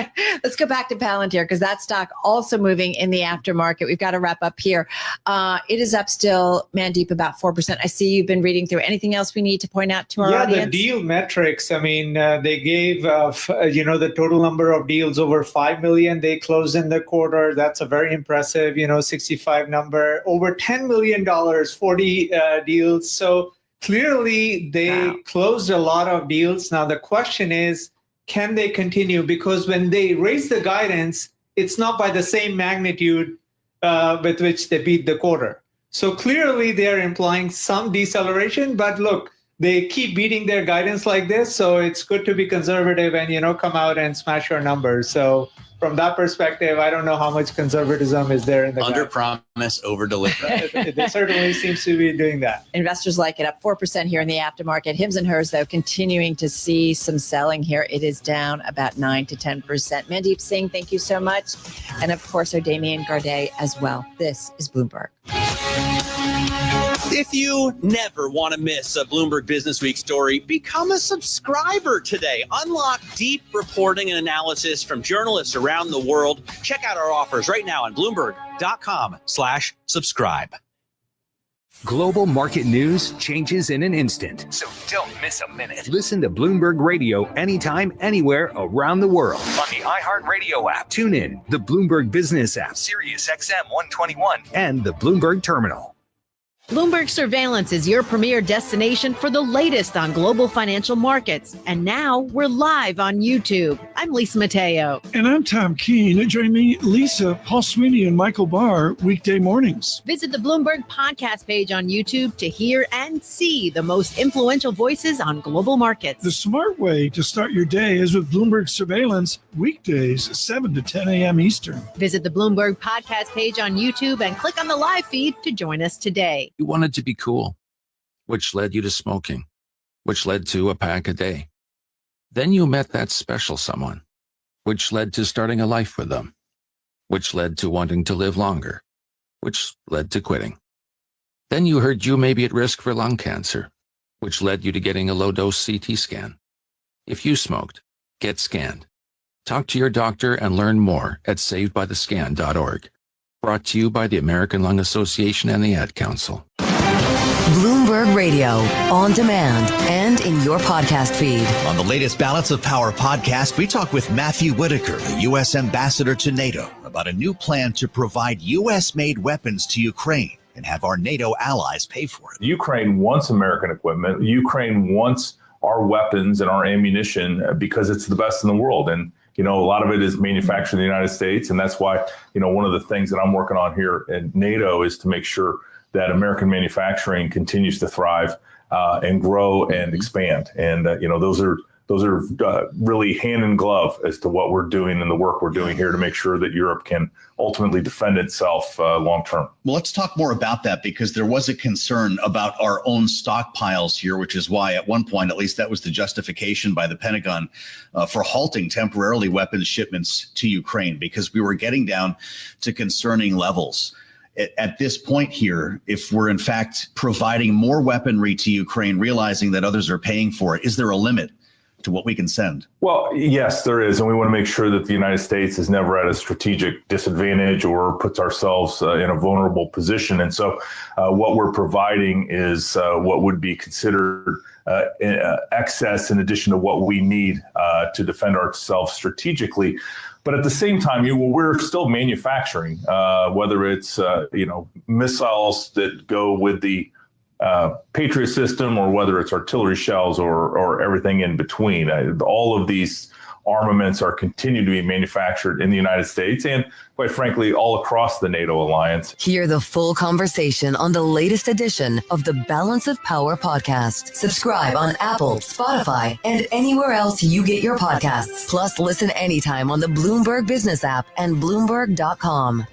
Let's go back to Palantir because that stock also moving in the aftermarket. We've got to wrap up here. It is up still, Mandeep, about 4%. I see you've been reading through. Anything else we need to point out to our audience? Yeah, the deal metrics. I mean, they gave, the total number of deals over 5 million. They closed in the quarter. That's a very impressive, 65 number. Over $10 million, 40 deals. So clearly they closed a lot of deals. Now, the question is, can they continue? Because when they raise the guidance, it's not by the same magnitude with which they beat the quarter. So clearly they're implying some deceleration, but look, they keep beating their guidance like this. So it's good to be conservative and, come out and smash your numbers. So from that perspective, I don't know how much conservatism is there in the under promise, over deliver. It certainly seems to be doing that. Investors like it, up 4% here in the aftermarket. Hims and Hers, though, continuing to see some selling here. It is down about 9 to 10%. Mandeep Singh, thank you so much. And of course, our Damien Gardet as well. This is Bloomberg. If you never want to miss a Bloomberg Business Week story, become a subscriber today. Unlock deep reporting and analysis from journalists around the world. Check out our offers right now on Bloomberg.com/subscribe. Global market news changes in an instant, so don't miss a minute. Listen to Bloomberg Radio anytime, anywhere around the world on the iHeartRadio app. Tune in, the Bloomberg Business app, Sirius XM 121, and the Bloomberg Terminal. Bloomberg Surveillance is your premier destination for the latest on global financial markets. And now we're live on YouTube. I'm Lisa Mateo. And I'm Tom Keene. Join me, Lisa, Paul Sweeney, and Michael Barr weekday mornings. Visit the Bloomberg podcast page on YouTube to hear and see the most influential voices on global markets. The smart way to start your day is with Bloomberg Surveillance, weekdays 7 to 10 a.m. Eastern. Visit the Bloomberg podcast page on YouTube and click on the live feed to join us today. You wanted to be cool, which led you to smoking, which led to a pack a day. Then you met that special someone, which led to starting a life with them, which led to wanting to live longer, which led to quitting. Then you heard you may be at risk for lung cancer, which led you to getting a low-dose CT scan. If you smoked, get scanned. Talk to your doctor and learn more at savedbythescan.org. Brought to you by the American Lung Association and the Ad Council. Bloomberg Radio, on demand and in your podcast feed. On the latest Balance of Power podcast, we talk with Matthew Whitaker, the U.S. ambassador to NATO, about a new plan to provide U.S.-made weapons to Ukraine and have our NATO allies pay for it. Ukraine wants American equipment. Ukraine wants our weapons and our ammunition because it's the best in the world. And, a lot of it is manufactured in the United States. And that's why, one of the things that I'm working on here at NATO is to make sure that American manufacturing continues to thrive and grow and expand. And, those are really hand in glove as to what we're doing and the work we're doing here to make sure that Europe can ultimately defend itself long term. Well, let's talk more about that, because there was a concern about our own stockpiles here, which is why at one point, at least that was the justification by the Pentagon for halting temporarily weapons shipments to Ukraine, because we were getting down to concerning levels. At this point here, if we're in fact providing more weaponry to Ukraine, realizing that others are paying for it, is there a limit to what we can send? Well, yes, there is. And we want to make sure that the United States is never at a strategic disadvantage or puts ourselves in a vulnerable position. And so what we're providing is what would be considered excess in addition to what we need to defend ourselves strategically. But at the same time, we're still manufacturing, whether it's missiles that go with the Patriot system, or whether it's artillery shells or everything in between. All of these armaments are continuing to be manufactured in the United States and, quite frankly, all across the NATO alliance. Hear the full conversation on the latest edition of the Balance of Power podcast. Subscribe on Apple, Spotify, and anywhere else you get your podcasts. Plus, listen anytime on the Bloomberg Business app and Bloomberg.com.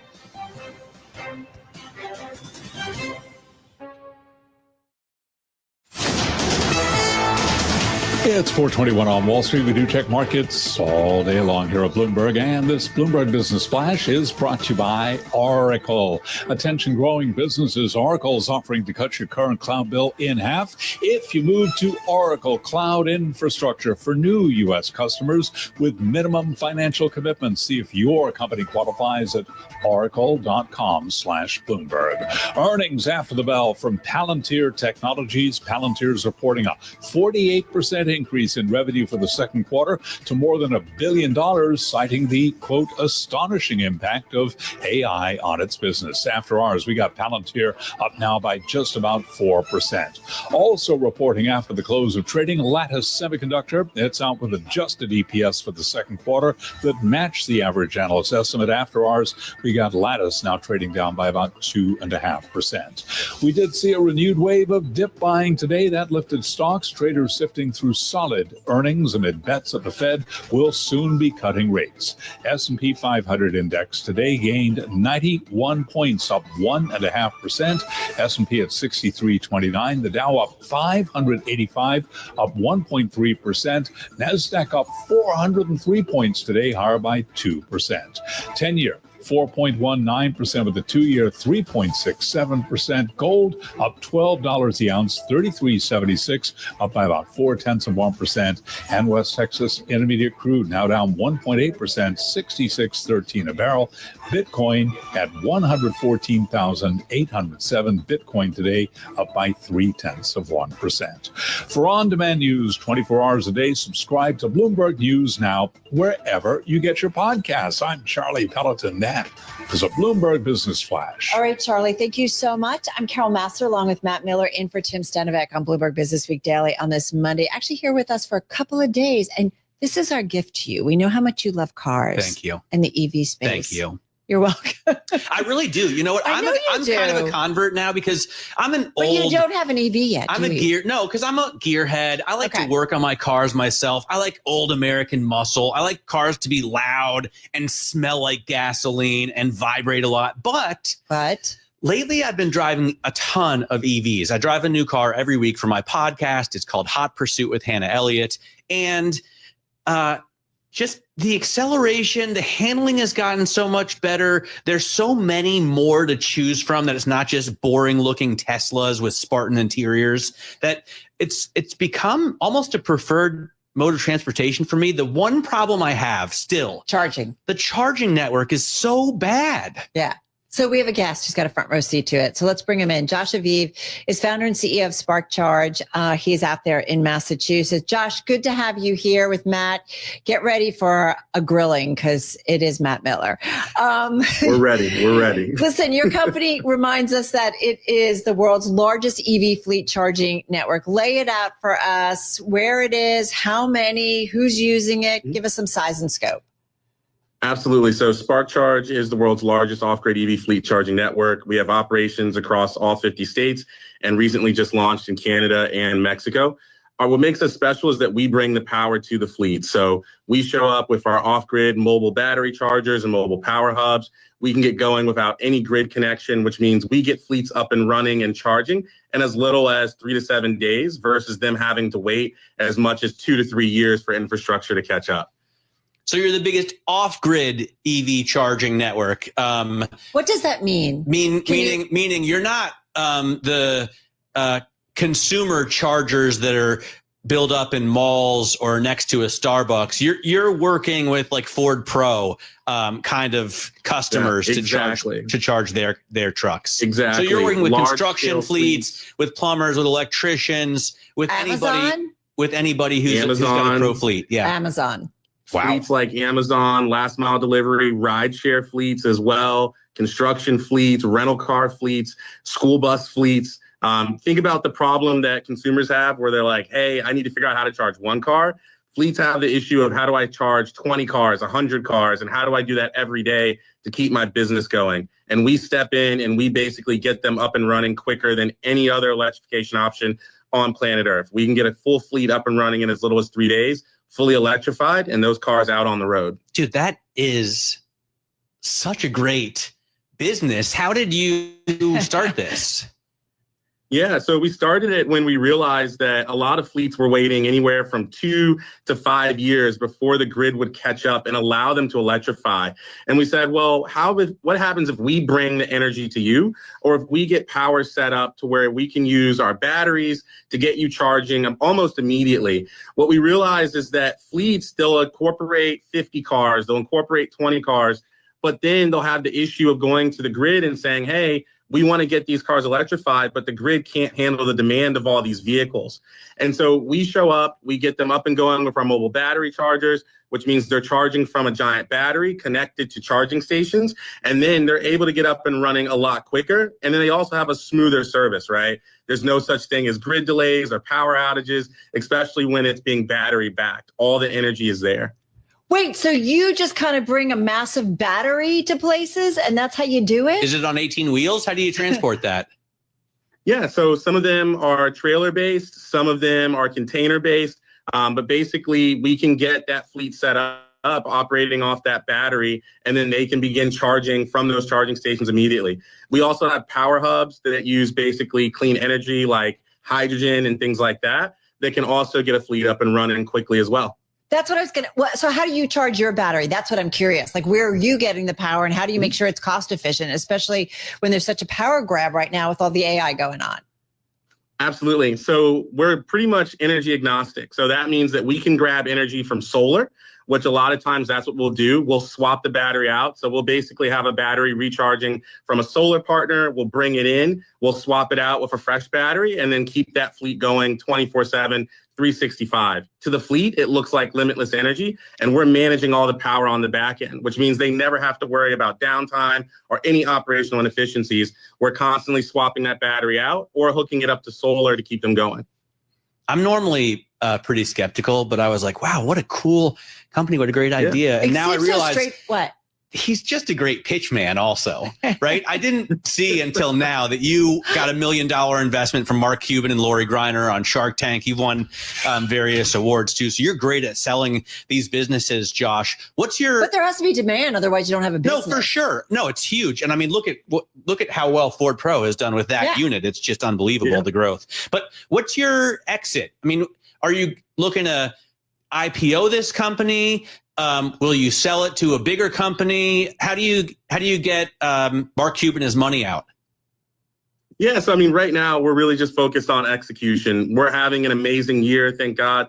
It's 4:21 on Wall Street. We do check markets all day long here at Bloomberg. And this Bloomberg Business Flash is brought to you by Oracle. Attention growing businesses. Oracle is offering to cut your current cloud bill in half if you move to Oracle Cloud Infrastructure for new U.S. customers with minimum financial commitments. See if your company qualifies at oracle.com/Bloomberg. Earnings after the bell from Palantir Technologies. Palantir's reporting a 48% increase in revenue for the second quarter to more than $1 billion, citing the, quote, astonishing impact of AI on its business. After hours, we got Palantir up now by just about 4%. Also reporting after the close of trading, Lattice Semiconductor. It's out with adjusted EPS for the second quarter that matched the average analyst estimate. After hours, we got Lattice now trading down by about 2.5%. We did see a renewed wave of dip buying today. That lifted stocks. Traders sifting through solid earnings amid bets that the Fed will soon be cutting rates. S&P 500 index today gained 91 points, up 1.5%. S&P at 63.29. The Dow up 585, up 1.3%. Nasdaq up 403 points today, higher by 2%. 10-year 4.19%, with the 2-year 3.67%. Gold up $12 the ounce, $33.76, up by about 0.4%. And West Texas Intermediate crude now down 1.8%, $66.13 a barrel. Bitcoin at 114,807. Bitcoin today up by 0.3%. For on-demand news 24 hours a day, subscribe to Bloomberg News Now wherever you get your podcasts. I'm Charlie Pelleton. That is a Bloomberg Business Flash. All right, Charlie, thank you so much. I'm Carol Master, along with Matt Miller, in for Tim Stanovic on Bloomberg Business Week Daily on this Monday. Actually here with us for a couple of days, and this is our gift to you. We know how much you love cars. Thank you. And the EV space. Thank you. You're welcome. I really do. You know what? I'm kind of a convert now because I'm an but old. You don't have an EV yet. I'm a gear. No, because I'm a gearhead. I like to work on my cars myself. I like old American muscle. I like cars to be loud and smell like gasoline and vibrate a lot. But lately, I've been driving a ton of EVs. I drive a new car every week for my podcast. It's called Hot Pursuit with Hannah Elliott. And just the acceleration, the handling has gotten so much better. There's so many more to choose from that it's not just boring looking Teslas with Spartan interiors, that it's become almost a preferred mode of transportation for me. The one problem I have still, charging. The charging network is so bad. Yeah. So we have a guest who's got a front row seat to it. So let's bring him in. Josh Aviv is founder and CEO of Spark Charge. He's out there in Massachusetts. Josh, good to have you here with Matt. Get ready for a grilling because it is Matt Miller. We're ready. We're ready. Listen, your company reminds us that it is the world's largest EV fleet charging network. Lay it out for us, where it is, how many, who's using it. Give us some size and scope. Absolutely. So Spark Charge is the world's largest off-grid EV fleet charging network. We have operations across all 50 states and recently just launched in Canada and Mexico. What makes us special is that we bring the power to the fleet. So we show up with our off-grid mobile battery chargers and mobile power hubs. We can get going without any grid connection, which means we get fleets up and running and charging in as little as 3 to 7 days versus them having to wait as much as 2 to 3 years for infrastructure to catch up. So you're the biggest off-grid EV charging network. What does that mean? Meaning you're not the consumer chargers that are built up in malls or next to a Starbucks. You're working with like Ford Pro kind of customers to charge their trucks. Exactly. So you're working with Large construction fleets, with plumbers, with electricians, with Amazon? anybody who's got a pro fleet. Yeah. Amazon. Fleets like Amazon, last mile delivery, rideshare fleets as well, construction fleets, rental car fleets, school bus fleets. Think about the problem that consumers have where they're like, hey, I need to figure out how to charge one car. Fleets have the issue of how do I charge 20 cars, 100 cars, and how do I do that every day to keep my business going? And we step in and we basically get them up and running quicker than any other electrification option on planet Earth. We can get a full fleet up and running in as little as 3 days, fully electrified, and those cars out on the road. Dude, that is such a great business. How did you start this? Yeah, so we started it when we realized that a lot of fleets were waiting anywhere from 2 to 5 years before the grid would catch up and allow them to electrify. And we said, well, what happens if we bring the energy to you, or if we get power set up to where we can use our batteries to get you charging almost immediately? What we realized is that fleets, they'll incorporate 50 cars, they'll incorporate 20 cars, but then they'll have the issue of going to the grid and saying, hey, we want to get these cars electrified, but the grid can't handle the demand of all these vehicles. And so we show up, we get them up and going with our mobile battery chargers, which means they're charging from a giant battery connected to charging stations. And then they're able to get up and running a lot quicker. And then they also have a smoother service, right? There's no such thing as grid delays or power outages, especially when it's being battery backed. All the energy is there. Wait, so you just kind of bring a massive battery to places and that's how you do it? Is it on 18 wheels? How do you transport that? Yeah, so some of them are trailer based, some of them are container based, but basically we can get that fleet set up operating off that battery, and then they can begin charging from those charging stations immediately. We also have power hubs that use basically clean energy like hydrogen and things like that can also get a fleet up and running quickly as well. That's what I was going to, so how do you charge your battery? That's what I'm curious. Like, where are you getting the power and how do you make sure it's cost efficient, especially when there's such a power grab right now with all the AI going on? Absolutely. So we're pretty much energy agnostic. So that means that we can grab energy from solar, which a lot of times that's what we'll do. We'll swap the battery out. So we'll basically have a battery recharging from a solar partner. We'll bring it in. We'll swap it out with a fresh battery and then keep that fleet going 24/7, 365. To the fleet, it looks like limitless energy, and we're managing all the power on the back end, which means they never have to worry about downtime or any operational inefficiencies. We're constantly swapping that battery out or hooking it up to solar to keep them going. I'm normally pretty skeptical, but I was like, wow, what a cool company. What a great idea. And now I realize what? He's just a great pitch man also, right? I didn't see until now that you got $1 million investment from Mark Cuban and Lori Greiner on Shark Tank. You've won various awards too. So you're great at selling these businesses, Josh. But there has to be demand. Otherwise you don't have a business. No, for sure. No, it's huge. And I mean, look at how well Ford Pro has done with that unit. It's just unbelievable, the growth. But what's your exit? I mean, are you looking to IPO this company? Will you sell it to a bigger company? How do you get Mark Cuban his money out? Yeah, so I mean, right now we're really just focused on execution. We're having an amazing year, thank God.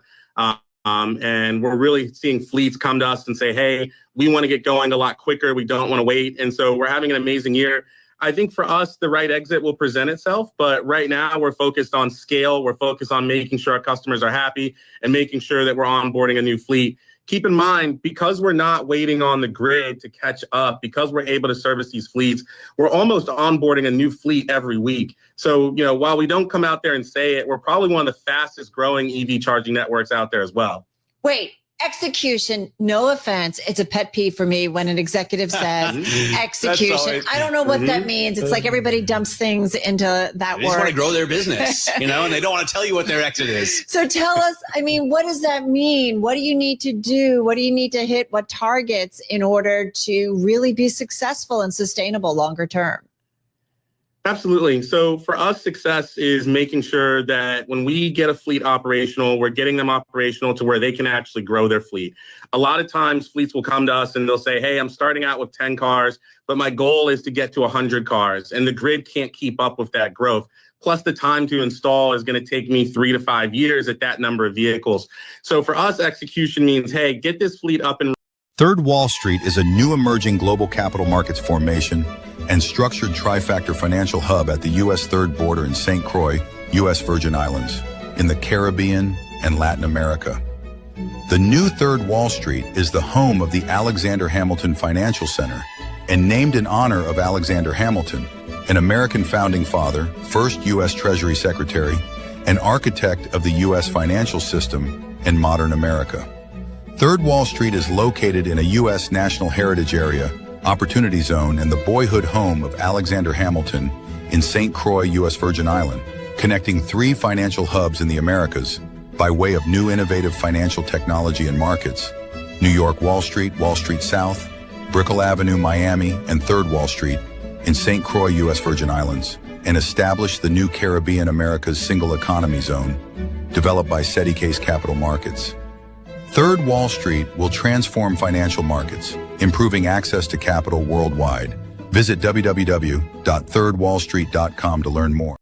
And we're really seeing fleets come to us and say, hey, we want to get going a lot quicker. We don't want to wait. And so we're having an amazing year. I think for us, the right exit will present itself. But right now, we're focused on scale. We're focused on making sure our customers are happy and making sure that we're onboarding a new fleet. Keep in mind, because we're not waiting on the grid to catch up, because we're able to service these fleets, we're almost onboarding a new fleet every week. So, while we don't come out there and say it, we're probably one of the fastest growing EV charging networks out there as well. Wait, execution, no offense. It's a pet peeve for me when an executive says execution. I don't know what that means. It's like everybody dumps things into that They word. just want to grow their business, and they don't want to tell you what their exit is. So tell us, what does that mean? What do you need to do? What do you need to hit? What targets in order to really be successful and sustainable longer term? Absolutely. So for us, success is making sure that when we get a fleet operational, we're getting them operational to where they can actually grow their fleet. A lot of times fleets will come to us and they'll say, hey, I'm starting out with 10 cars, but my goal is to get to 100 cars. And the grid can't keep up with that growth. Plus the time to install is going to take me 3 to 5 years at that number of vehicles. So for us, execution means, hey, get this fleet up and Third Wall Street is a new emerging global capital markets formation and structured trifactor financial hub at the U.S. Third Border in St. Croix, U.S. Virgin Islands, in the Caribbean and Latin America. The new Third Wall Street is the home of the Alexander Hamilton Financial Center and named in honor of Alexander Hamilton, an American founding father, first U.S. Treasury Secretary, and architect of the U.S. financial system and modern America. Third Wall Street is located in a U.S. National Heritage Area, Opportunity Zone, and the boyhood home of Alexander Hamilton in St. Croix, U.S. Virgin Island, connecting 3 financial hubs in the Americas by way of new innovative financial technology and markets: New York Wall Street South, Brickell Avenue, Miami, and Third Wall Street in St. Croix, U.S. Virgin Islands, and established the new Caribbean America's Single Economy Zone, developed by SETI Case Capital Markets. Third Wall Street will transform financial markets, improving access to capital worldwide. Visit www.thirdwallstreet.com to learn more.